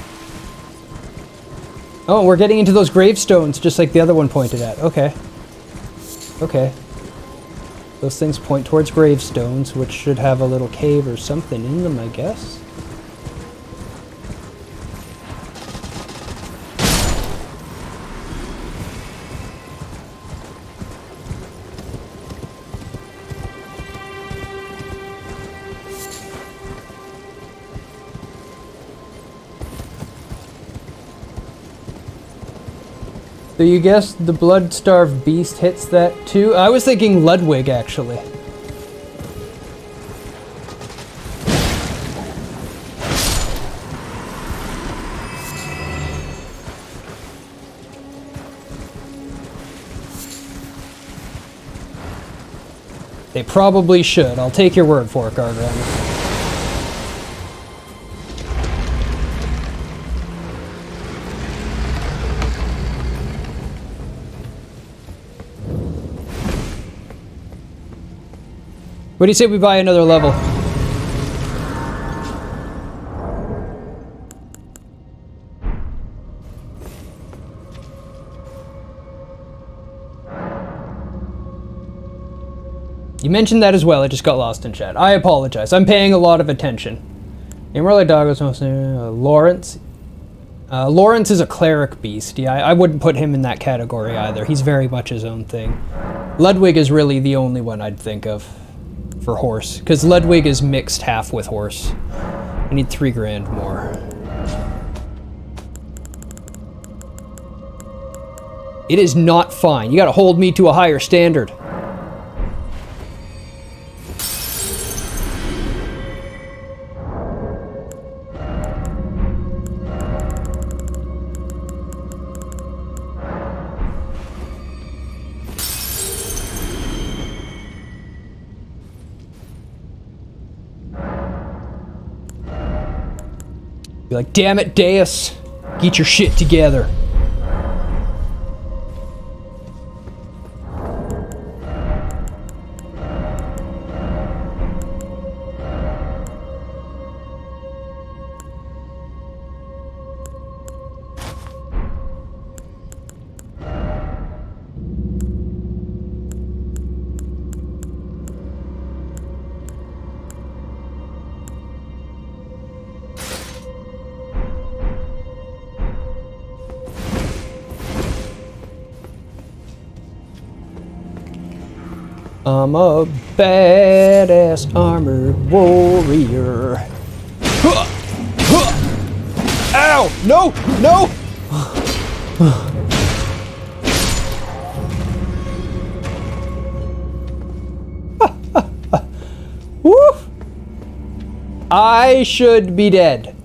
Oh, we're getting into those gravestones just like the other one pointed at. Okay. Okay. Those things point towards gravestones, which should have a little cave or something in them, I guess. So you guess the blood-starved beast hits that too? I was thinking Ludwig, actually. They probably should. I'll take your word for it, Gargamel. What do you say we buy another level? You mentioned that as well. I just got lost in chat. I apologize. I'm paying a lot of attention. Emerald Dog was Lawrence. Lawrence is a cleric beast. Yeah, I wouldn't put him in that category either. He's very much his own thing. Ludwig is really the only one I'd think of for horse, because Ludwig is mixed half with horse. I need 3 grand more. It is not fine. You gotta hold me to a higher standard. Be like, damn it, Deus, get your shit together. I'm a badass armored warrior. Ow! No! No! Woo! I should be dead.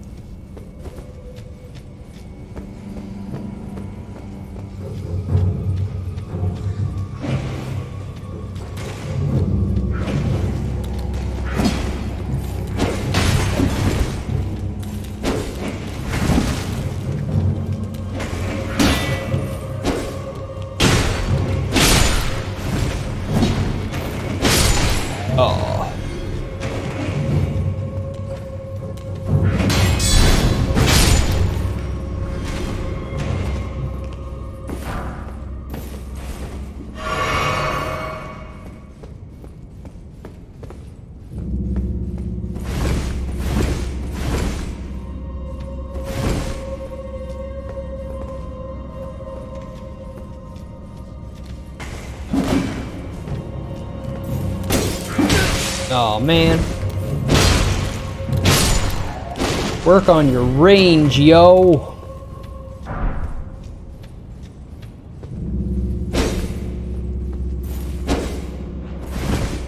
Oh man. Work on your range, yo.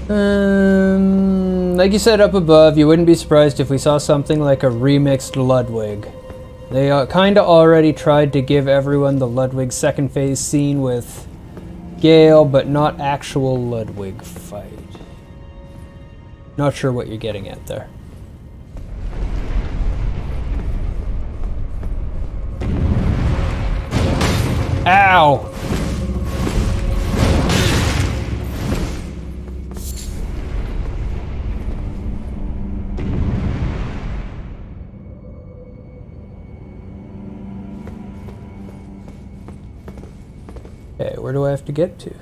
Like you said up above, you wouldn't be surprised if we saw something like a remixed Ludwig. They kinda already tried to give everyone the Ludwig second phase scene with Gale, but not actual Ludwig fight. Not sure what you're getting at there. Ow! Okay, where do I have to get to?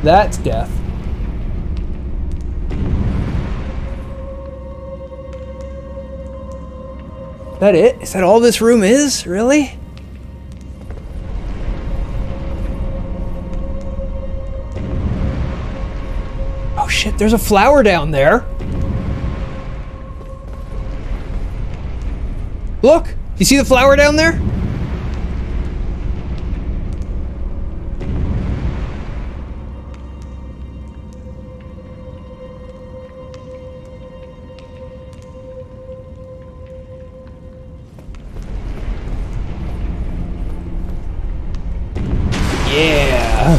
That's death. Is that it? Is that all this room is? Really? Oh shit, there's a flower down there. Look! You see the flower down there? Yeah.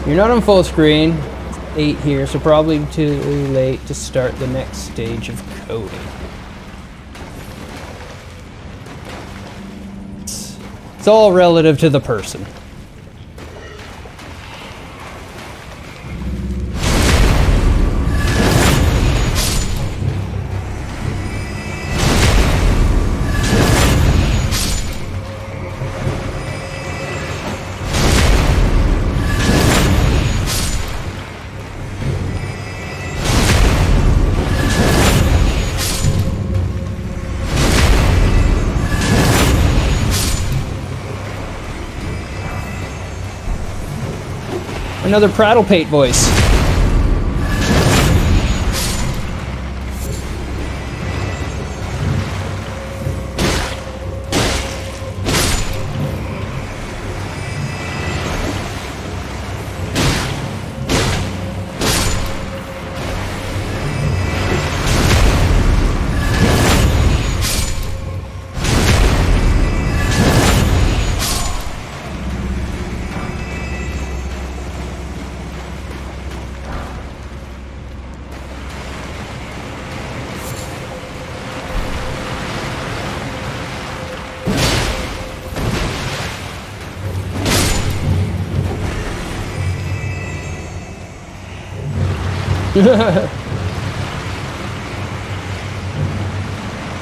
You're not on full screen. It's 8 here, so probably too late to start the next stage of coding. It's all relative to the person. Another Prattlepate voice.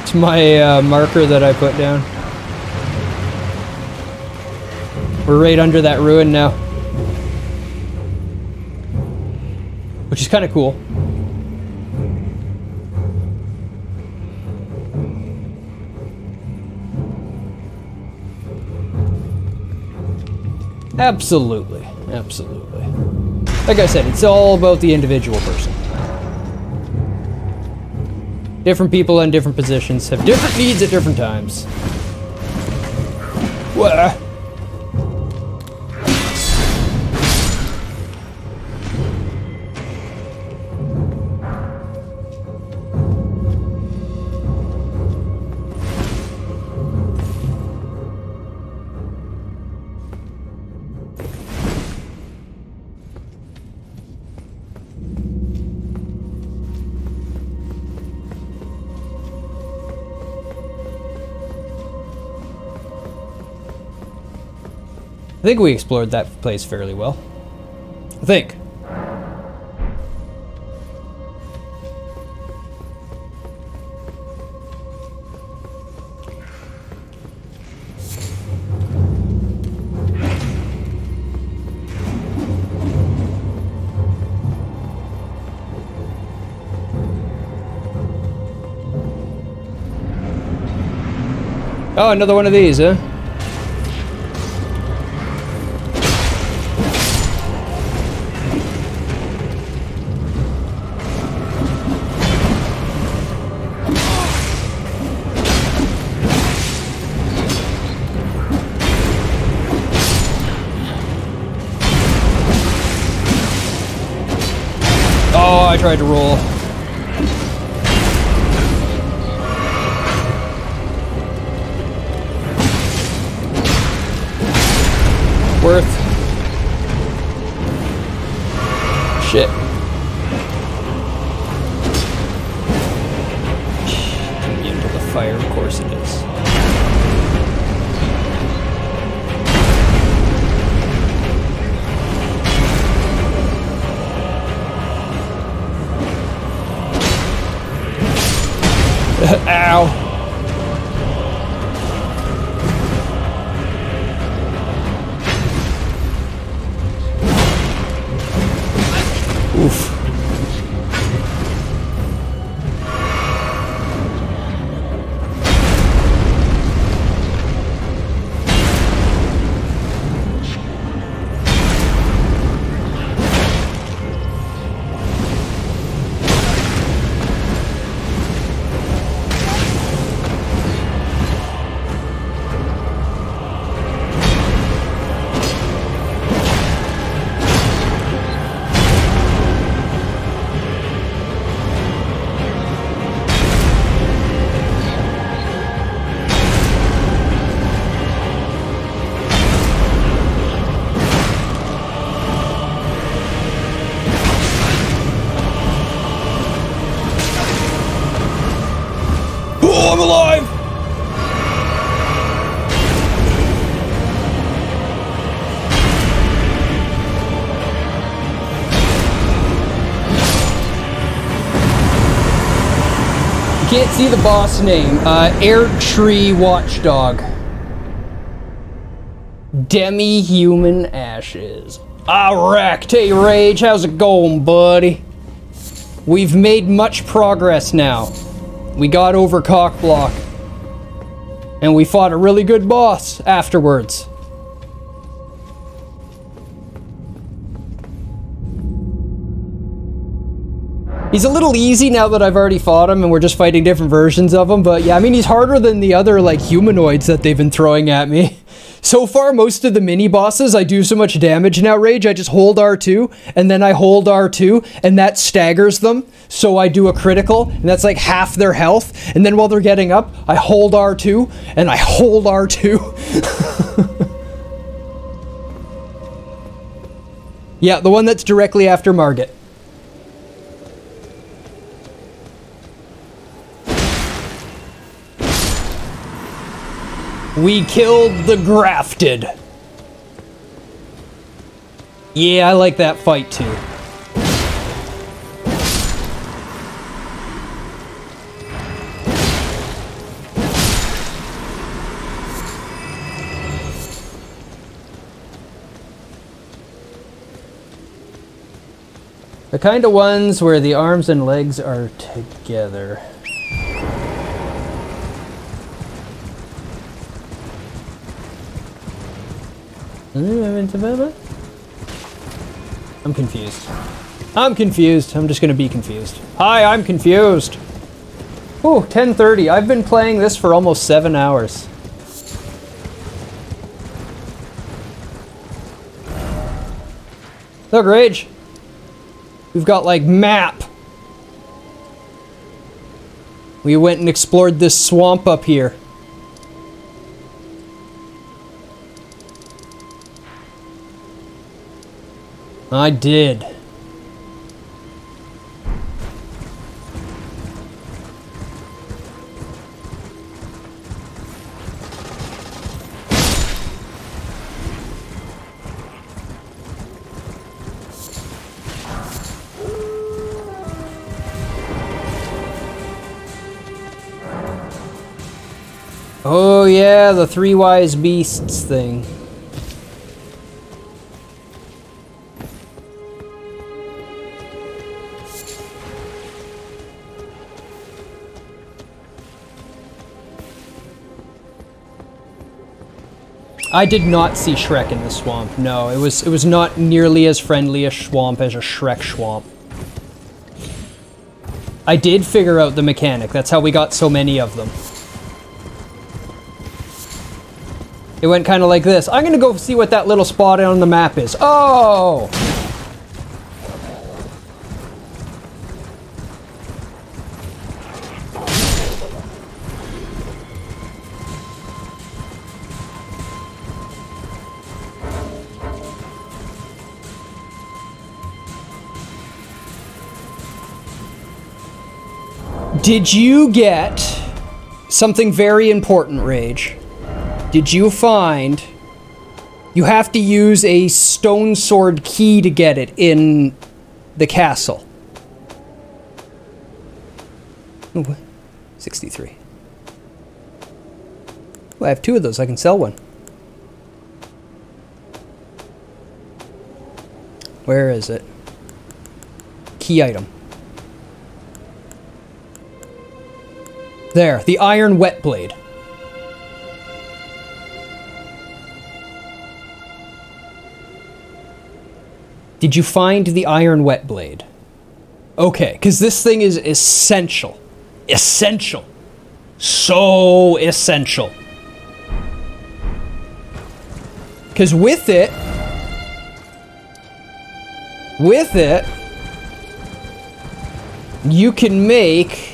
It's my marker that I put down. We're right under that ruin now, which is kind of cool. Absolutely, absolutely. Like I said, it's all about the individual person. Different people in different positions have different needs at different times. Wah. I think we explored that place fairly well. I think. Oh, another one of these, huh? Oh, I tried to roll. Worth. Shit. Immune to the fire, of course it is. Ow. Oof. Oh, I'm alive! You can't see the boss name. Air Tree Watchdog. Demi-human ashes. Ah, wrecked. Hey, Rage, how's it going, buddy? We've made much progress now. We got over Cockblock. And we fought a really good boss afterwards. He's a little easy now that I've already fought him and we're just fighting different versions of him, but yeah, I mean, he's harder than the other, like, humanoids that they've been throwing at me. So far, most of the mini-bosses, I do so much damage now, Rage, I just hold R2, and then I hold R2, and that staggers them, so I do a critical, and that's like half their health, and then while they're getting up, I hold R2, and I hold R2. Yeah, the one that's directly after Margit. We killed the Grafted. Yeah, I like that fight too. The kind of ones where the arms and legs are together. I'm confused. I'm confused. I'm just gonna be confused. Hi, I'm confused. Ooh, 10:30. I've been playing this for almost 7 hours. Look, Rage. We've got, like, map. We went and explored this swamp up here. I did. Oh yeah, the Three Wise Beasts thing. I did not see Shrek in the swamp. No, it was not nearly as friendly a swamp as a Shrek swamp. I did figure out the mechanic. That's how we got so many of them. It went kind of like this. I'm gonna go see what that little spot on the map is. Oh! Did you get something very important, Rage? Did you find you have to use a stone sword key to get it in the castle? Ooh, 63. Well, I have 2 of those. I can sell one. Where is it? Key item. There, the iron wet blade. Did you find the iron wet blade? Okay, because this thing is essential. Essential. So essential. Because with it, you can make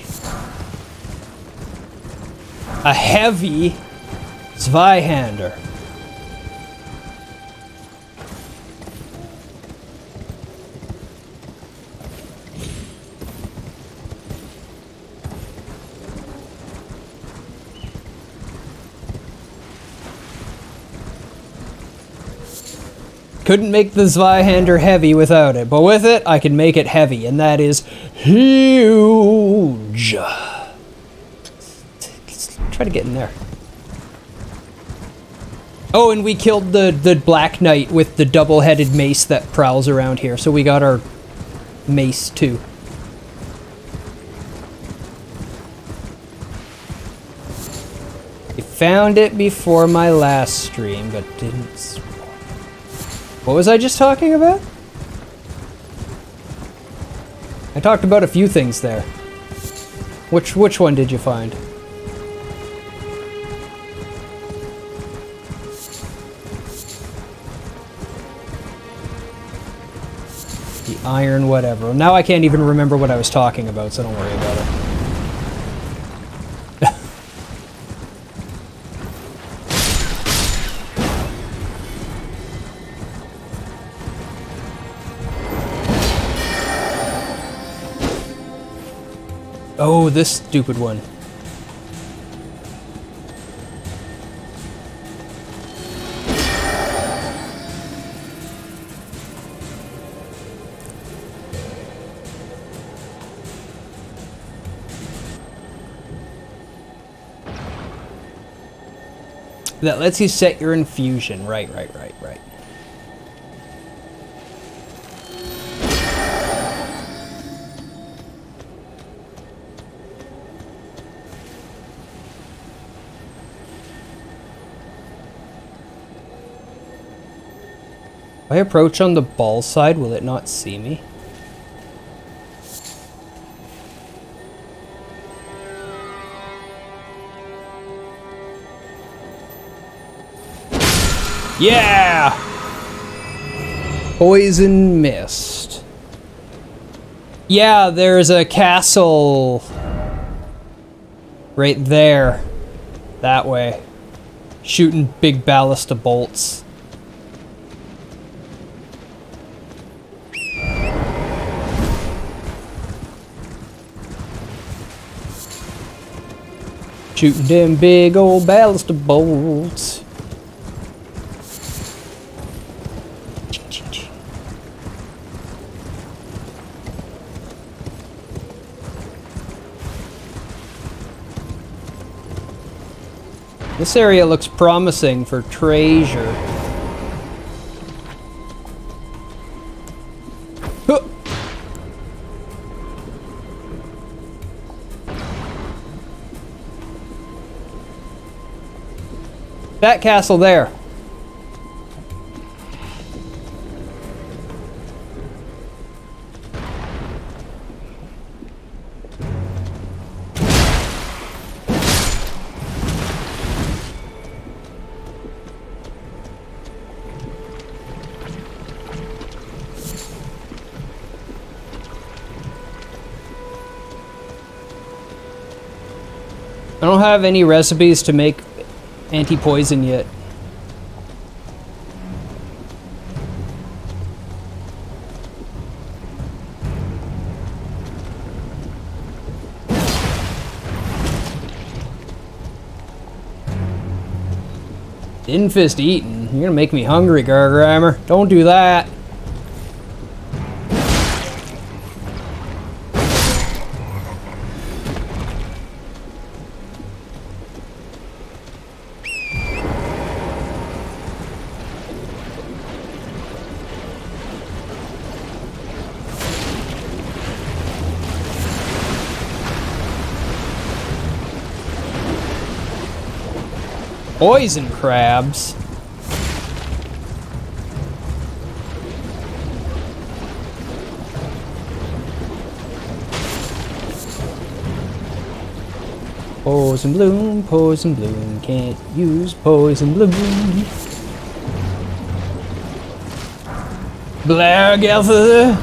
a heavy Zweihander. Couldn't make the Zweihander heavy without it, but with it, I can make it heavy, and that is huge. Let's try to get in there. Oh, and we killed the Black Knight with the double-headed mace that prowls around here, so we got our mace too. I found it before my last stream, but didn't... What was I just talking about? I talked about a few things there. Which one did you find? The iron whatever. Now I can't even remember what I was talking about, so don't worry about it. Oh, this stupid one. That lets you set your infusion. Right. If I approach on the ball side, will it not see me? Yeah! Poison mist. Yeah, there's a castle right there. That way. Shooting big ballista bolts. Shooting them big old ballista bolts. This area looks promising for treasure. Huh. That castle there. I don't have any recipes to make anti-poison yet. Infist eating. You're gonna make me hungry, Gargrimer. Don't do that. Poison crabs. Poison bloom, can't use poison bloom. Black Alpha.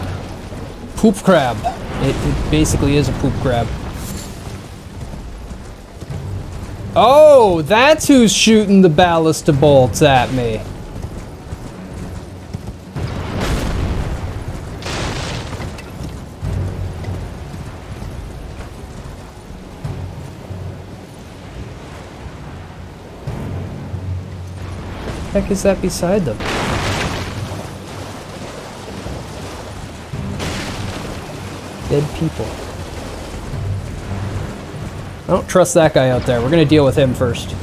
Poop crab. It basically is a poop crab. Oh, that's who's shooting the ballista bolts at me. What the heck is that beside them? Dead people. I don't trust that guy out there. We're gonna deal with him first.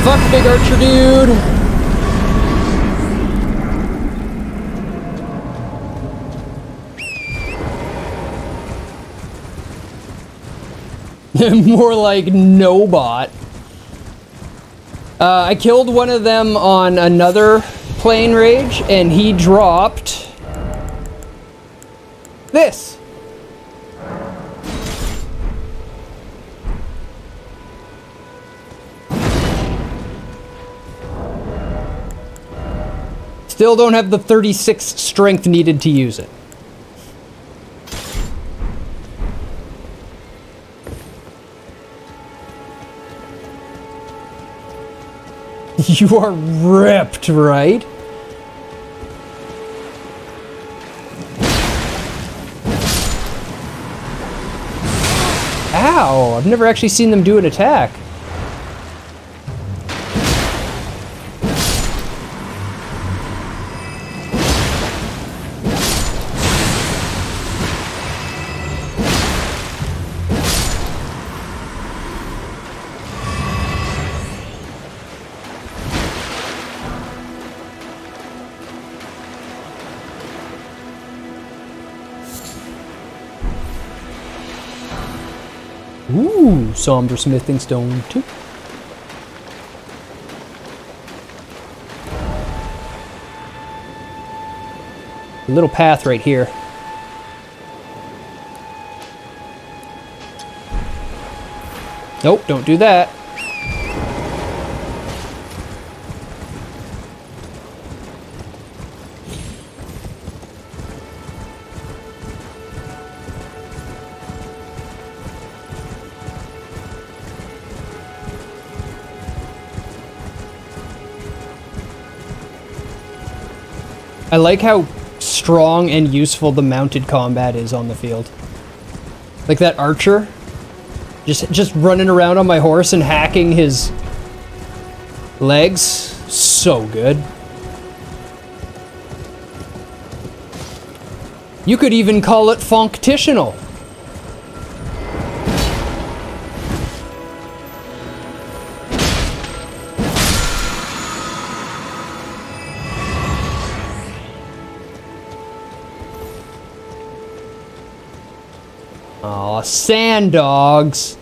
Fuck, big archer dude! More like no bot. I killed one of them on another plane rage, and he dropped this. Still don't have the 36 strength needed to use it. You are ripped, right? Ow! I've never actually seen them do an attack. Ooh, somber smithing stone too. A little path right here. Nope, don't do that. I like how strong and useful the mounted combat is on the field. Like that archer, just running around on my horse and hacking his legs. So good. You could even call it functional. Aw, sand dogs.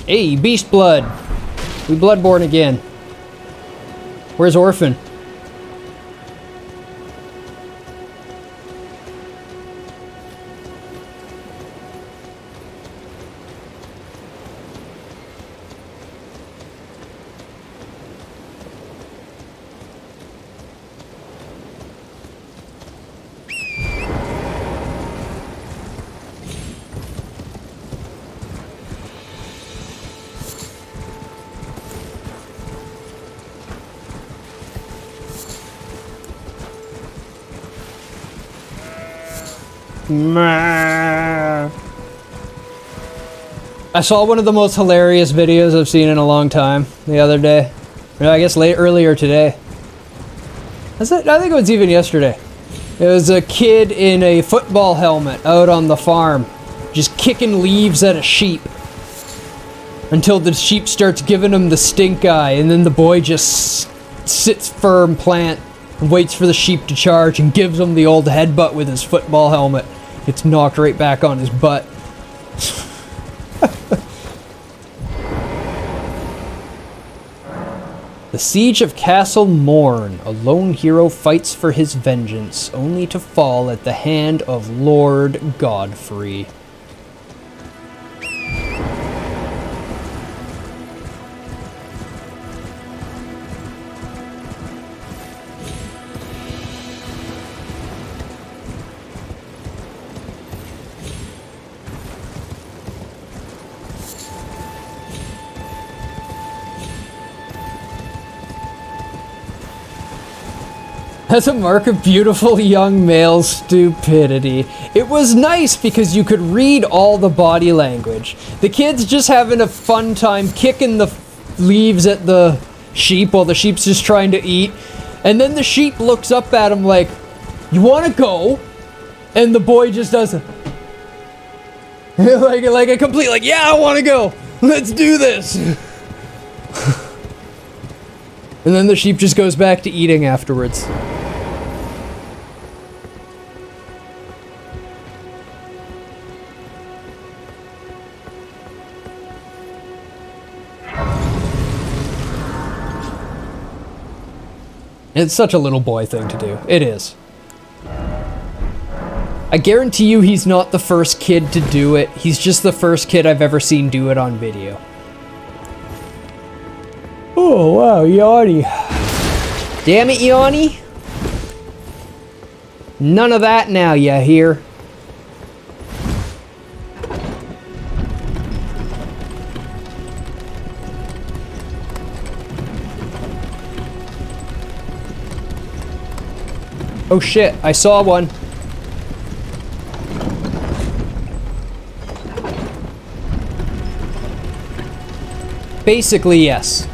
Hey, Beast Blood. We Bloodborne again. Where's Orphan? I saw one of the most hilarious videos I've seen in a long time the other day. Or I guess earlier today. I think it was even yesterday. It was a kid in a football helmet out on the farm, just kicking leaves at a sheep. Until the sheep starts giving him the stink eye, and then the boy just sits firm plant and waits for the sheep to charge and gives him the old headbutt with his football helmet. Gets knocked right back on his butt. The Siege of Castle Morn. A lone hero fights for his vengeance, only to fall at the hand of Lord Godfrey. As a mark of beautiful young male stupidity. It was nice because you could read all the body language. The kid's just having a fun time kicking the leaves at the sheep while the sheep's just trying to eat. And then the sheep looks up at him like, "You want to go?" And the boy just does it. like a complete, like, "Yeah, I want to go. Let's do this." And then the sheep just goes back to eating afterwards. It's such a little boy thing to do. It is. I guarantee you he's not the first kid to do it. He's just the first kid I've ever seen do it on video. Oh, wow, Yanni. Damn it, Yanni. None of that now, you hear? Oh shit, I saw one. Basically, yes.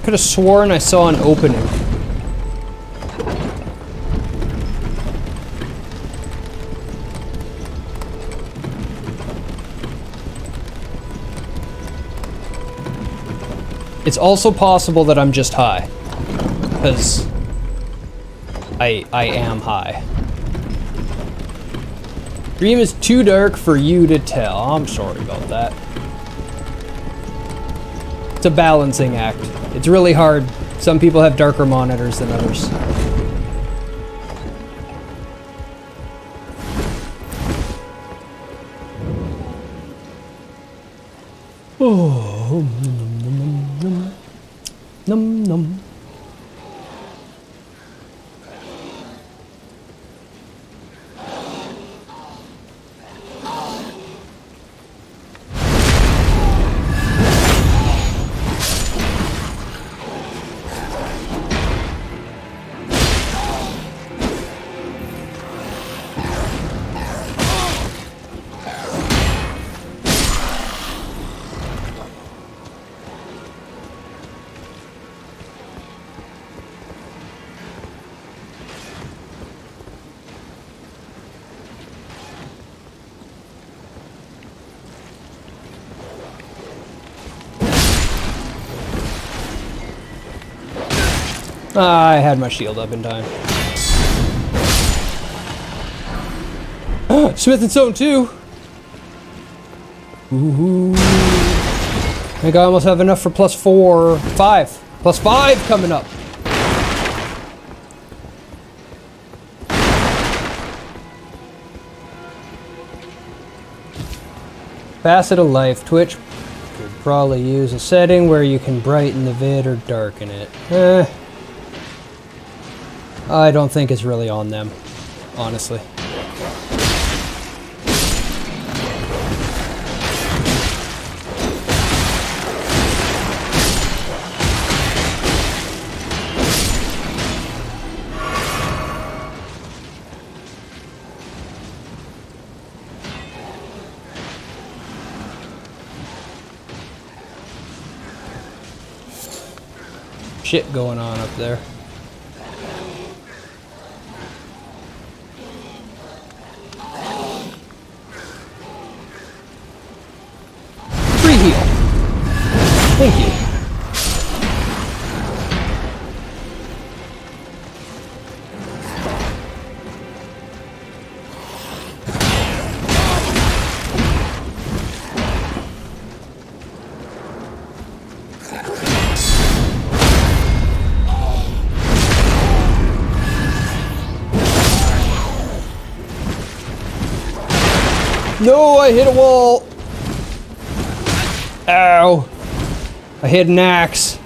Could have sworn I saw an opening. It's also possible that I'm just high, because I am high. Dream is too dark for you to tell. I'm sorry about that. It's a balancing act. It's really hard. Some people have darker monitors than others. Oh, num, num, num, num. I had my shield up in time. Smith and Stone 2! Ooh. I think I almost have enough for +4, 5. +5 coming up! Facet of life. Twitch could probably use a setting where you can brighten the vid or darken it. I don't think it's really on them, honestly. Shit going on up there. Free heal. Thank you. No, I hit a wall. Ow. I hit an axe.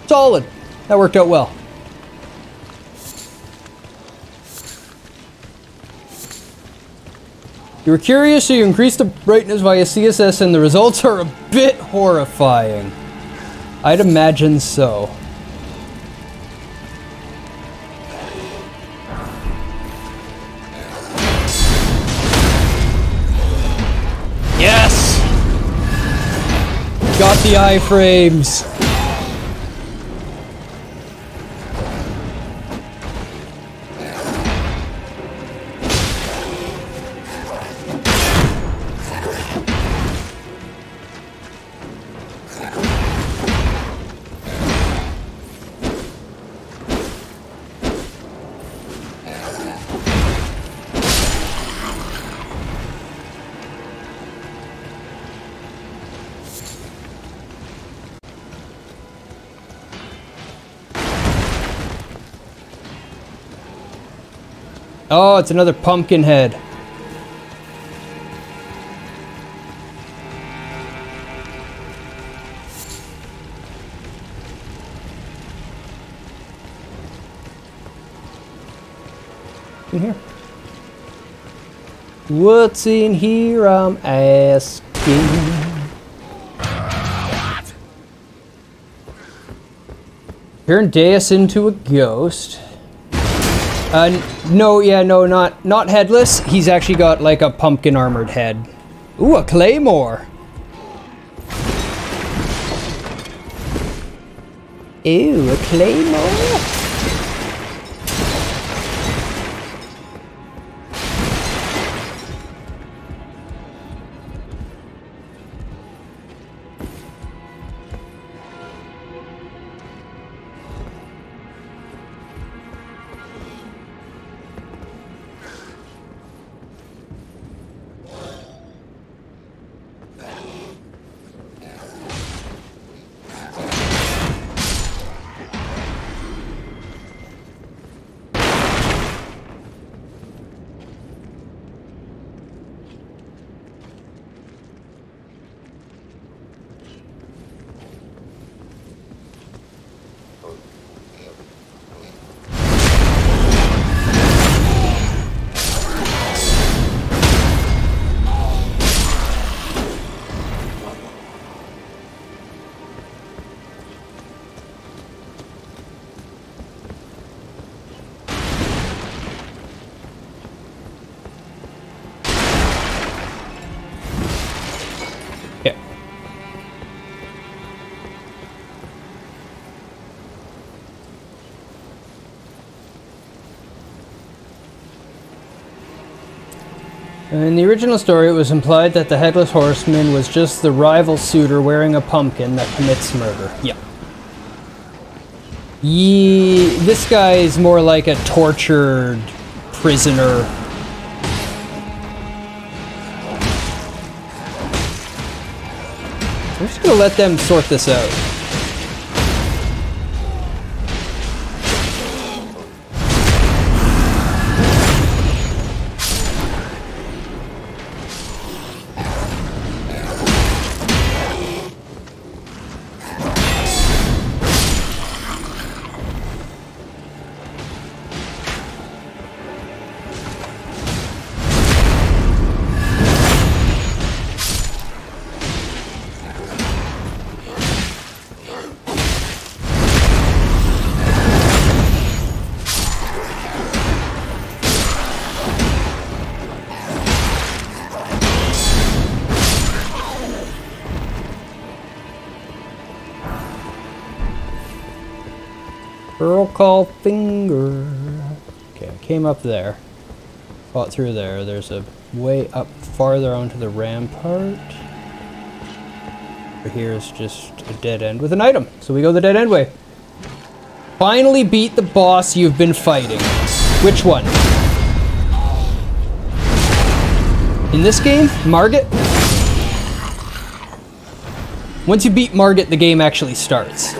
Solid. That worked out well. You were curious, so you increased the brightness via CSS, and the results are a bit horrifying. I'd imagine so. Yes! Got the iframes. Oh, it's another pumpkin head. In here. What's in here, I'm asking. Turn Deus into a ghost. No, not headless. He's actually got like a pumpkin armored head. Ooh, a claymore. Ooh, a claymore. In the original story, it was implied that the Headless Horseman was just the rival suitor wearing a pumpkin that commits murder. Yep. This guy is more like a tortured prisoner. I'm just gonna let them sort this out. Pearl call finger. Okay, I came up there. Fought through there. There's a way up farther onto the rampart. Over here is just a dead end with an item. So we go the dead end way. Finally beat the boss you've been fighting. Which one? In this game, Margit? Once you beat Margit, the game actually starts.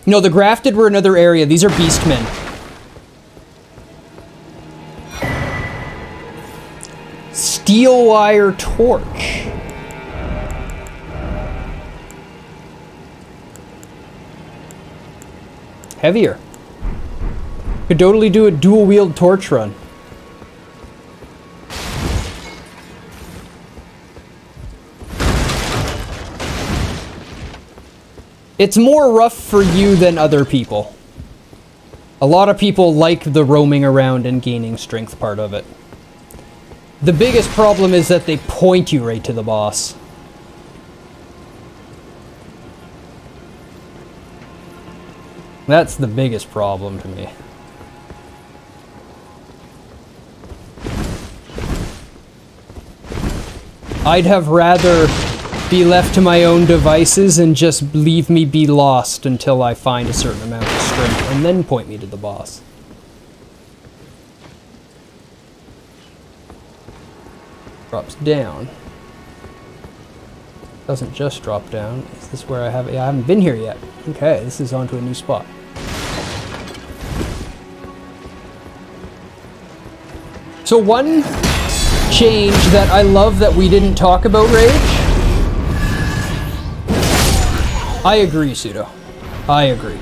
No, the Grafted were another area. These are Beastmen. Steel wire torch. Heavier. Could totally do a dual wield torch run. It's more rough for you than other people. A lot of people like the roaming around and gaining strength part of it. The biggest problem is that they point you right to the boss. That's the biggest problem to me. I'd have rather be left to my own devices and just leave me be lost until I find a certain amount of strength and then point me to the boss. Drops down. Doesn't just drop down. Is this where I have... Yeah, I haven't been here yet. Okay, this is onto a new spot. So one change that I love that we didn't talk about, Rage. I agree, Pseudo. I agree.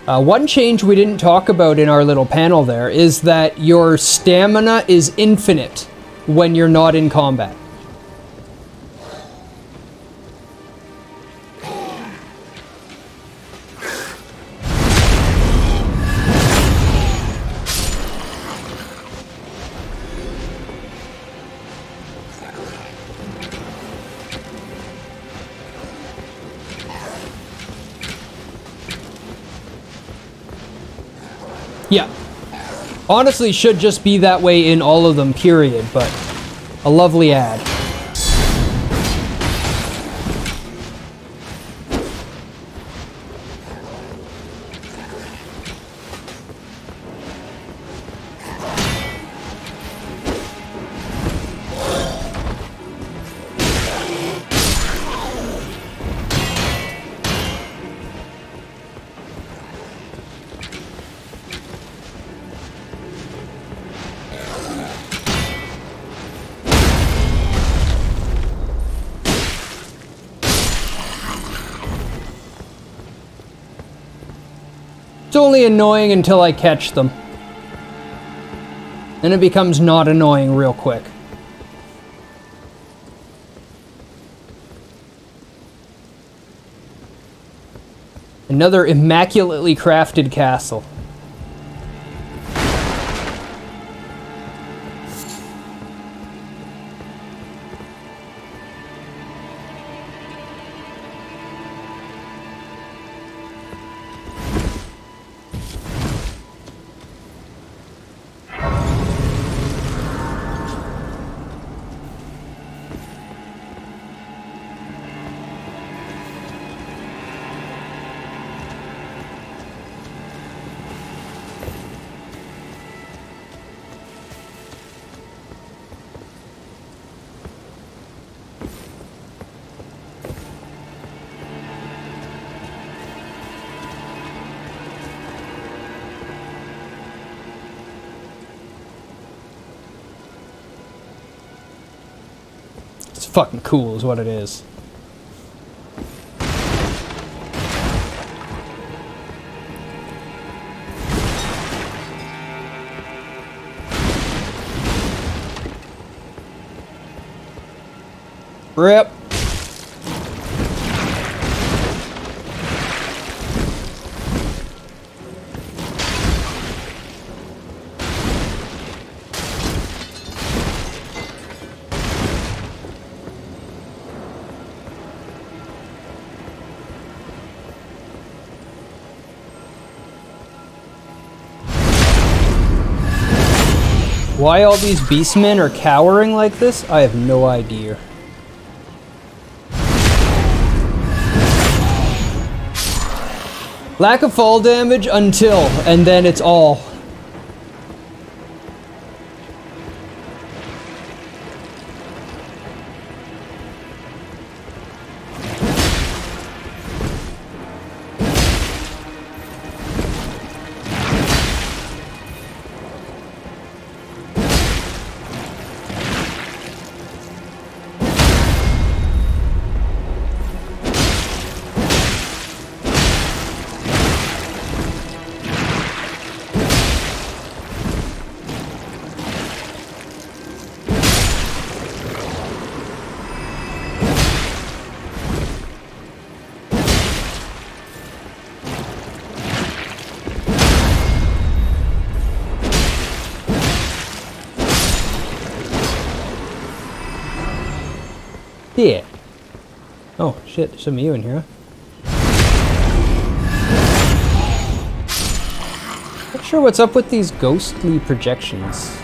One change we didn't talk about in our little panel there is that your stamina is infinite when you're not in combat. Yeah. Honestly, should just be that way in all of them, period, but a lovely ad. It's only annoying until I catch them. Then it becomes not annoying real quick. Another immaculately crafted castle. fucking cool is what it is. Rip. Why all these beastmen are cowering like this, I have no idea. Lack of fall damage until, and then it's all. Yeah. Oh, shit, there's some of you in here. Not sure what's up with these ghostly projections.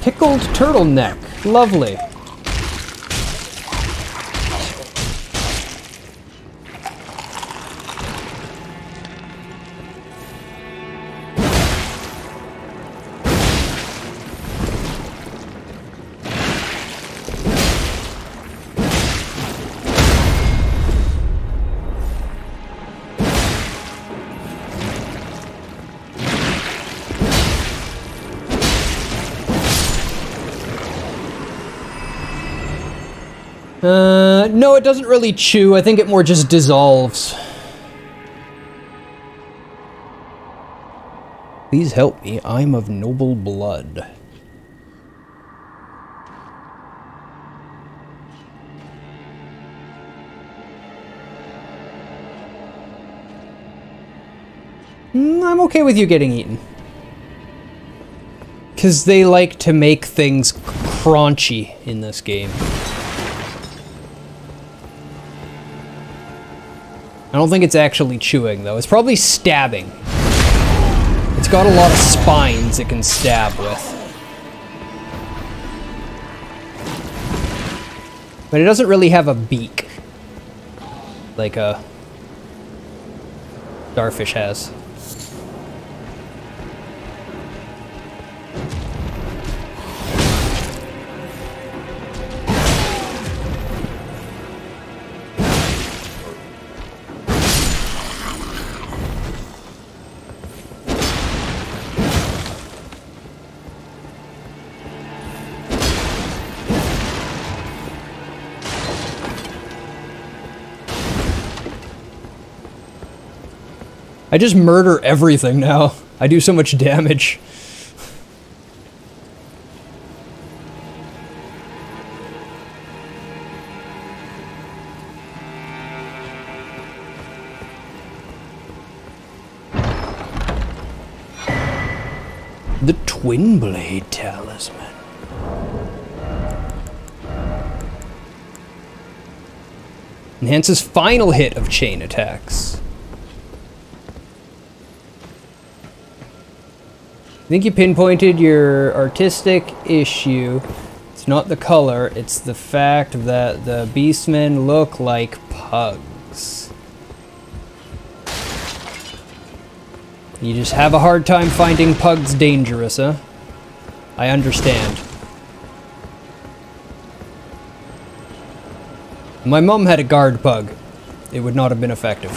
Pickled turtleneck. Lovely. No, it doesn't really chew. I think it more just dissolves. Please help me. I'm of noble blood. I'm okay with you getting eaten. Because they like to make things crunchy in this game. I don't think it's actually chewing, though. It's probably stabbing. It's got a lot of spines it can stab with. But it doesn't really have a beak. Like a starfish has. I just murder everything now. I do so much damage. The Twin Blade Talisman. Enhances final hit of chain attacks. I think you pinpointed your artistic issue. It's not the color, it's the fact that the beastmen look like pugs. You just have a hard time finding pugs dangerous, huh? I understand. My mum had a guard pug. It would not have been effective.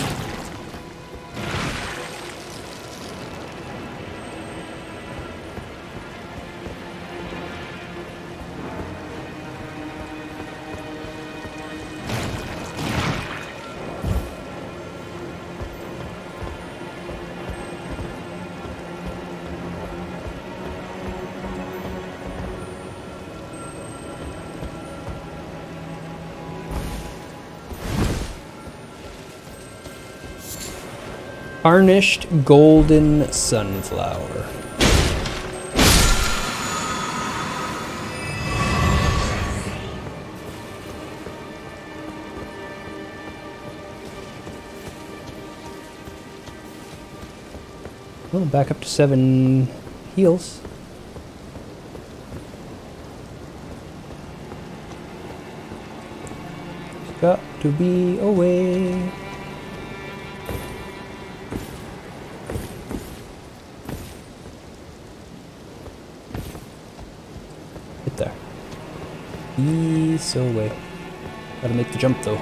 Tarnished golden sunflower. Oh, back up to 7 heals. Got to be away. Get there. Ease away. Gotta make the jump though.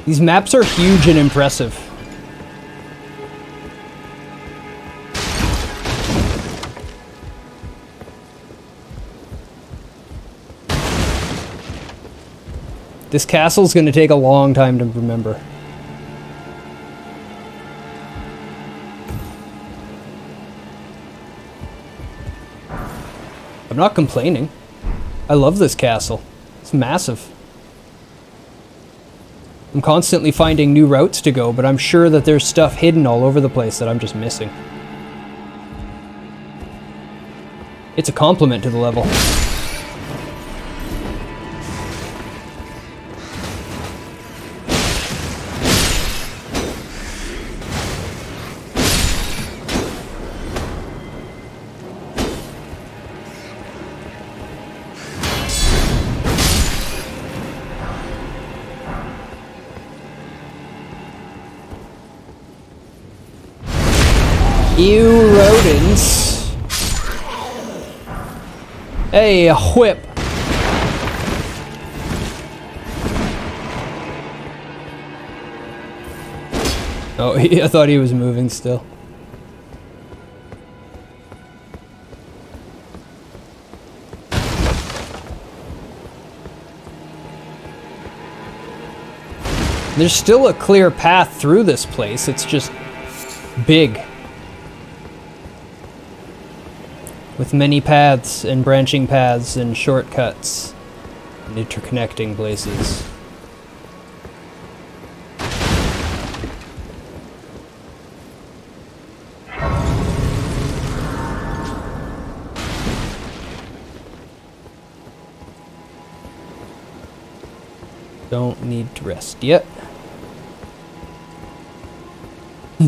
These maps are huge and impressive. This castle's gonna take a long time to remember. I'm not complaining. I love this castle. It's massive. I'm constantly finding new routes to go, but I'm sure that there's stuff hidden all over the place that I'm just missing. It's a compliment to the level. Ew, rodents. Hey, a whip. Oh, I thought he was moving still. There's still a clear path through this place, it's just big. With many paths and branching paths and shortcuts and interconnecting places. Don't need to rest yet.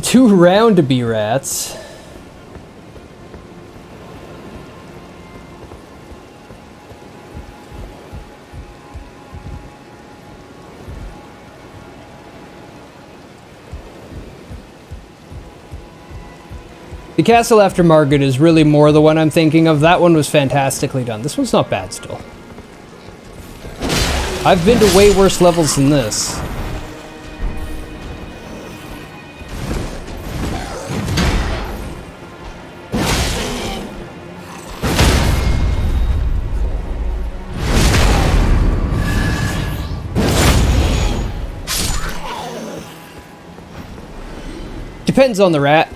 Too round to be rats. The Castle After Margaret is really more the one I'm thinking of. That one was fantastically done. This one's not bad still. I've been to way worse levels than this. Depends on the rat.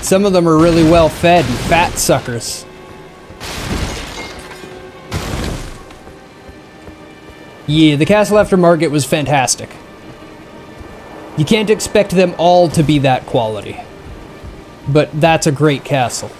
Some of them are really well fed and fat suckers. Yeah, the Castle After Margaret was fantastic. You can't expect them all to be that quality. But that's a great castle.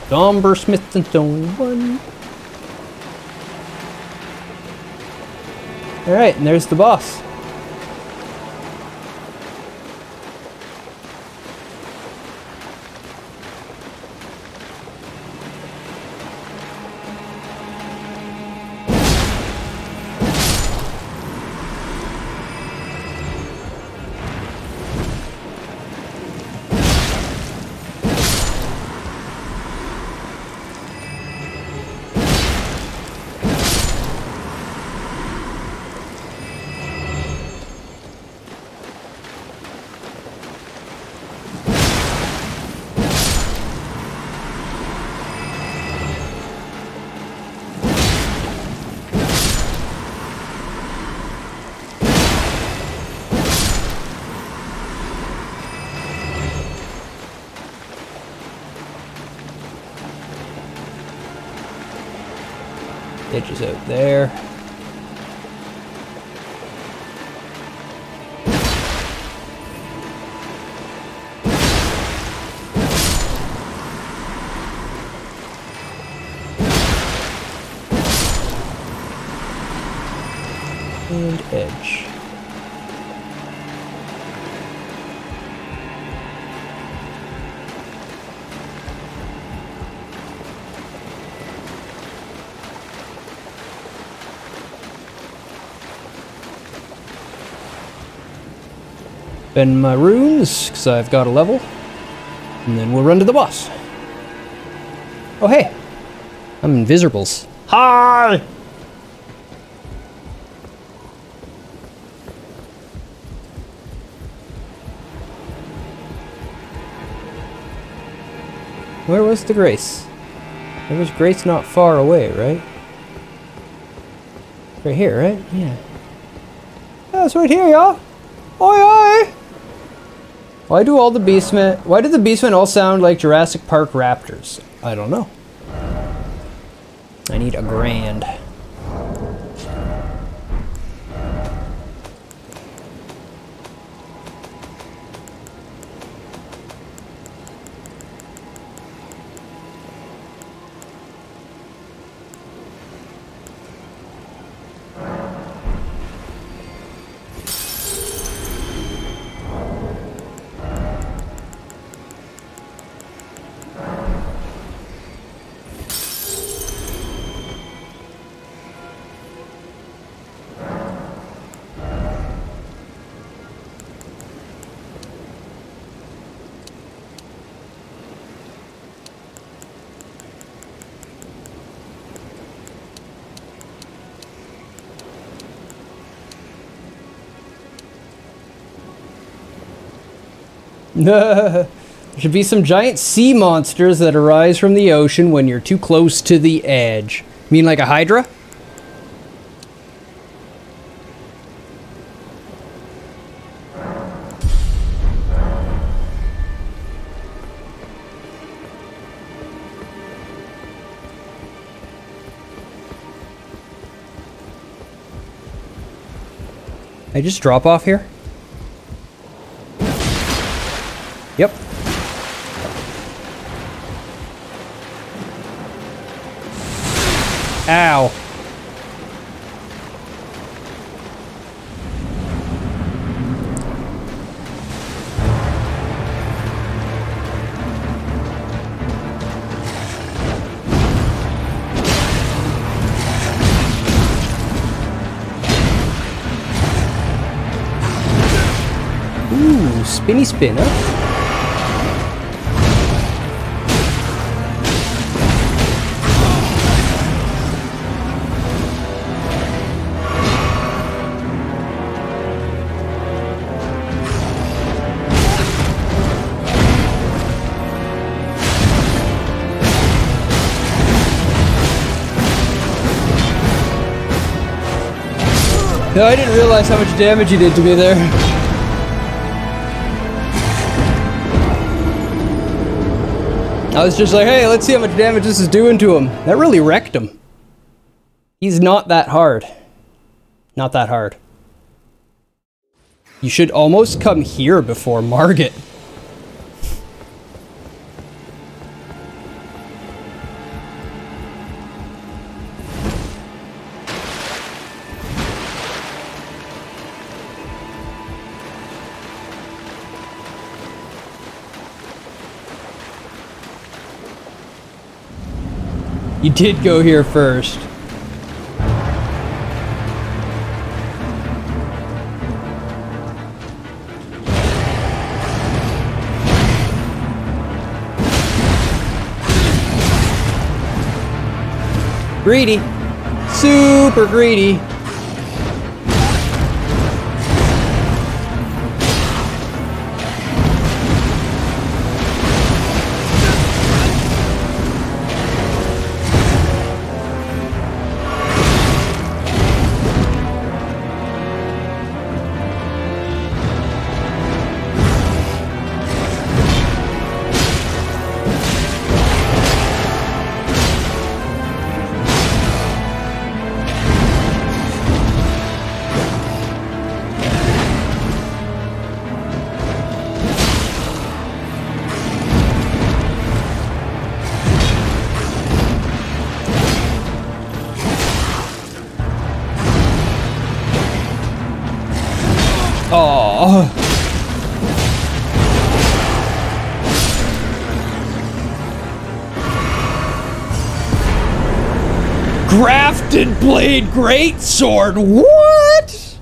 Somber Smith and Stone 1. Alright, and there's the boss. Edges out there. And edge. Spend my runes, because I've got a level. And then we'll run to the boss. Oh hey! I'm invisibles. Hi! Where was the Grace? There was Grace not far away, right? Right here, right? Yeah. Yeah, it's right here, y'all. Oi, oi! Why do the beastmen all sound like Jurassic Park raptors? I don't know. I need a grand. There should be some giant sea monsters that arise from the ocean when you're too close to the edge. You mean like a Hydra? I just drop off here? Yep. Ow. Ooh, spinny spinner. No, I didn't realize how much damage he did to me there. I was just like, hey, let's see how much damage this is doing to him. That really wrecked him. He's not that hard. Not that hard. You should almost come here before Margit. You did go here first. Greedy. Super greedy. Oh. Grafted blade greatsword. What?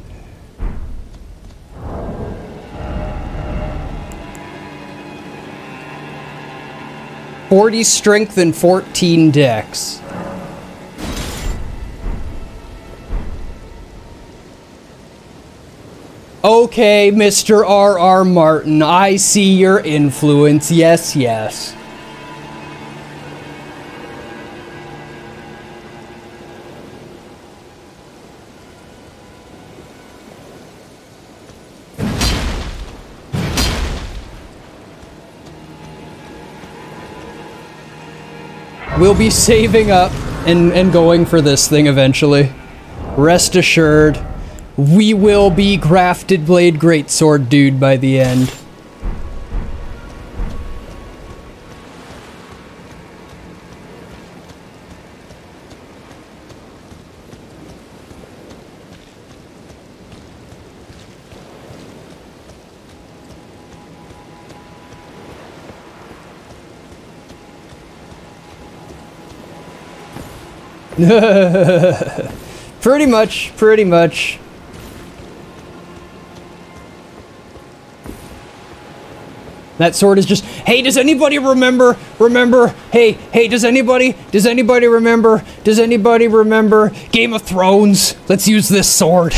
"40 strength and 14 dex." Okay, Mr. R.R. Martin, I see your influence. Yes, yes. We'll be saving up and going for this thing eventually. Rest assured. We will be Grafted Blade Greatsword dude by the end. Pretty much, pretty much. That sword is just, hey, does anybody remember, hey, does anybody remember Game of Thrones? Let's use this sword.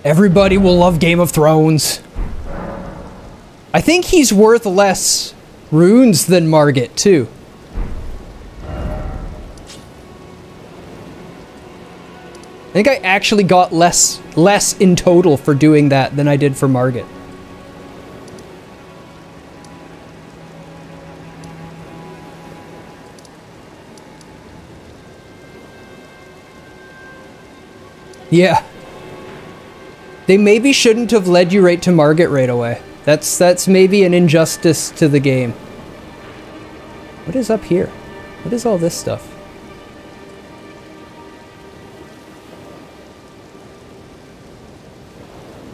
Everybody will love Game of Thrones. I think he's worth less runes than Margit, too. I think I actually got less in total for doing that than I did for Margit. Yeah. They maybe shouldn't have led you right to Margit right away. That's maybe an injustice to the game. What is up here? What is all this stuff?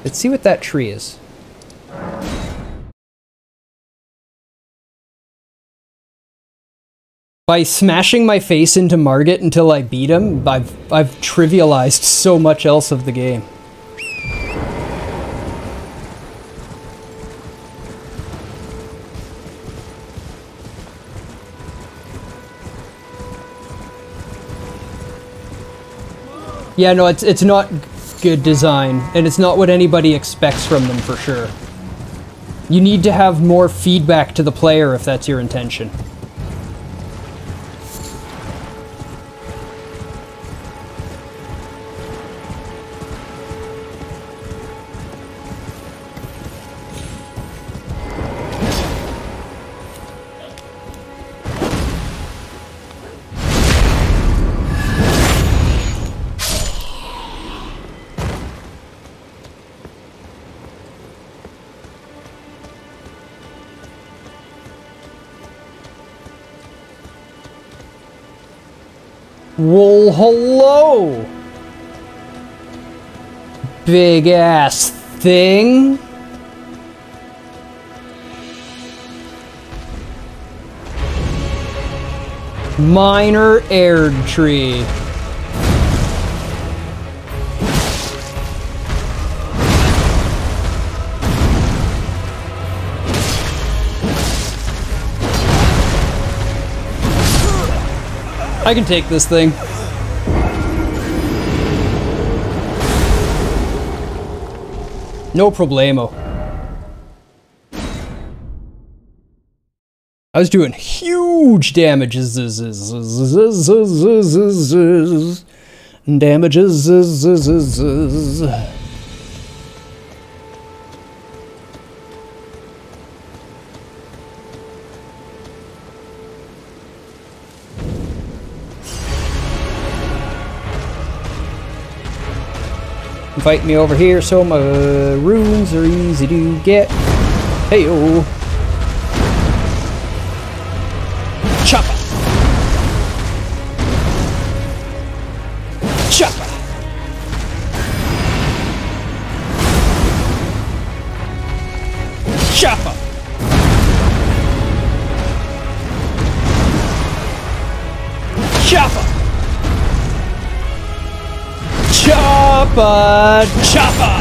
Let's see what that tree is. By smashing my face into Margit until I beat him, I've trivialized so much else of the game. Yeah, no, it's not good design, and it's not what anybody expects from them for sure. You need to have more feedback to the player if that's your intention. Well, hello! Big ass thing. Minor Erd Tree. I can take this thing. No problemo. I was doing huge damages. Invite me over here so my runes are easy to get. Hey-o. Chopper. Chopper. Chopper! Chopper! Chopper!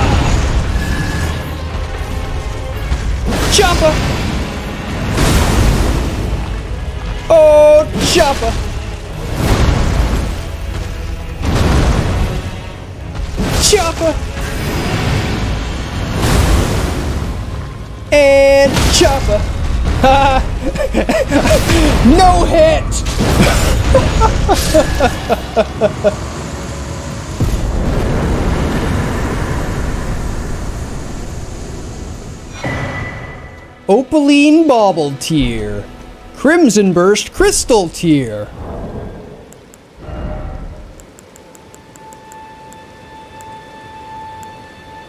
Chopper! Oh, Chopper! Chopper! And Chopper! No hit! Opaline Bauble Tier. Crimson Burst Crystal Tier.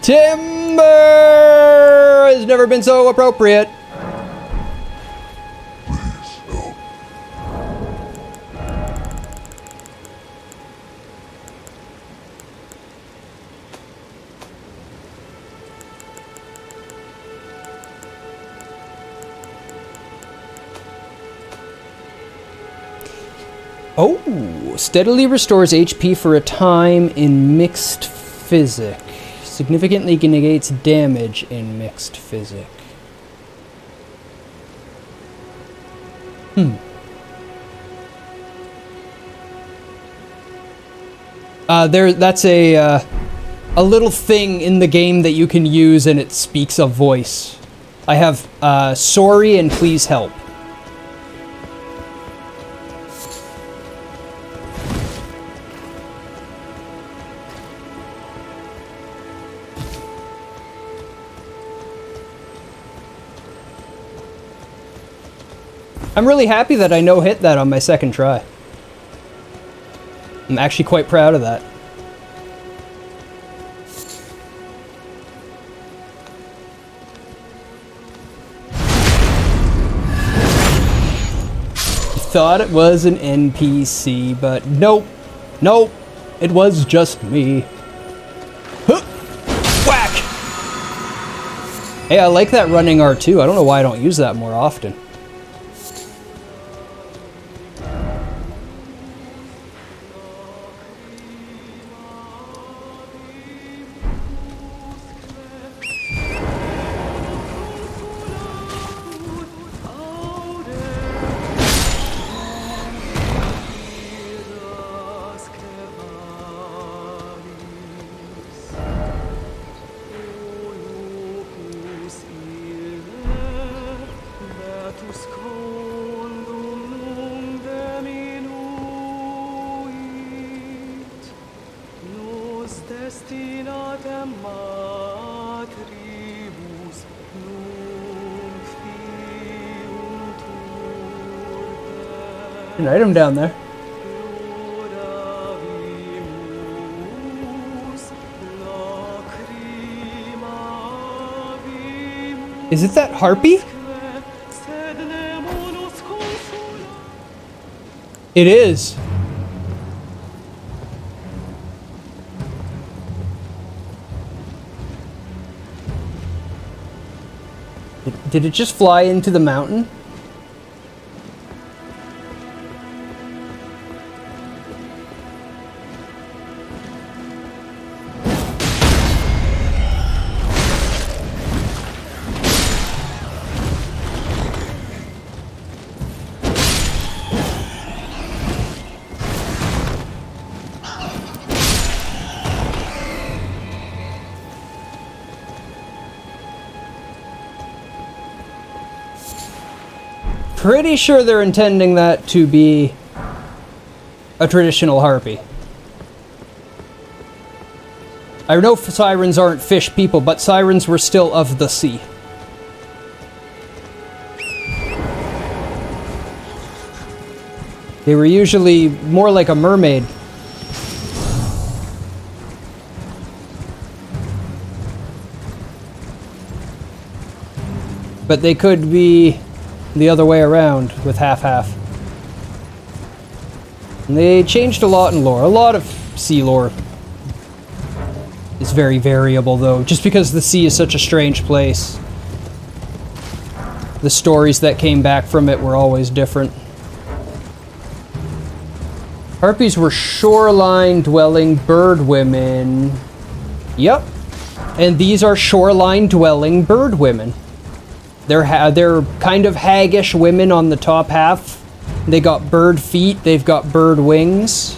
Timber has never been so appropriate. Oh, steadily restores HP for a time in mixed physic. Significantly negates damage in mixed physic. That's a little thing in the game that you can use, and it speaks a voice. I have sorry and please help. I'm really happy that I no-hit that on my second try. I'm actually quite proud of that. Thought it was an NPC, but nope. Nope. It was just me. Huh. Whack! Hey, I like that running R2. I don't know why I don't use that more often. An item down there. Is it that harpy? It is. Did it just fly into the mountain? Pretty sure they're intending that to be a traditional harpy. I know sirens aren't fish people, but sirens were still of the sea. They were usually more like a mermaid. But they could be the other way around with half-half. And they changed a lot in lore. A lot of sea lore is very variable, though, just because the sea is such a strange place. The stories that came back from it were always different. Harpies were shoreline-dwelling bird women. Yep. And these are shoreline-dwelling bird women. They're kind of haggish women on the top half. They got bird feet, they've got bird wings.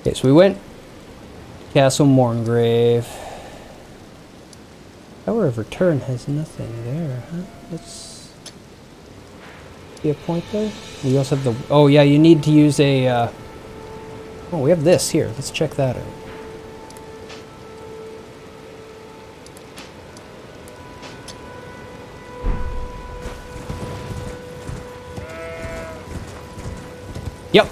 Okay, so we went Castle Morngrave. Tower of Return has nothing there, huh? Let's see a point there. We also have the... Oh yeah, you need to use a... Oh, we have this here. Let's check that out. Yep.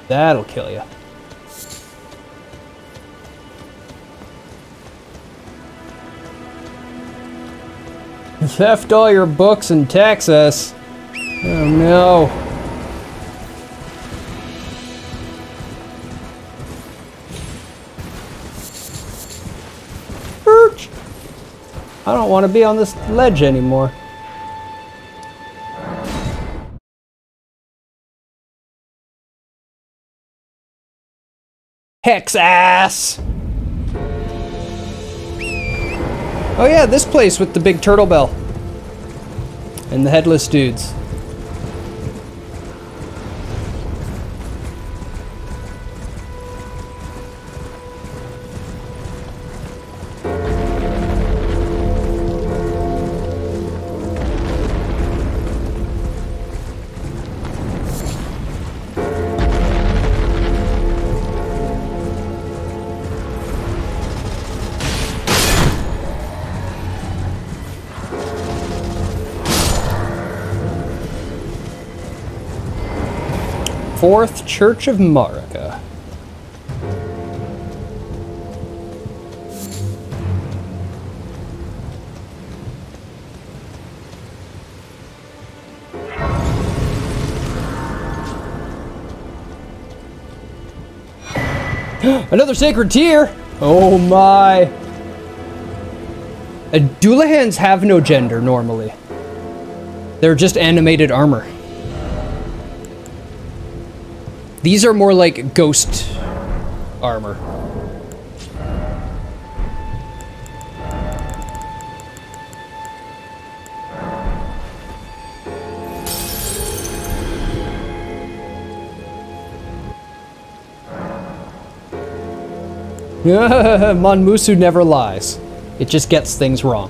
That'll kill you. Theft all your books in Texas. Oh no. Birch! I don't want to be on this ledge anymore. Hex ass! Oh yeah, this place with the big turtle bell. And the headless dudes. Fourth Church of Marika. Another sacred tear! Oh my! Doolahans have no gender normally. They're just animated armor. These are more like ghost armor. Monmusu never lies. It just gets things wrong.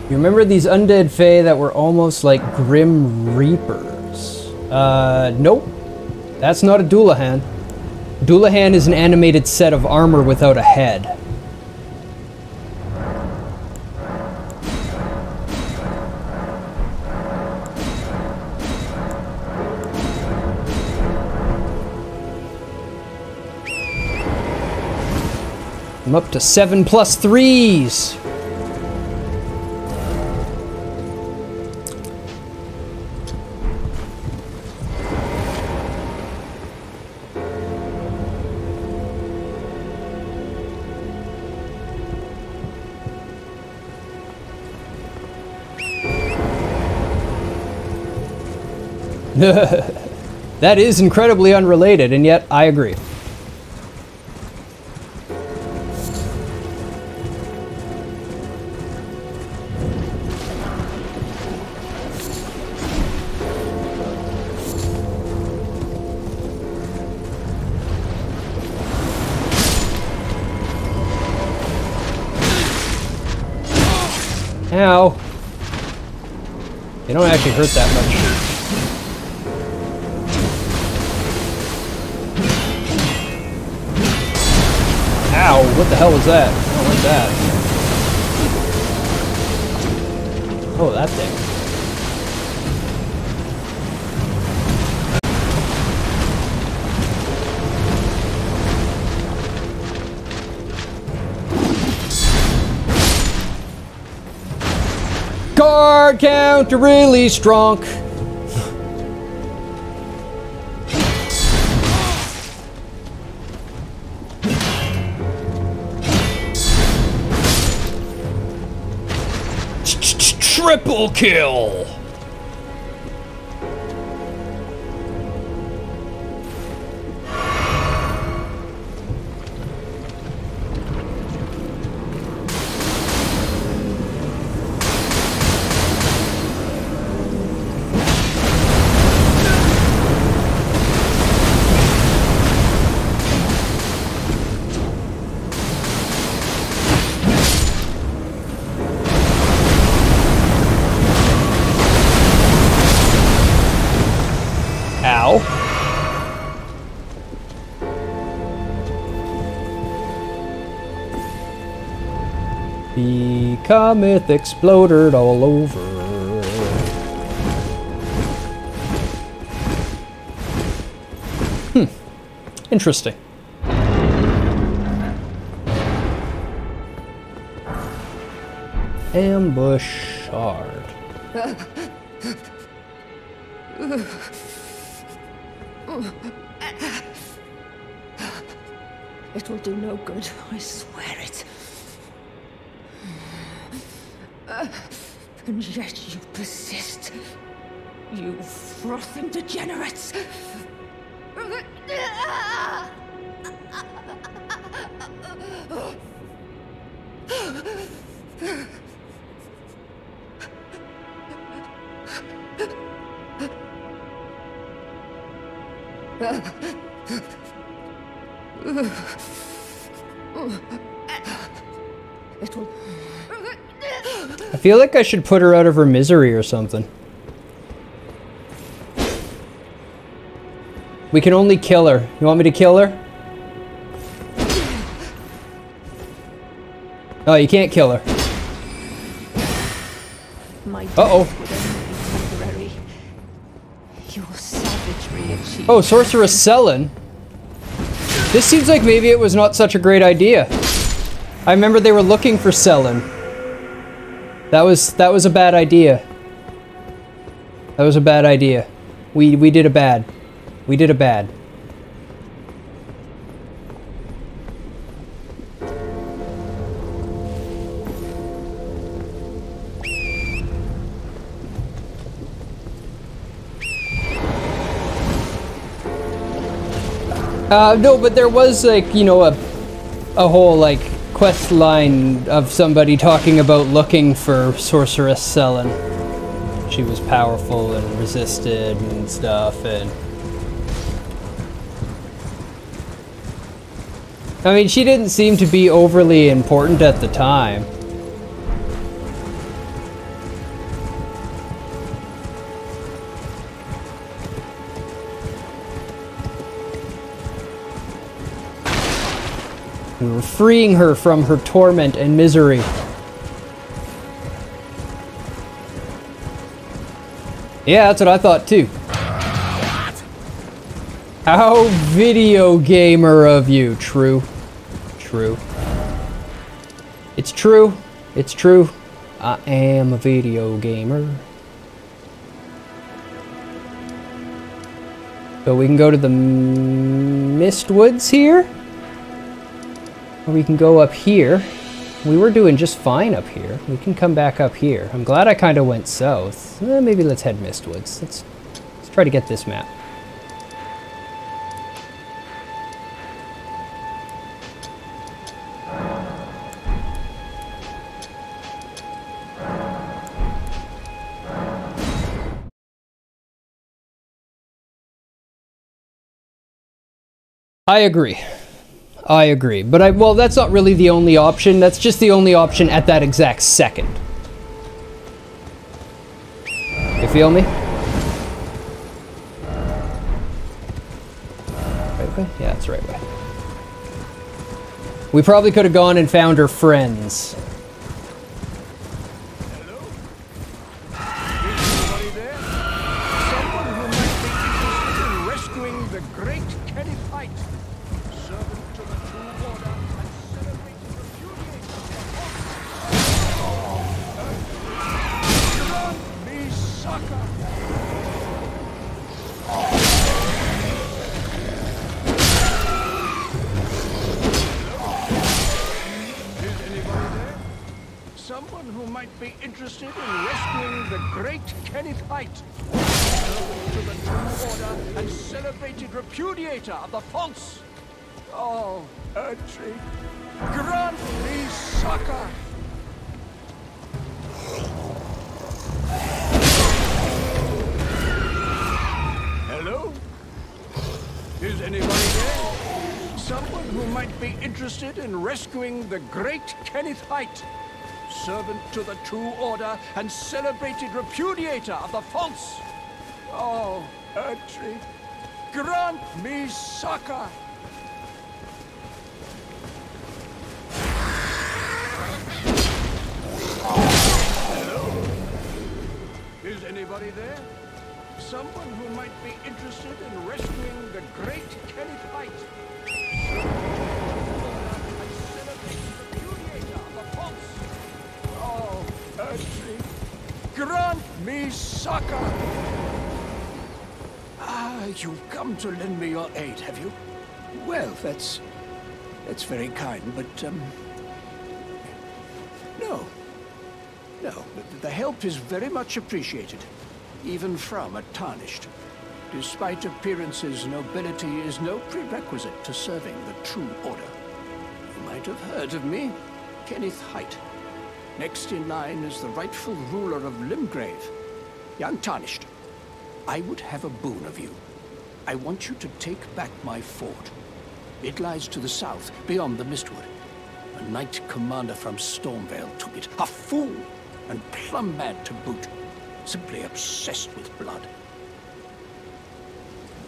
You remember these undead fae that were almost like Grim Reapers? Nope. That's not a Doulahan. Doulahan is an animated set of armor without a head. I'm up to 7+3s. That is incredibly unrelated, and yet I agree. Ow. They don't actually hurt that much. Ow, what the hell was that? I don't like that. Oh, that thing. Guard counter really strong. Triple kill. The comet exploded all over. Interesting. Ambush shard. It will do no good, I swear it. And yet you persist. You frothing degenerates. I feel like I should put her out of her misery or something. We can only kill her. You want me to kill her? Oh, you can't kill her. Uh-oh. Oh, Sorceress Selin. This seems like maybe it was not such a great idea. I remember they were looking for Selin. That was a bad idea. That was a bad idea. We did a bad. We did a bad. No, but there was like, you know, a whole like quest line of somebody talking about looking for Sorceress Selin. She was powerful and resisted and stuff, and I mean, she didn't seem to be overly important at the time. We were freeing her from her torment and misery. Yeah, that's what I thought too. How video gamer of you. True. True. It's true. It's true. I am a video gamer. So we can go to the Mistwoods here. Or we can go up here. We were doing just fine up here. We can come back up here. I'm glad I kind of went south. Maybe let's head Mistwoods. Let's Try to get this map. I agree. I agree. But well, that's not really the only option. That's just the only option at that exact second. You feel me? Right way? Yeah, it's the right way. We probably could have gone and found her friends. Of the fonts. Oh, Erdtree, grant me succor. Hello? Is anybody there? Someone who might be interested in rescuing the great Kenneth Height, servant to the True Order and celebrated repudiator of the fonts. Oh, Erdtree, grant me succor! Hello? Is anybody there? Someone who might be interested in rescuing the great Kenneth Height, and celebrating the repudiator of the fonts. Oh, Erdtree, grant me succor! Ah, you've come to lend me your aid, have you? Well, that's very kind, but, no. No, the help is very much appreciated, even from a Tarnished. Despite appearances, nobility is no prerequisite to serving the True Order. You might have heard of me, Kenneth Height. Next in line is the rightful ruler of Limgrave, young Tarnished. I would have a boon of you. I want you to take back my fort. It lies to the south, beyond the Mistwood. A knight commander from Stormvale took it. A fool! And plumb mad to boot. Simply obsessed with blood.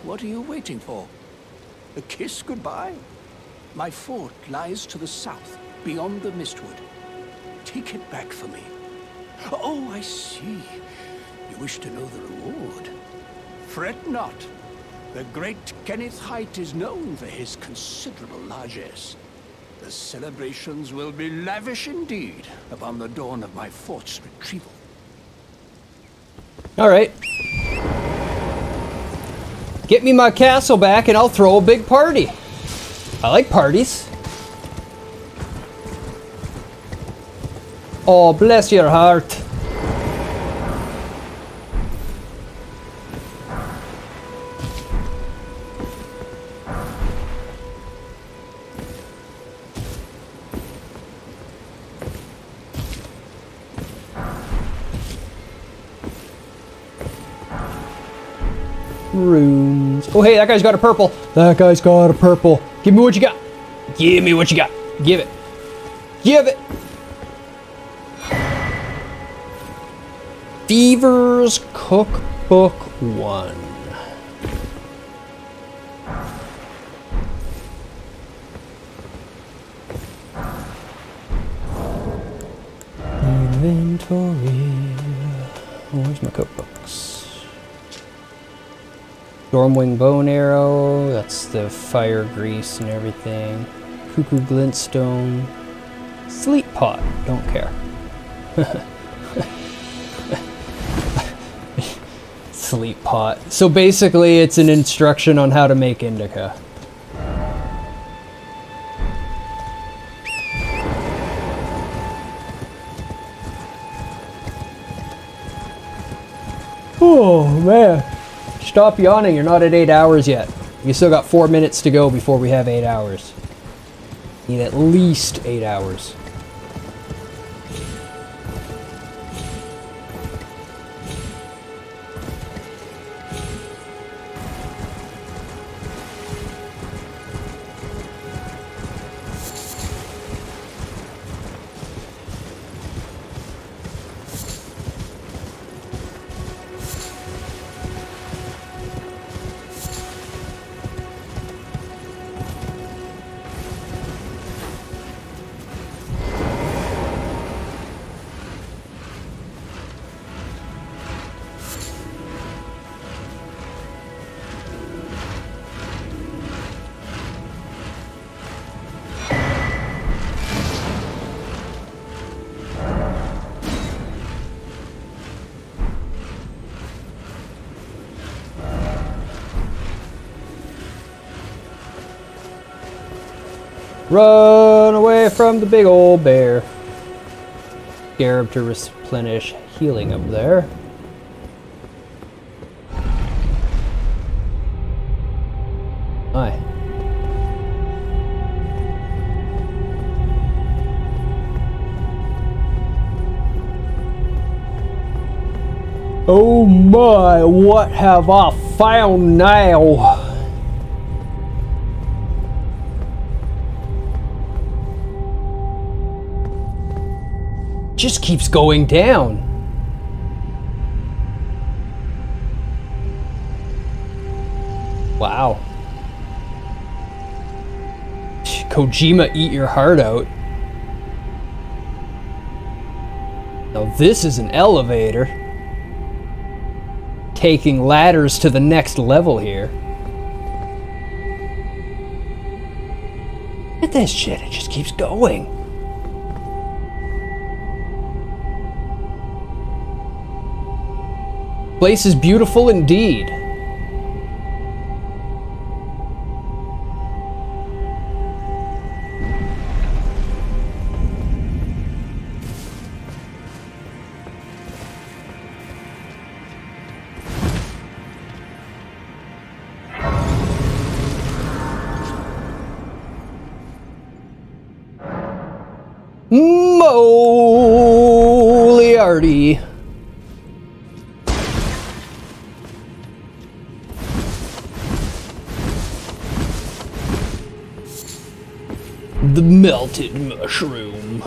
What are you waiting for? A kiss goodbye? My fort lies to the south, beyond the Mistwood. Take it back for me. Oh, I see. You wish to know the reward. Fret not. The great Kenneth Height is known for his considerable largesse. The celebrations will be lavish indeed upon the dawn of my fort's retrieval. All right. Get me my castle back and I'll throw a big party. I like parties. Oh, bless your heart. Runes. Oh, hey, that guy's got a purple. That guy's got a purple. Give me what you got. Give me what you got. Give it. Give it. Fever's Cookbook 1. Inventory. Where's my cookbooks? Stormwing Bone Arrow, that's the fire grease and everything. Cuckoo Glintstone. Sleep Pot, don't care. Sleep Pot. So basically it's an instruction on how to make indica. Oh man. Stop yawning, you're not at 8 hours yet. We still got 4 minutes to go before we have 8 hours. Need at least 8 hours. Run away from the big old bear. Scarab to replenish healing up there. Hi. Oh my, what have I found now? Just keeps going down. Wow. Kojima, eat your heart out. Now this is an elevator. Taking ladders to the next level here. Look at this shit, it just keeps going. Place is beautiful indeed. Moliarty. The melted mushroom.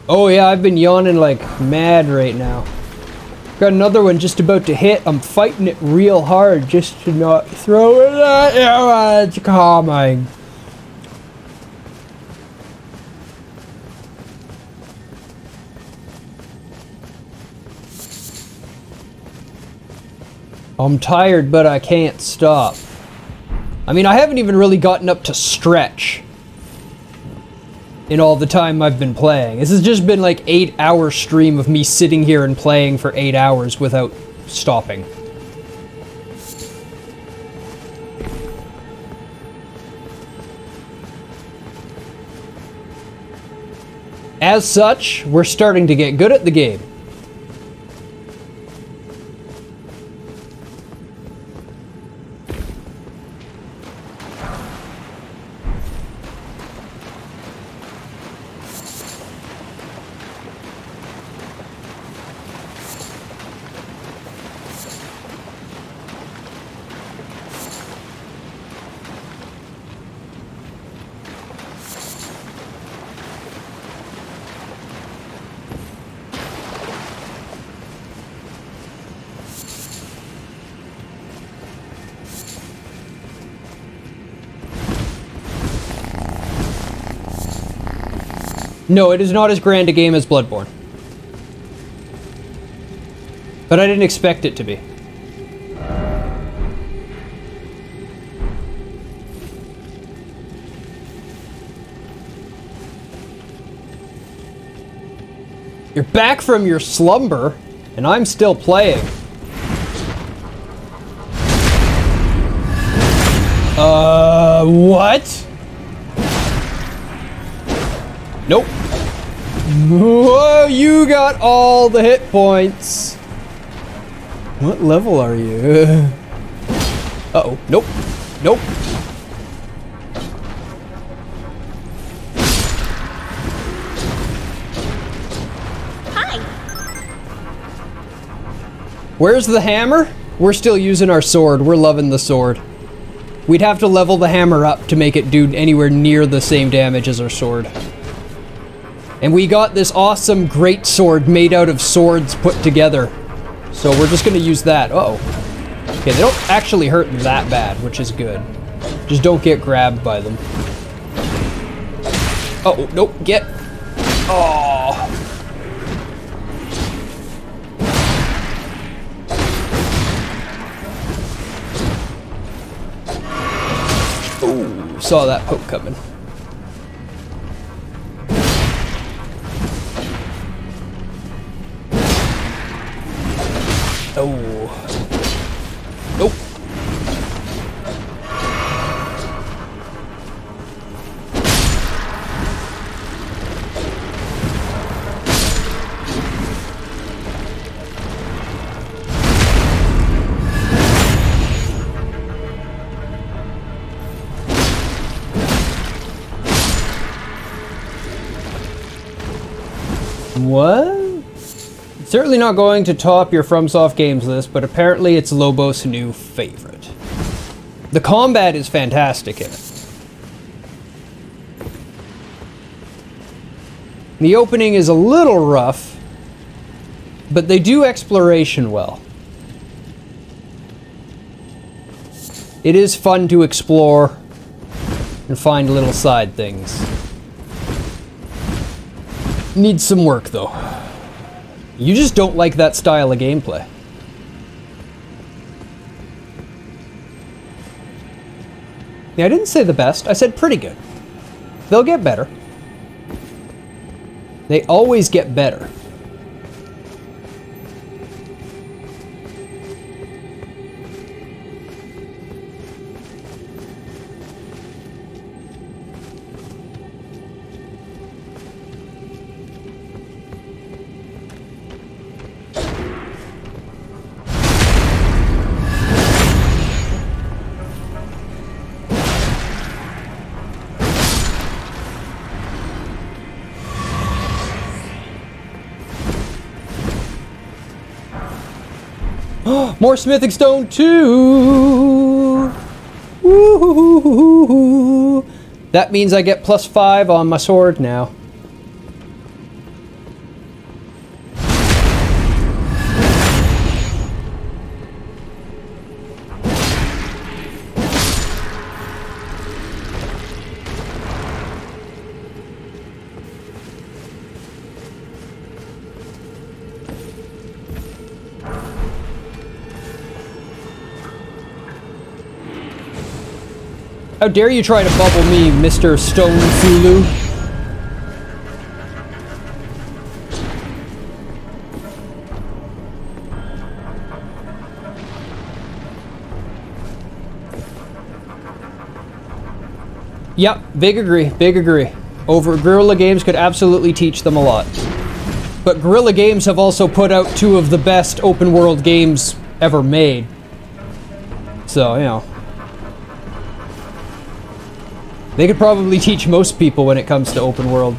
Oh yeah, I've been yawning like mad right now. Got another one just about to hit. I'm fighting it real hard just to not throw it at you. It's calming. I'm tired, but I can't stop. I mean, I haven't even really gotten up to stretch in all the time I've been playing. This has just been like 8-hour stream of me sitting here and playing for 8 hours without stopping. As such, we're starting to get good at the game. No, it is not as grand a game as Bloodborne. But I didn't expect it to be. You're back from your slumber. And I'm still playing. What? Nope. Whoa, you got all the hit points. What level are you? Uh-oh. Nope. Nope. Hi. Where's the hammer? We're still using our sword. We're loving the sword. We'd have to level the hammer up to make it do anywhere near the same damage as our sword. And we got this awesome great sword made out of swords put together. So we're just gonna use that. Uh-oh. Okay, they don't actually hurt that bad, which is good. Just don't get grabbed by them. Oh, nope, get. Oh. Oh, saw that poke coming. Oh. Nope. What? Certainly not going to top your FromSoft games list, but apparently it's Lobos' new favorite. The combat is fantastic in it. The opening is a little rough, but they do exploration well. It is fun to explore and find little side things. Needs some work though. You just don't like that style of gameplay. Yeah, I didn't say the best. I said pretty good. They'll get better. They always get better. More smithing stone too. Woo-hoo-hoo-hoo-hoo. That means I get +5 on my sword now. How dare you try to bubble me, Mr. Stone Fulu? Yep, big agree, big agree. Guerrilla Games could absolutely teach them a lot. But Guerrilla Games have also put out 2 of the best open world games ever made. So, you know. They could probably teach most people when it comes to open world.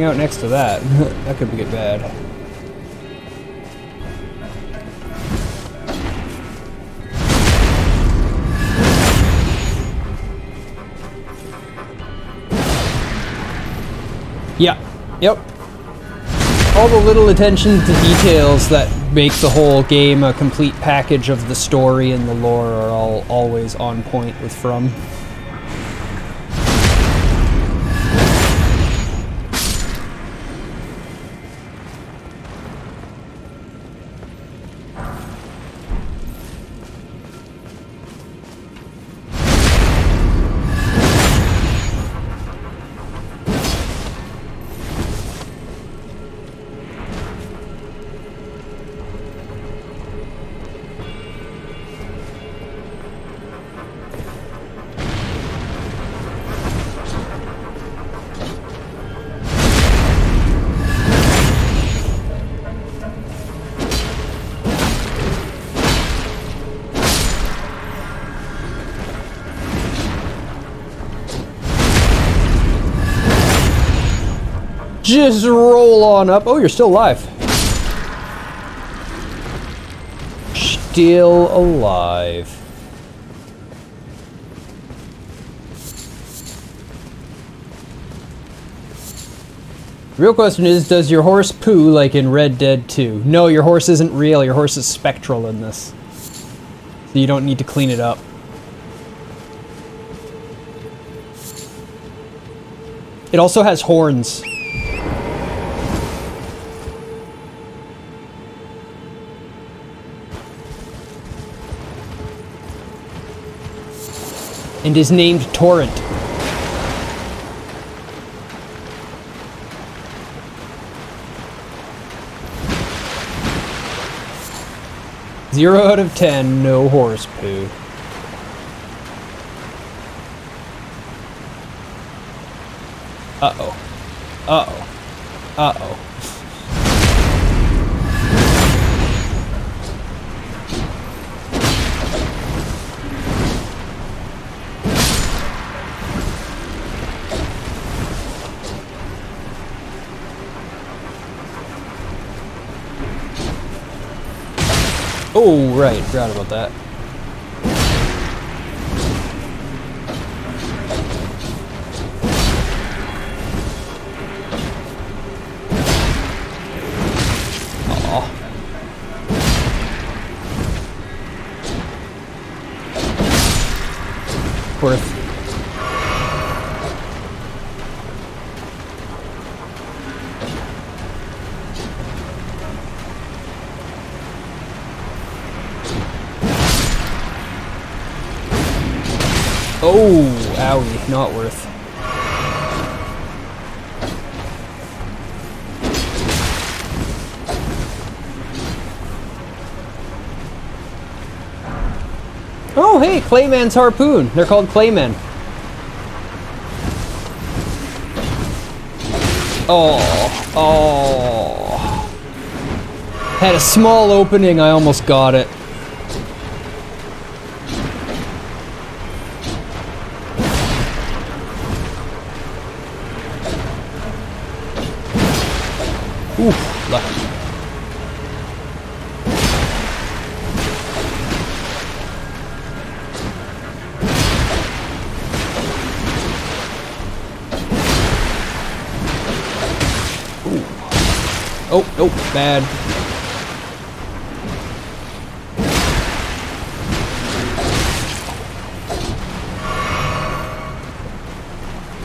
out next to that. That could get bad. Yeah. Yep. All the little attention to details that make the whole game a complete package of the story and the lore are all always on point with From. Just roll on up. Oh, you're still alive. Still alive. Real question is, does your horse poo like in Red Dead 2? No, your horse isn't real. Your horse is spectral in this. So you don't need to clean it up. It also has horns. And is named Torrent. Zero out of 10, no horse poo. Uh-oh. Uh-oh. Uh-oh. Oh, right, forgot about that. Aw. Worth. Oh, owie, not worth. Oh, hey, Clayman's harpoon. They're called Claymen. Oh, oh. Had a small opening, I almost got it. Oof, lucky. Ooh. Oh, nope, bad.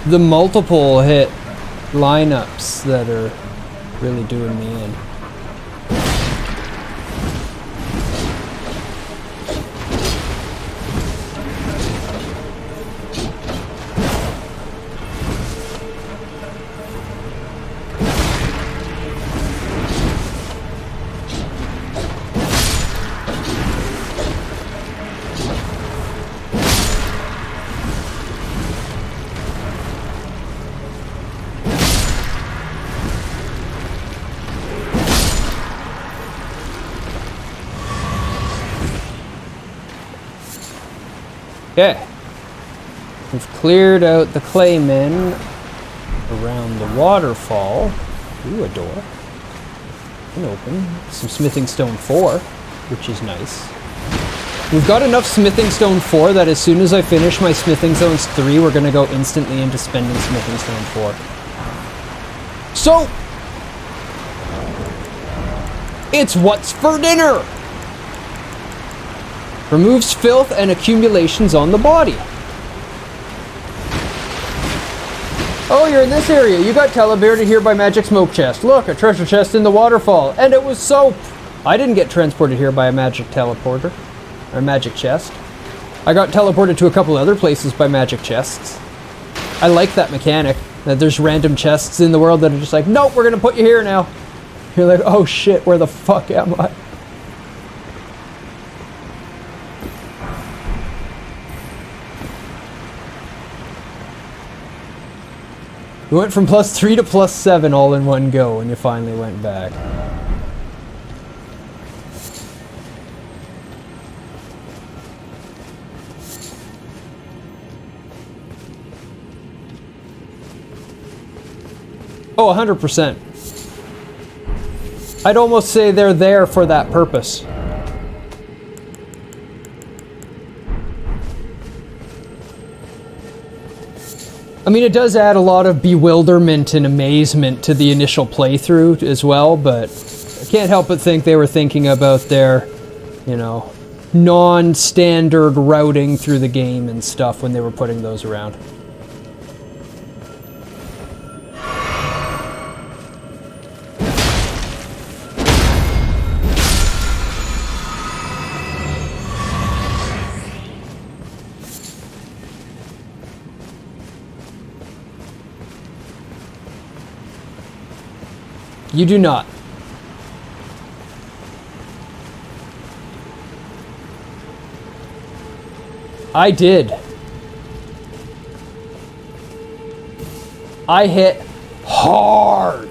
The multiple hit lineups that are really doing me in. Okay. We've cleared out the Claymen. around the waterfall. Ooh, a door. And open. Some smithing stone 4, which is nice. We've got enough smithing stone 4 that as soon as I finish my smithing stones 3, we're gonna go instantly into spending smithing stone 4. So, it's what's for dinner! Removes filth and accumulations on the body. Oh, you're in this area. You got teleported here by magic smoke chest. Look, a treasure chest in the waterfall. And it was soap. I didn't get transported here by a magic teleporter. Or magic chest. I got teleported to a couple other places by magic chests. I like that mechanic. That there's random chests in the world that are just like, nope, we're going to put you here now. You're like, oh shit, where the fuck am I? We went from +3 to +7 all in one go when you finally went back. Oh, 100%. I'd almost say they're there for that purpose. I mean, it does add a lot of bewilderment and amazement to the initial playthrough as well, but I can't help but think they were thinking about their, you know, non-standard routing through the game and stuff when they were putting those around. You do not. I did. I hit hard.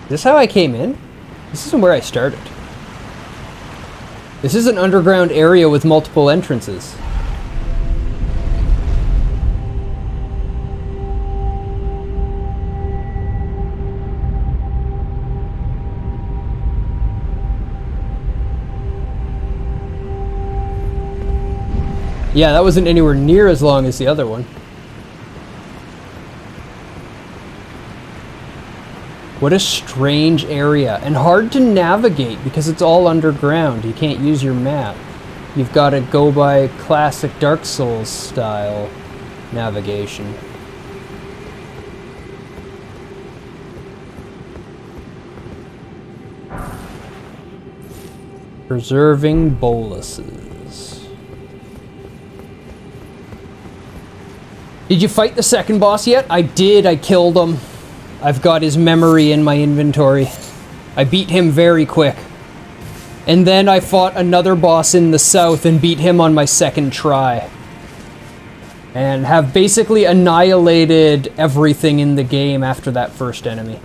Is this how I came in? This isn't where I started. This is an underground area with multiple entrances. Yeah, that wasn't anywhere near as long as the other one. What a strange area, and hard to navigate because it's all underground. You can't use your map. You've got to go by classic Dark Souls style navigation. Preserving boluses. Did you fight the second boss yet? I did, I killed him. I've got his memory in my inventory. I beat him very quick. And then I fought another boss in the south and beat him on my second try. And have basically annihilated everything in the game after that first enemy.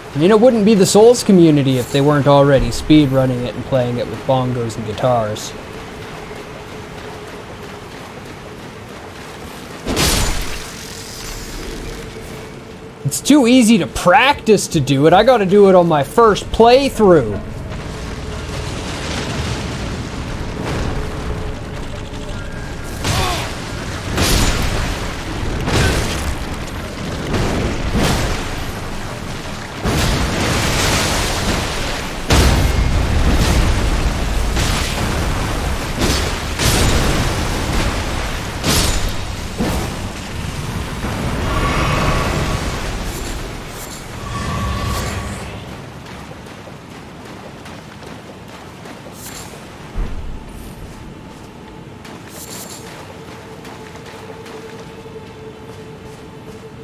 I mean, it wouldn't be the Souls community if they weren't already speedrunning it and playing it with bongos and guitars. It's too easy to practice to do it. I gotta do it on my first playthrough.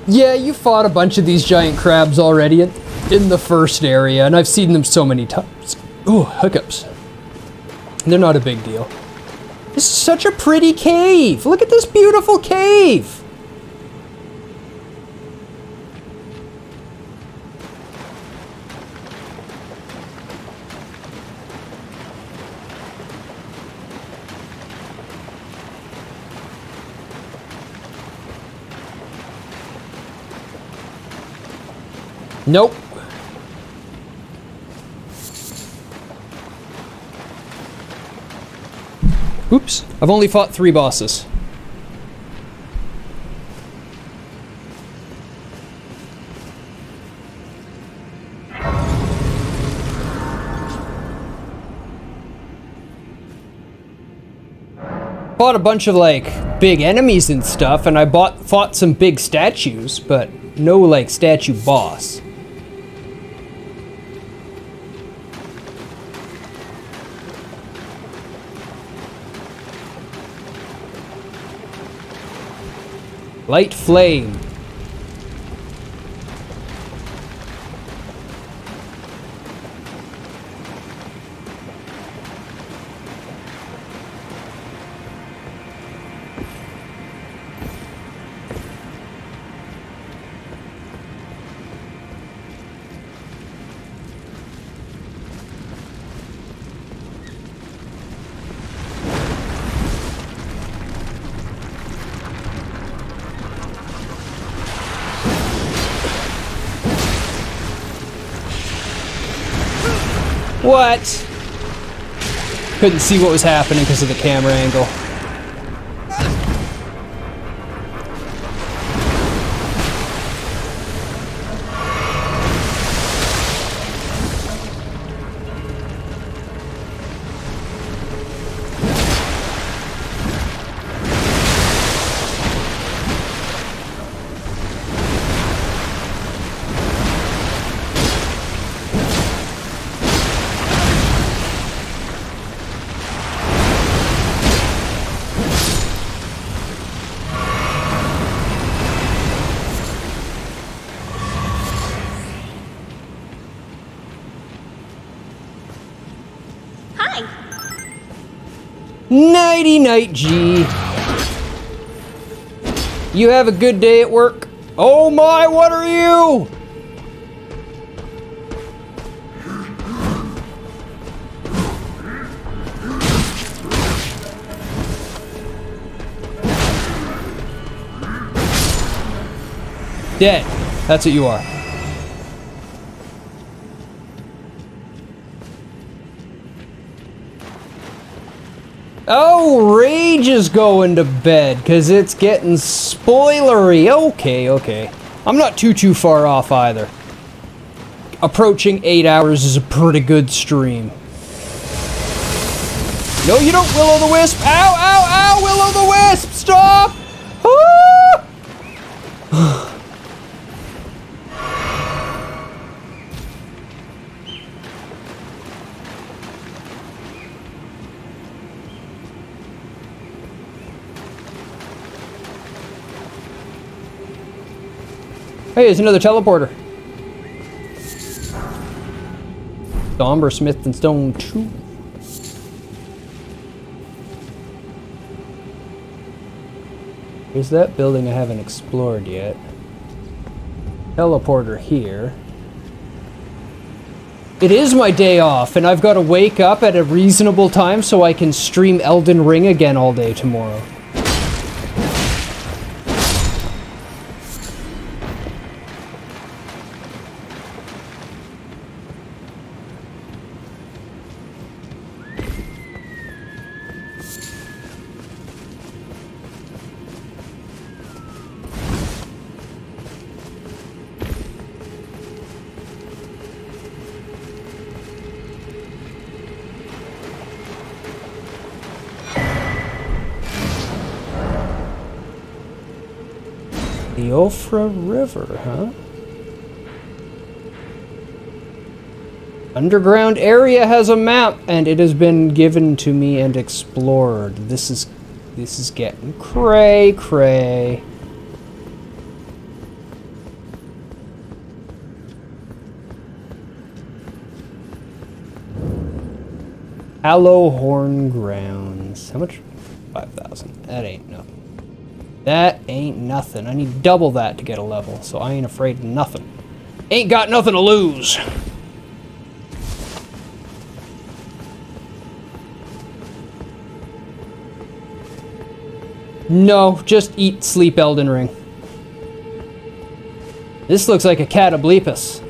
Yeah, you fought a bunch of these giant crabs already. in the first area, and I've seen them so many times. Ooh, hiccups. They're not a big deal. This is such a pretty cave. Look at this beautiful cave. Nope. Oops, I've only fought 3 bosses. Fought a bunch of like big enemies and stuff, and I fought some big statues, but no like statue boss. Light flame. What? Couldn't see what was happening because of the camera angle. Nighty night, G. You have a good day at work? Oh my, what are you? Dead. That's what you are. Oh, Rage is going to bed because it's getting spoilery. Okay, okay. I'm not too far off either. Approaching 8 hours is a pretty good stream. No, you don't, Will-O-the-Wisp. Ow, ow, ow, Will-O-the-Wisp, stop! Ah! Hey, there's another teleporter. Somber Smith and Stone 2. Here's that building I haven't explored yet. Teleporter here. It is my day off, and I've got to wake up at a reasonable time so I can stream Elden Ring again all day tomorrow. The Ofra River, huh? Underground area has a map, and it has been given to me and explored. This is getting cray. Hallowhorn Grounds. How much? 5,000. That ain't nothing. That ain't nothing. I need double that to get a level, so I ain't afraid of nothing. Ain't got nothing to lose. No, just eat, sleep, Elden Ring. This looks like a Catoblepus.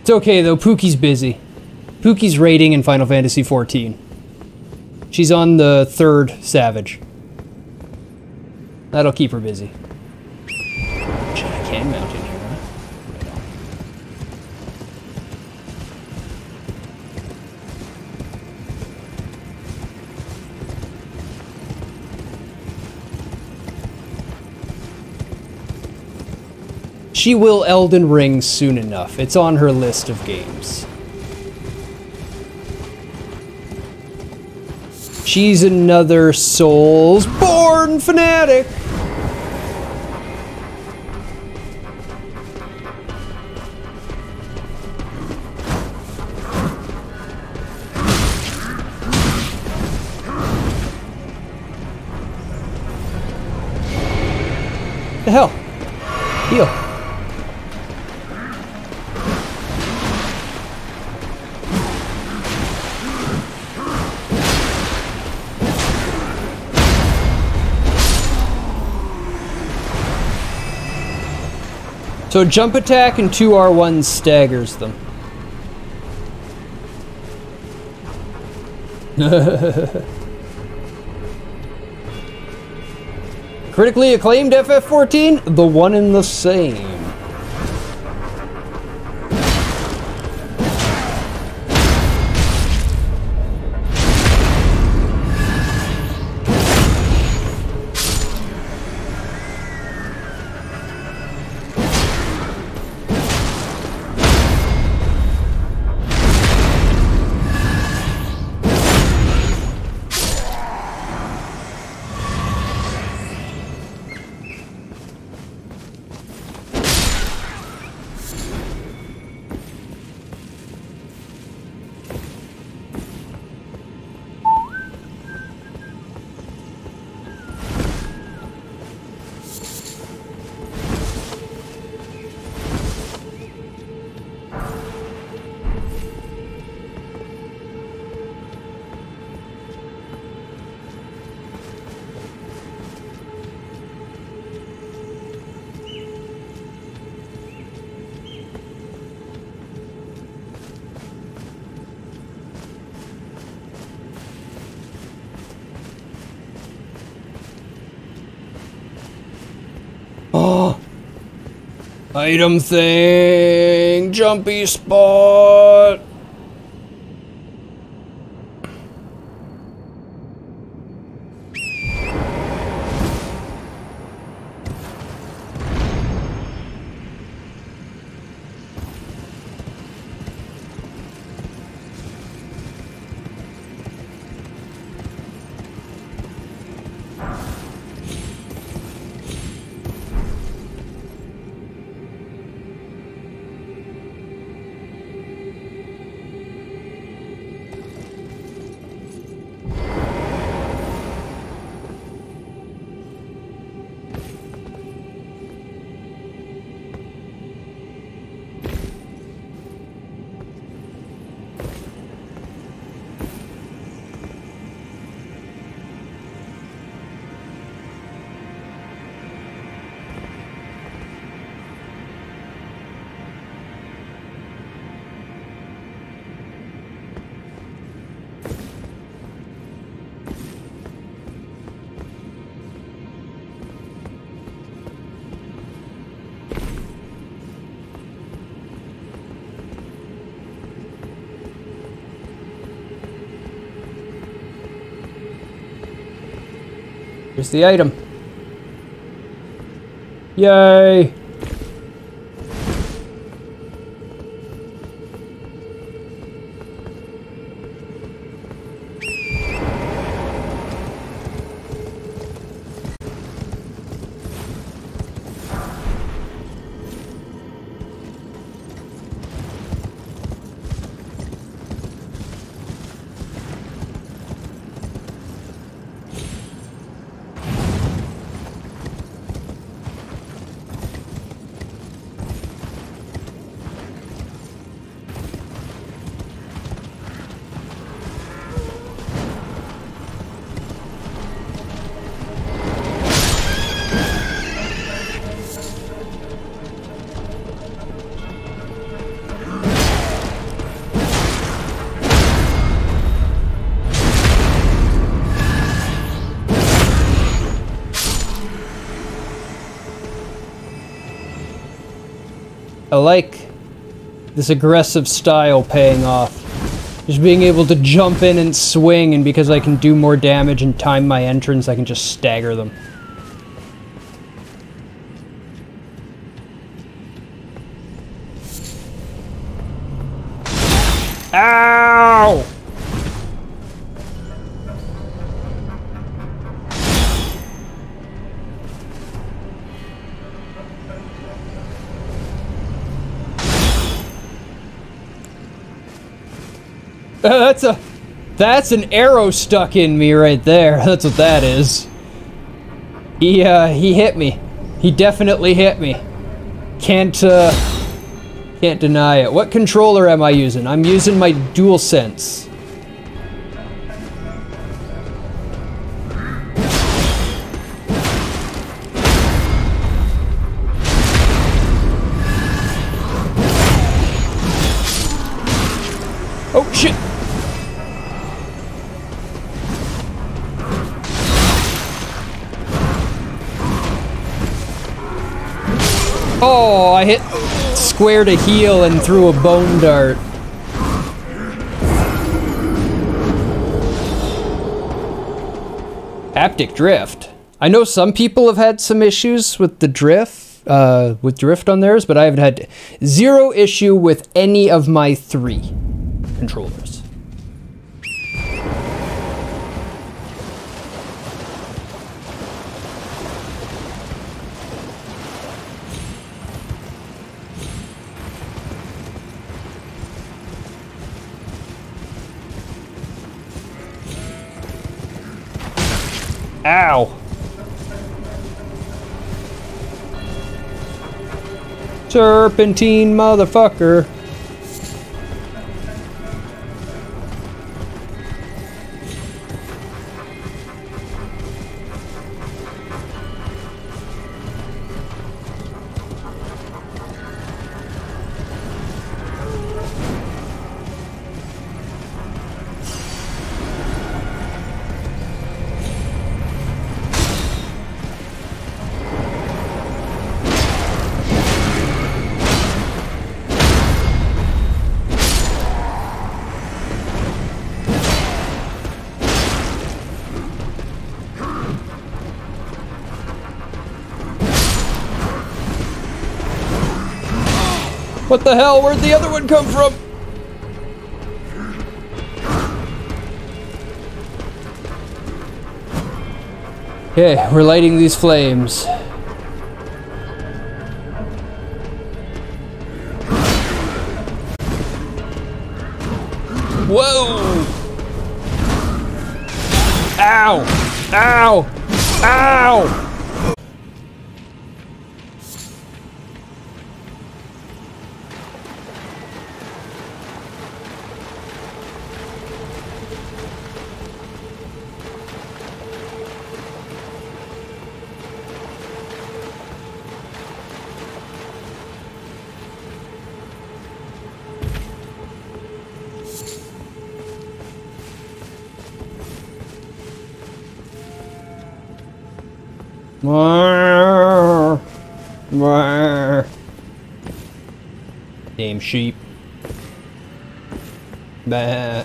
It's okay though, Pookie's busy. Pookie's raiding in Final Fantasy XIV. She's on the 3rd Savage. That'll keep her busy. Shit, I can mount in here, huh? She will Elden Ring soon enough. It's on her list of games. She's another Soulsborne fanatic. The hell? Heal. So jump attack and 2R1 staggers them. Critically acclaimed FF14, the one and the same. Oh, item thing, jumpy spot. Here's the item. Yay! I like this aggressive style paying off. Just being able to jump in and swing, and because I can do more damage and time my entrance, I can just stagger them. Ow! That's an arrow stuck in me right there. That's what that is. He hit me. He definitely hit me. Can't deny it. What controller am I using? I'm using my DualSense. Oh shit! Oh, I hit square to heal and threw a bone dart. Haptic drift. I know some people have had some issues with the drift, on theirs, but I haven't had zero issue with any of my 3 controllers. Ow! Serpentine motherfucker. What the hell? Where'd the other one come from? Okay, we're lighting these flames. Whoa! Ow! Ow! Ow! Damn sheep. Bah.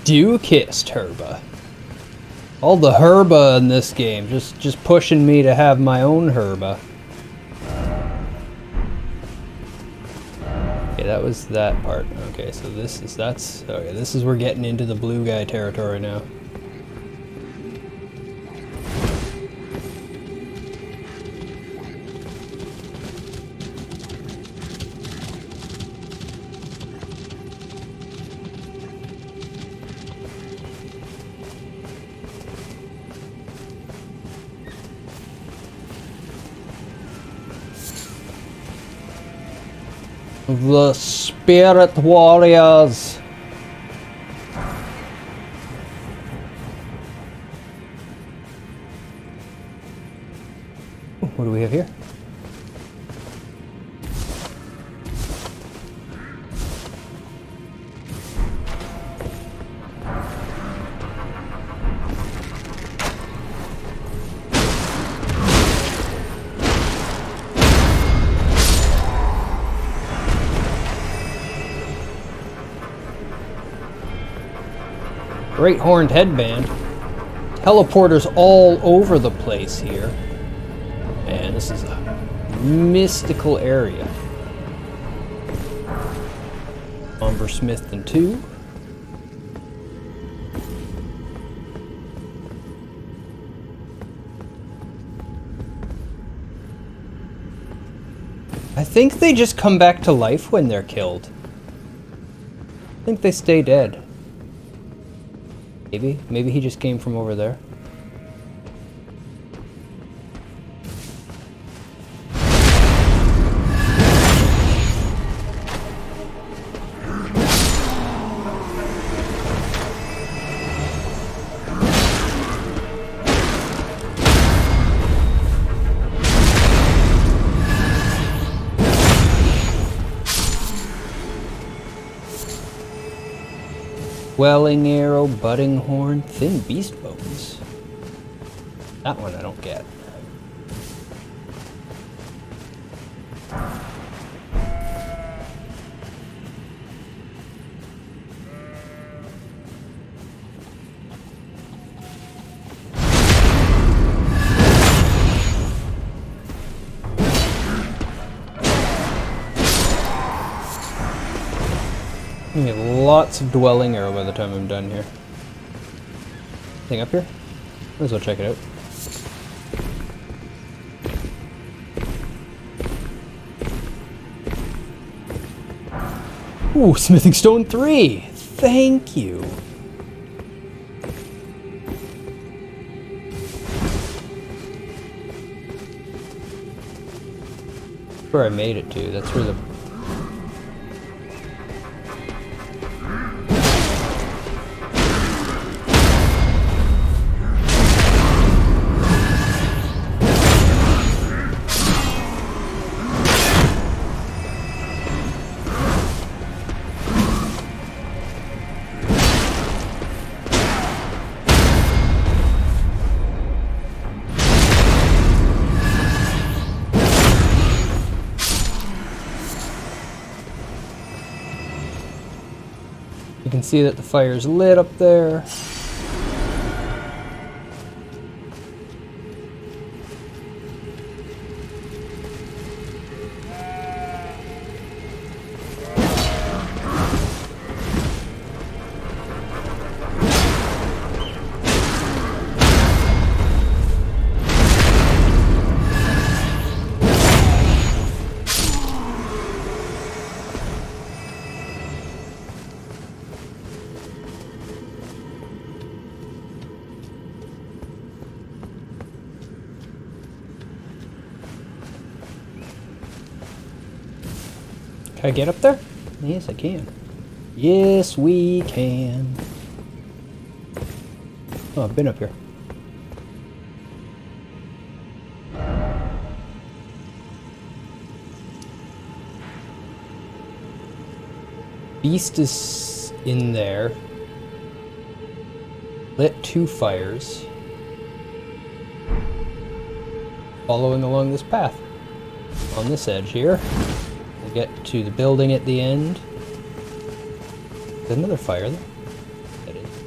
Dew-kissed herba. All the herba in this game, just pushing me to have my own herba. Okay, that was that part. Okay, so okay, this is we're getting into the blue guy territory now. The Spirit Warriors. What do we have here? Great horned headband. Teleporters all over the place here. Man, this is a mystical area. Umber Smith and 2. I think they just come back to life when they're killed. I think they stay dead. Maybe he just came from over there. Welling arrow, budding horn, thin beast bones. That one I don't get. I'm gonna get lots of dwelling arrow by the time I'm done here. Thing up here? Might as well check it out. Ooh, smithing stone 3! Thank you! That's where I made it to. That's where the... You can see that the fire's lit up there. Can I get up there? Yes, I can. Yes, we can. Oh, I've been up here. Beast is in there. Lit 2 fires. Following along this path. On this edge here. We'll get to the building at the end. There's another fire there. That is.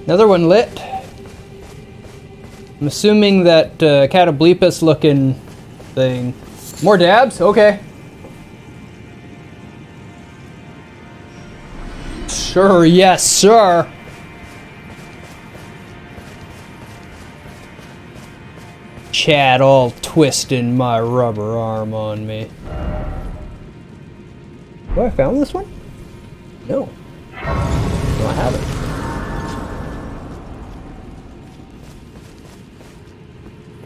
Another one lit. I'm assuming that Catoblepus looking thing. More dabs? Okay. Sure, yes, sir. Chad all twisting my rubber arm on me. Oh, I found this one? No. No, I haven't.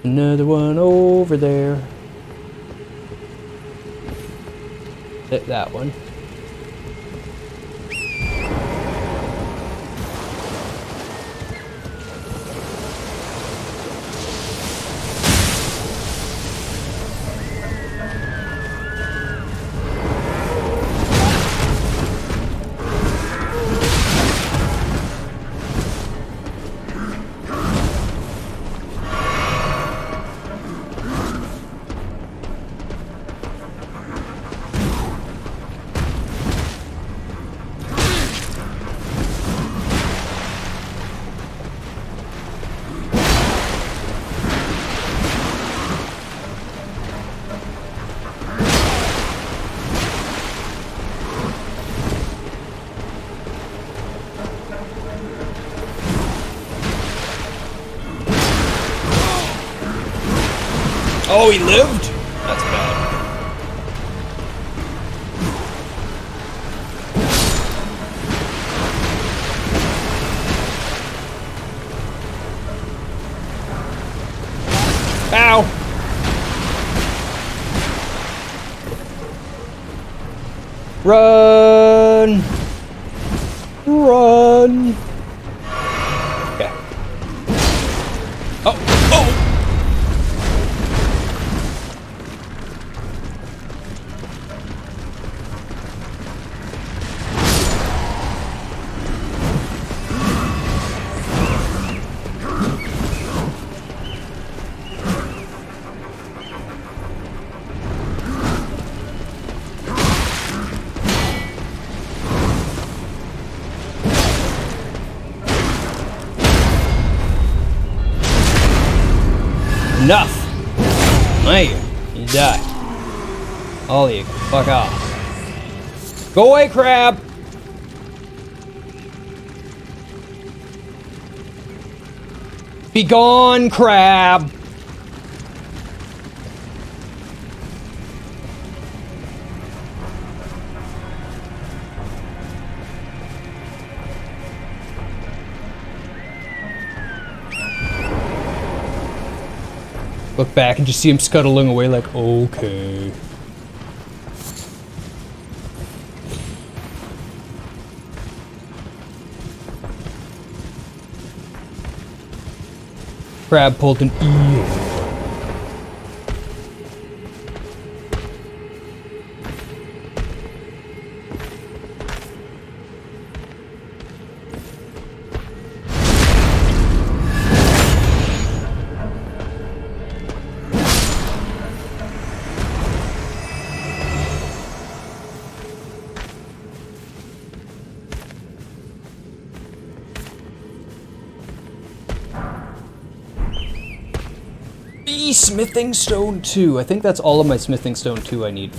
Another one over there. Hit that one. Oh, he lived? That's bad. Ow! Run! Run! Okay. Oh! Oh! Enough! Man, you die. All of you, fuck off. Go away, crab! Be gone, crab! Look back and just see him scuttling away like, okay. Crab pulled an eel. Smithing Stone 2. I think that's all of my Smithing Stone 2 I need.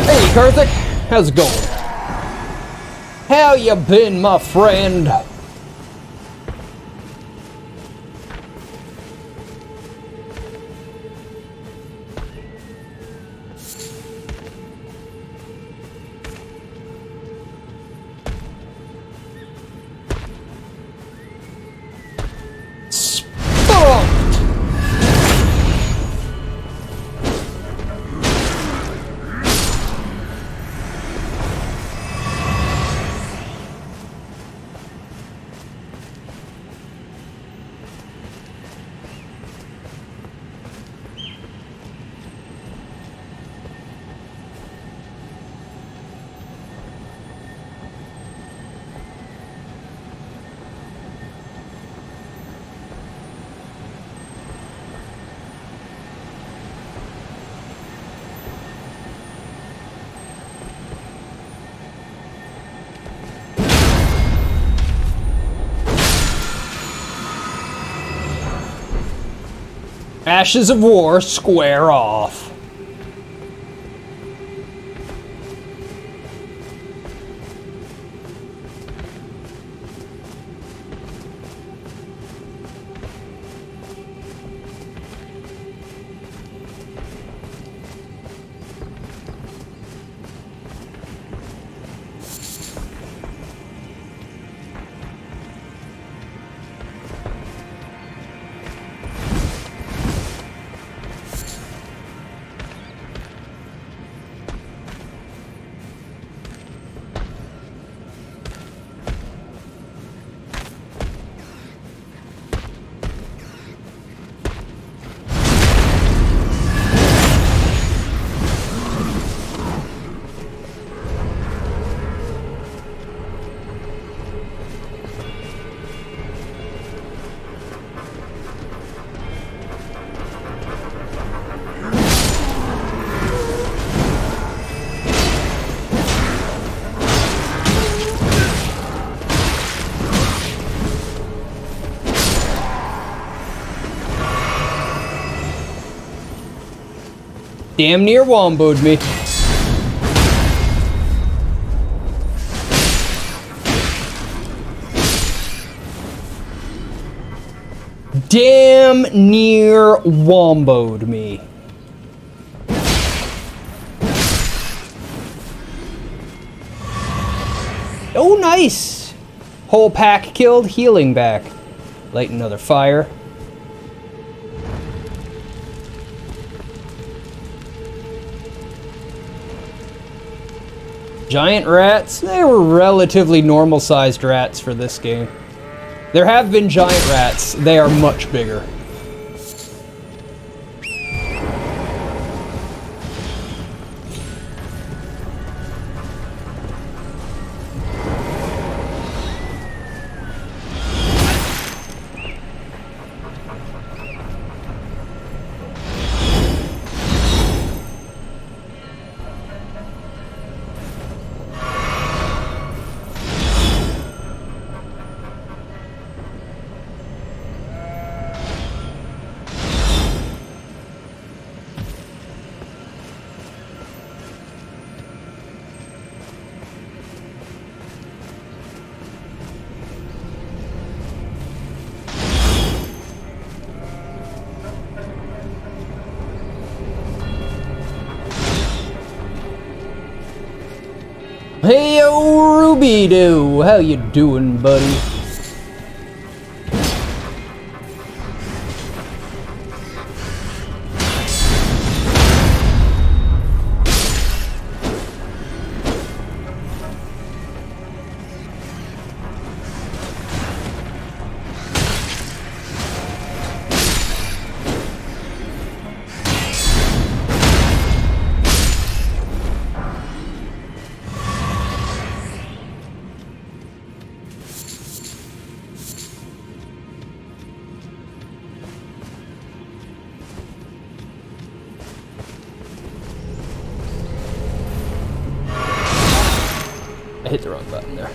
Hey, Karthik. How's it going? How you been, my friend? Ashes of War, square off. Damn near womboed me. Damn near womboed me. Oh, nice. Whole pack killed, healing back. Light another fire. Giant rats, they were relatively normal-sized rats for this game. There have been giant rats, they are much bigger. Hey, yo, Ruby-doo, how you doing, buddy? I hit the wrong button there.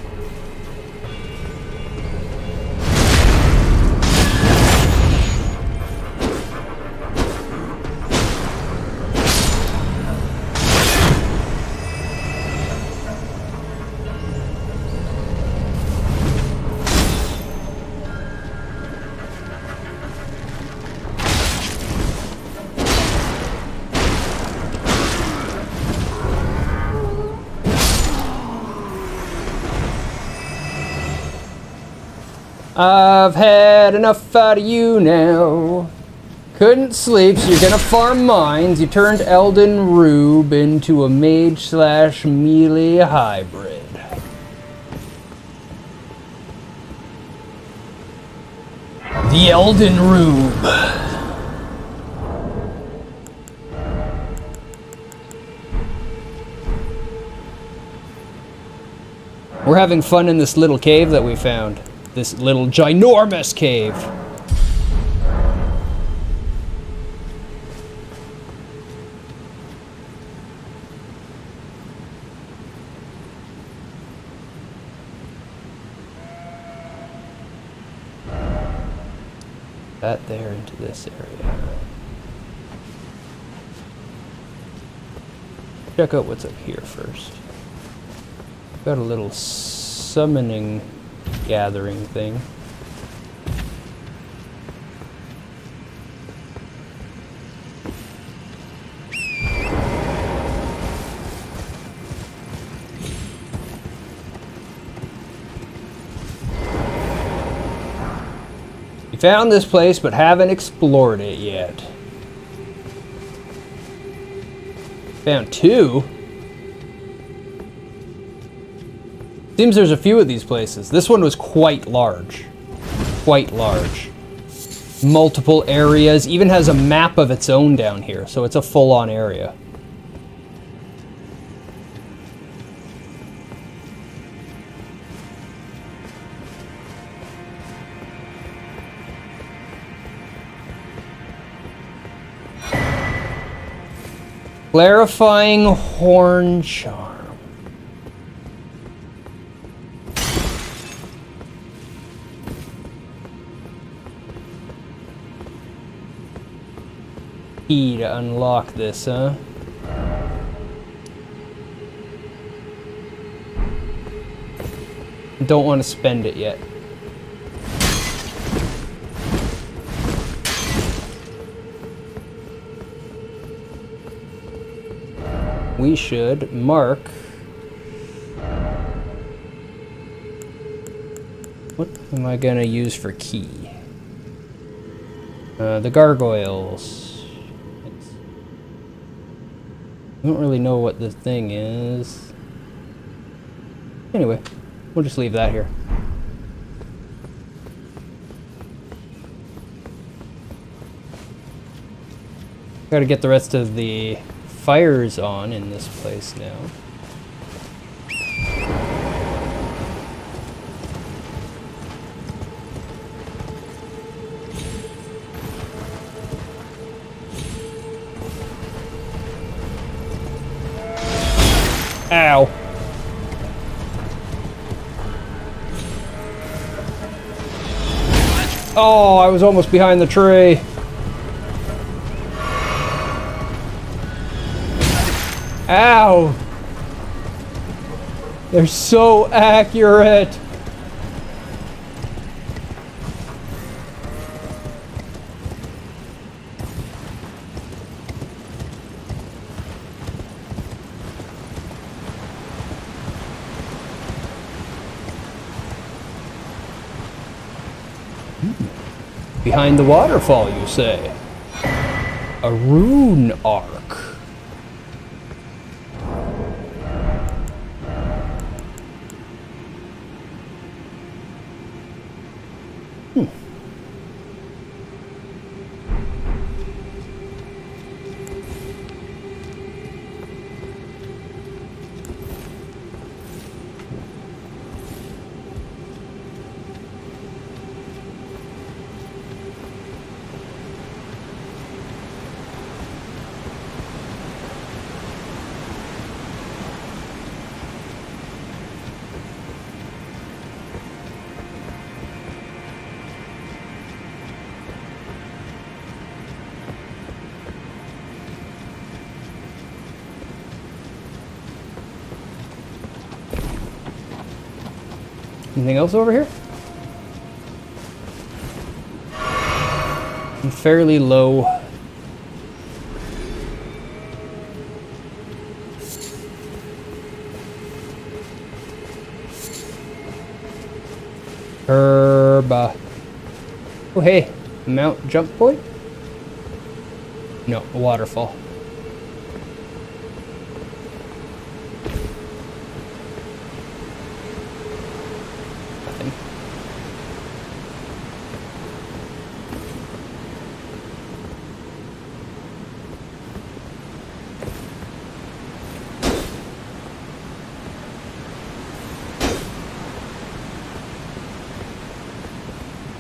I've had enough out of you now. Couldn't sleep, so you're gonna farm mines. You turned Elden Rube into a mage/melee hybrid. The Elden Rube. We're having fun in this little cave that we found. This little ginormous cave. That there into this area. check out what's up here first. Got a little summoning gathering thing. We found this place but haven't explored it yet. Found 2. Seems there's a few of these places. This one was quite large. Quite large. Multiple areas. Even has a map of its own down here, so it's a full-on area. Clarifying horn charm. Key to unlock this, huh? Don't want to spend it yet. We should mark. What am I gonna use for key? The gargoyles. I don't really know what the thing is. Anyway, we'll just leave that here. Gotta get the rest of the fires on in this place now. Ow. Oh, I was almost behind the tree. Ow! They're so accurate! Behind the waterfall, you say? A rune arc. Anything else over here? I'm fairly low. Herb. Oh, hey. Mount jump point? No, a waterfall.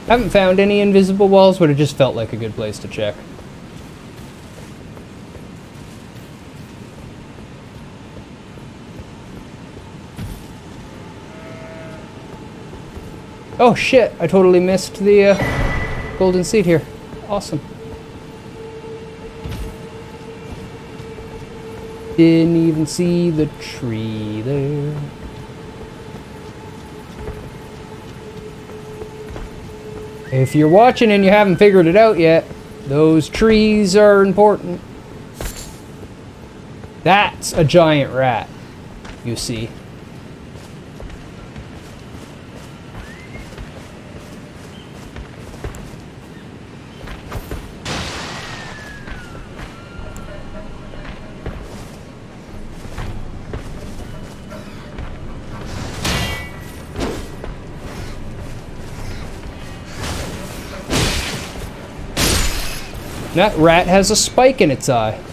Haven't found any invisible walls, but it just felt like a good place to check. Oh shit, I totally missed the golden seed here. Awesome. Didn't even see the tree there. If you're watching and you haven't figured it out yet, those trees are important. That's a giant rat, you see. That rat has a spike in its eye.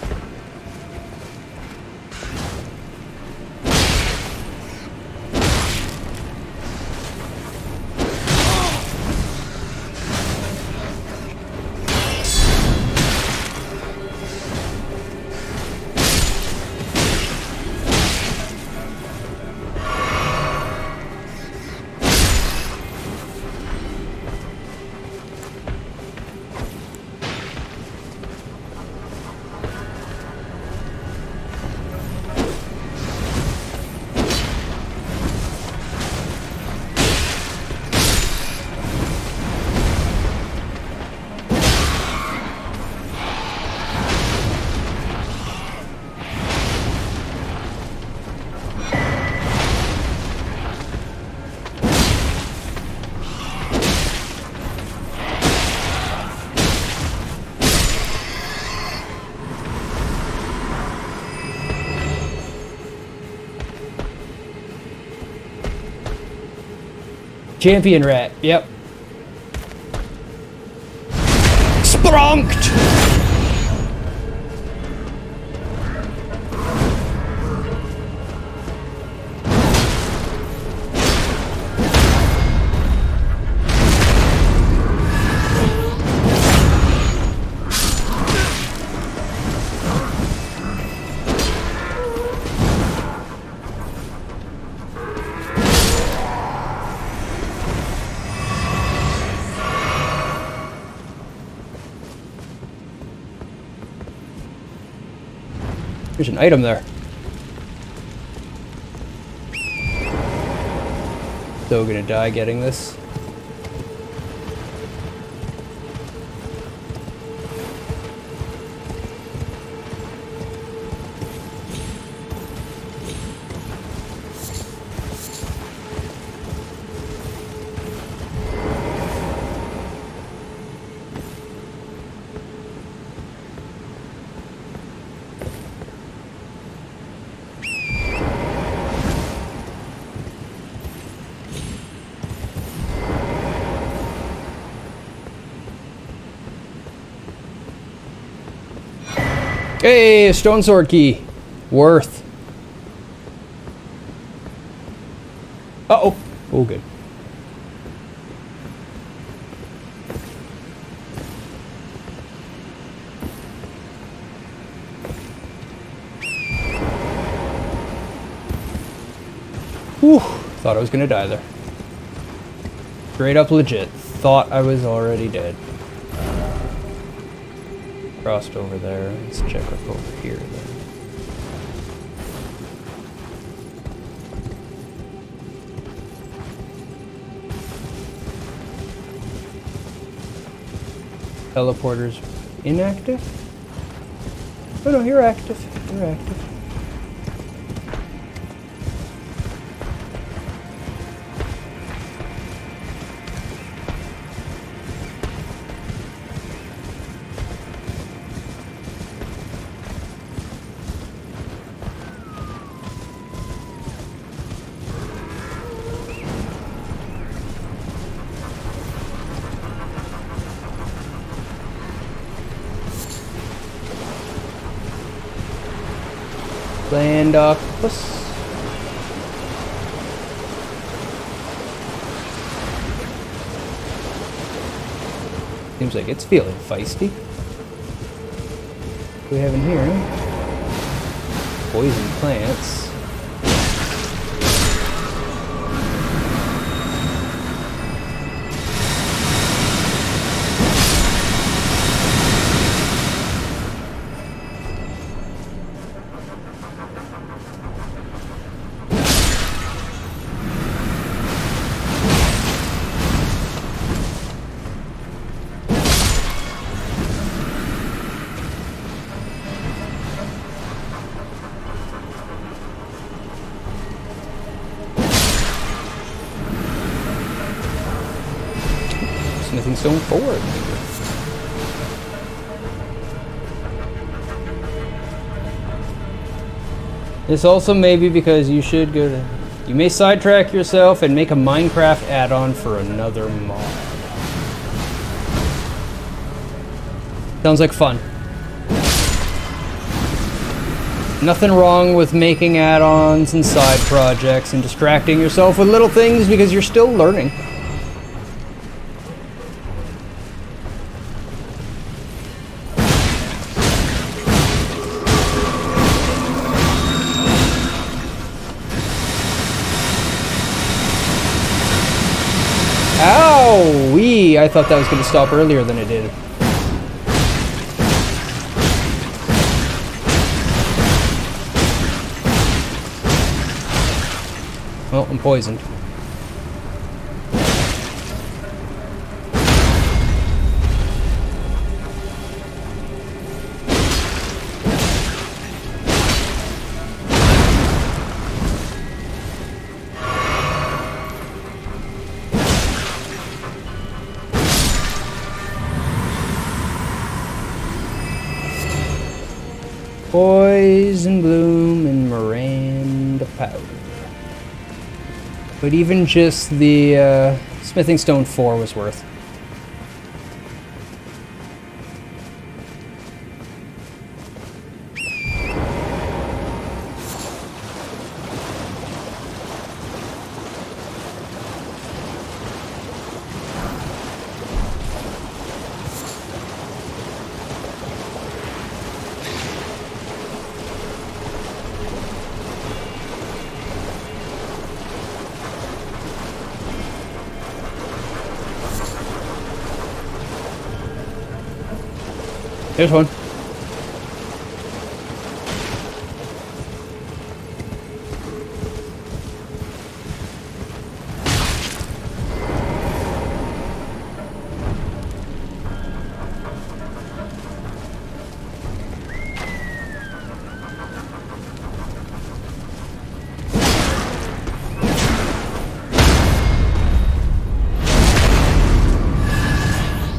Champion rat, yep. Sprunked! There's an item there. So gonna die getting this. Hey, a stone sword key. Worth. Uh-oh. Oh, good. Whew. Thought I was gonna die there. Straight up legit. Thought I was already dead. Crossed over there. Let's check up over here then. Teleporter's inactive? Oh no, you're active. You're active. Land octopus. Seems like it's feeling feisty. What do we have in here? Poison plants. smithing stone forward. This also may be because you should go to... You may sidetrack yourself and make a Minecraft add-on for another mod. Sounds like fun. Nothing wrong with making add-ons and side projects and distracting yourself with little things because you're still learning. Ow-wee! I thought that was going to stop earlier than it did. Well, I'm poisoned. Poison bloom and Miranda powder. But even just the smithing stone 4 was worth. Here's one.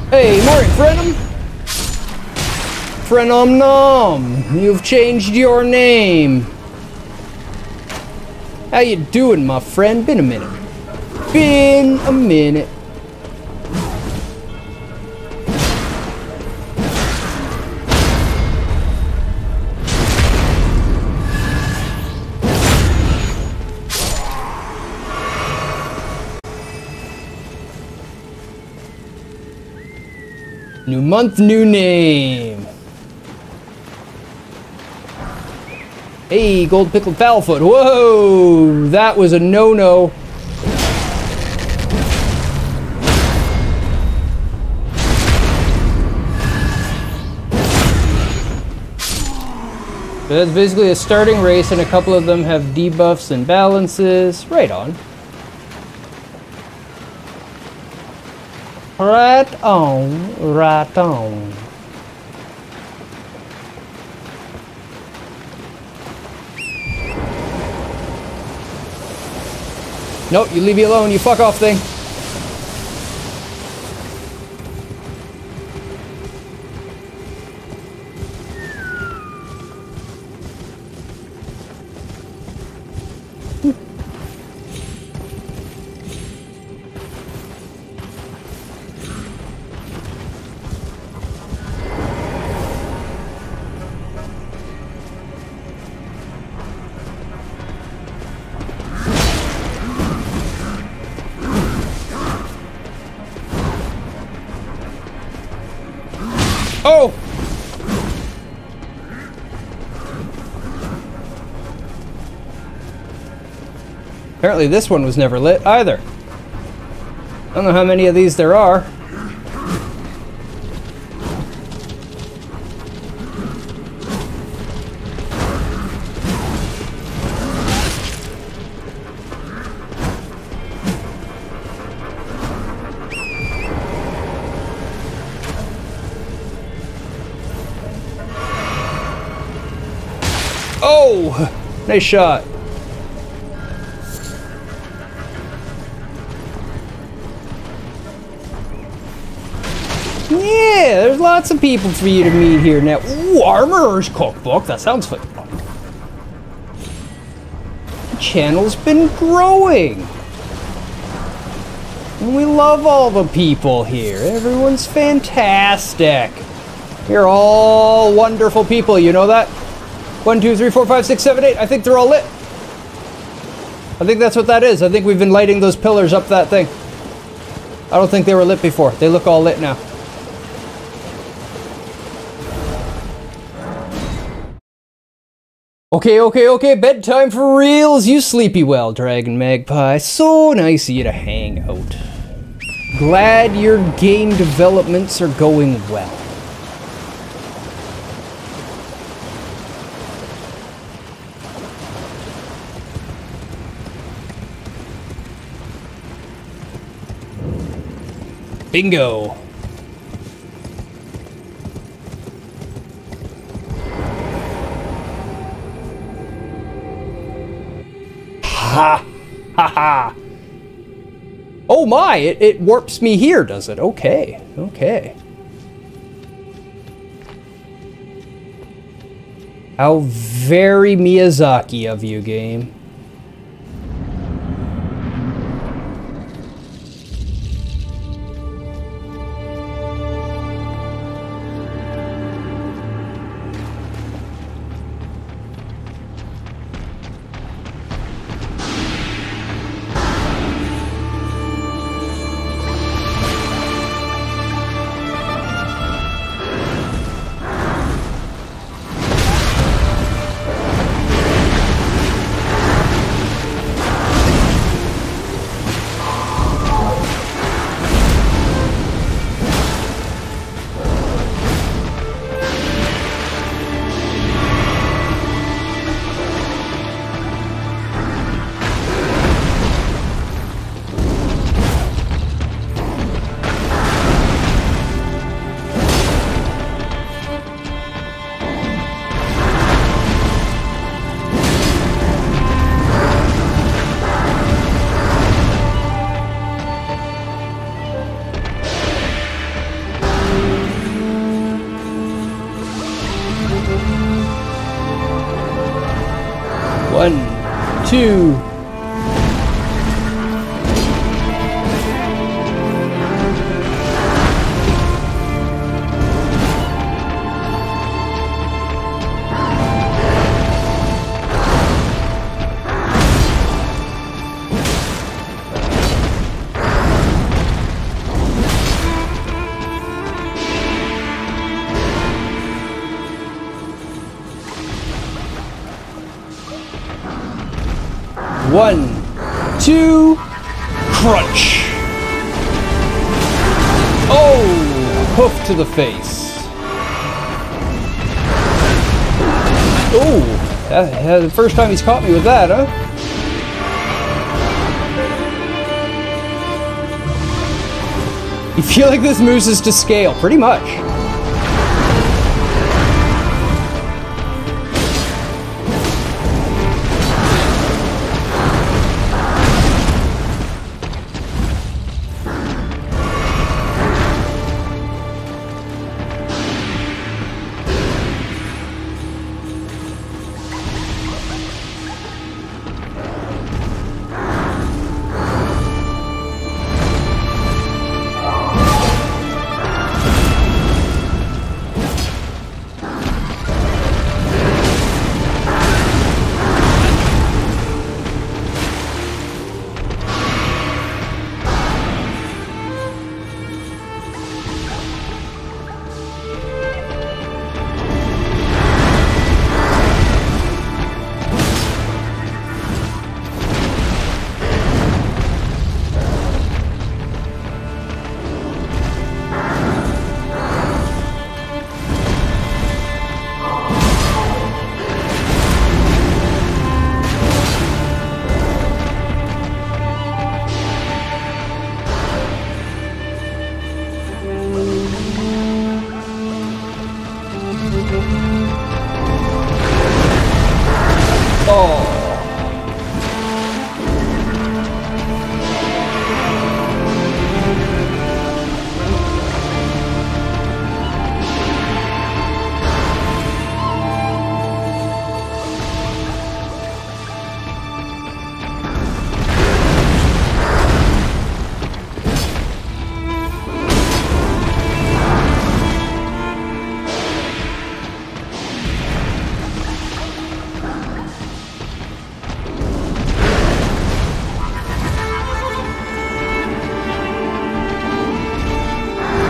Hey, morning, Frenum. Frenom Nom, you've changed your name. How you doing, my friend? Been a minute. Been a minute. New month, new name. Hey, gold pickled foulfoot. Whoa, that was a no-no. So that's basically a starting race, and a couple of them have debuffs and balances. Right on. Right on, right on. Nope, you leave me alone, you fuck off thing. Oh! Apparently this one was never lit either. I don't know how many of these there are. Oh! Nice shot. Yeah, there's lots of people for you to meet here now. Ooh, Armorer's Cookbook. That sounds fun. The channel's been growing. And we love all the people here. Everyone's fantastic. You're all wonderful people, you know that? 1, 2, 3, 4, 5, 6, 7, 8. I think they're all lit. I think that's what that is. I think we've been lighting those pillars up that thing. I don't think they were lit before. They look all lit now. Okay. Bedtime for reals. You sleepy well, Dragon Magpie. So nice of you to hang out. Glad your game developments are going well. Bingo. Ha! Ha ha! Oh my, it warps me here, does it? Okay, okay. How very Miyazaki of you, game. Two. One, two, crunch. Oh, hoof to the face. Oh, the first time he's caught me with that, huh? You feel like this moves us to scale, pretty much.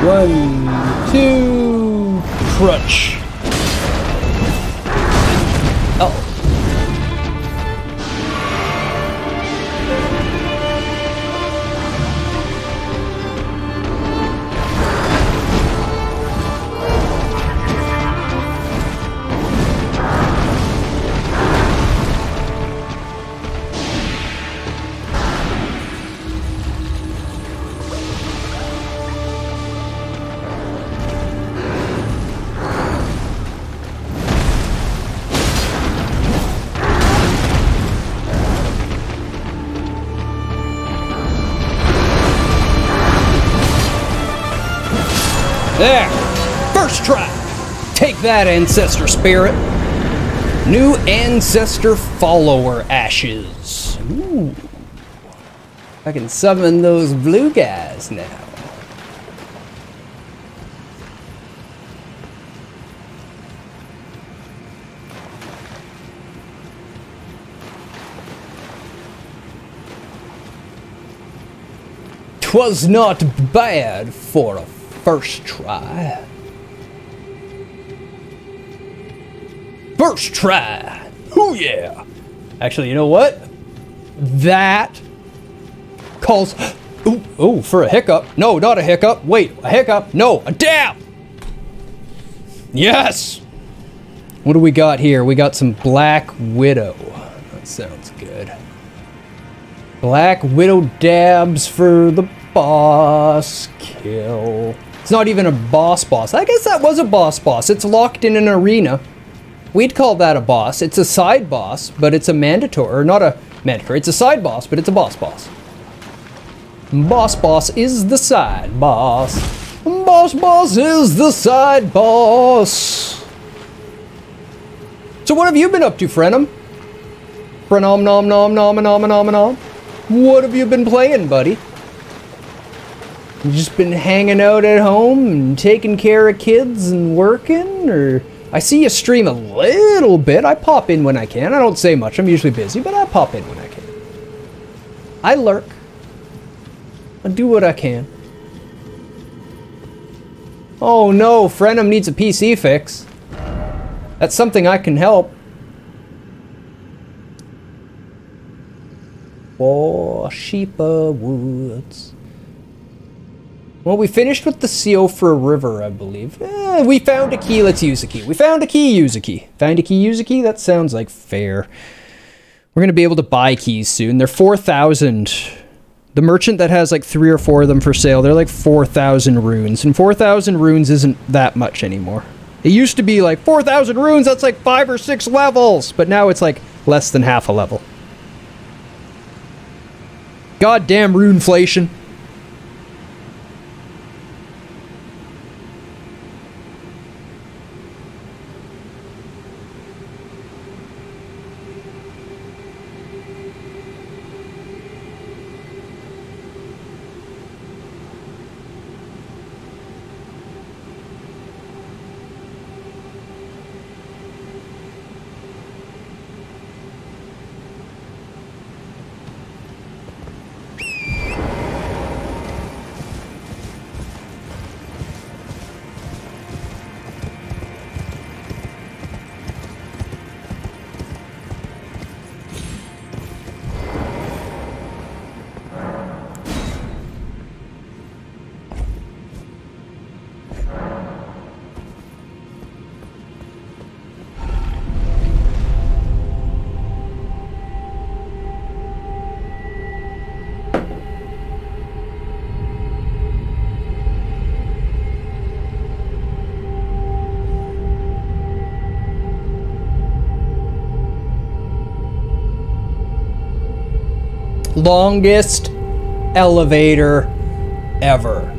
1, 2, crunch. Oh. There! First try! Take that, Ancestor Spirit! New Ancestor Follower Ashes. Ooh. I can summon those blue guys now. Twas not bad for a first try. First try. Ooh yeah. Actually, you know what? That calls. Ooh, for a hiccup. No, not a hiccup. Wait, a hiccup. No, a dab. Yes. What do we got here? We got some Black Widow. That sounds good. Black Widow dabs for the boss kill. It's not even a boss. I guess that was a boss. It's locked in an arena. We'd call that a boss. It's a side boss, but it's a mandatory, or not a mandatory. It's a side boss, but it's a boss. Boss is the side boss. Boss is the side boss. So what have you been up to, Frenom? Frenom nom. What have you been playing, buddy? You just been hanging out at home and taking care of kids and working? Or I see you stream a little bit. I pop in when I can. I don't say much. I'm usually busy, but I pop in when I can. I lurk. I do what I can. Oh no, Frenom needs a PC fix. That's something I can help. Oh, Sheepa Woods. Well, we finished with the Siofra River, I believe. We found a key, let's use a key. We found a key, use a key. Find a key, use a key? That sounds like fair. We're going to be able to buy keys soon. They're 4,000. The merchant that has like 3 or 4 of them for sale, they're like 4,000 runes. And 4,000 runes isn't that much anymore. It used to be like 4,000 runes, that's like 5 or 6 levels. But now it's like less than half a level. Goddamn runeflation. Longest elevator ever.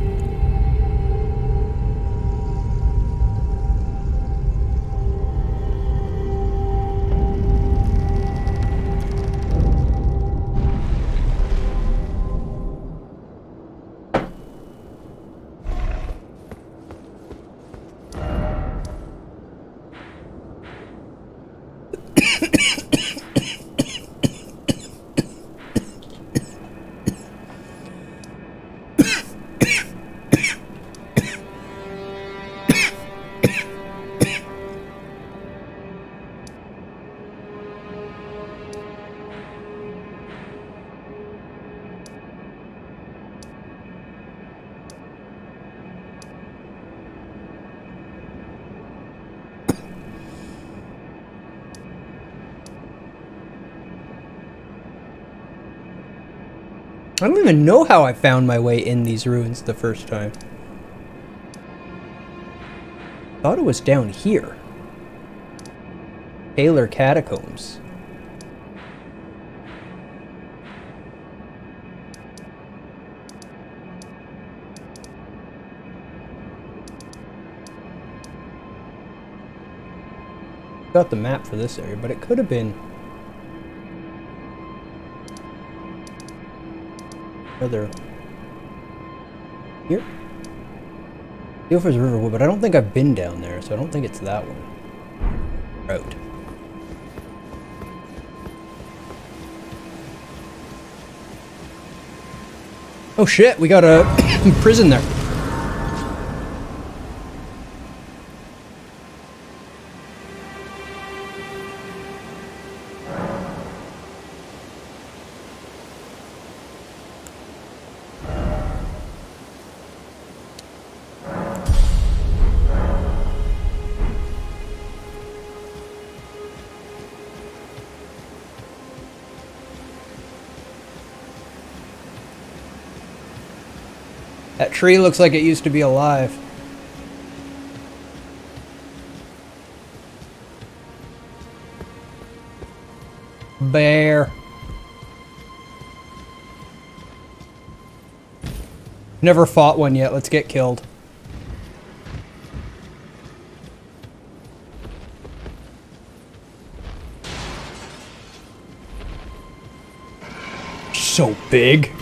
I don't even know how I found my way in these ruins the first time. Thought it was down here. Taylor Catacombs. Got the map for this area, but it could have been another here. Theophilus Riverwood, but I don't think I've been down there, so I don't think it's that one. Road. Oh shit, we got a prison there. That tree looks like it used to be alive. Bear. Never fought one yet. Let's get killed. So big.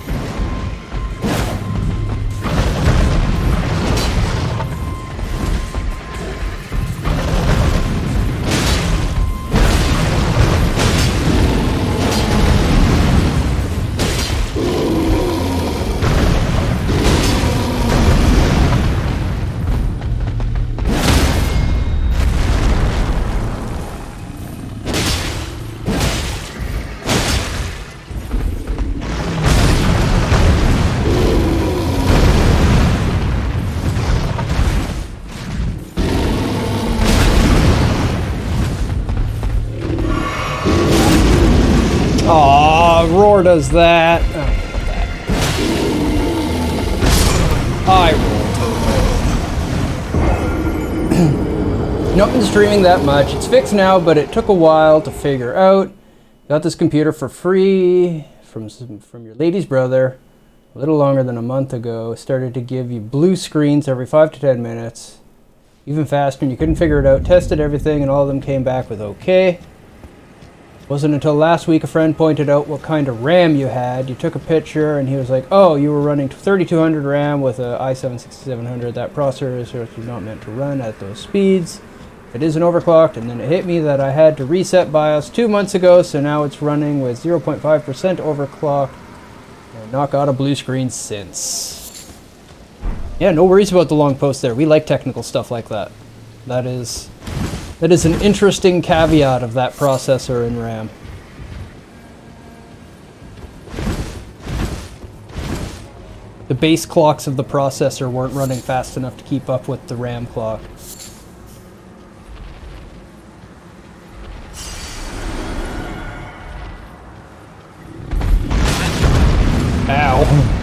Roar does that. I rolled. Not been streaming that much. It's fixed now, but it took a while to figure out. Got this computer for free from your lady's brother a little longer than a month ago. Started to give you blue screens every 5 to 10 minutes. Even faster, and you couldn't figure it out. Tested everything, and all of them came back with okay. Wasn't until last week a friend pointed out what kind of RAM you had. You took a picture and he was like, oh, you were running 3200 RAM with a i7-6700. That processor is not meant to run at those speeds. It isn't overclocked. And then it hit me that I had to reset BIOS 2 months ago, so now it's running with 0.5% overclock. And not got a blue screen since. Yeah, no worries about the long post there. We like technical stuff like that. That is an interesting caveat of that processor and RAM. The base clocks of the processor weren't running fast enough to keep up with the RAM clock. Ow.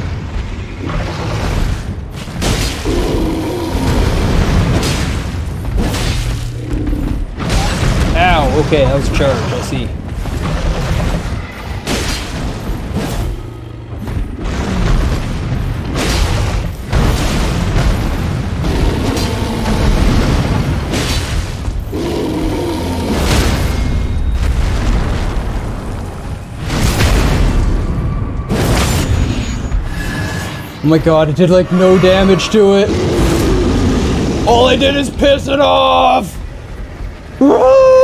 Ow, okay, that was charged, I see. Oh my god, it did like no damage to it. All I did is piss it off! Run!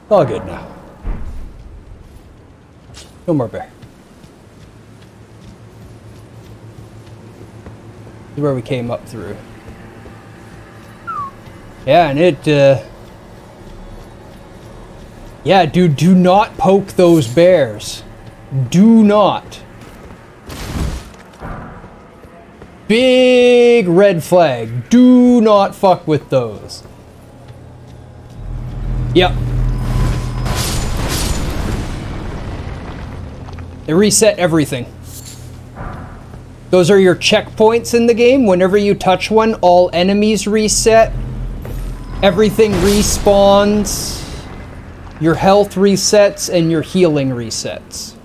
All good now. No more bear. This is where we came up through. Yeah, and it Yeah, dude, do not poke those bears. Do not. Big red flag. Do not fuck with those. Yep. They reset everything. Those are your checkpoints in the game. Whenever you touch one, all enemies reset. Everything respawns. Your health resets and your healing resets.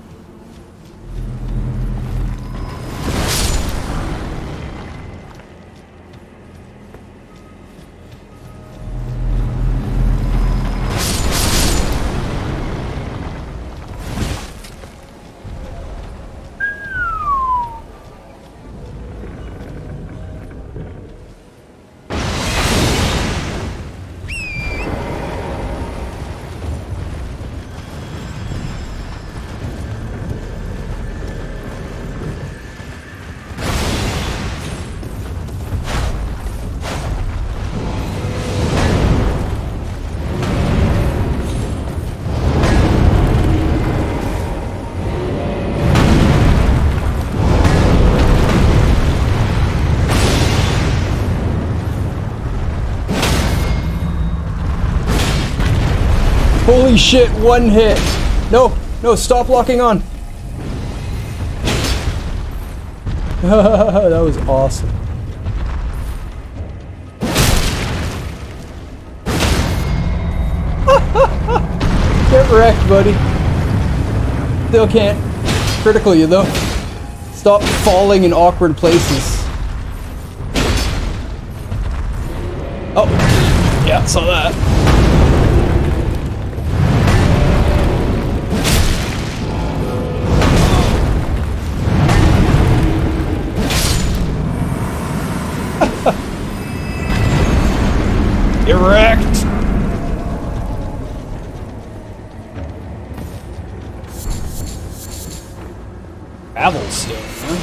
Holy shit, one hit. No, no, stop locking on. That was awesome. Get wrecked, buddy. Still can't critical you, though. Stop falling in awkward places. Oh, yeah, saw that. Erect. Babblestone, huh?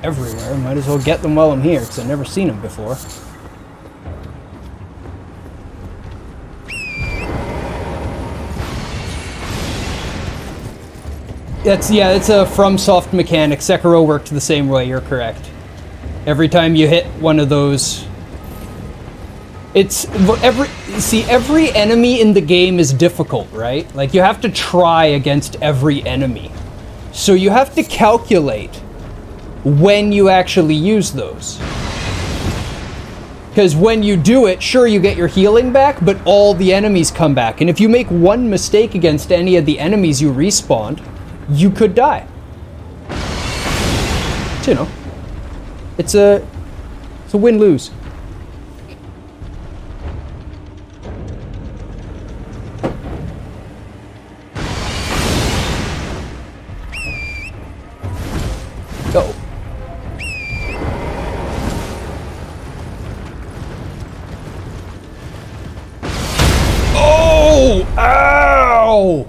Everywhere. Might as well get them while I'm here, because I've never seen them before. It's a FromSoft mechanic. Sekiro worked the same way, you're correct. Every time you hit one of those... every enemy in the game is difficult, right? Like, you have to try against every enemy. So you have to calculate when you actually use those. Because when you do it, sure, you get your healing back, but all the enemies come back. And if you make one mistake against any of the enemies you respawned, you could die. So, you know, it's a win-lose. Go. Oh! Ow!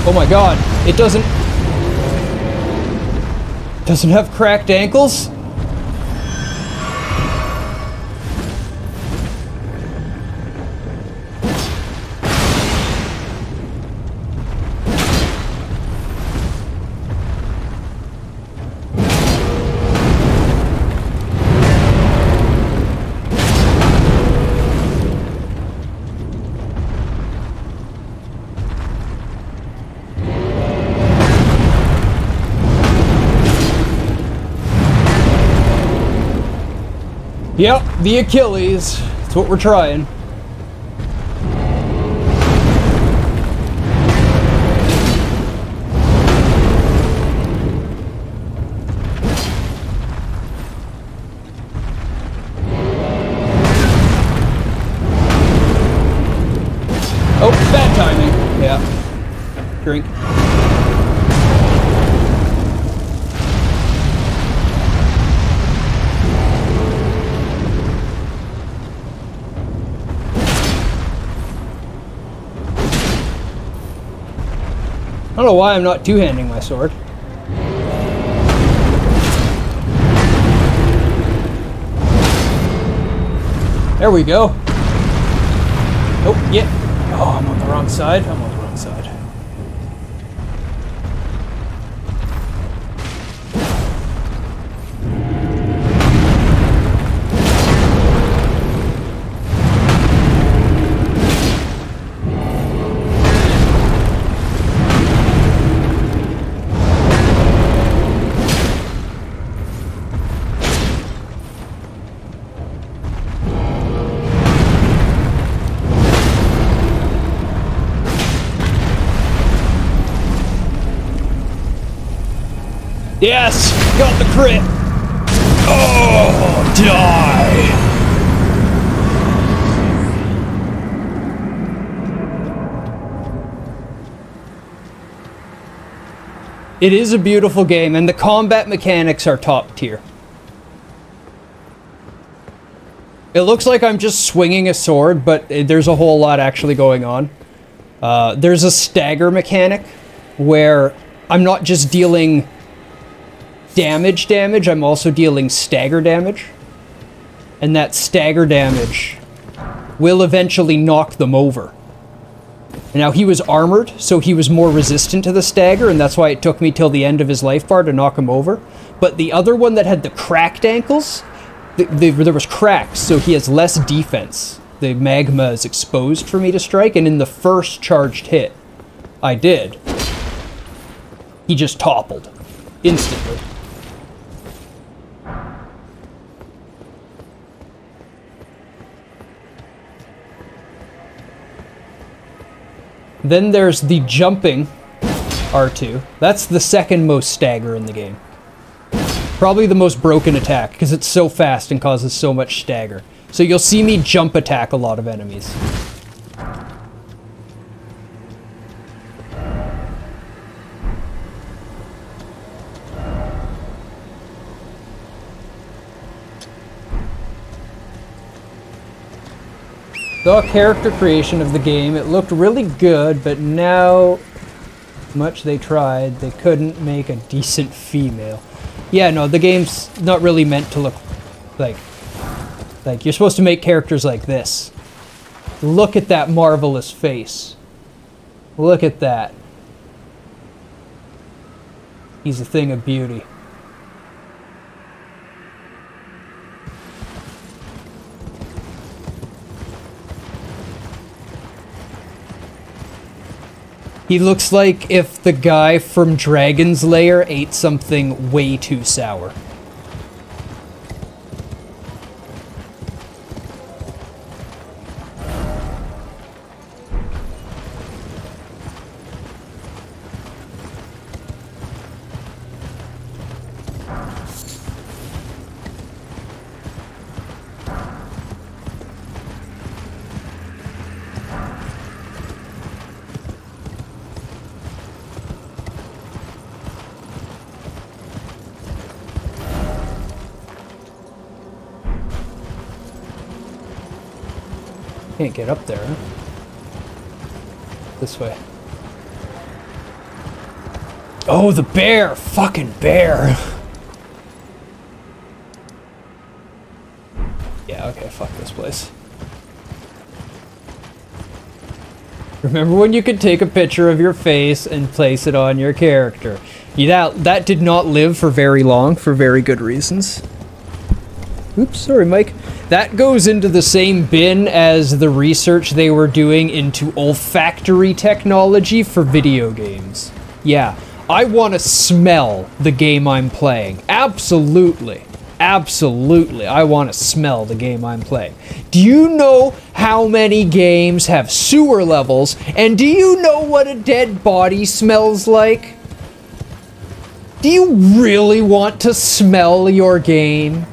Oh my god, it doesn't have cracked ankles? Yep, the Achilles. That's what we're trying. Oh, bad timing. Yeah. Drink. don't know why I'm not two-handing my sword. There we go. Oh, yeah. Oh, I'm on the wrong side. I'm on the wrong side. Yes! Got the crit! Oh, die! It is a beautiful game, and the combat mechanics are top tier. It looks like I'm just swinging a sword, but there's a whole lot actually going on. There's a stagger mechanic, where I'm not just dealing damage, I'm also dealing stagger damage. And that stagger damage will eventually knock them over. And now he was armored, so he was more resistant to the stagger, and that's why it took me till the end of his life bar to knock him over. But the other one that had the cracked ankles, there was cracks, so he has less defense. The magma is exposed for me to strike, and in the first charged hit I did, he just toppled instantly. Then there's the jumping R2. That's the second most stagger in the game. Probably the most broken attack, because it's so fast and causes so much stagger. So you'll see me jump attack a lot of enemies. The character creation of the game, it looked really good, but now, much they tried, they couldn't make a decent female. Yeah, no, the game's not really meant to look like you're supposed to make characters like this. Look at that marvelous face. Look at that. He's a thing of beauty. He looks like if the guy from Dragon's Lair ate something way too sour. Can't get up there, huh? This way. Oh, the bear! Fucking bear! Yeah, okay, fuck this place. Remember when you could take a picture of your face and place it on your character? Yeah, that did not live for very long, for very good reasons. Oops, sorry, Mike. That goes into the same bin as the research they were doing into olfactory technology for video games. Yeah, I want to smell the game I'm playing. Absolutely. Absolutely, I want to smell the game I'm playing. Do you know how many games have sewer levels, and do you know what a dead body smells like? Do you really want to smell your game?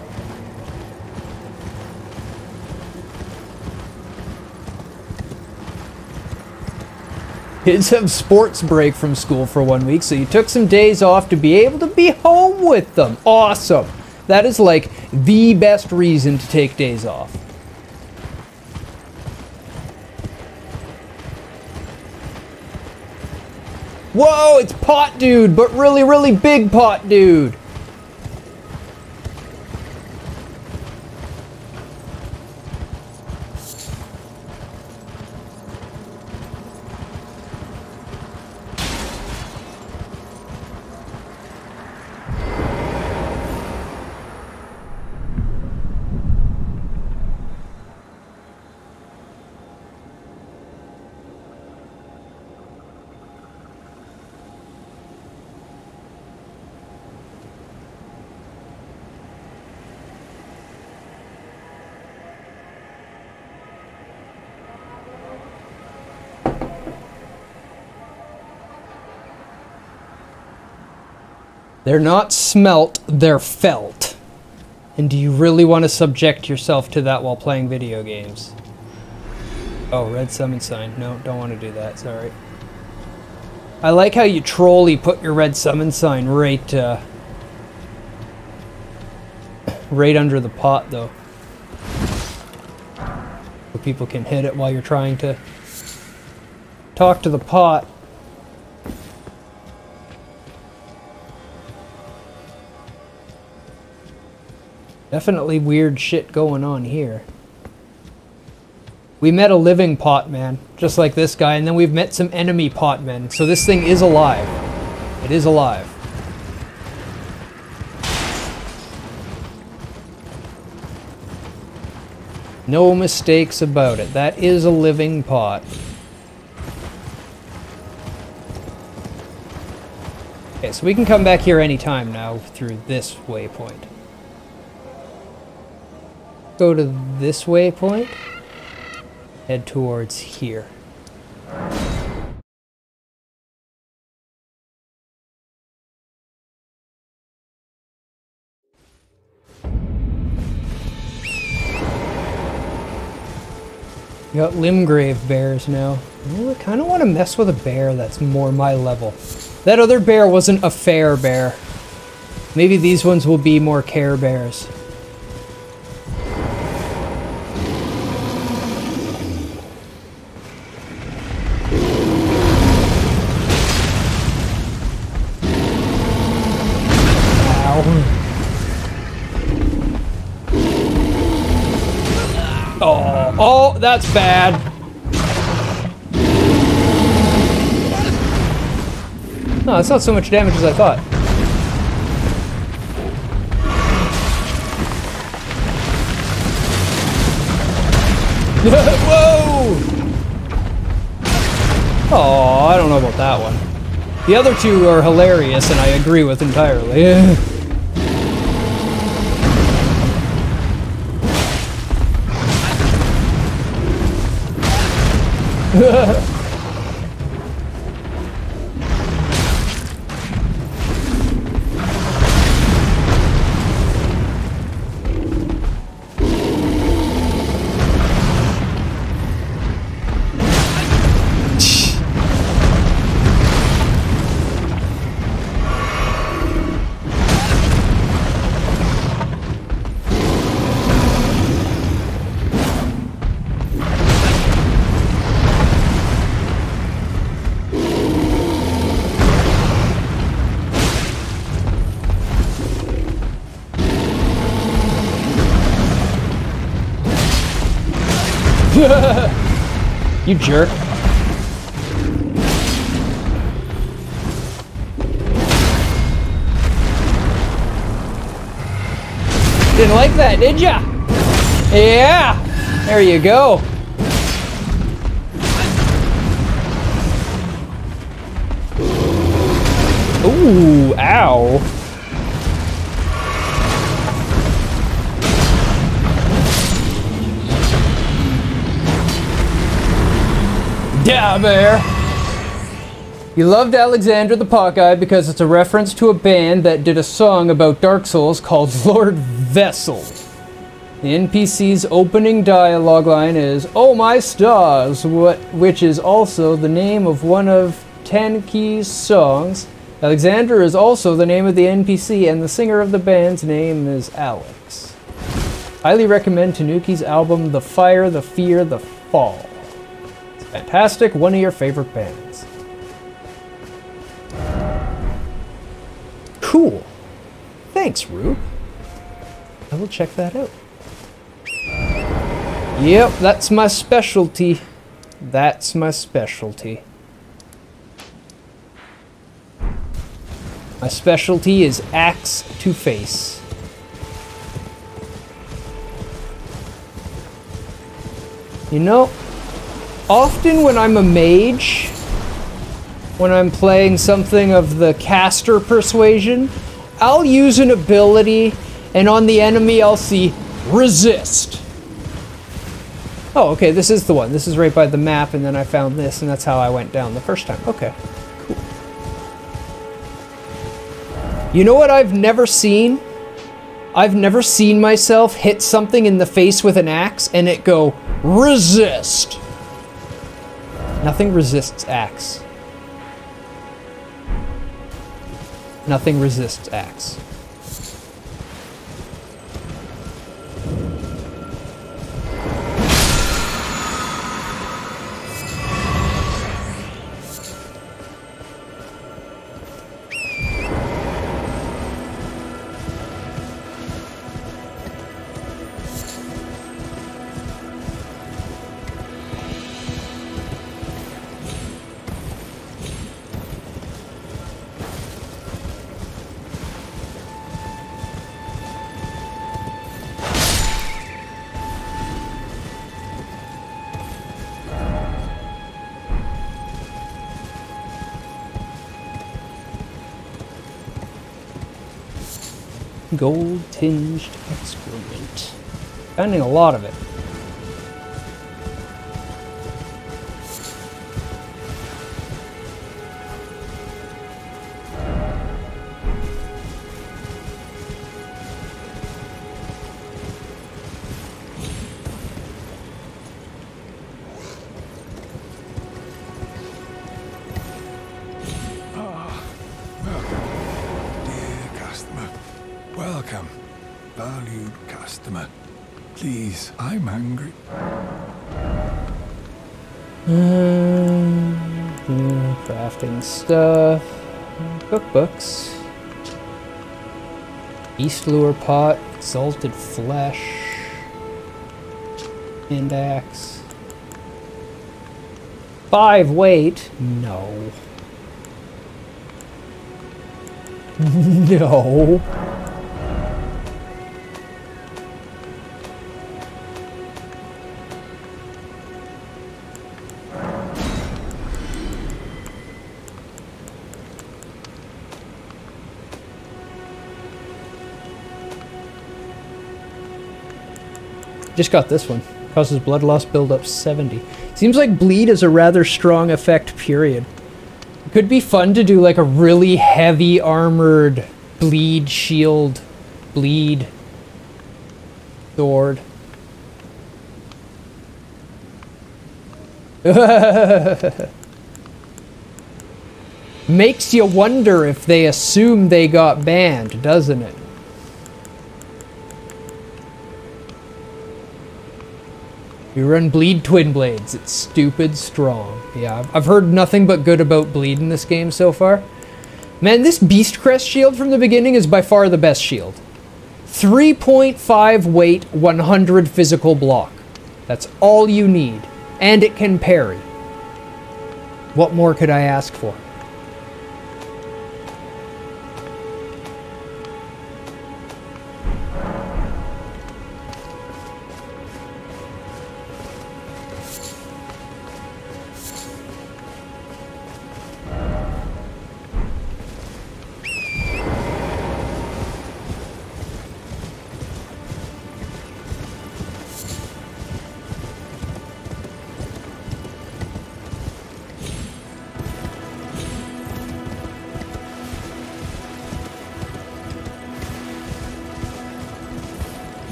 Kids have sports break from school for 1 week, so you took some days off to be able to be home with them. Awesome. That is like the best reason to take days off. Whoa, it's Pot Dude, but really, really big Pot Dude. They're not smelt, they're felt. And do you really want to subject yourself to that while playing video games? Oh, red summon sign. No, don't want to do that, sorry. I like how you trolly put your red summon sign right under the pot, though. So people can hit it while you're trying to talk to the pot. Definitely weird shit going on here. We met a living pot man, just like this guy, and then we've met some enemy pot men. So this thing is alive. It is alive. No mistakes about it. That is a living pot. Okay, so we can come back here anytime now through this waypoint. Go to this waypoint, head towards here. We got Limgrave bears now. I kind of want to mess with a bear that's more my level. That other bear wasn't a fair bear. Maybe these ones will be more Care Bears. Oh, that's bad. No, it's not so much damage as I thought. Whoa! Oh, I don't know about that one. The other two are hilarious, and I agree with entirely. You jerk. Didn't like that, did ya? Yeah! There you go. Ooh, ow. Yeah, bear! You loved Alexandra the Pot Guy because it's a reference to a band that did a song about Dark Souls called Lord Vessel. The NPC's opening dialogue line is, "Oh my stars," which is also the name of one of Tenki's songs. Alexandra is also the name of the NPC, and the singer of the band's name is Alex. Highly recommend Tanuki's album, The Fire, The Fear, The Fall. Fantastic, one of your favorite bands. Cool. Thanks, Rube. I will check that out. Yep, that's my specialty. That's my specialty. My specialty is axe to face. You know, often when I'm a mage, when I'm playing something of the caster persuasion, I'll use an ability, and on the enemy I'll see resist. Oh, okay, this is the one. This is right by the map, and then I found this, and that's how I went down the first time. Okay, cool. You know what I've never seen? I've never seen myself hit something in the face with an axe and it go, resist. Nothing resists axe. Nothing resists axe. Gold-tinged excrement. Finding a lot of it. Welcome, valued customer. Please, I'm hungry. Crafting stuff. Cookbooks. East lure pot. Exalted flesh. Hand axe. 5 weight. No. No. Just got this one. Causes blood loss build-up 70. Seems like bleed is a rather strong effect, period. It could be fun to do like a really heavy armored bleed shield, bleed sword. Makes you wonder if they assume they got banned, doesn't it? You run bleed twin blades. It's stupid strong. Yeah, I've heard nothing but good about bleed in this game so far. Man, this Beast Crest shield from the beginning is by far the best shield. 3.5 weight, 100 physical block. That's all you need. And it can parry. What more could I ask for?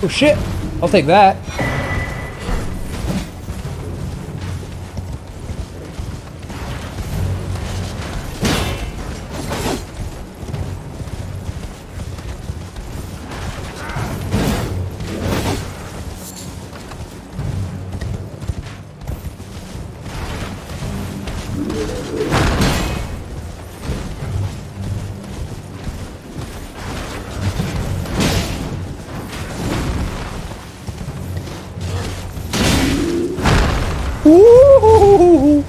Oh shit! I'll take that. Ooh.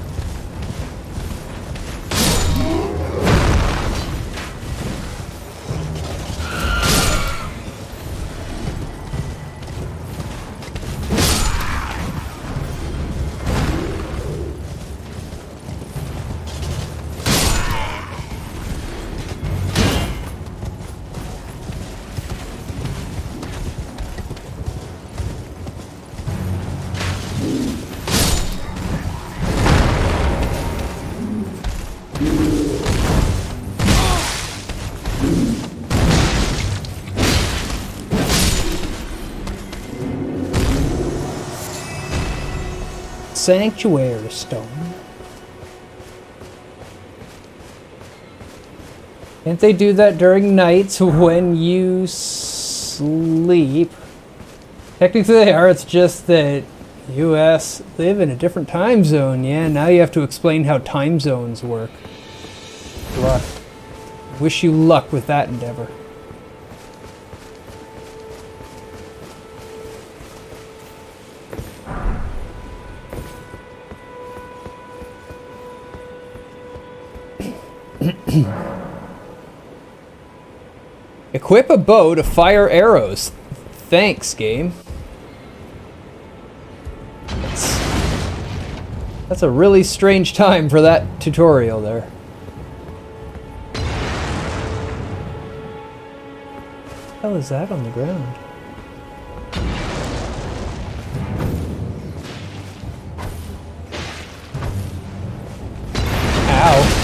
Sanctuary stone. Can't they do that during nights when you sleep? Technically they are, it's just that US live in a different time zone. Yeah, now you have to explain how time zones work. Good luck. Wish you luck with that endeavor. Equip a bow to fire arrows. Thanks, game. That's a really strange time for that tutorial there. What the hell is that on the ground? Ow.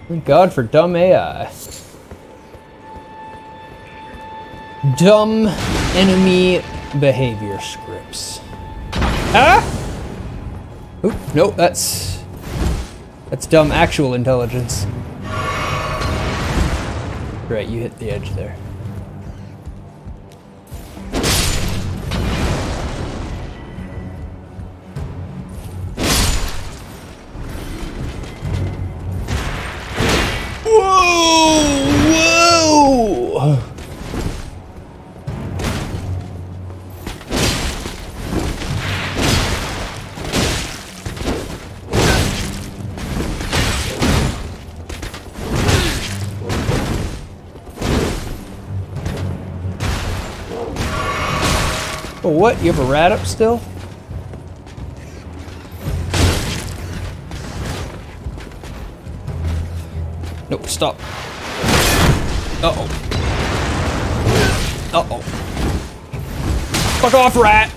Thank God for dumb AI. Dumb enemy behavior scripts. Ah! Oop, nope, that's dumb actual intelligence. Right, you hit the edge there. Whoa! Oh, what? You have a rat up still? Nope, stop. Uh-oh. Uh-oh. Fuck off, rat!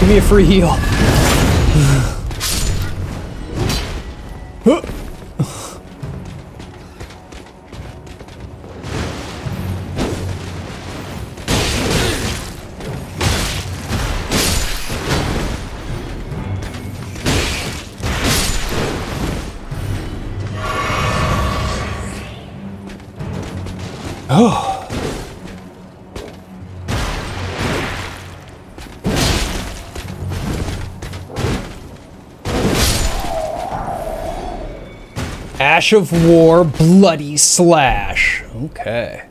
Give me a free heal. Oh. Ash of War, Bloody Slash. Okay.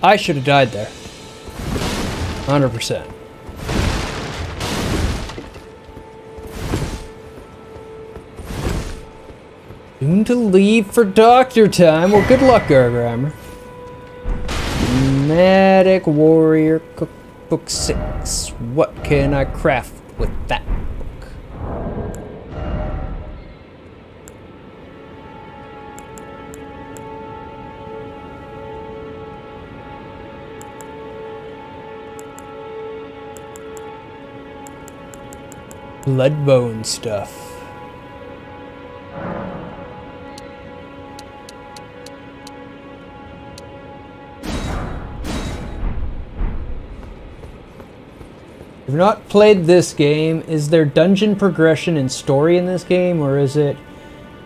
I should have died there. 100%. Soon to leave for doctor time. Well, good luck, Gargrammer. Medic Warrior Cookbook 6. What can I craft with that book? Bloodbone stuff. If you've not played this game, is there dungeon progression and story in this game, or is it...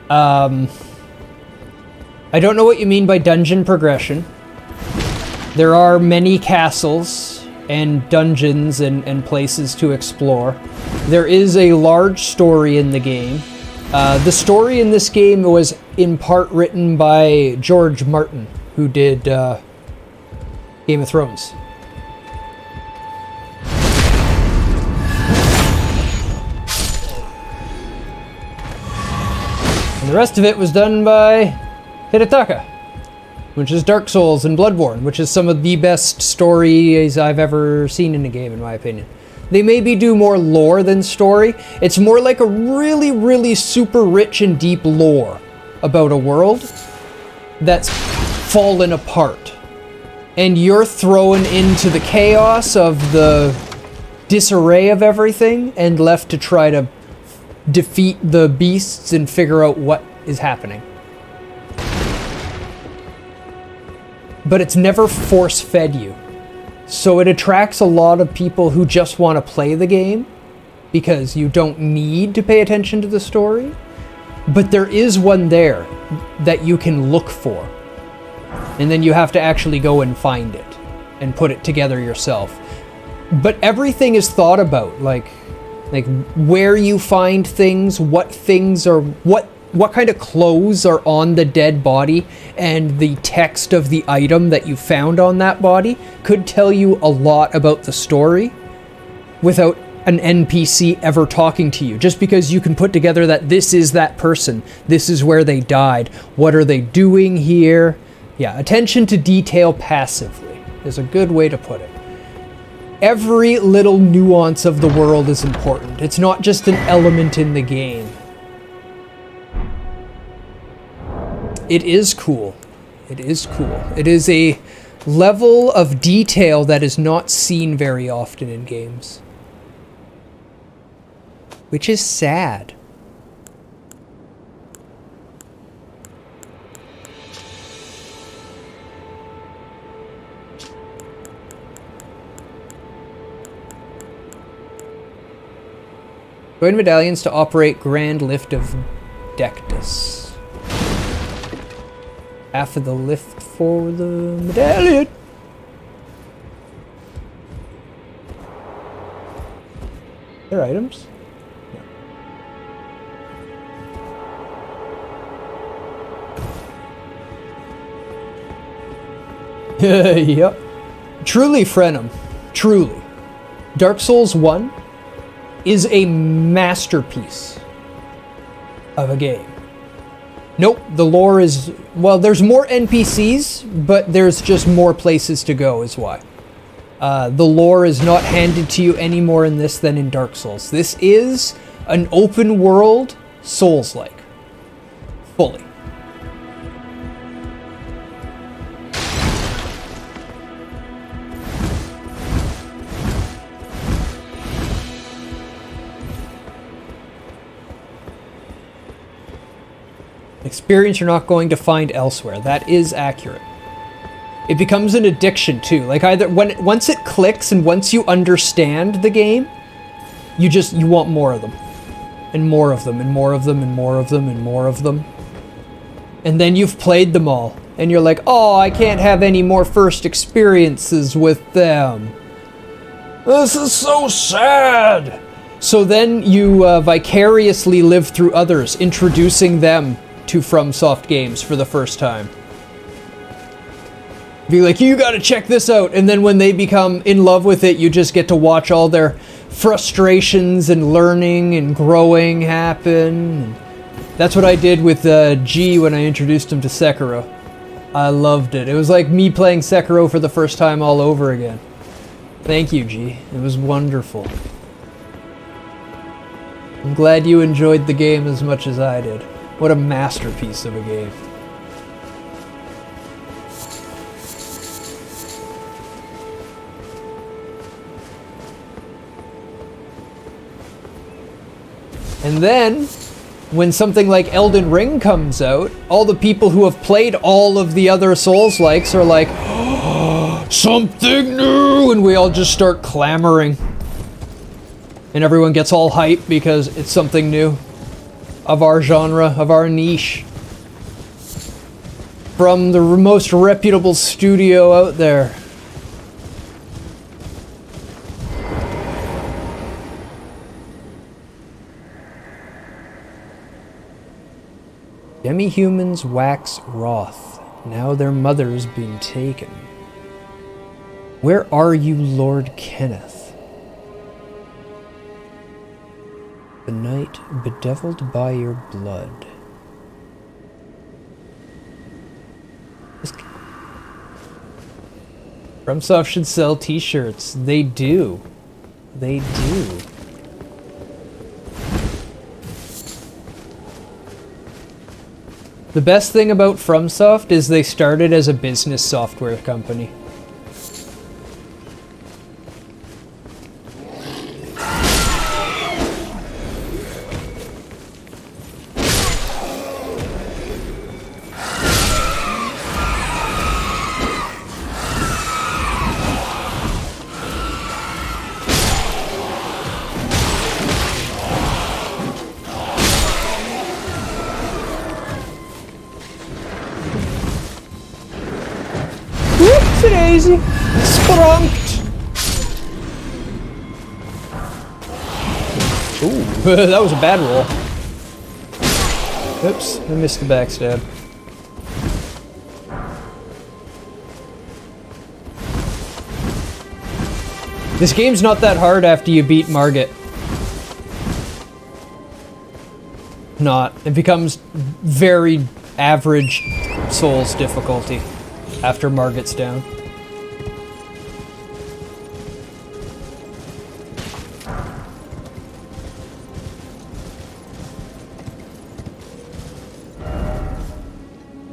I don't know what you mean by dungeon progression. There are many castles and dungeons and places to explore. There is a large story in the game. The story in this game was in part written by George Martin, who did Game of Thrones. And the rest of it was done by Hidetaka, which is Dark Souls and Bloodborne, which is some of the best stories I've ever seen in a game, in my opinion. They maybe do more lore than story. It's more like a really, really super rich and deep lore about a world that's fallen apart. And you're thrown into the chaos of the disarray of everything and left to try to defeat the beasts and figure out what is happening. But it's never force-fed you. So it attracts a lot of people who just want to play the game because you don't need to pay attention to the story. But there is one there that you can look for. And then you have to actually go and find it and put it together yourself. But everything is thought about, like where you find things, what things are, what kind of clothes are on the dead body, and the text of the item that you found on that body could tell you a lot about the story without an NPC ever talking to you. Just because you can put together that this is that person, this is where they died, what are they doing here? Yeah, attention to detail passively is a good way to put it. Every little nuance of the world is important. It's not just an element in the game. It is cool. It is cool. It is a level of detail that is not seen very often in games. Which is sad. Join medallions to operate Grand Lift of Dectus. Half of the lift for the medallion. They're items? No. Yep. Truly, Frenum. Truly. Dark Souls 1 is a masterpiece of a game. Nope, the lore is... Well, there's more NPCs, but there's just more places to go is why. The lore is not handed to you any more in this than in Dark Souls. This is an open world Souls-like. Fully. Experience you're not going to find elsewhere. That is accurate. It becomes an addiction too. Like once it clicks and once you understand the game, you want more of them. And more of them and more of them and more of them and more of them. And then you've played them all. And you're like, oh, I can't have any more first experiences with them. This is so sad. So then you vicariously live through others, introducing them to FromSoft games for the first time. Be like, you gotta check this out, and then when they become in love with it, you just get to watch all their frustrations and learning and growing happen. That's what I did with G when I introduced him to Sekiro. I loved it. It was like me playing Sekiro for the first time all over again. Thank you, G. It was wonderful. I'm glad you enjoyed the game as much as I did. What a masterpiece of a game. And then, when something like Elden Ring comes out, all the people who have played all of the other Souls-likes are like, oh, something new! And we all just start clamoring. And everyone gets all hyped because it's something new. Of our genre, of our niche. From the most reputable studio out there. Demi-humans wax wroth. Now their mother's been taken. Where are you, Lord Kenneth? The night bedeviled by your blood. FromSoft should sell t-shirts. They do. They do. The best thing about FromSoft is they started as a business software company. Whoopsie-daisy! Sprunked! Ooh, that was a bad roll. Oops, I missed the backstab. This game's not that hard after you beat Margit. Not. It becomes very average Souls difficulty after Margit's down.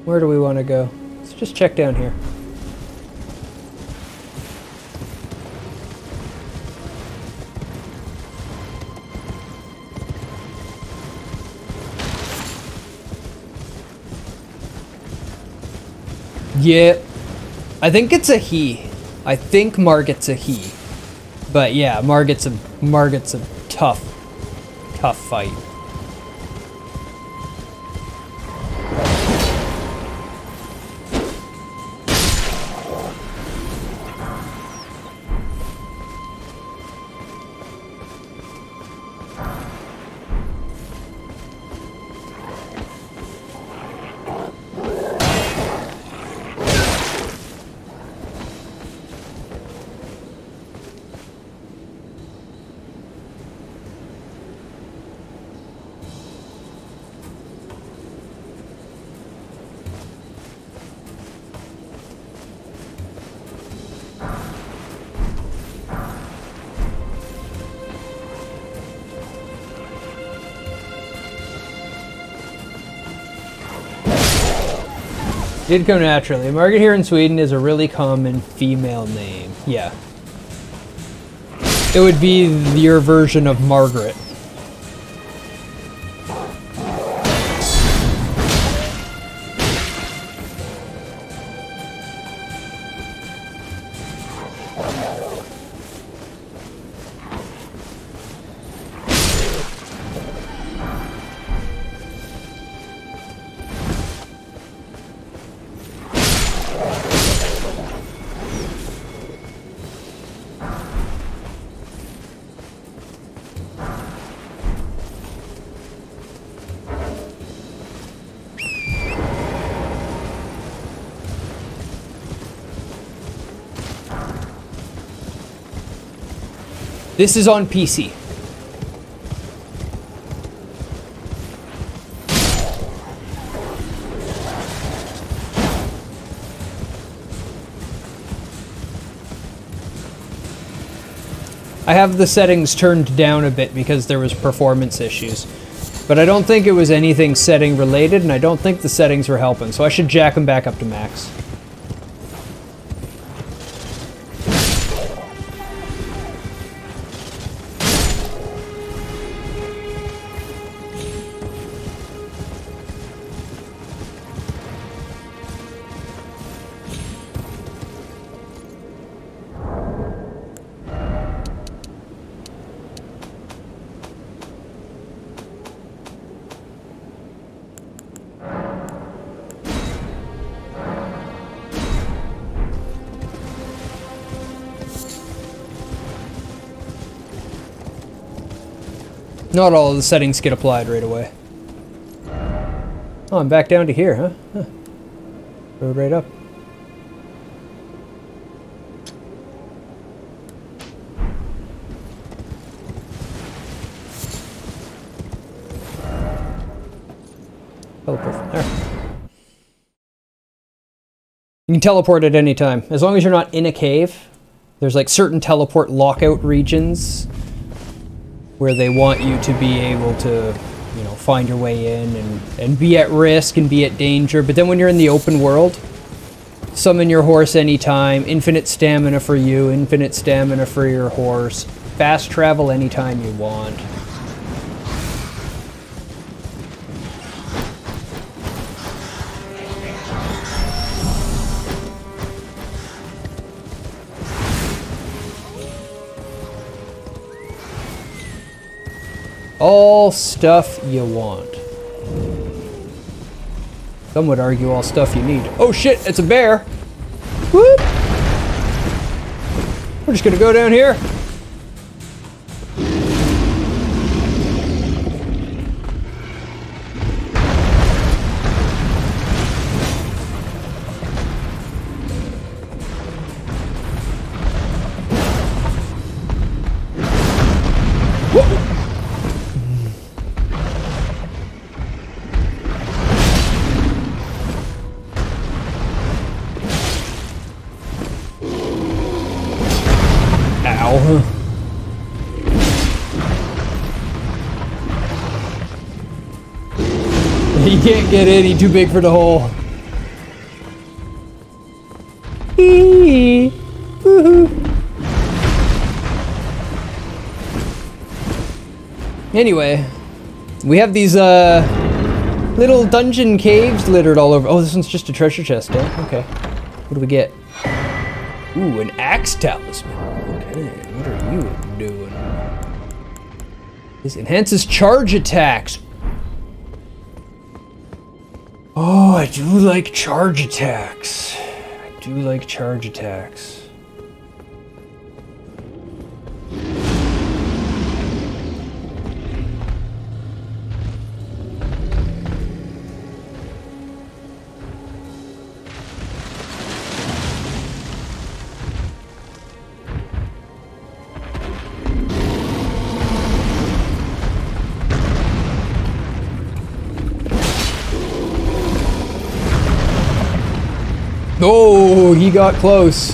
Where do we want to go? Let's just check down here. Yeah, I think it's a he. I think Margit's a he. But yeah, Margit's a tough fight. Did come naturally. Margit here in Sweden is a really common female name. Yeah. It would be your version of Margaret. This is on PC. I have the settings turned down a bit because there was performance issues. But I don't think it was anything setting related, and I don't think the settings were helping, so I should jack them back up to max. Not all of the settings get applied right away. Oh, I'm back down to here, huh? Road right up. Teleport from there. You can teleport at any time. As long as you're not in a cave. There's like certain teleport lockout regions where they want you to be able to, you know, find your way in and be at risk and be at danger. But then when you're in the open world, summon your horse anytime, infinite stamina for you, infinite stamina for your horse, fast travel anytime you want. All stuff you want. Some would argue all stuff you need. Oh shit, it's a bear! Whoop! We're just gonna go down here. He can't get in, he's too big for the hole. Anyway, we have these little dungeon caves littered all over. Oh, this one's just a treasure chest, eh? Okay. What do we get? Ooh, an axe talisman. Okay, what are you doing? This enhances charge attacks. Oh, I do like charge attacks. I do like charge attacks. Oh, he got close.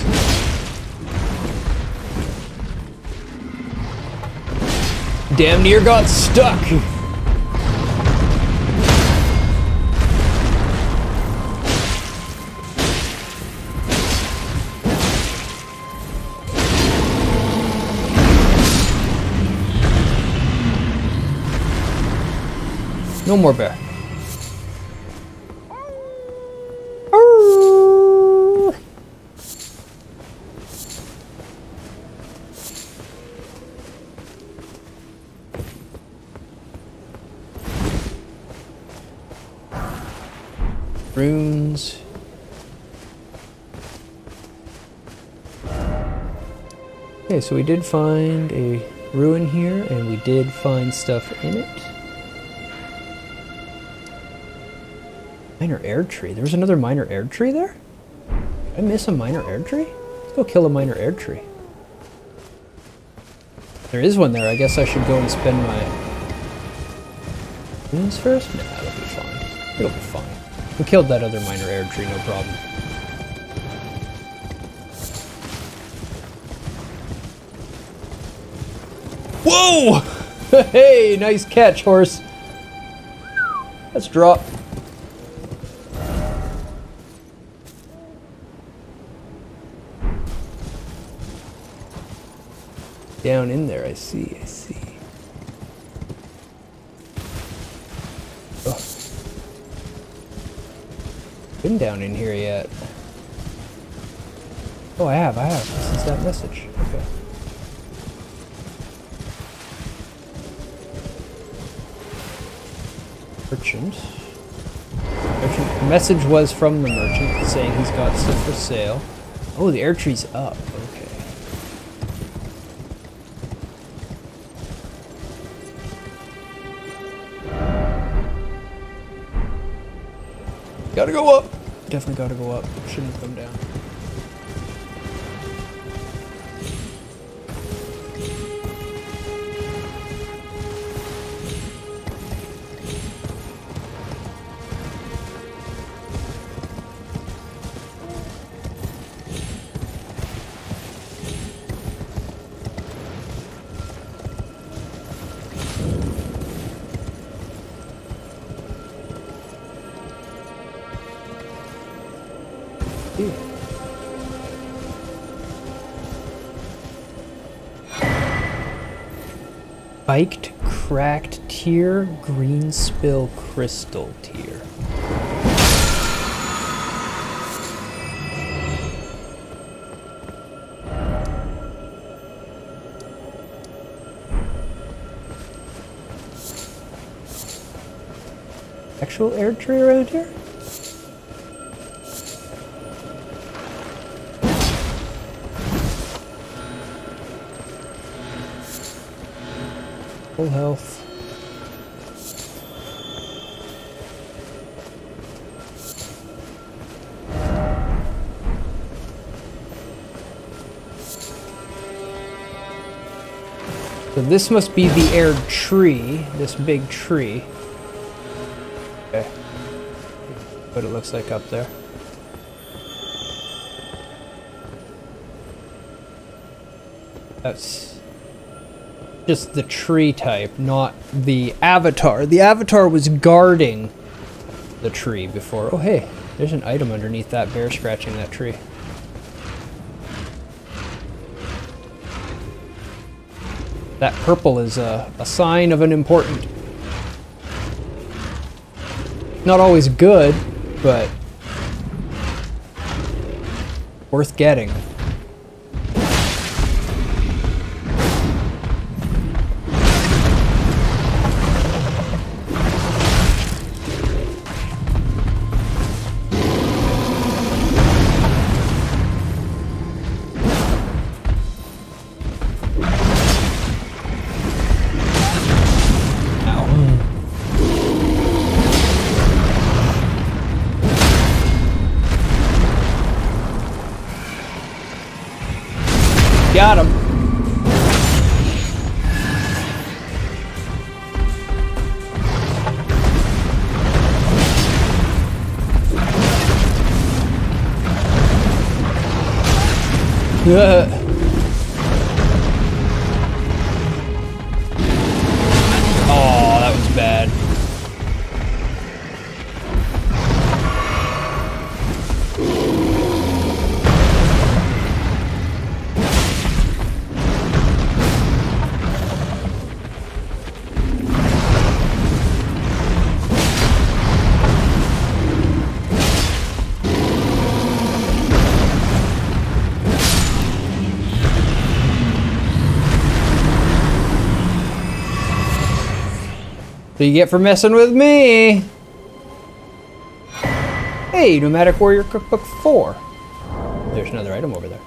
Damn near got stuck. No more bear. Runes. Okay, so we did find a ruin here, and we did find stuff in it. Minor air tree. There was another minor air tree there? Did I miss a minor air tree? Let's go kill a minor air tree. There is one there. I guess I should go and spend my runes first? Nah, it'll be fine. It'll be fine. We killed that other minor air tree, no problem. Whoa! Hey, nice catch, horse. Let's drop. Down in there, I see, I see. Oh. Been down in here yet. Oh, I have. This is that message. Okay. Merchant. The message was from the merchant saying he's got stuff for sale. Oh, the air tree's up. Okay. Gotta go up. Definitely gotta go up. Shouldn't come down. Spiked, cracked tier, green spill crystal tier. Actual air tree around here? Full health. So this must be the air tree, this big tree. Okay. What it looks like up there. That's just the tree type, not the avatar. The avatar was guarding the tree before. Oh hey, there's an item underneath that bear scratching that tree. That purple is a sign of an important. Not always good, but worth getting. Got him. Oh, that was bad. So you get for messing with me. Hey, Nomadic Warrior Cookbook 4. There's another item over there.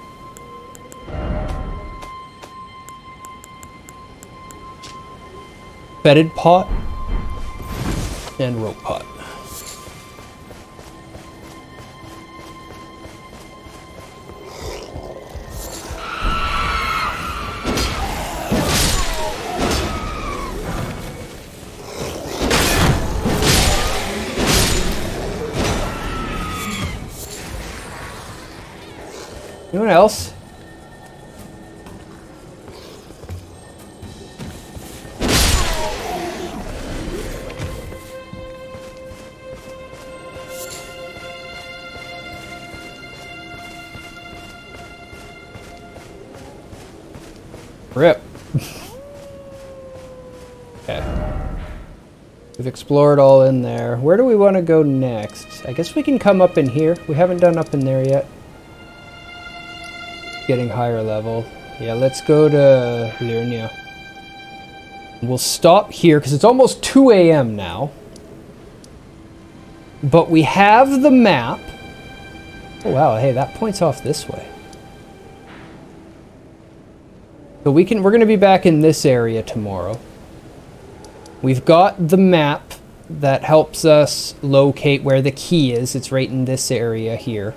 Bedded pot and rope pot. Anyone else? Rip. Okay. We've explored all in there. Where do we want to go next? I guess we can come up in here. We haven't done up in there yet. Getting higher level. Yeah, let's go to Liurnia. We'll stop here because it's almost 2 a.m. now. But we have the map. Oh wow, hey, that points off this way. So we're going to be back in this area tomorrow. We've got the map that helps us locate where the key is. It's right in this area here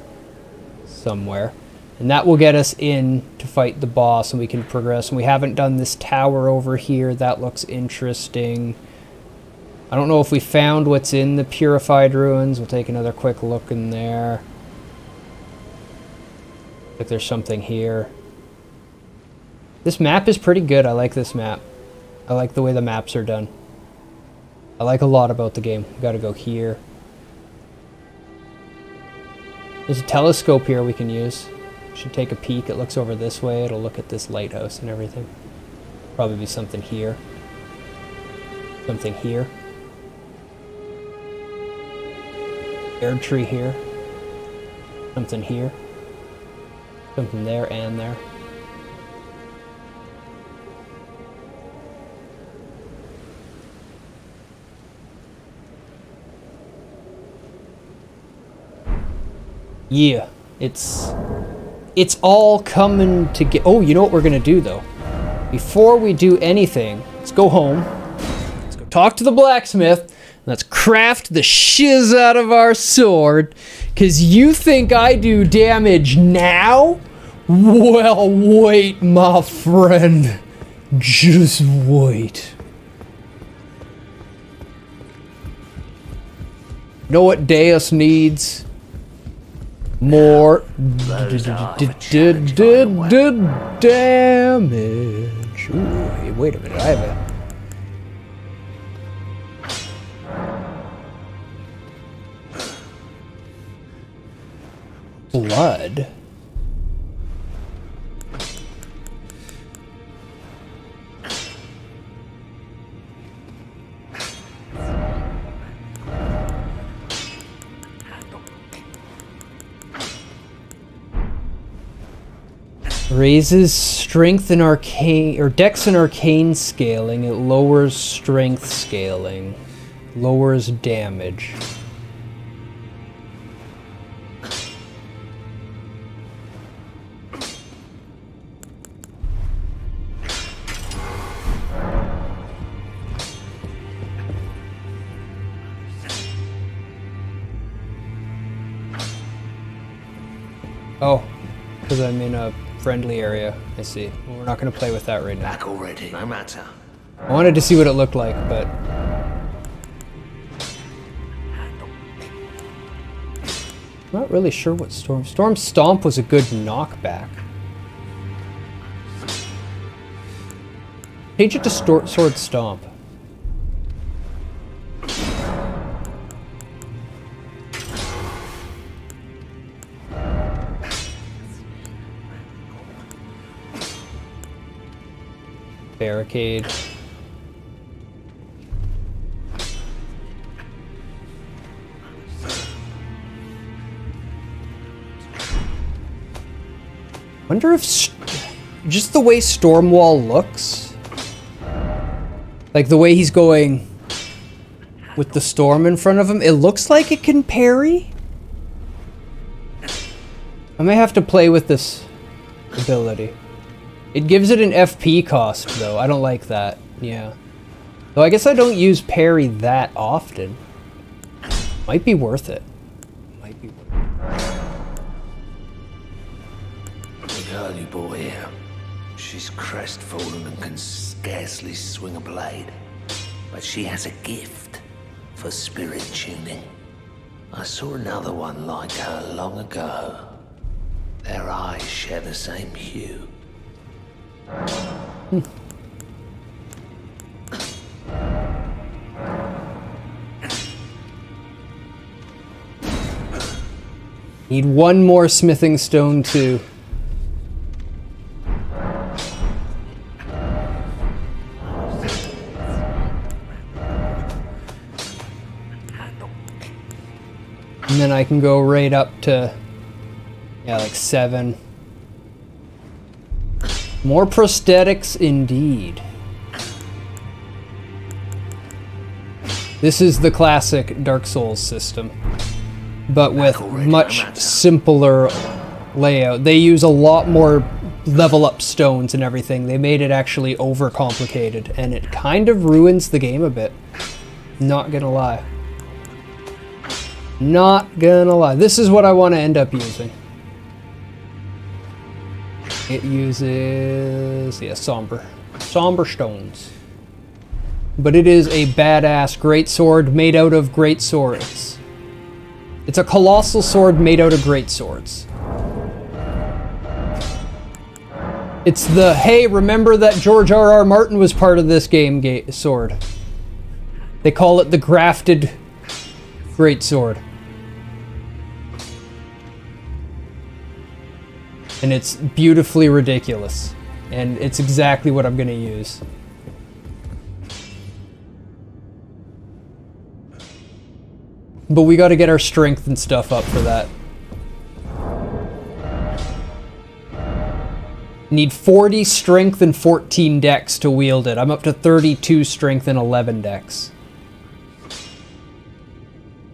somewhere. And that will get us in to fight the boss and we can progress. And we haven't done this tower over here. That looks interesting. I don't know if we found what's in the purified ruins. We'll take another quick look in there. Like there's something here. This map is pretty good. I like this map. I like the way the maps are done. I like a lot about the game. We gotta go here. There's a telescope here we can use. Should take a peek. It looks over this way. It'll look at this lighthouse and everything. Probably be something here. Something here. Air tree here. Something here. Something there and there. Yeah, it's all coming together. Oh, you know what we're gonna do though? Before we do anything, let's go home. Let's go talk to the blacksmith. Let's craft the shiz out of our sword. Cause you think I do damage now? Well, wait, my friend. Just wait. Know what Deus needs? More damage. Ooh, hey, wait a minute. I have a blood. Raises strength and arcane, or dex and arcane scaling. It lowers strength scaling. Lowers damage. Oh, because I'm in a friendly area. I see. Well, we're not going to play with that right now. Back already, no matter. I wanted to see what it looked like, but... not really sure what Storm... Storm Stomp was a good knockback. Change it to Sword Stomp. Barricade. Wonder if just the way Stormwall looks, like the way he's going with the storm in front of him, it looks like it can parry. I may have to play with this ability. It gives it an FP cost, though. I don't like that. Yeah. So I guess I don't use parry that often. Might be worth it. Might be worth it. The girly boy here. She's crestfallen and can scarcely swing a blade. But she has a gift for spirit tuning. I saw another one like her long ago. Their eyes share the same hue. Need one more smithing stone too. And then I can go right up to, yeah, like 7. More prosthetics indeed. This is the classic Dark Souls system, but with much simpler layout. They use a lot more level up stones and everything. They made it actually overcomplicated, and it kind of ruins the game a bit. Not gonna lie. Not gonna lie. This is what I want to end up using. It uses, yeah, somber stones. But it is a badass greatsword made out of great swords. It's a colossal sword made out of great swords. It's the, hey, remember that George R.R. Martin was part of this game sword. They call it the grafted greatsword. And it's beautifully ridiculous. And it's exactly what I'm gonna use. But we gotta get our strength and stuff up for that. Need 40 strength and 14 dex to wield it. I'm up to 32 strength and 11 dex.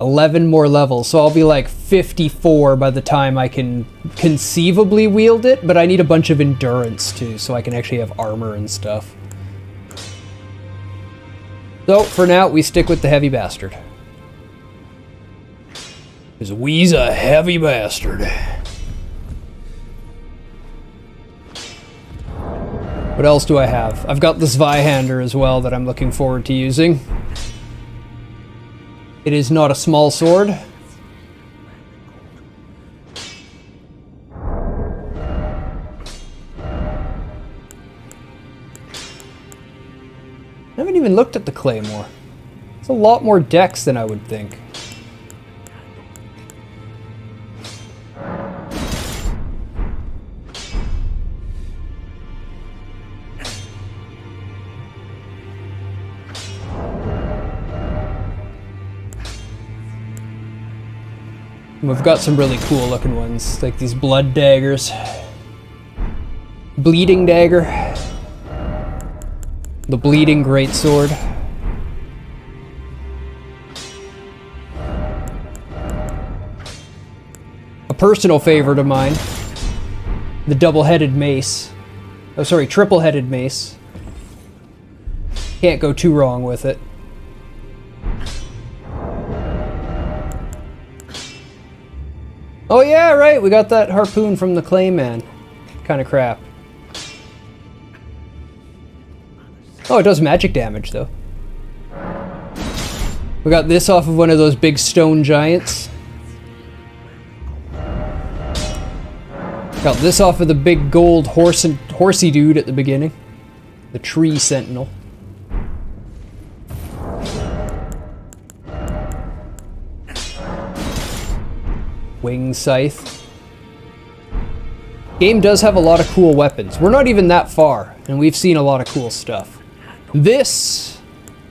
11 more levels, so I'll be like 54 by the time I can conceivably wield it, but I need a bunch of endurance too, so I can actually have armor and stuff. So, for now, we stick with the heavy bastard. Because we's a heavy bastard. What else do I have? I've got this Zweihander as well that I'm looking forward to using. It is not a small sword. I haven't even looked at the claymore. It's a lot more dex than I would think. We've got some really cool looking ones, like these blood daggers. Bleeding dagger. The bleeding greatsword. A personal favorite of mine. The double-headed mace. Oh, sorry, triple-headed mace. Can't go too wrong with it. Oh yeah, right, we got that harpoon from the Clayman. Kind of crap. Oh, it does magic damage, though. We got this off of one of those big stone giants. Got this off of the big gold horsey dude at the beginning. The tree sentinel. Wing scythe. Game does have a lot of cool weapons. We're not even that far, and we've seen a lot of cool stuff. This,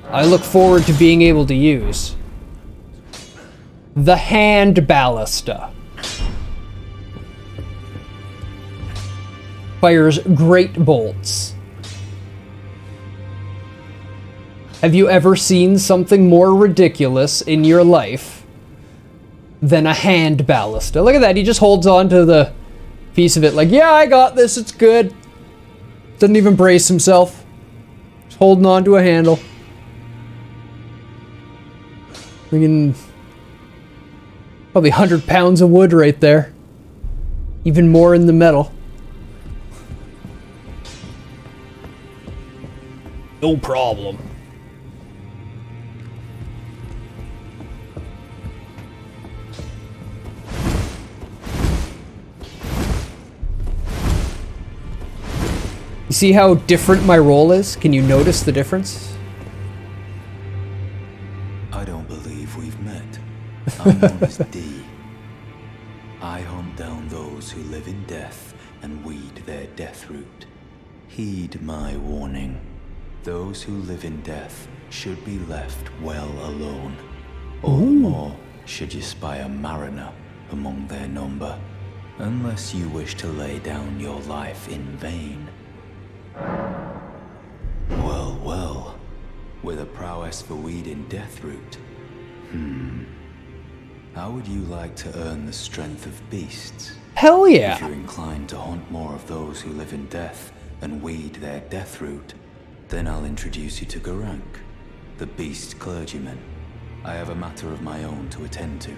I look forward to being able to use. The hand ballista. Fires great bolts. Have you ever seen something more ridiculous in your life than a hand ballista? Look at that, he just holds on to the piece of it like, yeah, I got this, it's good. Doesn't even brace himself. Just holding on to a handle. Freaking probably 100 pounds of wood right there. Even more in the metal. No problem. You see how different my role is? Can you notice the difference? I don't believe we've met. I'm known as D. I hunt down those who live in death and weed their death root. Heed my warning. Those who live in death should be left well alone. or more should you spy a mariner among their number, unless you wish to lay down your life in vain. Well, well, with a prowess for weeding Deathroot. How would you like to earn the strength of beasts? Hell yeah! If you're inclined to hunt more of those who live in death and weed their Deathroot, then I'll introduce you to Garank, the beast clergyman. I have a matter of my own to attend to,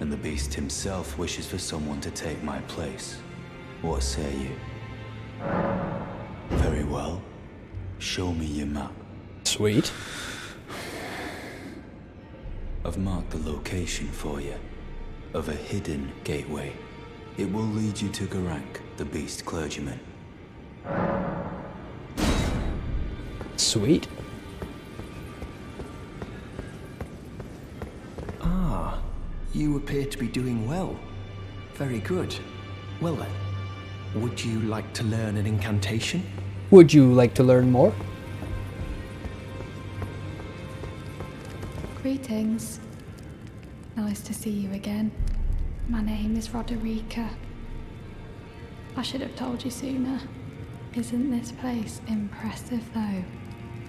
and the beast himself wishes for someone to take my place. What say you? Very well. Show me your map. Sweet. I've marked the location for you, of a hidden gateway. It will lead you to Garank, the beast clergyman. Sweet. Ah, you appear to be doing well. Very good. Well then, would you like to learn an incantation? Would you like to learn more? Greetings. Nice to see you again. My name is Roderica. I should have told you sooner. Isn't this place impressive though?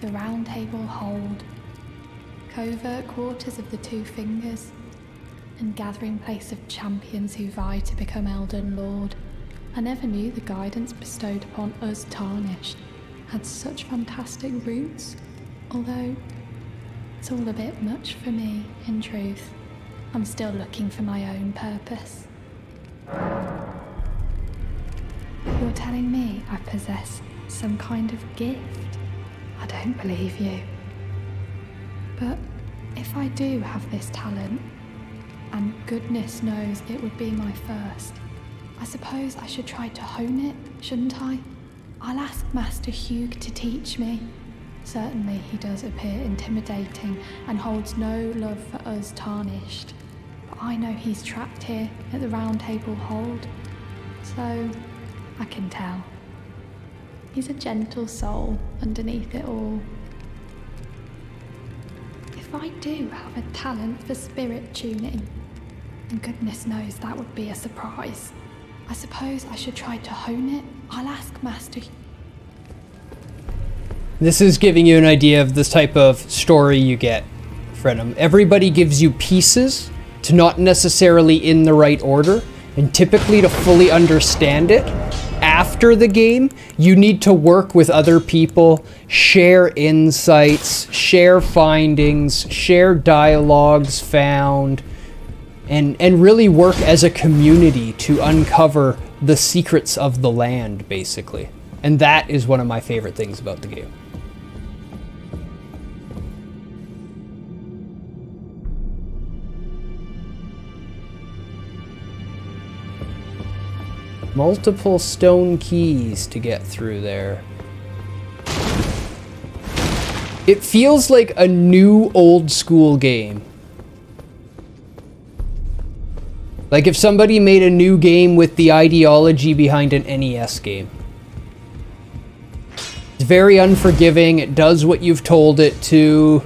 The Round Table Hold, covert quarters of the Two Fingers, and gathering place of champions who vie to become Elden Lord. I never knew the guidance bestowed upon us Tarnished had such fantastic roots, although it's all a bit much for me, in truth. I'm still looking for my own purpose. You're telling me I possess some kind of gift? I don't believe you. But if I do have this talent, and goodness knows it would be my first, I suppose I should try to hone it, shouldn't I? I'll ask Master Hugh to teach me. Certainly he does appear intimidating and holds no love for us Tarnished. But I know he's trapped here at the Round Table Hold, so I can tell. He's a gentle soul underneath it all. If I do have a talent for spirit tuning, and goodness knows that would be a surprise, I suppose I should try to hone it. I'll ask Master. This is giving you an idea of this type of story you get, Frenum. Everybody gives you pieces to not necessarily in the right order, and typically to fully understand it after the game, you need to work with other people, share insights, share findings, share dialogues found, and really work as a community to uncover the secrets of the land, basically. And that is one of my favorite things about the game. Multiple stone keys to get through there. It feels like a new old school game. Like if somebody made a new game with the ideology behind an NES game. It's very unforgiving, it does what you've told it to,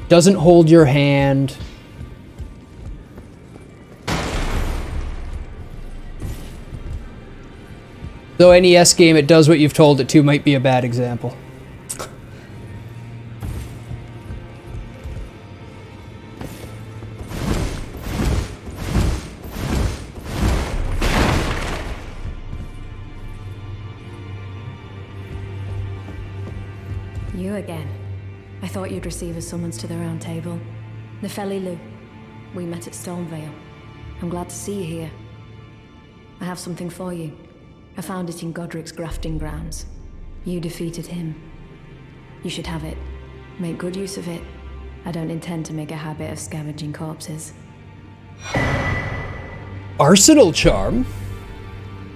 doesn't hold your hand. Though NES game, it does what you've told it to, might be a bad example. You again. I thought you'd receive a summons to the Round Table. Nefeli Lu. We met at Stonevale. I'm glad to see you here. I have something for you. I found it in Godric's grafting grounds. You defeated him. You should have it. Make good use of it. I don't intend to make a habit of scavenging corpses. Arsenal charm?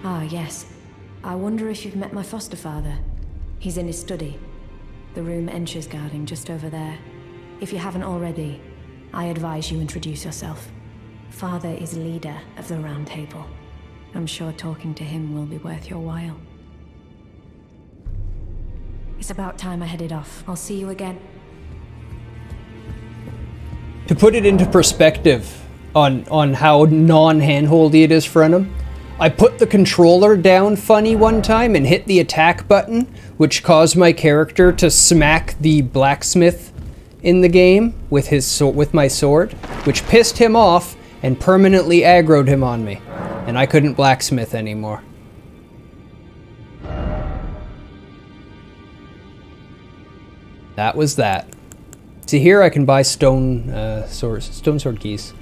Ah, yes. I wonder if you've met my foster father. He's in his study. The room Encher's guarding just over there. If you haven't already, I advise you introduce yourself. Father is leader of the Round Table. I'm sure talking to him will be worth your while. It's about time I headed off. I'll see you again. to put it into perspective on how non-handholdy it is for him, I put the controller down funny one time and hit the attack button, which caused my character to smack the blacksmith in the game with my sword, which pissed him off and permanently aggroed him on me, and I couldn't blacksmith anymore. That was that. See, here I can buy stone sword keys.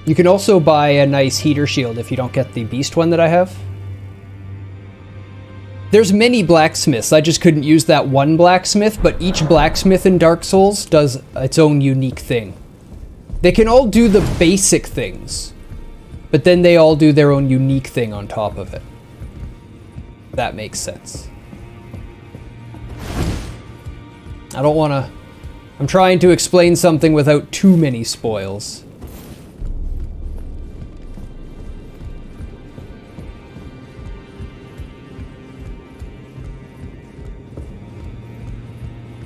You can also buy a nice heater shield if you don't get the beast one that I have. There's many blacksmiths. I just couldn't use that one blacksmith, but each blacksmith in Dark Souls does its own unique thing. They can all do the basic things, but then they all do their own unique thing on top of it. That makes sense. I don't want to... I'm trying to explain something without too many spoils.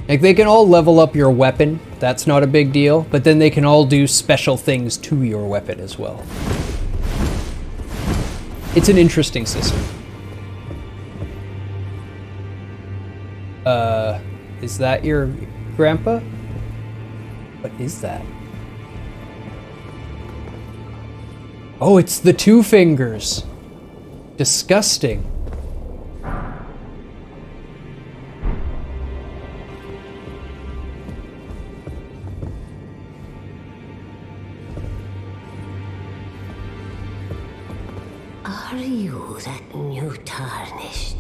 Like, they can all level up your weapon, that's not a big deal, but then they can all do special things to your weapon as well. It's an interesting system. Is that your grandpa? What is that? Oh, it's the two fingers. Disgusting. Are you that new Tarnished?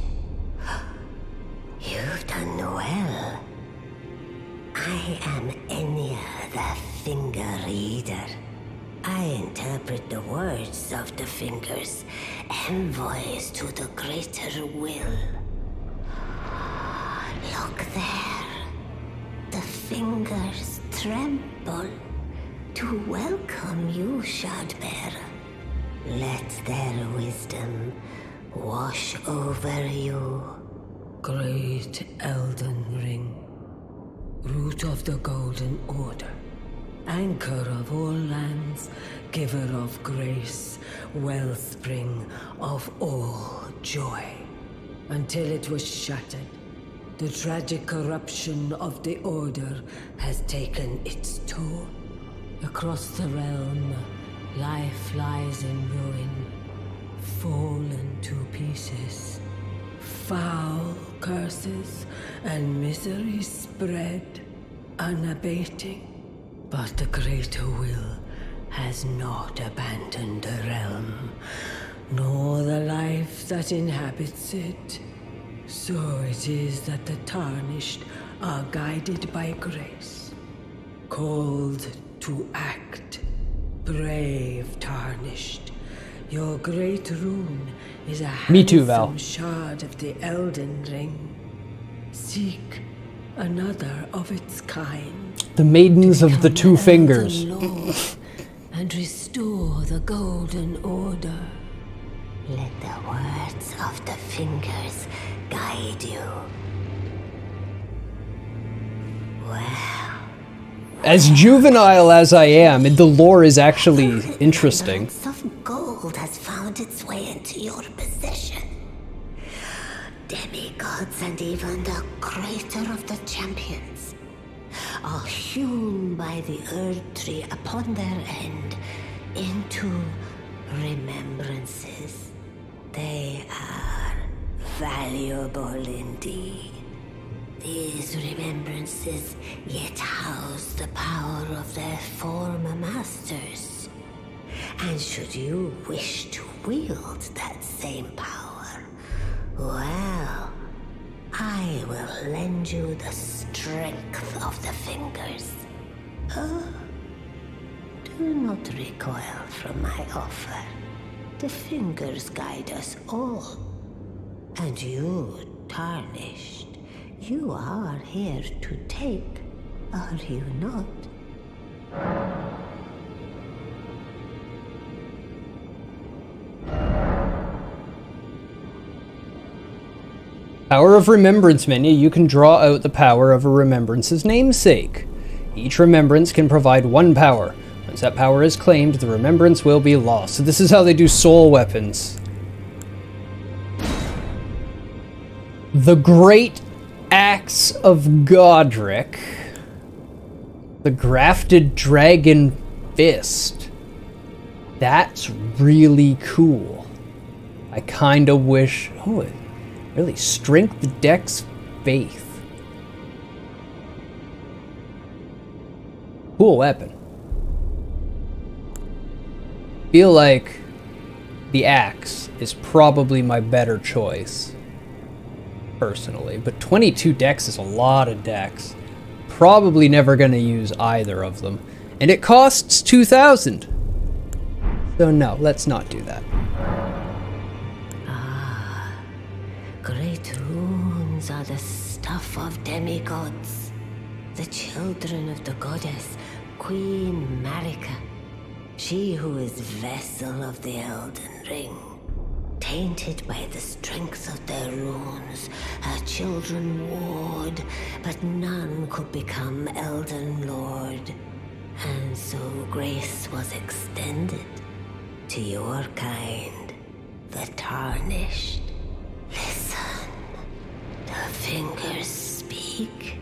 You've done well. I am Enya, the Finger Reader. I interpret the words of the fingers, envoys to the greater will. Look there. The fingers tremble to welcome you, Shardbearer. Let their wisdom wash over you. Great Elden Ring, root of the Golden Order, anchor of all lands, giver of grace, wellspring of all joy. Until it was shattered, the tragic corruption of the Order has taken its toll. Across the realm, life lies in ruin, fallen to pieces. Foul curses and misery spread, unabating. But the greater will has not abandoned the realm, nor the life that inhabits it. So it is that the Tarnished are guided by grace, called to act. Brave Tarnished, your great rune is a handsome shard of the Elden Ring. Seek another of its kind. The Maidens of the Two Fingers. And restore the Golden Order. Let the words of the fingers guide you. Well, as juvenile as I am, the lore is actually interesting. Some gold has found its way into your possession. Demigods and even the greater of the champions are hewn by the Earth Tree upon their end into remembrances. They are valuable indeed. These remembrances yet house the power of their former masters. And should you wish to wield that same power, well, I will lend you the strength of the fingers. Oh, do not recoil from my offer. The fingers guide us all. And you, Tarnished, you are here to take, are you not? Power of Remembrance menu, you can draw out the power of a remembrance's namesake. Each remembrance can provide 1 power. Once that power is claimed, the remembrance will be lost. So this is how they do soul weapons. The Great Axe of Godric. The Grafted Dragon Fist. That's really cool. I kinda wish... Oh, it really strength, dex, faith. Cool weapon. Feel like the axe is probably my better choice, personally. But 22 dex is a lot of dex. Probably never gonna use either of them. And it costs 2,000. So no, let's not do that. Great runes are the stuff of demigods. The children of the goddess, Queen Marika. She who is vessel of the Elden Ring. Tainted by the strength of their runes, her children warred, but none could become Elden Lord. And so grace was extended to your kind, the Tarnished. Listen, the fingers speak.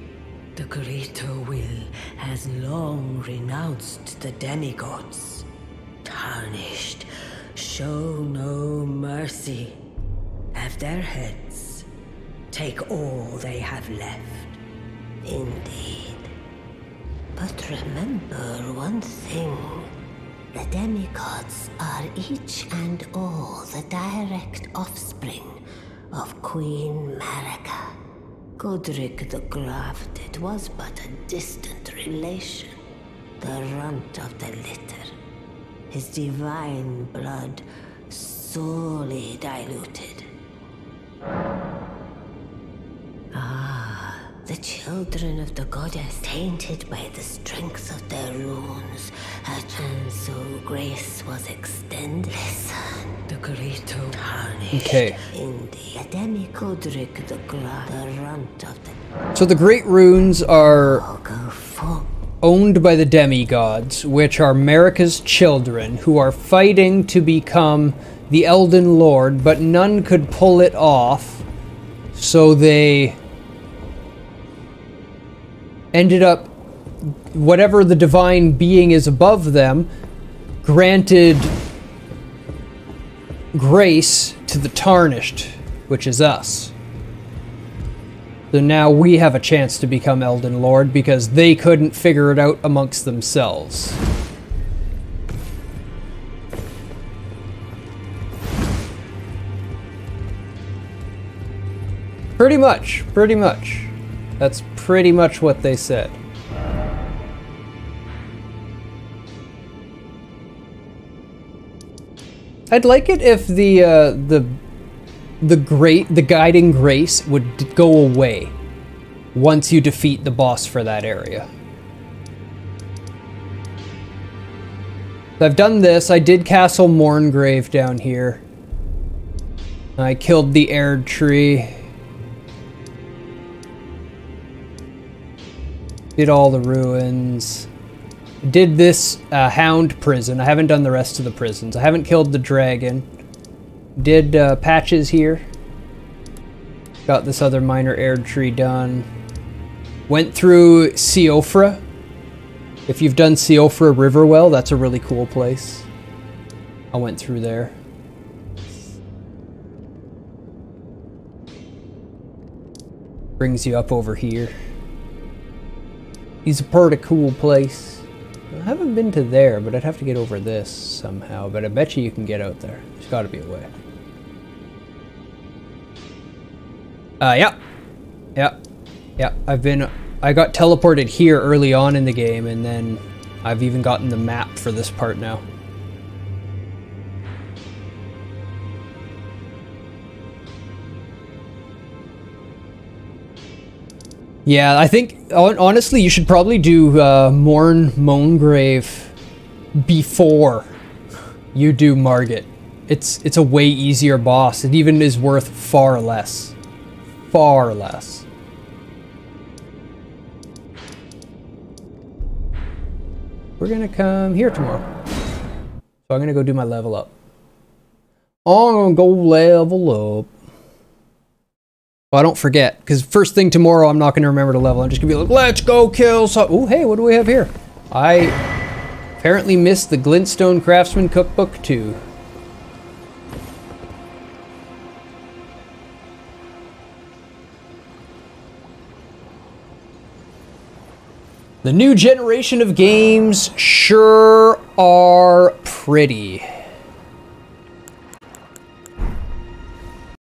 The greater will has long renounced the demigods. Tarnished, show no mercy. Have their heads. Take all they have left. Indeed. But remember one thing. The demigods are each and all the direct offspring of Queen Marika. Godric the Grafted was but a distant relation, the runt of the litter. His divine blood sorely diluted. The children of the goddess, tainted by the strength of their runes, and so grace was extended. Listen, the greater Tarnished. Okay. Indeed, the demi-Godric the runt of the... So the Great Runes are owned by the demigods, which are Marika's children, who are fighting to become the Elden Lord, but none could pull it off, so they ended up, whatever the divine being is above them, granted grace to the Tarnished, which is us. So now we have a chance to become Elden Lord because they couldn't figure it out amongst themselves. Pretty much. That's pretty much what they said. I'd like it if the guiding grace would go away once you defeat the boss for that area. So I've done this. I did Castle Mourngrave down here. I killed the Erd tree. Did all the ruins. Did this Hound prison. I haven't done the rest of the prisons. I haven't killed the dragon. Did patches here. Got this other minor Erd tree done. Went through Siofra. If you've done Siofra Riverwell, that's a really cool place. I went through there. Brings you up over here. He's a pretty cool place. I haven't been to there, but I'd have to get over this somehow. But I bet you can get out there. There's got to be a way. Yeah. I got teleported here early on in the game, and then I've even gotten the map for this part now. Yeah, I think, honestly, you should probably do Mourngrave before you do Margit. It's a way easier boss. It even is worth far less. Far less. we're gonna come here tomorrow. So I'm gonna go do my level up. I'm gonna go level up. Well, I don't forget, because first thing tomorrow I'm not gonna remember to level. I'm just gonna be like, let's go kill some. Oh, hey, what do we have here? I apparently missed the Glintstone Craftsman Cookbook 2. The new generation of games sure are pretty.